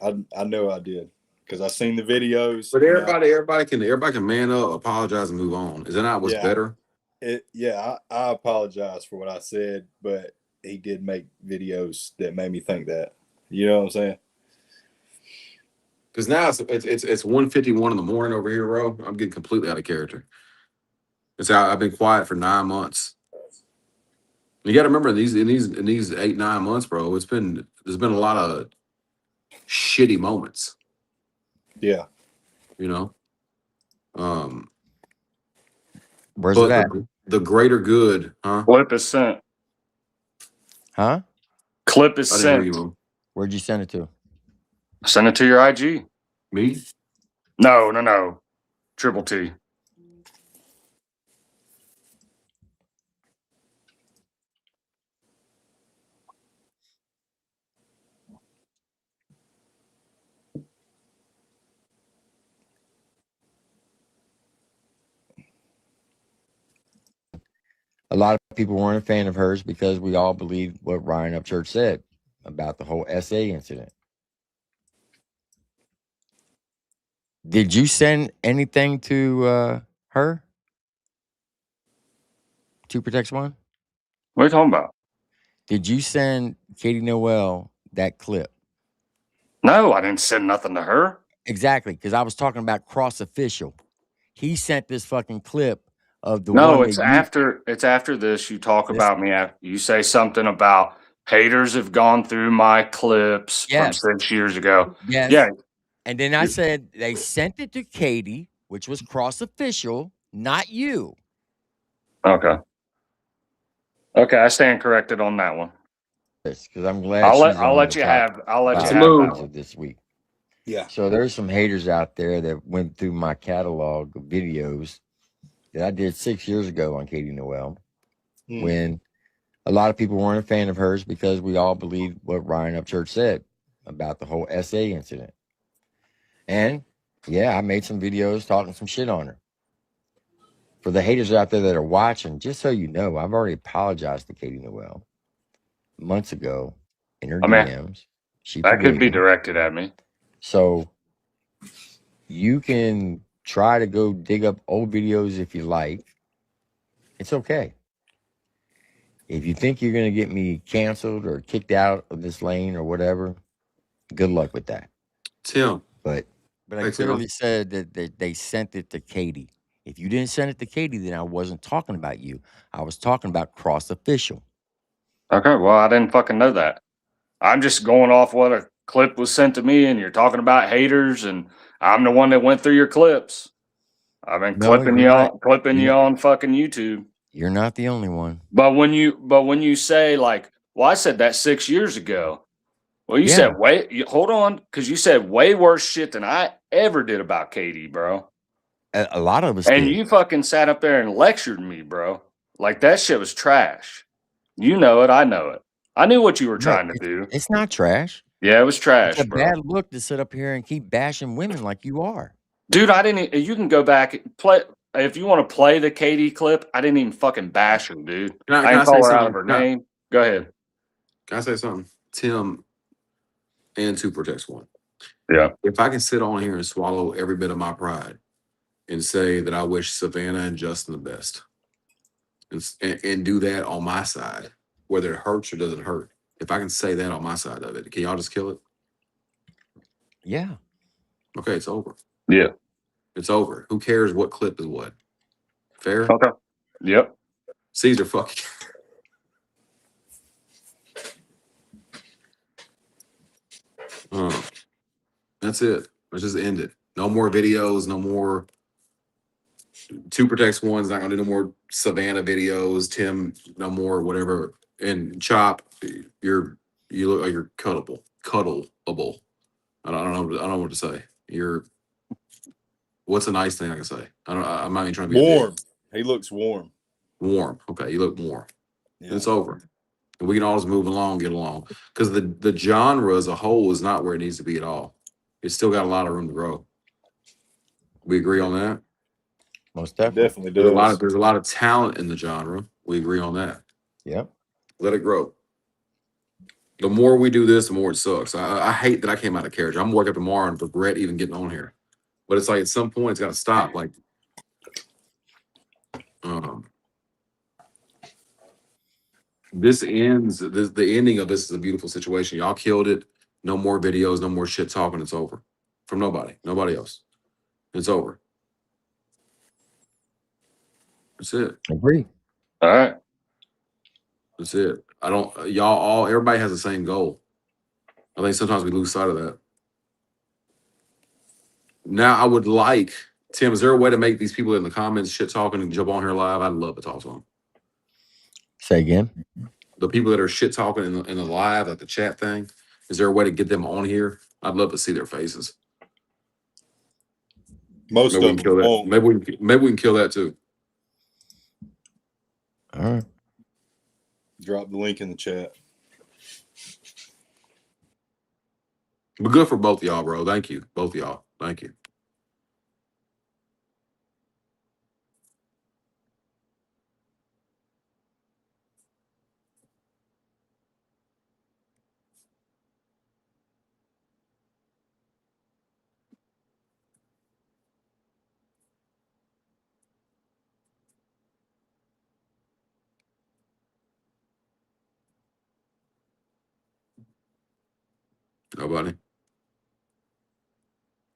I know I did because I seen the videos. But everybody can man up, apologize, and move on. Is that not what's better? I apologize for what I said, but he did make videos that made me think that. You know what I'm saying? Because now it's 1:51 in the morning over here, bro. I'm getting completely out of character. I've been quiet for 9 months. You got to remember in these 8-9 months, bro. There's been a lot of shitty moments. Yeah, you know. Where's it at? The greater good, huh? Clip is sent. Huh? Clip is sent. Where'd you send it to? Send it to your IG. Me? No. Triple T. A lot of people weren't a fan of hers because we all believed what Ryan Upchurch said about the whole SA incident. Did you send anything to her? 2 Protects 1? What are you talking about? Did you send Katie Noel that clip? No, I didn't send nothing to her. Exactly, because I was talking about Cross Official. He sent this fucking clip of the No, one it's that you. after this. You talk This, about me. You say something about haters have gone through my clips from yes, 6 years ago. yes. Yeah. And then I said they sent it to Katie, which was cross official, not you. Okay. Okay, I stand corrected on that one. Because I'm glad she's I'll on let the you top have. I'll let you five have that videos one. of this week. Yeah. So there's some haters out there that went through my catalog of videos that I did 6 years ago on Katie Noel, when a lot of people weren't a fan of hers because we all believed what Ryan Upchurch said about the whole SA incident. And yeah, I made some videos talking some shit on her. For the haters out there that are watching, just so you know, I've already apologized to Katie Noel months ago in her I mean, DMs. She that could forgave be me. directed at me. So you can try to go dig up old videos if you like. It's okay. If you think you're going to get me canceled or kicked out of this lane or whatever, good luck with that. Tim. But I clearly said that they sent it to Katie. If you didn't send it to Katie, then I wasn't talking about you. I was talking about cross official. Okay, well, I didn't fucking know that. I'm just going off what a clip was sent to me, and you're talking about haters, and I'm the one that went through your clips. I've been No, clipping you're not. you on fucking YouTube. You're not the only one. But when you say like, well, I said that 6 years ago. Well, you Yeah. said hold on, because you said way worse shit than I ever did about Katie, bro. A lot of us And did. you fucking sat up there and lectured me, bro. Like that shit was trash. You know it, I know it. I knew what you were No, trying to do. it's not trash. Yeah, it was It's trash, a bro. bad look to sit up here and keep bashing women like you are. Dude, I didn't. You can go back play if you want to play the Katie clip. I didn't even fucking bash her, dude. I Can I didn't say call her out of something? her name. Go ahead. Can I say something? Tim and Two Protects One. Yeah. If I can sit on here and swallow every bit of my pride and say that I wish Savannah and Justin the best, and do that on my side, whether it hurts or doesn't hurt. If I can say that on my side of it, can y'all just kill it? Yeah. Okay, it's over. Yeah. It's over. Who cares what clip is what? Fair? Okay. Yep. Caesar, fuck you. That's it. Let's just end it. No more videos. No more. Two Protects One's not gonna do no more Savannah videos. Tim, no more whatever. And Chop, you look like you're cuddleable. I don't know what to say. You're. What's a nice thing I can say? I'm not even trying to be warm. He looks warm. Warm. Okay, you look warm. Yeah. It's over. And we can all just move along, get along. Because the genre as a whole is not where it needs to be at all. It's still got a lot of room to grow. We agree on that? Most definitely. Definitely does. There's a lot of talent in the genre. We agree on that. Yep. Let it grow. The more we do this, the more it sucks. I hate that I came out of carriage. I'm gonna wake up tomorrow and regret even getting on here. But it's like at some point it's got to stop. Like, this ends. The ending of this is a beautiful situation. Y'all killed it. No more videos. No more shit talking. It's over. From nobody else. It's over. That's it. Agree. All right. That's it. Everybody has the same goal. I think sometimes we lose sight of that. Now, I would like, Tim, is there a way to make these people in the comments shit talking and jump on here live? I'd love to talk to them. Say again. The people that are shit talking in the live, like the chat thing, is there a way to get them on here? I'd love to see their faces. Most maybe of them won't. Maybe we can kill that too. All right. Drop the link in the chat. But good for both of y'all, bro. Thank you. Both of y'all. Thank you. Nobody.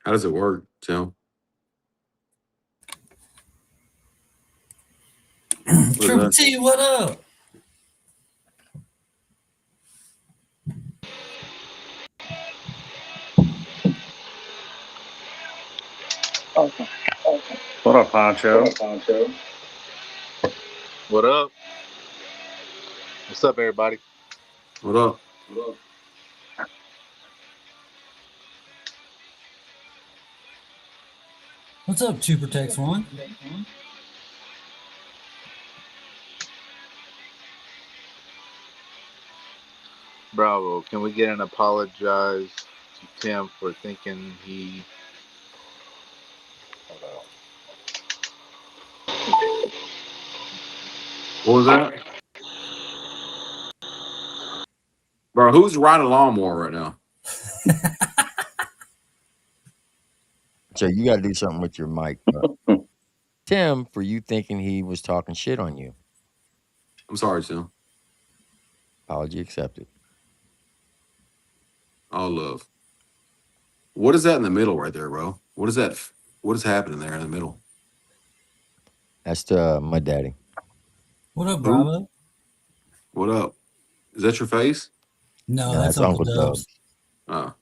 How does it work, Tim? Triple T, what up? What up, Poncho? What up? What's up, everybody? What up? What's up, Two Protects One? Bravo. Can we get an apologize to Tim for thinking he... What was that? Bro, who's riding a lawnmower right now? So you got to do something with your mic. Bro. Tim, for you thinking he was talking shit on you. I'm sorry, Tim. Apology accepted. All love. What is that in the middle right there, bro? What is that? What is happening there in the middle? That's my daddy. What up, Bravo? What up? Is that your face? No, that's Uncle Dubs. Oh.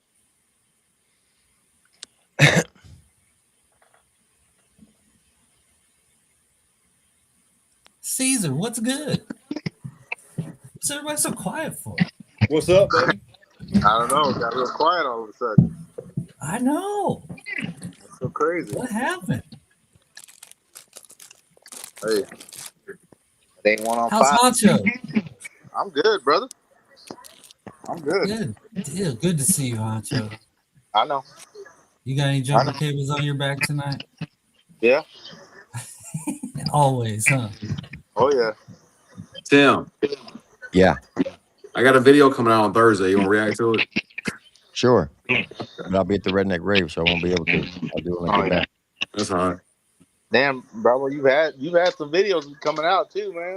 Caesar, what's good? What's everybody so quiet for? What's up, buddy? I don't know. It got real quiet all of a sudden. I know. That's so crazy. What happened? Hey. It ain't one on How's five. Honcho? I'm good, brother. I'm good. Good. Yeah, good to see you, Honcho. I know. You got any jumper cables on your back tonight? Yeah. Always, huh? Oh, yeah. Tim. Yeah. I got a video coming out on Thursday. You want to react to it? Sure. But I'll be at the Redneck Rave, so I won't be able to. I'll do it when I get back. That's all right. Damn, brother, you've had some videos coming out too, man.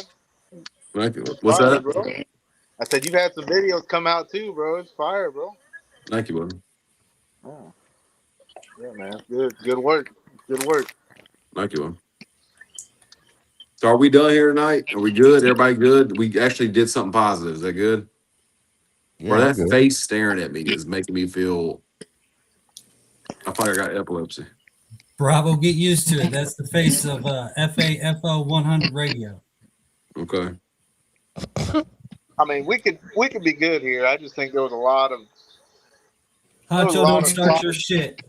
Thank you. What's Fire, that? bro. I said you've had some videos come out too, bro. It's fire, bro. Thank you, buddy. Oh. Yeah, man. Good work. Good work. Thank you, buddy. So are we done here tonight? Are we good? Everybody good? We actually did something positive. Is that good? Yeah, Bro, I'm that good. face staring at me is making me feel. I probably got epilepsy. Bravo, get used to it. That's the face of FAFO 100 radio. Okay. I mean, we could be good here. I just think there was a lot of. Honcho, don't start your shit.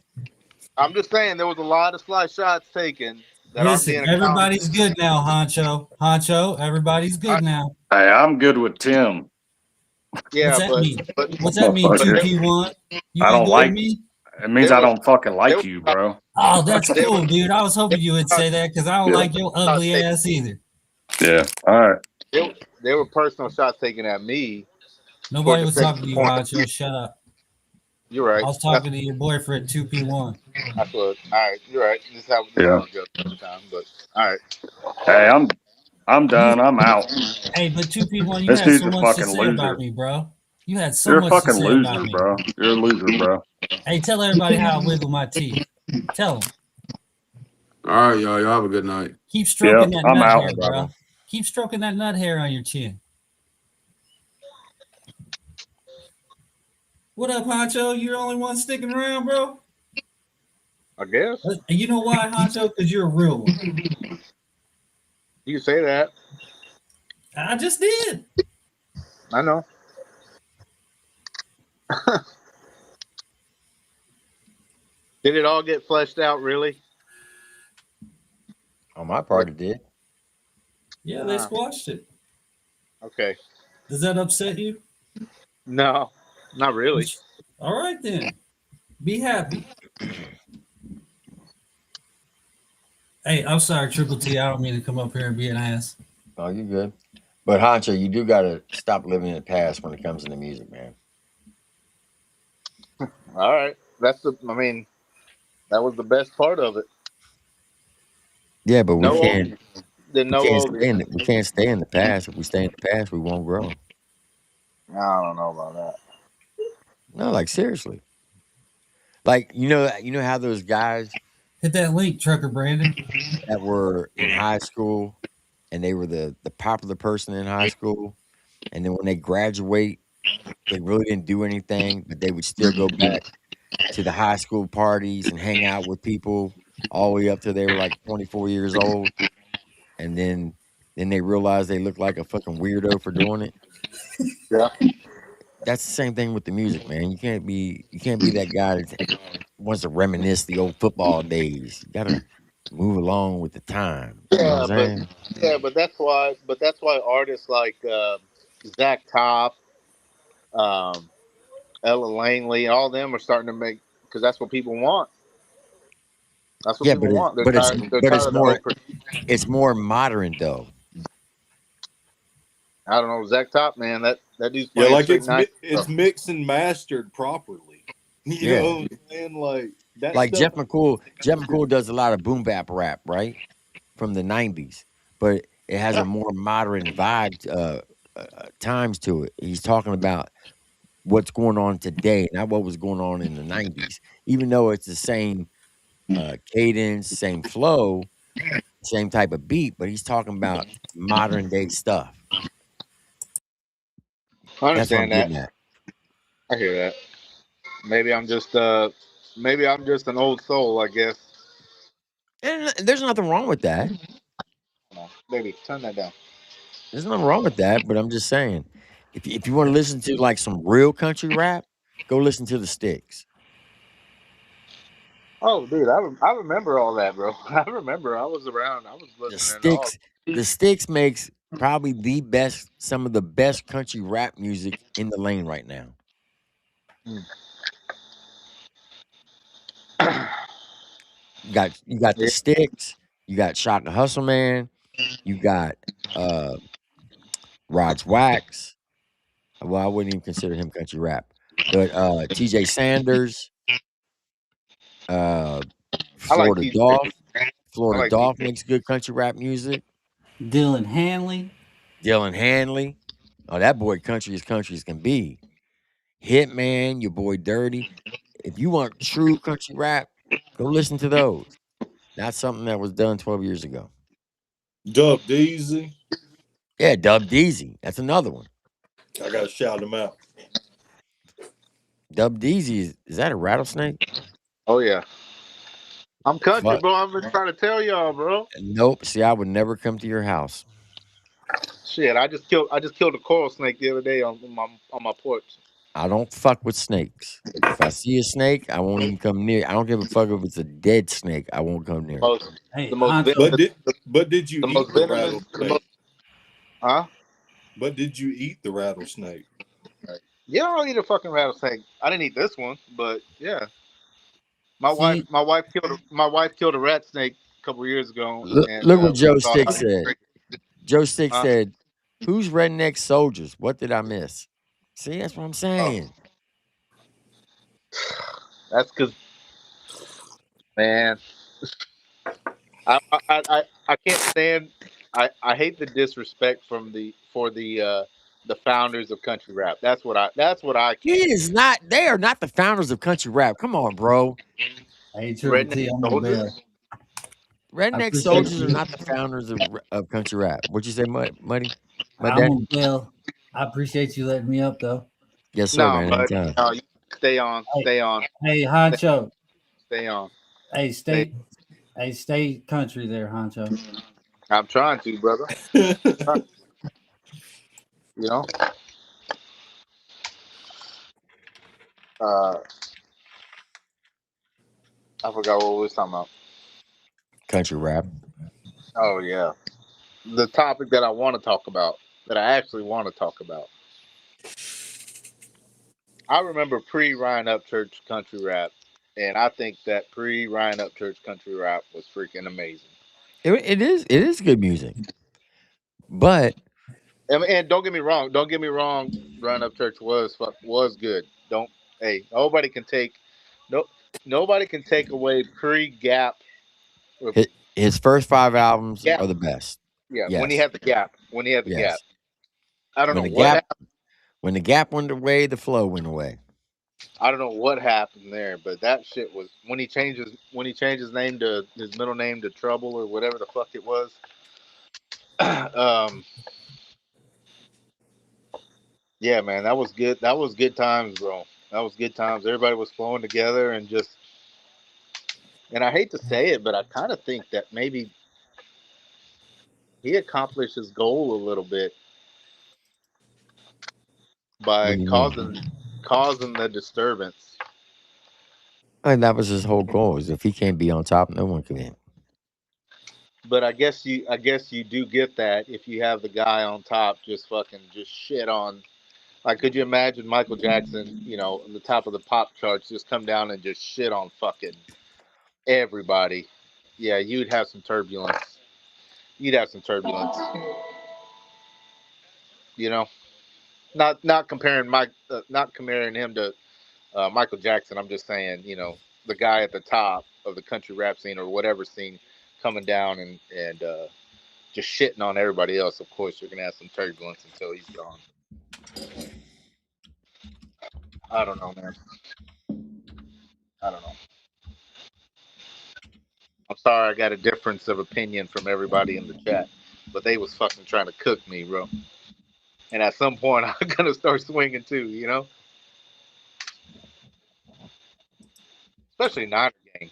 I'm just saying there was a lot of fly shots taken. Listen, everybody's good now, Honcho. Honcho, everybody's good now. Hey, I'm good with Tim. Yeah, What's that but, mean? but what's that mean? 2P1? You I ain't don't good like with me? It means I don't fucking like you, bro. Oh, that's cool, dude. I was hoping you would say that because I don't Yeah. like your ugly ass either. Yeah. All right. There were personal shots taken at me. Nobody was talking to you, Honcho. Shut up. You're right. I was talking to your boyfriend, 2P1. That's what. All right, you're right. This is how it goes every time. But all right. Hey, I'm done. I'm out. Hey, but 2P1, you This had dude's so a much to fucking say loser. about me, bro. You had so You're a much to fucking say about loser, me. bro. You're a loser, bro. Hey, tell everybody how I wiggle my teeth. Tell them. All right, y'all. Y'all have a good night. Keep stroking Yep, that I'm nut out. hair, bro. Keep stroking that nut hair on your chin. What up, Honcho? You're the only one sticking around, bro? I guess. And you know why, Honcho? Because you're a real one. You can say that. I just did. I know. Did it all get fleshed out, really? On my part, it did. Yeah, they squashed it. Okay. Does that upset you? No, not really. All right, then. Be happy. Hey, I'm sorry, Triple T. I don't mean to come up here and be an ass. Oh, you're good. But Honcho, you do got to stop living in the past when it comes to the music, man. All right. That was the best part of it. Yeah, but we No can't. oldies. We We can't stay in the past. If we stay in the past, we won't grow. I don't know about that. No, like seriously. Like you know how those guys hit that link, Trucker Brandon, that were in high school and they were the popular person in high school, and then when they graduate, they really didn't do anything, but they would still go back to the high school parties and hang out with people all the way up till they were like 24 years old, and then they realized they looked like a fucking weirdo for doing it. Yeah. That's the same thing with the music, man. You can't be that guy that wants to reminisce the old football days. You gotta move along with the time. You know Yeah, what I'm but saying? that's why artists like Zach Top, Ella Langley, all them are starting to make, because that's what people want. That's what Yeah, people want. They're but it's tired. They're but tired it's of the more old. it's more modern though. I don't know, Zach Top, man. That dude's Yeah, playing like straight night. it's mixed and mastered properly. You know Yeah, what I'm saying? Like that like stuff. Jeff McCool does a lot of boom bap rap, right, from the '90s, but it has a more modern vibe, times to it. He's talking about what's going on today, not what was going on in the '90s. Even though it's the same cadence, same flow, same type of beat, but he's talking about modern day stuff. I That's what I'm understand that. getting at. I hear that. Maybe I'm just an old soul, I guess. And there's nothing wrong with that. Come on, baby, turn that down. There's nothing wrong with that, but I'm just saying, if you want to listen to like some real country rap, go listen to the Sticks. Oh, dude, I remember all that, bro. I remember. I was around. I was The listening to all. Sticks, the Sticks makes probably some of the best country rap music in the lane right now. You got the Yeah. Sticks, you got Shaka Hustle Man, you got uh Rod's Wax. Well, I wouldn't even consider him country rap, but TJ Sanders, uh I like Florida TJ. Dolph. I Florida like Dolph TJ. makes good country rap music. Dylan Hanley. Dylan Hanley. Oh, that boy country as can be. Hitman, your boy Dirty. If you want true country rap, go listen to those. That's something that was done 12 years ago. Dub Deezy. Yeah, Dub Deezy. That's another one. I gotta shout him out. Dub Deezy is that a rattlesnake? Oh yeah, I'm country, Fuck. bro. I've been trying to tell y'all, bro. Nope. See, I would never come to your house. Shit, I just killed a coral snake the other day on my porch. I don't fuck with snakes. If I see a snake, I won't even come near. I don't give a fuck if it's a dead snake. I won't come near it. Hey, The most Honcho. But did you the eat most the venomous. rattlesnake? Huh? But did you eat the rattlesnake? Yeah, I'll eat a fucking rattlesnake. I didn't eat this one, but yeah. My wife, See, my wife killed a rat snake a couple years ago, and Look what we Joe thought, Stick said. Joe Stick huh? said, "Who's redneck soldiers? What did I miss?" See, that's what I'm saying. That's because, man, I can't stand. I hate the disrespect for the founders of country rap. That's what I He can't is stand. not. They are not the founders of country rap. Come on, bro. hey, Triple Redneck T, I'm on soldiers. bail. I Redneck appreciate soldiers are you. not the founders of country rap. What'd you say, Muddy? My I'm dad? on bail. I appreciate you letting me up, though. Yes, sir, No, man. but Anytime. no, you stay on, Hey, stay on, hey, Honcho. stay on. Hey, Stay. stay country there, Honcho. I'm trying to, brother. You know. Uh, I forgot what we was talking about. Country rap. Oh yeah, the topic that I want to talk about, that I actually want to talk about. I remember pre Ryan Upchurch country rap, and I think that pre Ryan Upchurch country rap was freaking amazing. It is good music, but And don't get me wrong, Ryan Upchurch was good. Don't hey nobody can take no nobody can take away pre Gap. his first 5 albums Gap, are the best. yeah, when he Yes, had the gap, yes. I don't When know the what gap happened. when the gap went away, the flow went away. I don't know what happened there, but that shit was when he changed his name to his middle name to Trouble or whatever the fuck it was. Yeah, man, that was good. That was good times, bro. That was good times. Everybody was flowing together and just. And I hate to say it, but I kind of think that maybe he accomplished his goal a little bit What by do you mean? causing the disturbance. I mean, that was his whole goal. Is if he can't be on top, no one can win. But I guess you do get that if you have the guy on top just fucking just shit on. Like, could you imagine Michael Jackson, on the top of the pop charts, just come down and just shit on fucking everybody? Yeah, you'd have some turbulence. You'd have some turbulence. Not comparing not comparing him to Michael Jackson. I'm just saying, the guy at the top of the country rap scene or whatever scene coming down and just shitting on everybody else. Of course, you're gonna have some turbulence until he's gone. I don't know, man. I don't know. I'm sorry I got a difference of opinion from everybody in the chat, but they was fucking trying to cook me, bro. And at some point, I'm gonna start swinging too, especially Niner Gang.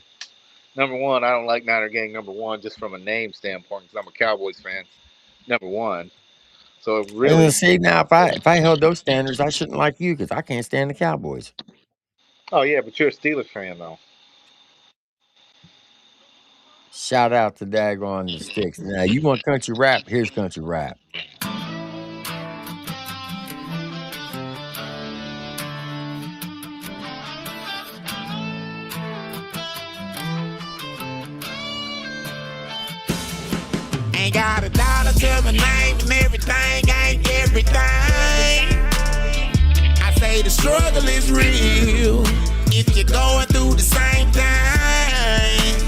Number one, I don't like Niner Gang. Number one, just from a name standpoint, because I'm a Cowboys fan. Number one, so really. See, now if I held those standards, I shouldn't like you because I can't stand the Cowboys. Oh yeah, but you're a Steelers fan though. Shout out to Daggone the Sticks. Now you want country rap? Here's country rap. Ain't got a dollar to my name and everything ain't everything. I say the struggle is real if you're going through the same thing.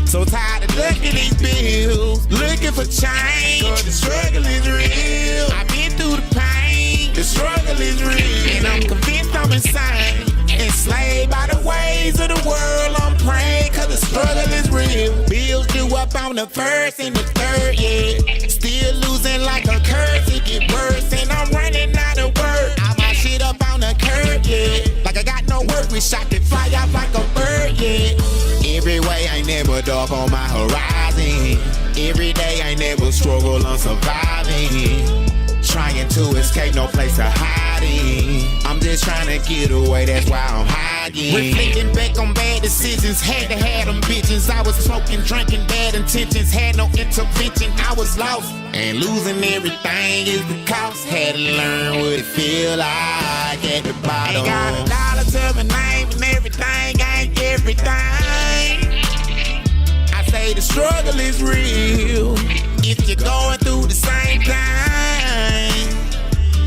So tired of looking these bills, looking for change. Cause the struggle is real. I've been through the pain. The struggle is real. And I'm convinced I'm insane. Enslaved by the ways of the world. I'm praying cause the struggle is real. Bills due up on the first and the third, yeah. Still losing like a curse, it get worse. And I'm running out of work. All my shit up on the curb, yeah. Like I got no work, we shot to fly out like a bird, yeah. Every way I never dark on my horizon. Every day I never struggle on surviving. Trying to escape, no place to hiding. I'm just trying to get away, that's why I'm hiding. Reflecting back on bad decisions, had to have them bitches. I was smoking, drinking, bad intentions, had no intervention. I was lost, and losing everything is the cost. Had to learn what it feel like at the bottom. Ain't got a dollar to my name and everything ain't everything. I say the struggle is real if you're going through the same thing.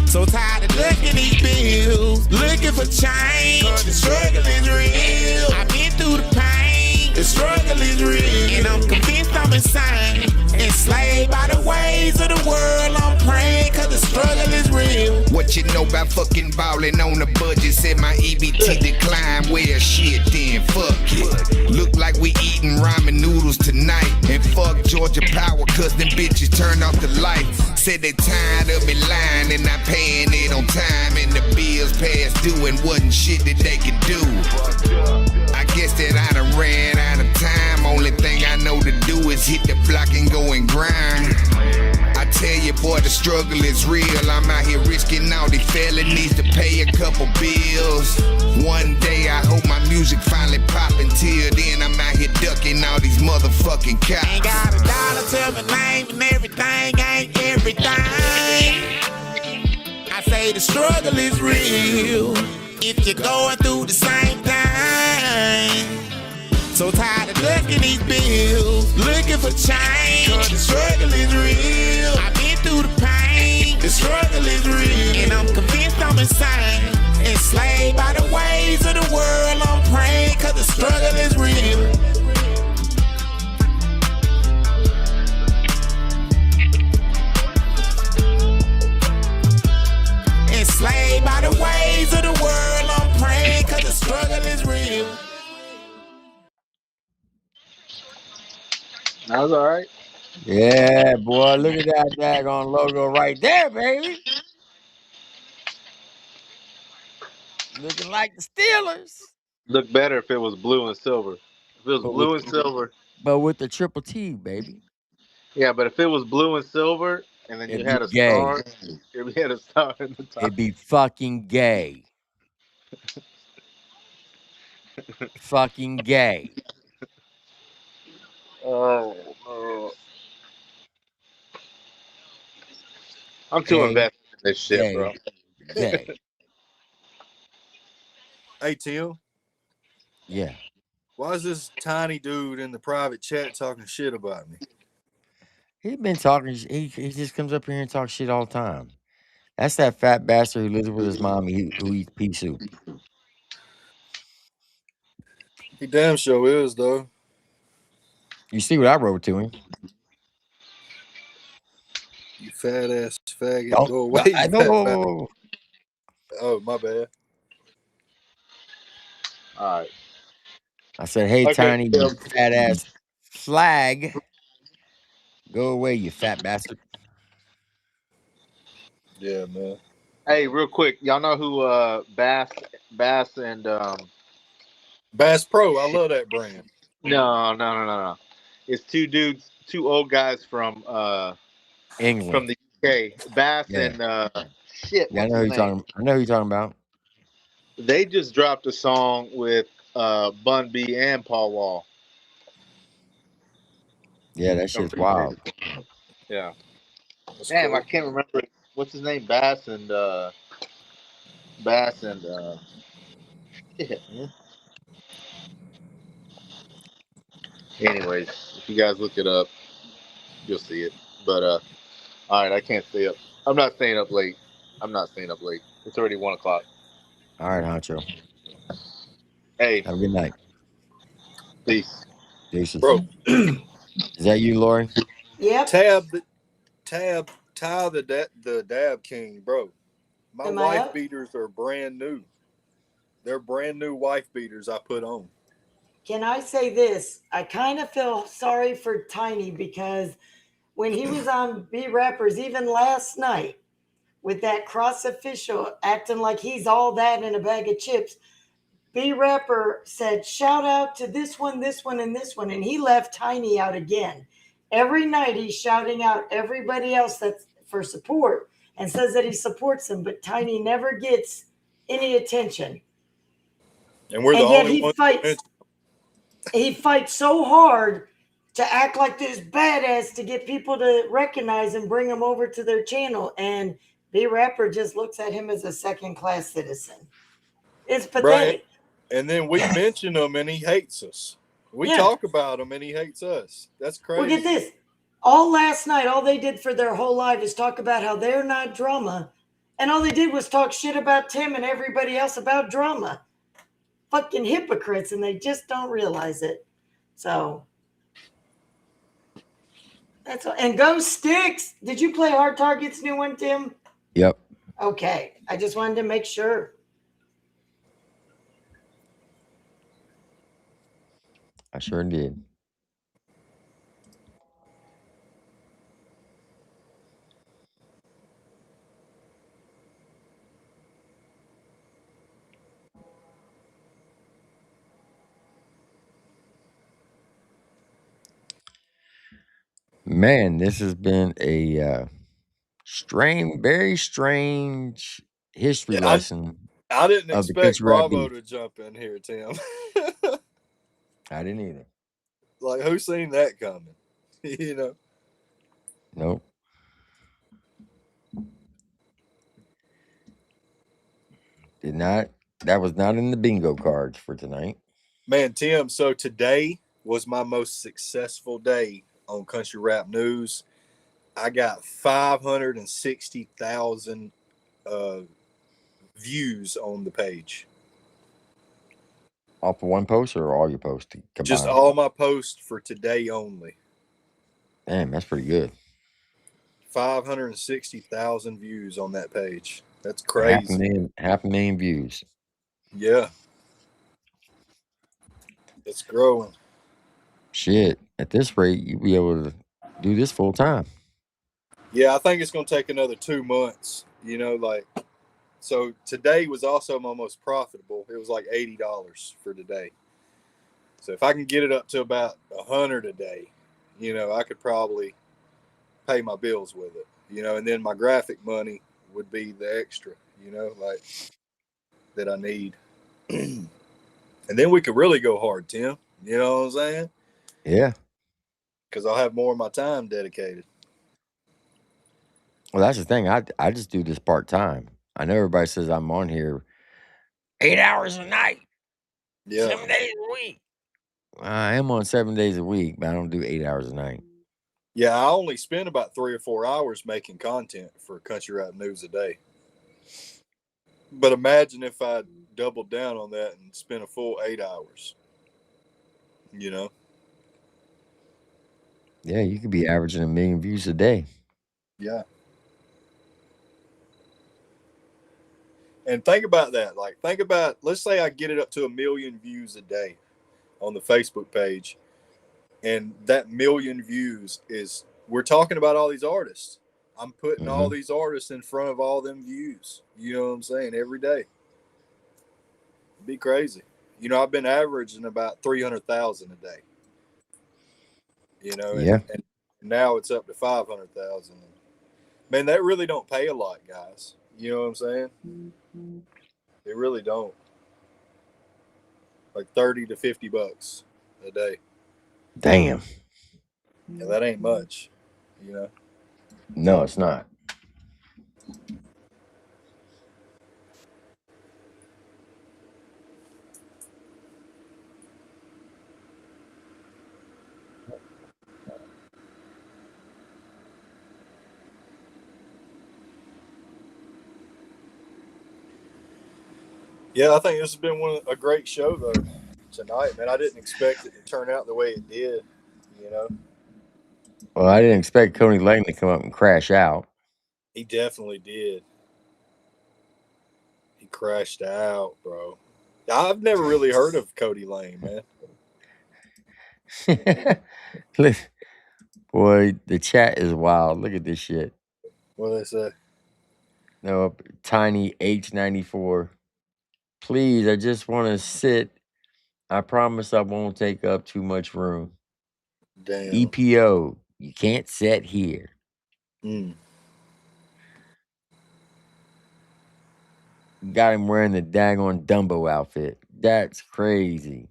So tired of looking these bills, looking for change. Cause the struggle is real. I've been through the pain. The struggle is real. And I'm convinced I'm insane. Enslaved by the ways of the world. I'm praying cause the struggle is real. What you know about fucking ballin' on the budget? Said my EBT decline. Well, shit, then fuck it. Look like we eating ramen noodles tonight. And fuck Georgia Power, cause them bitches turned off the lights. Said they tired of me lying and not paying it on time. And the bills past due and wasn't shit that they could do. I guess that I done ran out of time. Only thing I know to do is hit the block and go and grind. I tell you, boy, the struggle is real. I'm out here risking all these felonies to pay a couple bills. One day I hope my music finally pop. Until then I'm out here ducking all these motherfucking cops. Ain't got a dollar to my name and everything ain't everything. I say the struggle is real if you're going through the same thing. So tired of looking these bills, looking for change. Cause the struggle is real. I've been through the pain. The struggle is real. And I'm convinced I'm insane. Enslaved by the ways of the world. I'm praying cause the struggle is real. Enslaved by the ways of the world. I'm praying cause the struggle is real. That was all right. Yeah, boy, look at that daggone logo right there, baby. Looking like the Steelers. Look better if it was blue and silver. If it was blue and silver. But with the triple T, baby. Yeah, but if it was blue and silver, and then you It'd be had a gay. star, it had a star in the top. It'd be fucking gay. Fucking gay. Oh, no. I'm too Gay. invested in this shit, Gay. bro. Gay. Hey, Tim. Yeah. Why is this tiny dude in the private chat talking shit about me? He's been talking. He just comes up here and talks shit all the time. That's that fat bastard who lives with his mom who eats pea soup. He damn sure is, though. You see what I wrote to him? You fat ass faggot. Don't, Go away, I you know. fat bastard. Oh, my bad. All right. I said, hey, Okay, Tiny, you Tim. fat ass flag. Go away, you fat bastard. Yeah, man. Hey, real quick, y'all know who Bass and Bass Pro. I love that brand. No. It's two dudes, two old guys from England. the UK. Bass Yeah. and shit. Yeah, I What's know who his you're name? talking. I know who you're talking about. They just dropped a song with Bun B and Paul Wall. Yeah, that shit's wild. Yeah. That's Damn, cool. I can't remember what's his name. Bass and shit, man. Anyways, if you guys look it up, you'll see it. But all right, I can't stay up. I'm not staying up late. It's already 1 o'clock. All right, Honcho. Hey, Have a good night. peace. Deuces. Bro. Is that you, Lori? Yep. Ty the Dab King, bro. My Am I wife up? beaters are brand new. They're brand new wife beaters I put on. Can I say this? I kind of feel sorry for Tiny because when he was on B Rappers, even last night, with that cross official acting like he's all that in a bag of chips, B Rapper said, shout out to this one, and this one. And he left Tiny out again. Every night he's shouting out everybody else that's for support and says that he supports them, but Tiny never gets any attention. And we're the yet only ones. He fights so hard to act like this badass to get people to recognize and bring him over to their channel. And B Rapper just looks at him as a second-class citizen. It's pathetic. Right. And then we mention him and he hates us. We talk about him and he hates us. That's crazy. Well, get this. All last night, all they did for their whole life is talk about how they're not drama. And all they did was talk shit about Tim and everybody else about drama. Fucking hypocrites, and they just don't realize it. So that's all. And go Sticks. Did you play Hard Target's new one, Tim? Yep. Okay. I just wanted to make sure. I sure did. Man, this has been a very strange history lesson. I didn't of the expect country rap Bravo beef. to jump in here, Tim. I didn't either. Like, who seen that coming? You know? Nope. Did not. That was not in the bingo cards for tonight. Man, Tim, so today was my most successful day on Country Rap News. I got 560,000 views on the page. Off of one post or all your posts combined? Just all my posts for today only. Damn, that's pretty good. 560,000 views on that page. That's crazy. Half a million views. Yeah. It's growing. Shit. At this rate, you'll be able to do this full time. Yeah, I think it's going to take another 2 months. You know, like, so today was also my most profitable. It was like $80 for today. So if I can get it up to about 100 a day, you know, I could probably pay my bills with it. You know, and then my graphic money would be the extra. You know, like that I need. And then we could really go hard, Tim. You know what I'm saying? Yeah. Because I'll have more of my time dedicated. Well, that's the thing. I just do this part time. I know everybody says I'm on here 8 hours a night, Yeah. 7 days a week. I am on 7 days a week, but I don't do 8 hours a night. Yeah, I only spend about 3 or 4 hours making content for Country Rap News a day. But imagine if I doubled down on that and spent a full 8 hours. You know? Yeah, you could be averaging 1 million views a day. Yeah. And think about that. Like, think about, let's say I get it up to 1 million views a day on the Facebook page. And that 1 million views is, we're talking about all these artists. I'm putting all these artists in front of all them views. You know what I'm saying? Every day. It'd be crazy. You know, I've been averaging about 300,000 a day. You know, Yeah. and now it's up to 500,000. Man, that really don't pay a lot, guys. You know what I'm saying? They really don't. Like 30 to 50 bucks a day. Damn. Yeah, that ain't much. You know? No, it's not. Yeah, I think this has been a great show though tonight, man. I didn't expect it to turn out the way it did. You know, Well, I didn't expect Cody Lane to come up and crash out. he definitely did. He crashed out, bro. I've never really heard of Cody Lane, man. Look, boy, the chat is wild. Look at this shit. What do they say? No, Tiny H94. Please, I just want to sit. I promise I won't take up too much room. Damn. EPO, you can't sit here. Got him wearing the daggone Dumbo outfit. That's crazy.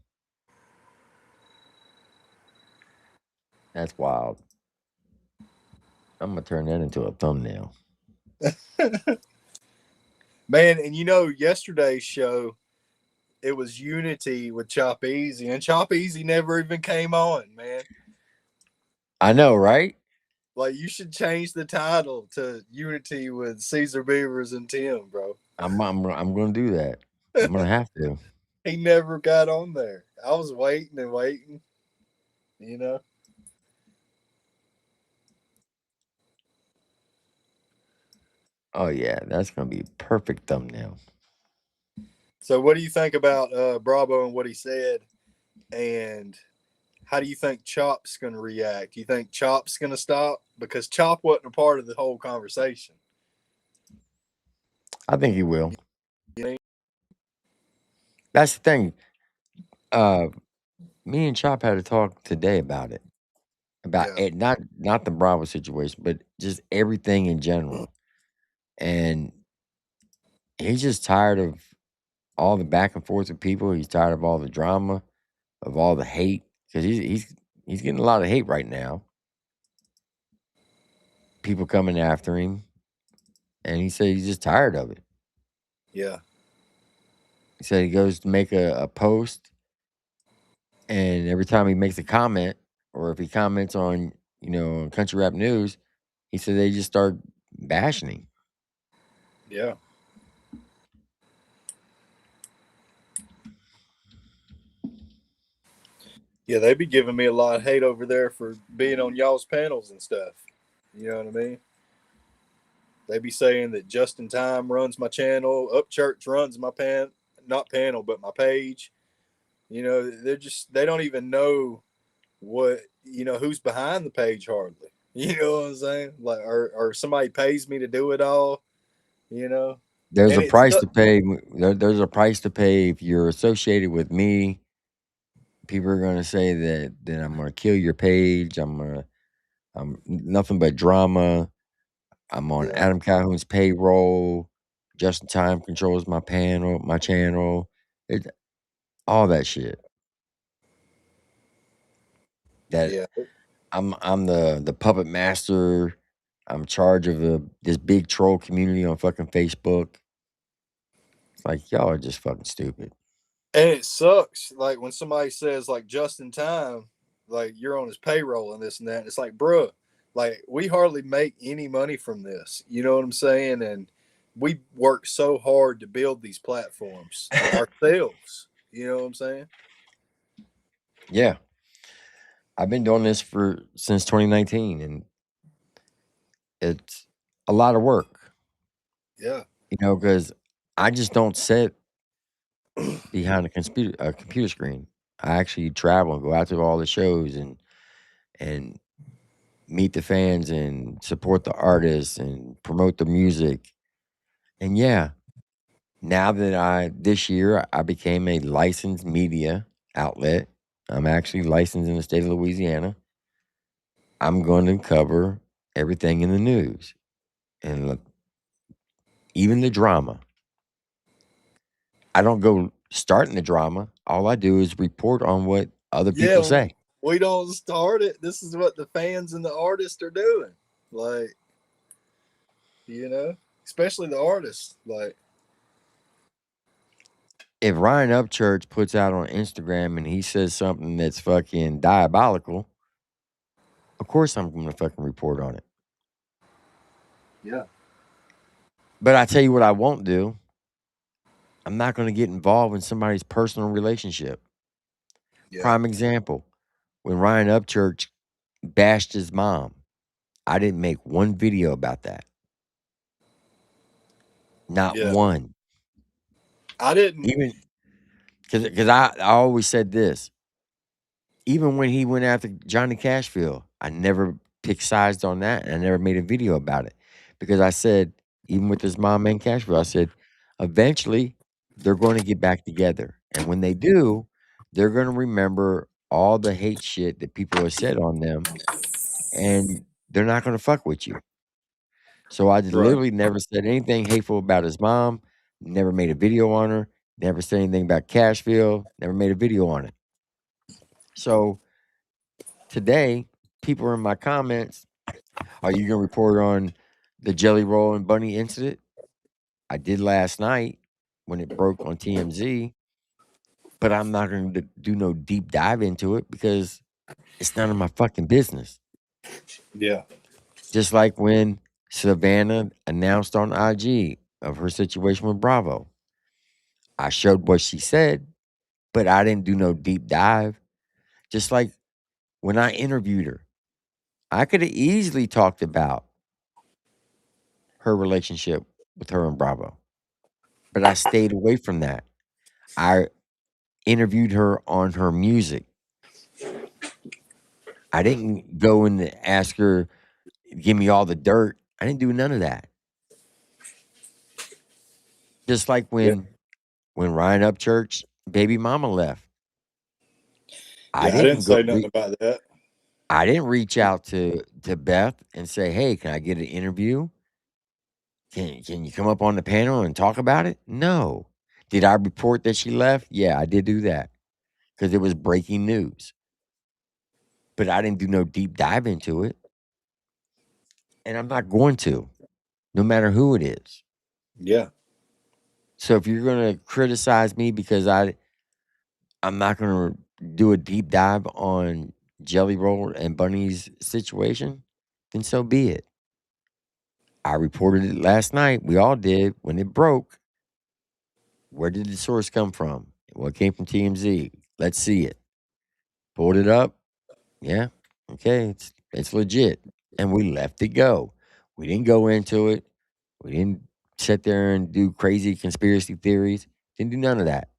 That's wild. I'm going to turn that into a thumbnail. Man, and you know, yesterday's show, it was Unity with Choppeezy, and Choppeezy never even came on, man. I know, right? Like, you should change the title to Unity with Caesar Beavers and Tim, bro. I'm going to do that. I'm going to have to. He never got on there. I was waiting and waiting, you know. Oh, yeah, that's going to be a perfect thumbnail. So what do you think about Bravo and what he said? And how do you think Chop's going to react? Do you think Chop's going to stop? Because Chop wasn't a part of the whole conversation. I think he will. You know? That's the thing. Me and Chop had a talk today about it. About it, not the Bravo situation, but just everything in general. And he's just tired of all the back and forth with people. He's tired of all the drama, of all the hate, because he's getting a lot of hate right now. People coming after him, and he said he's just tired of it. Yeah. He said he goes to make a post, and every time he makes a comment, or if he comments on Country Rap News, he said they just start bashing him. Yeah. Yeah, they be giving me a lot of hate over there for being on y'all's panels and stuff. You know what I mean? They be saying that Justin Time runs my channel, Upchurch runs my not panel, but my page. You know, they don't even know what, who's behind the page hardly. You know what I'm saying? Like, or somebody pays me to do it all. You know, There's and a it's price to pay. There's a price to pay if you're associated with me. People are gonna say that I'm gonna kill your page. I'm nothing but drama. I'm on yeah, Adam Calhoun's payroll. Just in Time controls my channel. It, all that shit. That yeah, I'm the puppet master. I'm in charge of this big troll community on fucking Facebook. It's like y'all are just fucking stupid. and it sucks. Like when somebody says like just in time, like you're on his payroll and this and that. And it's like, bruh, like we hardly make any money from this. You know what I'm saying? And we work so hard to build these platforms ourselves. You know what I'm saying? Yeah, I've been doing this since 2019, and it's a lot of work. Yeah, Because I just don't sit behind a computer screen. I actually travel and go out to all the shows and meet the fans and support the artists and promote the music. And yeah, now that this year I became a licensed media outlet. I'm actually licensed in the state of Louisiana. I'm going to cover everything in the news and even the drama. I don't go starting the drama. All I do is report on what other people yeah. say. We don't start it. This is what the fans and the artists are doing. Like, especially the artists. Like, If Ryan Upchurch puts out on Instagram and he says something that's fucking diabolical, of course I'm going to fucking report on it. yeah, But I tell you what I won't do. I'm not going to get involved in somebody's personal relationship. yeah, Prime example, when Ryan Upchurch bashed his mom, I didn't make one video about that. Not yeah. one. I didn't. Even because I always said this. Even when he went after Johnny Cashville, I never picked sides on that, and I never made a video about it because I said, even with his mom and Cashville, I said, eventually they're going to get back together, and when they do, they're going to remember all the hate shit that people have said on them, and they're not going to fuck with you. So I just Right. literally never said anything hateful about his mom, never made a video on her, never said anything about Cashville, never made a video on it. So today, people are in my comments, are you going to report on the Jelly Roll and Bunny incident? I did last night when it broke on TMZ, but I'm not going to do no deep dive into it because it's none of my fucking business. Yeah. Just like when Savannah announced on IG of her situation with Bravo. I showed what she said, but I didn't do no deep dive. Just like when I interviewed her, I could have easily talked about her relationship with her and Bravo, but I stayed away from that. I interviewed her on her music. I didn't go and ask her, give me all the dirt. I didn't do none of that. Just like Yeah. when Ryan Upchurch baby mama left. I Yeah. I didn't didn't go say nothing about that. I didn't reach out to Beth and say, "Hey, can I get an interview? Can you come up on the panel and talk about it?" No. Did I report that she left? Yeah, I did do that because it was breaking news. But I didn't do no deep dive into it, and I'm not going to, no matter who it is. Yeah. So if you're gonna criticize me because I'm not gonna do a deep dive on Jelly Roll and Bunny's situation, then so be it. I reported it last night. We all did when it broke. Where did the source come from? Well, it came from TMZ. Let's see it. Pulled it up. Yeah. Okay. It's legit. And we left it go. We didn't go into it. We didn't sit there and do crazy conspiracy theories. Didn't do none of that.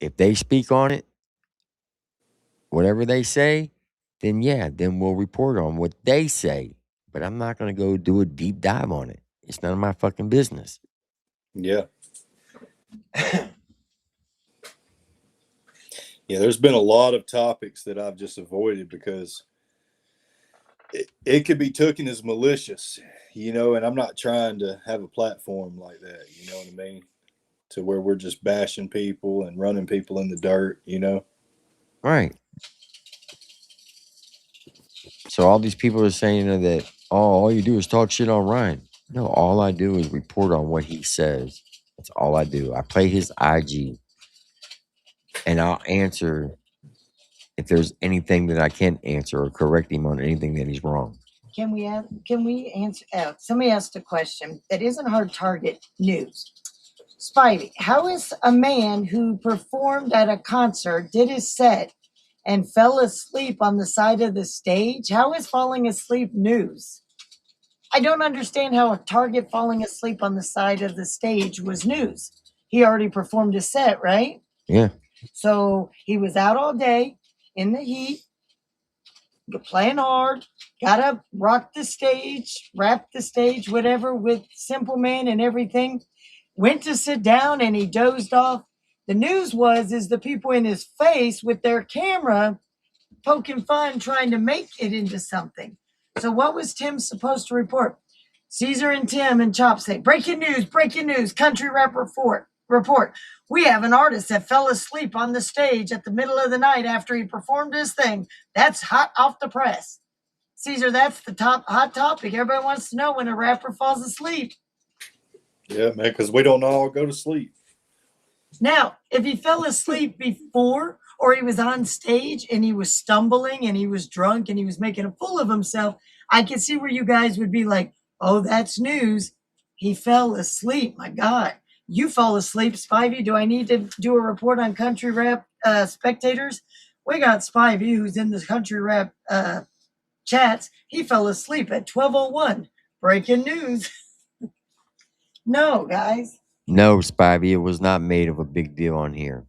If they speak on it, whatever they say, then yeah, then we'll report on what they say. But I'm not going to go do a deep dive on it. It's none of my fucking business. Yeah. Yeah, there's been a lot of topics that I've just avoided because it could be taken as malicious, and I'm not trying to have a platform like that, you know what I mean? To where we're just bashing people and running people in the dirt, Right. So all these people are saying that, all you do is talk shit on Ryan. No, all I do is report on what he says. That's all I do. I play his IG, and I'll answer if there's anything that I can answer or correct him on anything that he's wrong. Can we answer? Somebody asked a question that isn't hard target news. Spivey, how is a man who performed at a concert, did his set, and fell asleep on the side of the stage? How is falling asleep news? I don't understand how a target falling asleep on the side of the stage was news. He already performed his set, right? Yeah. So he was out all day in the heat, playing hard, got up, rocked the stage, wrapped the stage, whatever, with Simple Man and everything. Went to sit down and he dozed off. The news is the people in his face with their camera poking fun, trying to make it into something. So what was Tim supposed to report? Caesar and Tim and Chop say, breaking news, country rap report. We have an artist that fell asleep on the stage at the middle of the night after he performed his thing. That's hot off the press. Caesar, that's the hot topic. Everybody wants to know when a rapper falls asleep. Yeah, man, because we don't all go to sleep. Now, if he fell asleep before, or he was on stage and he was stumbling and he was drunk and he was making a fool of himself, I can see where you guys would be like, oh, that's news. He fell asleep. My God. You fall asleep, Spivey. Do I need to do a report on country rap spectators? We got Spivey, who's in the country rap chats. He fell asleep at 12:01. Breaking news. No, guys. No, Spivey, it was not made of a big deal on here.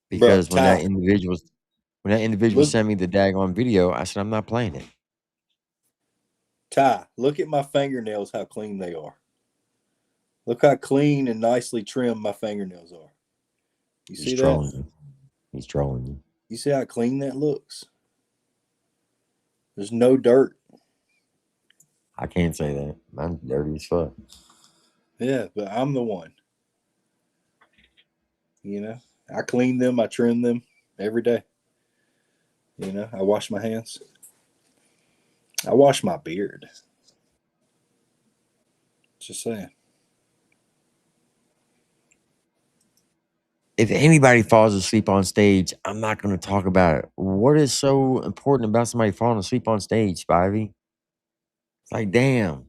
Because when that individual sent me the daggone video, I said, I'm not playing it. Ty, look at my fingernails, how clean they are. Look how clean and nicely trimmed my fingernails are. You see that? He's trolling you. You see how clean that looks? There's no dirt. I can't say that. Mine's dirty as fuck. Yeah, but I'm the one. I clean them, I trim them every day. I wash my hands. I wash my beard. Just saying. If anybody falls asleep on stage, I'm not going to talk about it. What is so important about somebody falling asleep on stage, Spivey? It's like, damn.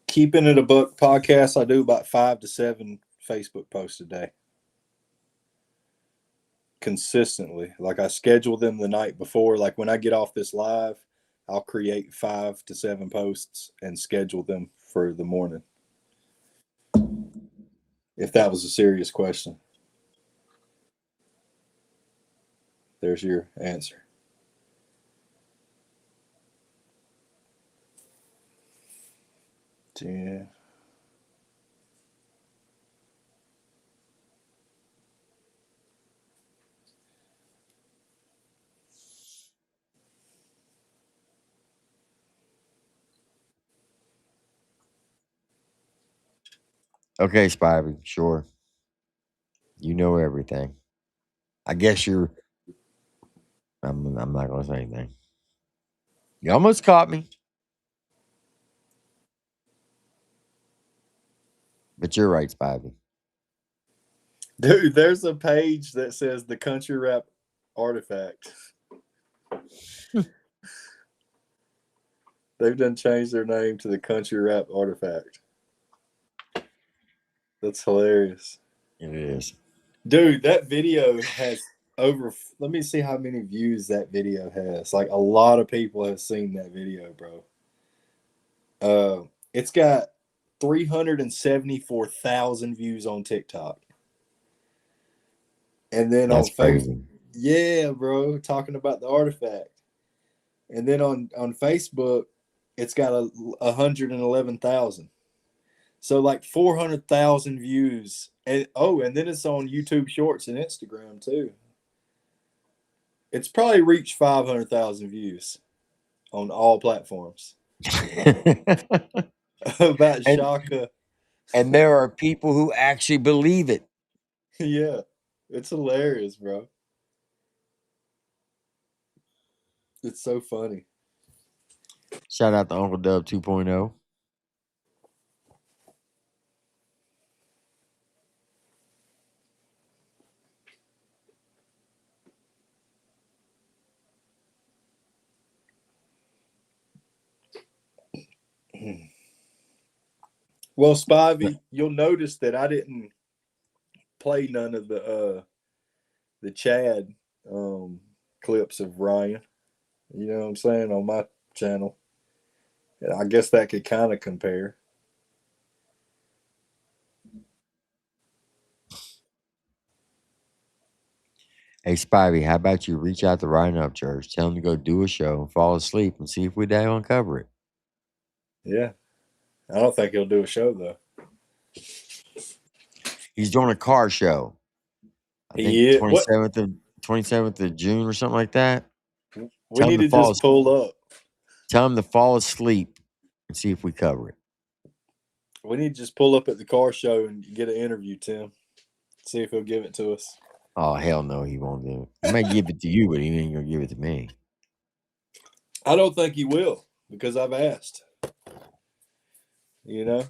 Keeping It a Book podcast, I do about 5 to 7 Facebook posts a day. Consistently. Like I schedule them the night before. Like when I get off this live, I'll create 5 to 7 posts and schedule them for the morning. If that was a serious question. There's your answer. Yeah. Okay, Spivey, sure. You know everything. I guess I'm not going to say anything. You almost caught me. But you're right, Spivey. Dude, there's a page that says the Country Rap Artifact. They've done changed their name to the Country Rap Artifact. That's hilarious. It is. Dude, that video has let me see how many views that video has. Like a lot of people have seen that video, bro. It's got 374,000 views on TikTok. And then That's crazy. Yeah, bro, talking about the artifact. And then on Facebook, it's got 111,000. So like 400,000 views. And then it's on YouTube Shorts and Instagram too. It's probably reached 500,000 views on all platforms. About and, Shaka. and there are people who actually believe it. Yeah, it's hilarious, bro. It's so funny. Shout out to Uncle Dub 2.0. Well, Spivey, you'll notice that I didn't play none of the Chad clips of Ryan. You know what I'm saying, on my channel. And I guess that could kind of compare. Hey, Spivey, how about you reach out to Ryan Upchurch, tell him to go do a show and fall asleep and see if we dang uncover it. Yeah. I don't think he'll do a show, though. He's doing a car show. I think He is. 27th of June or something like that. We need to just pull up. Tell him to fall asleep and see if we cover it. We need to just pull up at the car show and get an interview, Tim. See if he'll give it to us. Oh, hell no, he won't do it. He might give it to you, but he ain't going to give it to me. I don't think he will, because I've asked. You know,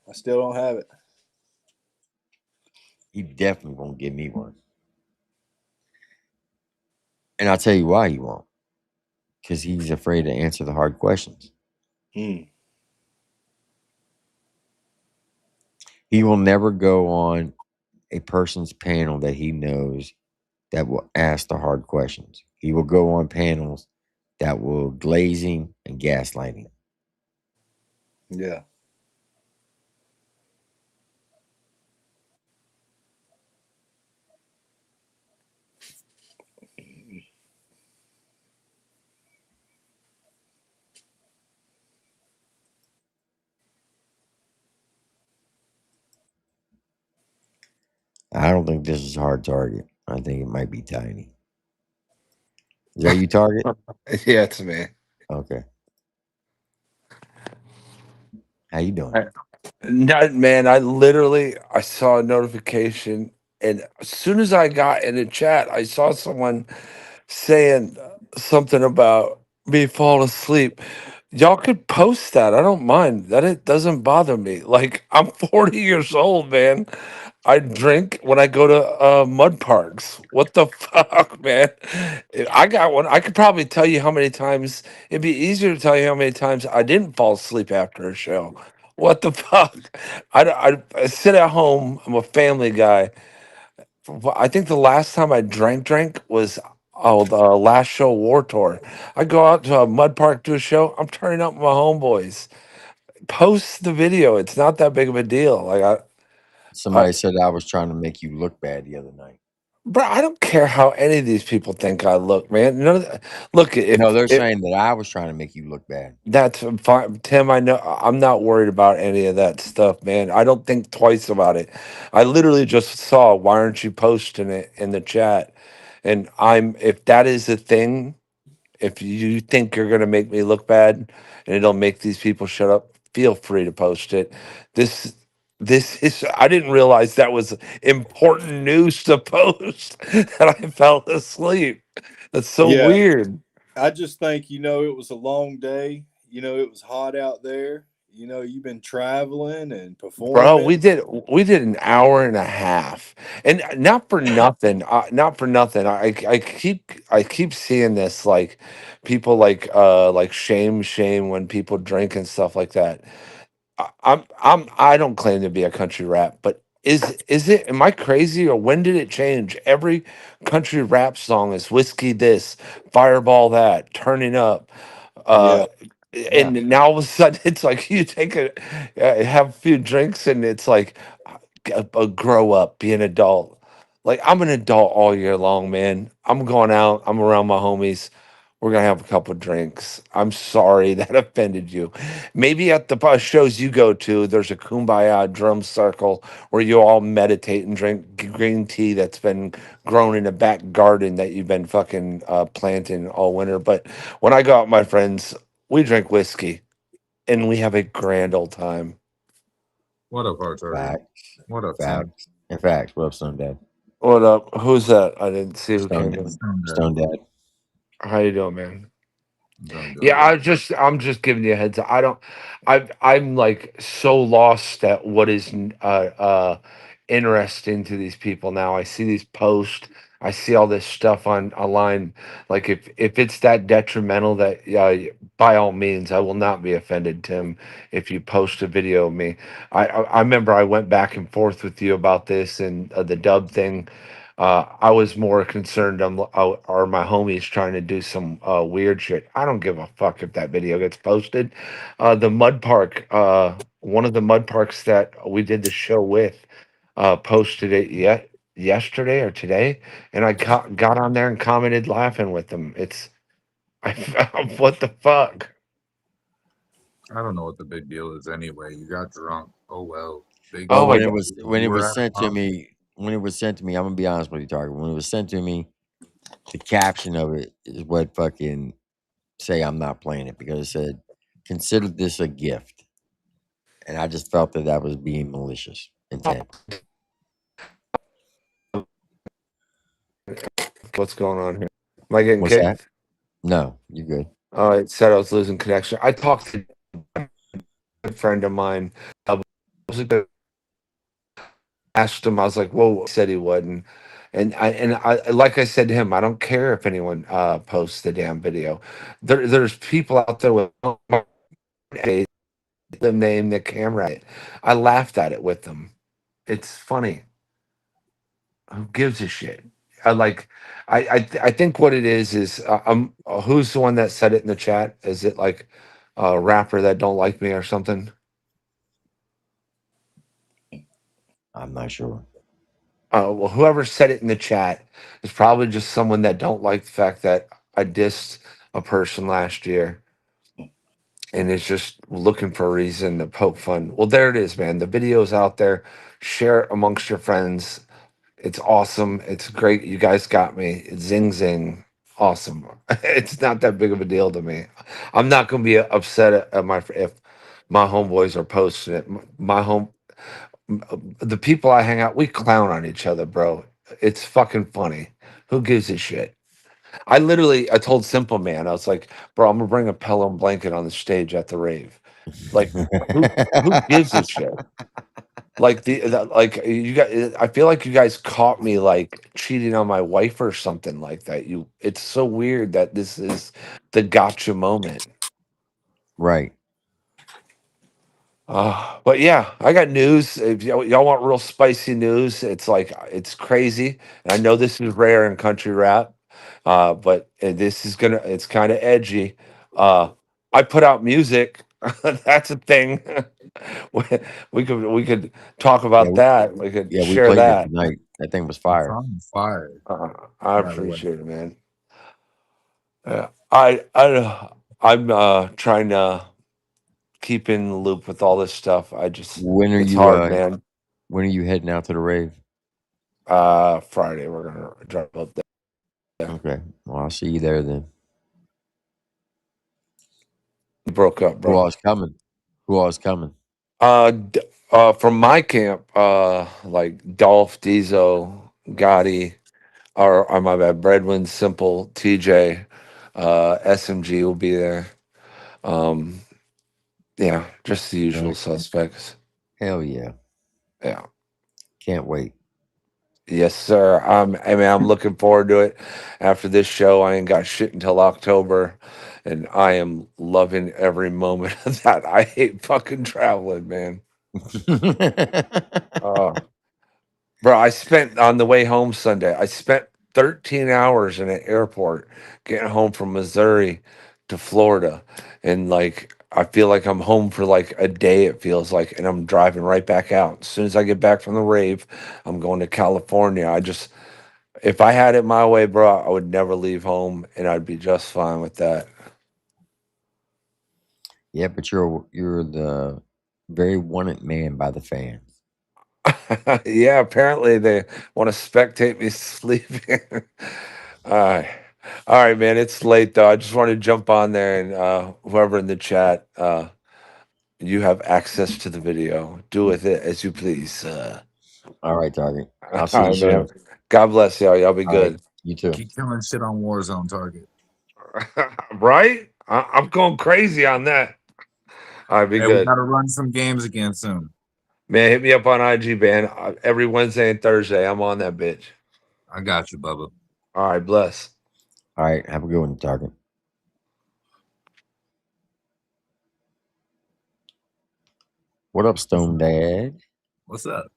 I still don't have it. He definitely won't give me one. And I'll tell you why he won't. Because he's afraid to answer the hard questions. He will never go on a person's panel that he knows that will ask the hard questions. He will go on panels that will glazing and gaslighting. Yeah. I don't think this is a hard target. I think it might be Tiny. Is that you, Target? Yeah, it's me. Okay. How you doing? No, man, I saw a notification, and as soon as I got in the chat, I saw someone saying something about me falling asleep. Y'all could post that. I don't mind that. It doesn't bother me. Like, I'm 40 years old, man. I drink when I go to mud parks. What the fuck, man? If I got one. I could probably tell you how many times. It'd be easier to tell you how many times I didn't fall asleep after a show. What the fuck? I sit at home. I'm a family guy. I think the last time I drank was the last show War Tour. I go out to a mud park, do a show. I'm turning up with my homeboys. Post the video. It's not that big of a deal. Somebody said I was trying to make you look bad the other night. Bro, I don't care how any of these people think I look, man. None of look, No, they're saying that I was trying to make you look bad. that's fine, Tim. I know I'm not worried about any of that stuff, man. I don't think twice about it. I literally just saw, why aren't you posting it in the chat? And if that is the thing, if you think you're gonna make me look bad and it'll make these people shut up, feel free to post it. This this is I didn't realize that was important news to post that I fell asleep. That's so Yeah. weird. I just think, it was a long day. It was hot out there. You've been traveling and Bro, performing. we did an hour and a half, and not for nothing. Not for nothing. I keep seeing this, like people like shame when people drink and stuff like that. I don't claim to be a country rap, but is it? Am I crazy, or when did it change? Every country rap song is whiskey this, fireball that, turning up. Yeah. And now all of a sudden it's like you have a few drinks and it's like grow up, be an adult. Like I'm an adult all year long, man. I'm going out. I'm around my homies. We're gonna have a couple drinks. I'm sorry that offended you. Maybe at the shows you go to, there's a kumbaya drum circle where you all meditate and drink green tea that's been grown in a back garden that you've been fucking planting all winter. But when I go out with my friends, we drink whiskey and we have a grand old time. What up, Hard Target? Facts. What up, son? Facts. In fact, what up, Stone Dad? What up? Who's that? I didn't see who Stone came Dad. in. Stone Dad. How you doing, man? Doing good, Yeah, bro. I'm just giving you a heads up. I'm like so lost at what is interesting to these people now. I see these posts, I see all this stuff on online. Like if it's that detrimental, that by all means, I will not be offended, Tim, if you post a video of me. I remember I went back and forth with you about this and the dub thing. I was more concerned are my homies trying to do some weird shit. I don't give a fuck if that video gets posted. The mud park, one of the mud parks that we did the show with, posted it yesterday or today, and I got on there and commented laughing with them. It's what the fuck. I don't know what the big deal is anyway. You got drunk. Oh well. Big Well, Oh my when deal. it god. was when You it were was at a sent to pub. me, I'm gonna be honest with you, Target. When it was sent to me, the caption of it is what fucking say I'm not playing it because it said, "Consider this a gift," and I just felt that that was being malicious intent. What's going on here? Am I getting What's that? kicked? No, you good. It said I was losing connection. I talked to a friend of mine. Was a good asked him. I was like, "Whoa!" He said he wouldn't, and I like I said to him, I don't care if anyone posts the damn video. There's people out there with the name, the camera. I laughed at it with them. It's funny. Who gives a shit? I like. I think what it is who's the one that said it in the chat? Is it like a rapper that don't like me or something? I'm not sure. Well, whoever said it in the chat is probably just someone that don't like the fact that I dissed a person last year and is just looking for a reason to poke fun. Well, there it is, man. The video's out there. Share it amongst your friends. It's awesome. It's great. You guys got me. Zing zing. Awesome. It's not that big of a deal to me. I'm not going to be upset at my if my homeboys are posting it. My home the people I hang out, we clown on each other, bro. It's fucking funny. Who gives a shit? I told Simple Man, I was like, bro, I'm gonna bring a pillow and blanket on the stage at the rave. Like, who gives a shit? Like like you guys, I feel like you guys caught me like cheating on my wife or something like that. It's so weird that this is the gotcha moment. Right. But yeah, I got news. If y'all want real spicy news, it's like it's crazy. And I know this is rare in country rap, but this is it's kind of edgy. I put out music. That's a thing. we we could talk Yeah, about that. We could we share played it that. tonight. That thing was The fire. song fire, I by the way. appreciate it, man. I'm trying to keep in the loop with all this stuff. When are It's you hard, man. when are you heading out to the rave? Friday we're gonna drive up there. Okay. Well, I'll see you there then. Broke up, Who bro. all's coming? Who all's coming? From my camp, like Dolph, Diesel, Gotti, or my bad, Breadwin, Simple, TJ, SMG will be there. Um, yeah, just the usual suspects. Hell yeah. Yeah. Can't wait. Yes, sir. I'm looking forward to it. After this show, I ain't got shit until October, and I am loving every moment of that. I hate fucking traveling, man. Oh, bro, I spent on the way home Sunday. I spent 13 hours in an airport getting home from Missouri to Florida, and like I feel like I'm home for like a day, it feels like, and I'm driving right back out. As soon as I get back from the rave, I'm going to California. If I had it my way, bro, I would never leave home and I'd be just fine with that. Yeah, but you're the very wanted man by the fans. Yeah, apparently they want to spectate me sleeping. All right. All right, man. It's late though. I just wanted to jump on there and whoever in the chat, you have access to the video. Do with it as you please. All right, Target. I'll All see you right, man. soon. God bless y'all. Y'all be All right, good. you too. Keep killing shit on Warzone Target. Right? I'm going crazy on that. All right, be Hey, we good. gotta run some games again soon. Man, hit me up on IG, man. Every Wednesday and Thursday. I'm on that bitch. I got you, Bubba. All right, bless. All right, have a good one, Target. What up, Stone Dad? What's up?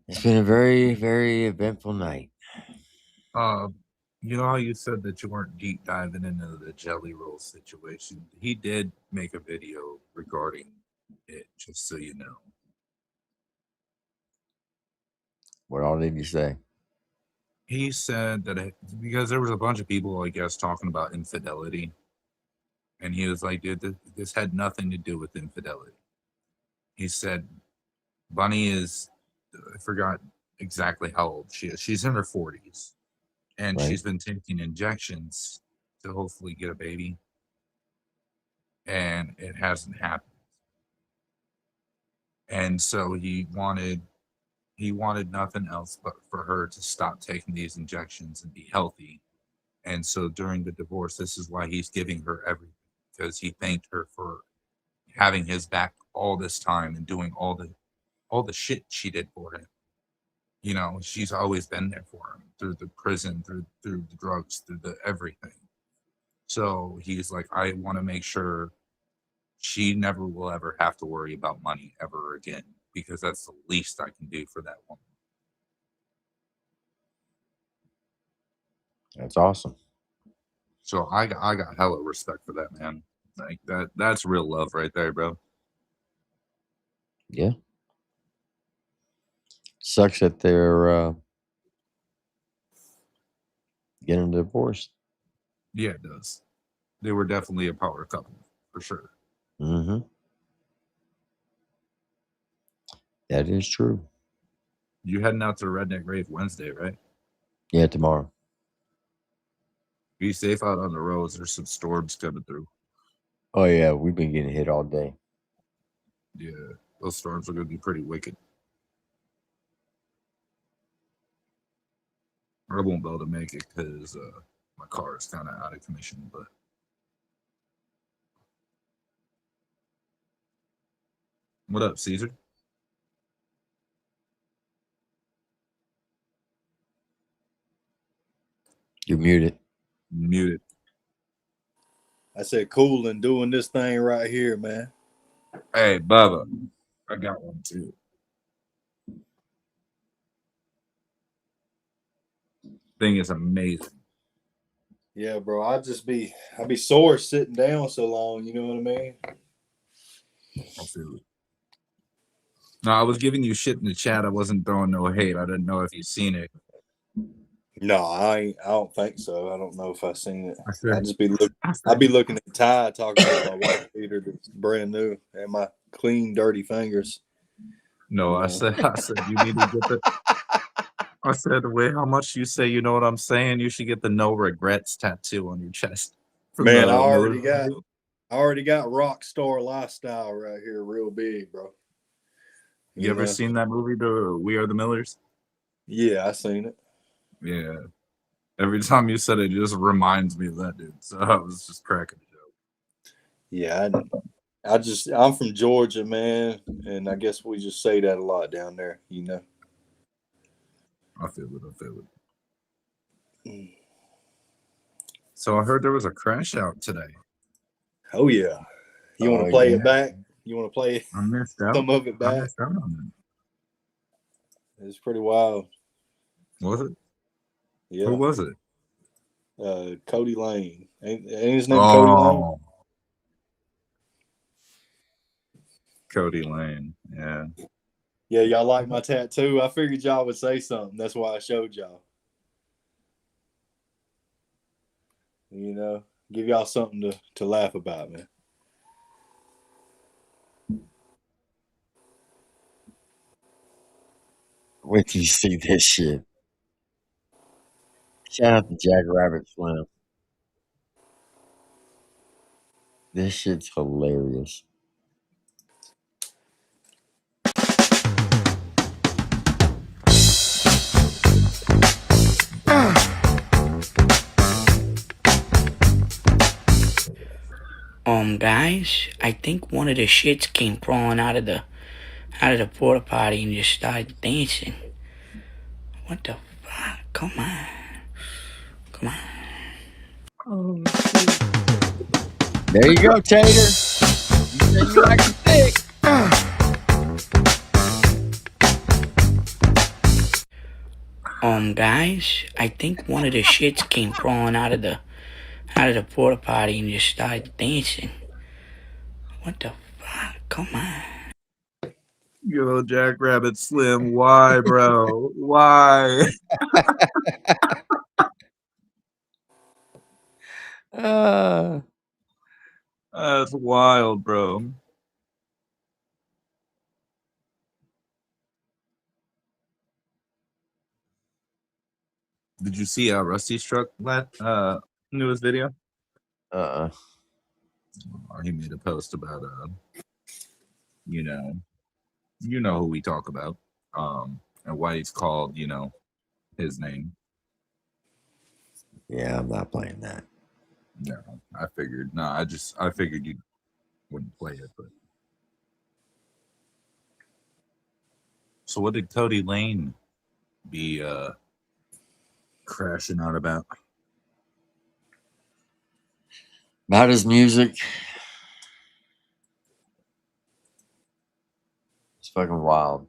It's been a very, very eventful night. You know how you said that you weren't deep diving into the jelly roll situation? He did make a video regarding it, just so you know. What all did you say? He said that because there was a bunch of people, I guess, talking about infidelity. And he was like, dude, this had nothing to do with infidelity. He said, Bunny is, I forgot exactly how old she is. She's in her 40s. And Right. she's been taking injections to hopefully get a baby. And it hasn't happened. And so he wanted nothing else but for her to stop taking these injections and be healthy. And so during the divorce, this is why he's giving her everything, because he thanked her for having his back all this time and doing all the shit she did for him. You know, she's always been there for him through the prison, through the drugs, through the everything. So he's like, I want to make sure she never will ever have to worry about money ever again, because that's the least I can do for that woman. That's awesome. So I got hella respect for that, man. Like that's real love right there, bro. Yeah. Sucks that they're getting divorced. Yeah, it does. They were definitely a power couple for sure. Mm-hmm. That is true. You heading out to Redneck Rave Wednesday, right? Yeah, tomorrow. Be safe out on the roads. There's some storms coming through. Oh yeah, we've been getting hit all day. Yeah, those storms are going to be pretty wicked. I won't be able to make it because my car is kind of out of commission. But what up, Caesar? You're muted. Muted. I said, cool and doing this thing right here, man. Hey, Bubba, I got one too. Thing is amazing. Yeah, bro. I'd be sore sitting down so long. You know what I mean? I'll feel it. No, I was giving you shit in the chat. I wasn't throwing no hate. I didn't know if you've seen it. No, I don't think so. I don't know if I've seen it. I'd I'd be looking at Ty talking about my white beater that's brand new and my clean, dirty fingers. No, I said you need to get the. I said, wait, how much you say? You know what I'm saying? You should get the no regrets tattoo on your chest. Man, I already got rock star lifestyle right here, real big, bro. You ever seen that movie, We Are the Millers? Yeah, I seen it. Yeah. Every time you said it just reminds me of that dude. So I was just cracking a joke. Yeah, I'm from Georgia, man, and I guess we just say that a lot down there, you know. I feel it. So I heard there was a crash out today. Oh yeah. You want to play it back? You want to play some of it back? I missed out on it. It's pretty wild. Was it? Yeah. Who was it? Cody Lane. Ain't his name Cody Lane? Cody Lane. Yeah. Yeah, y'all like my tattoo? I figured y'all would say something. That's why I showed y'all. You know, give y'all something to laugh about, man. Wait till you see this shit. Shout out to Jackrabbit Slim. This shit's hilarious. Guys, I think one of the shits came crawling out of the porta potty and just started dancing. What the fuck? Come on. Oh, There you go, Tater. You said you like it thick. Guys, I think one of the shits came crawling out of the porta potty and just started dancing. What the fuck? Come on. Yo, Jackrabbit Slim, why, bro? Why? That's wild, bro. Did you see Rusty's truck newest video? He made a post about you know who we talk about, and why he's called, his name. Yeah, I'm not playing that. No, I figured. No, I figured you wouldn't play it, but. So what did Cody Lane be crashing out about? About his music. It's fucking wild.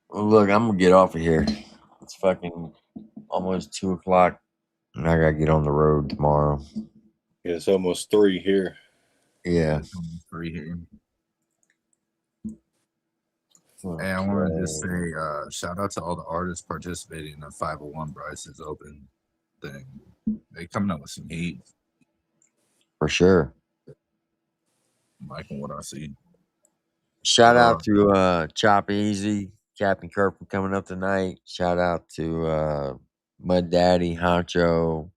Well, look, I'm gonna get off of here. It's fucking almost 2:00, and I gotta get on the road tomorrow. Yeah, it's almost 3 here. Yeah. 3 here. Hey, I want to just say shout out to all the artists participating in the 501 Bryce's Open thing. They coming up with some heat. For sure. I'm liking what I see. Shout out to Choppeezy, Captain Curt for coming up tonight. Shout out to Mud Daddy, Honcho,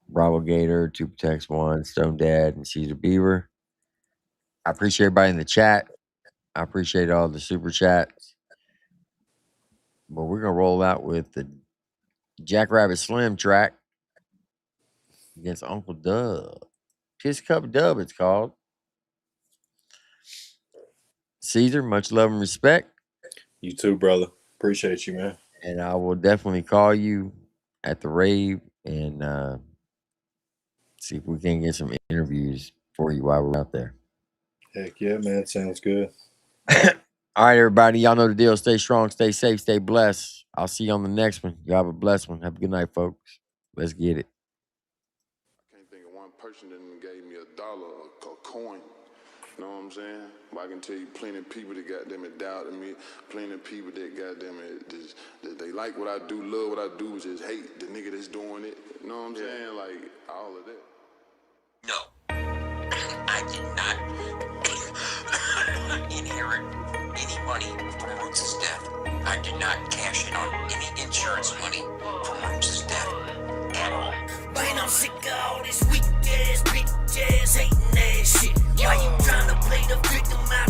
Bravo Gator, 2Protects1, Stone Dad, and Caesar Beaver. I appreciate everybody in the chat. I appreciate all the super chats. But we're gonna roll out with the Jackrabbit Slim track against Uncle Dub. Kiss Cup Dub, it's called. Caesar, much love and respect. You too, brother. Appreciate you, man. And I will definitely call you at the rave and see if we can get some interviews for you while we're out there. Heck yeah, man. Sounds good. All right, everybody. Y'all know the deal. Stay strong, stay safe, stay blessed. I'll see you on the next one. Y'all have a blessed one. Have a good night, folks. Let's get it. I can't think of one person that gave me $1 or a coin. You know what I'm saying? But I can tell you plenty of people that goddamn it doubted me. Plenty of people that goddamn it that they like what I do, love what I do, just hate the nigga that's doing it. You know what I'm saying? Like all of that. No, I did not inherit any money from Roots' death. I did not cash in on any insurance money from Roots' death at all. Man, I'm sick of all this weak ass, bitch ass, hating ass shit. Why you trying to play the victim out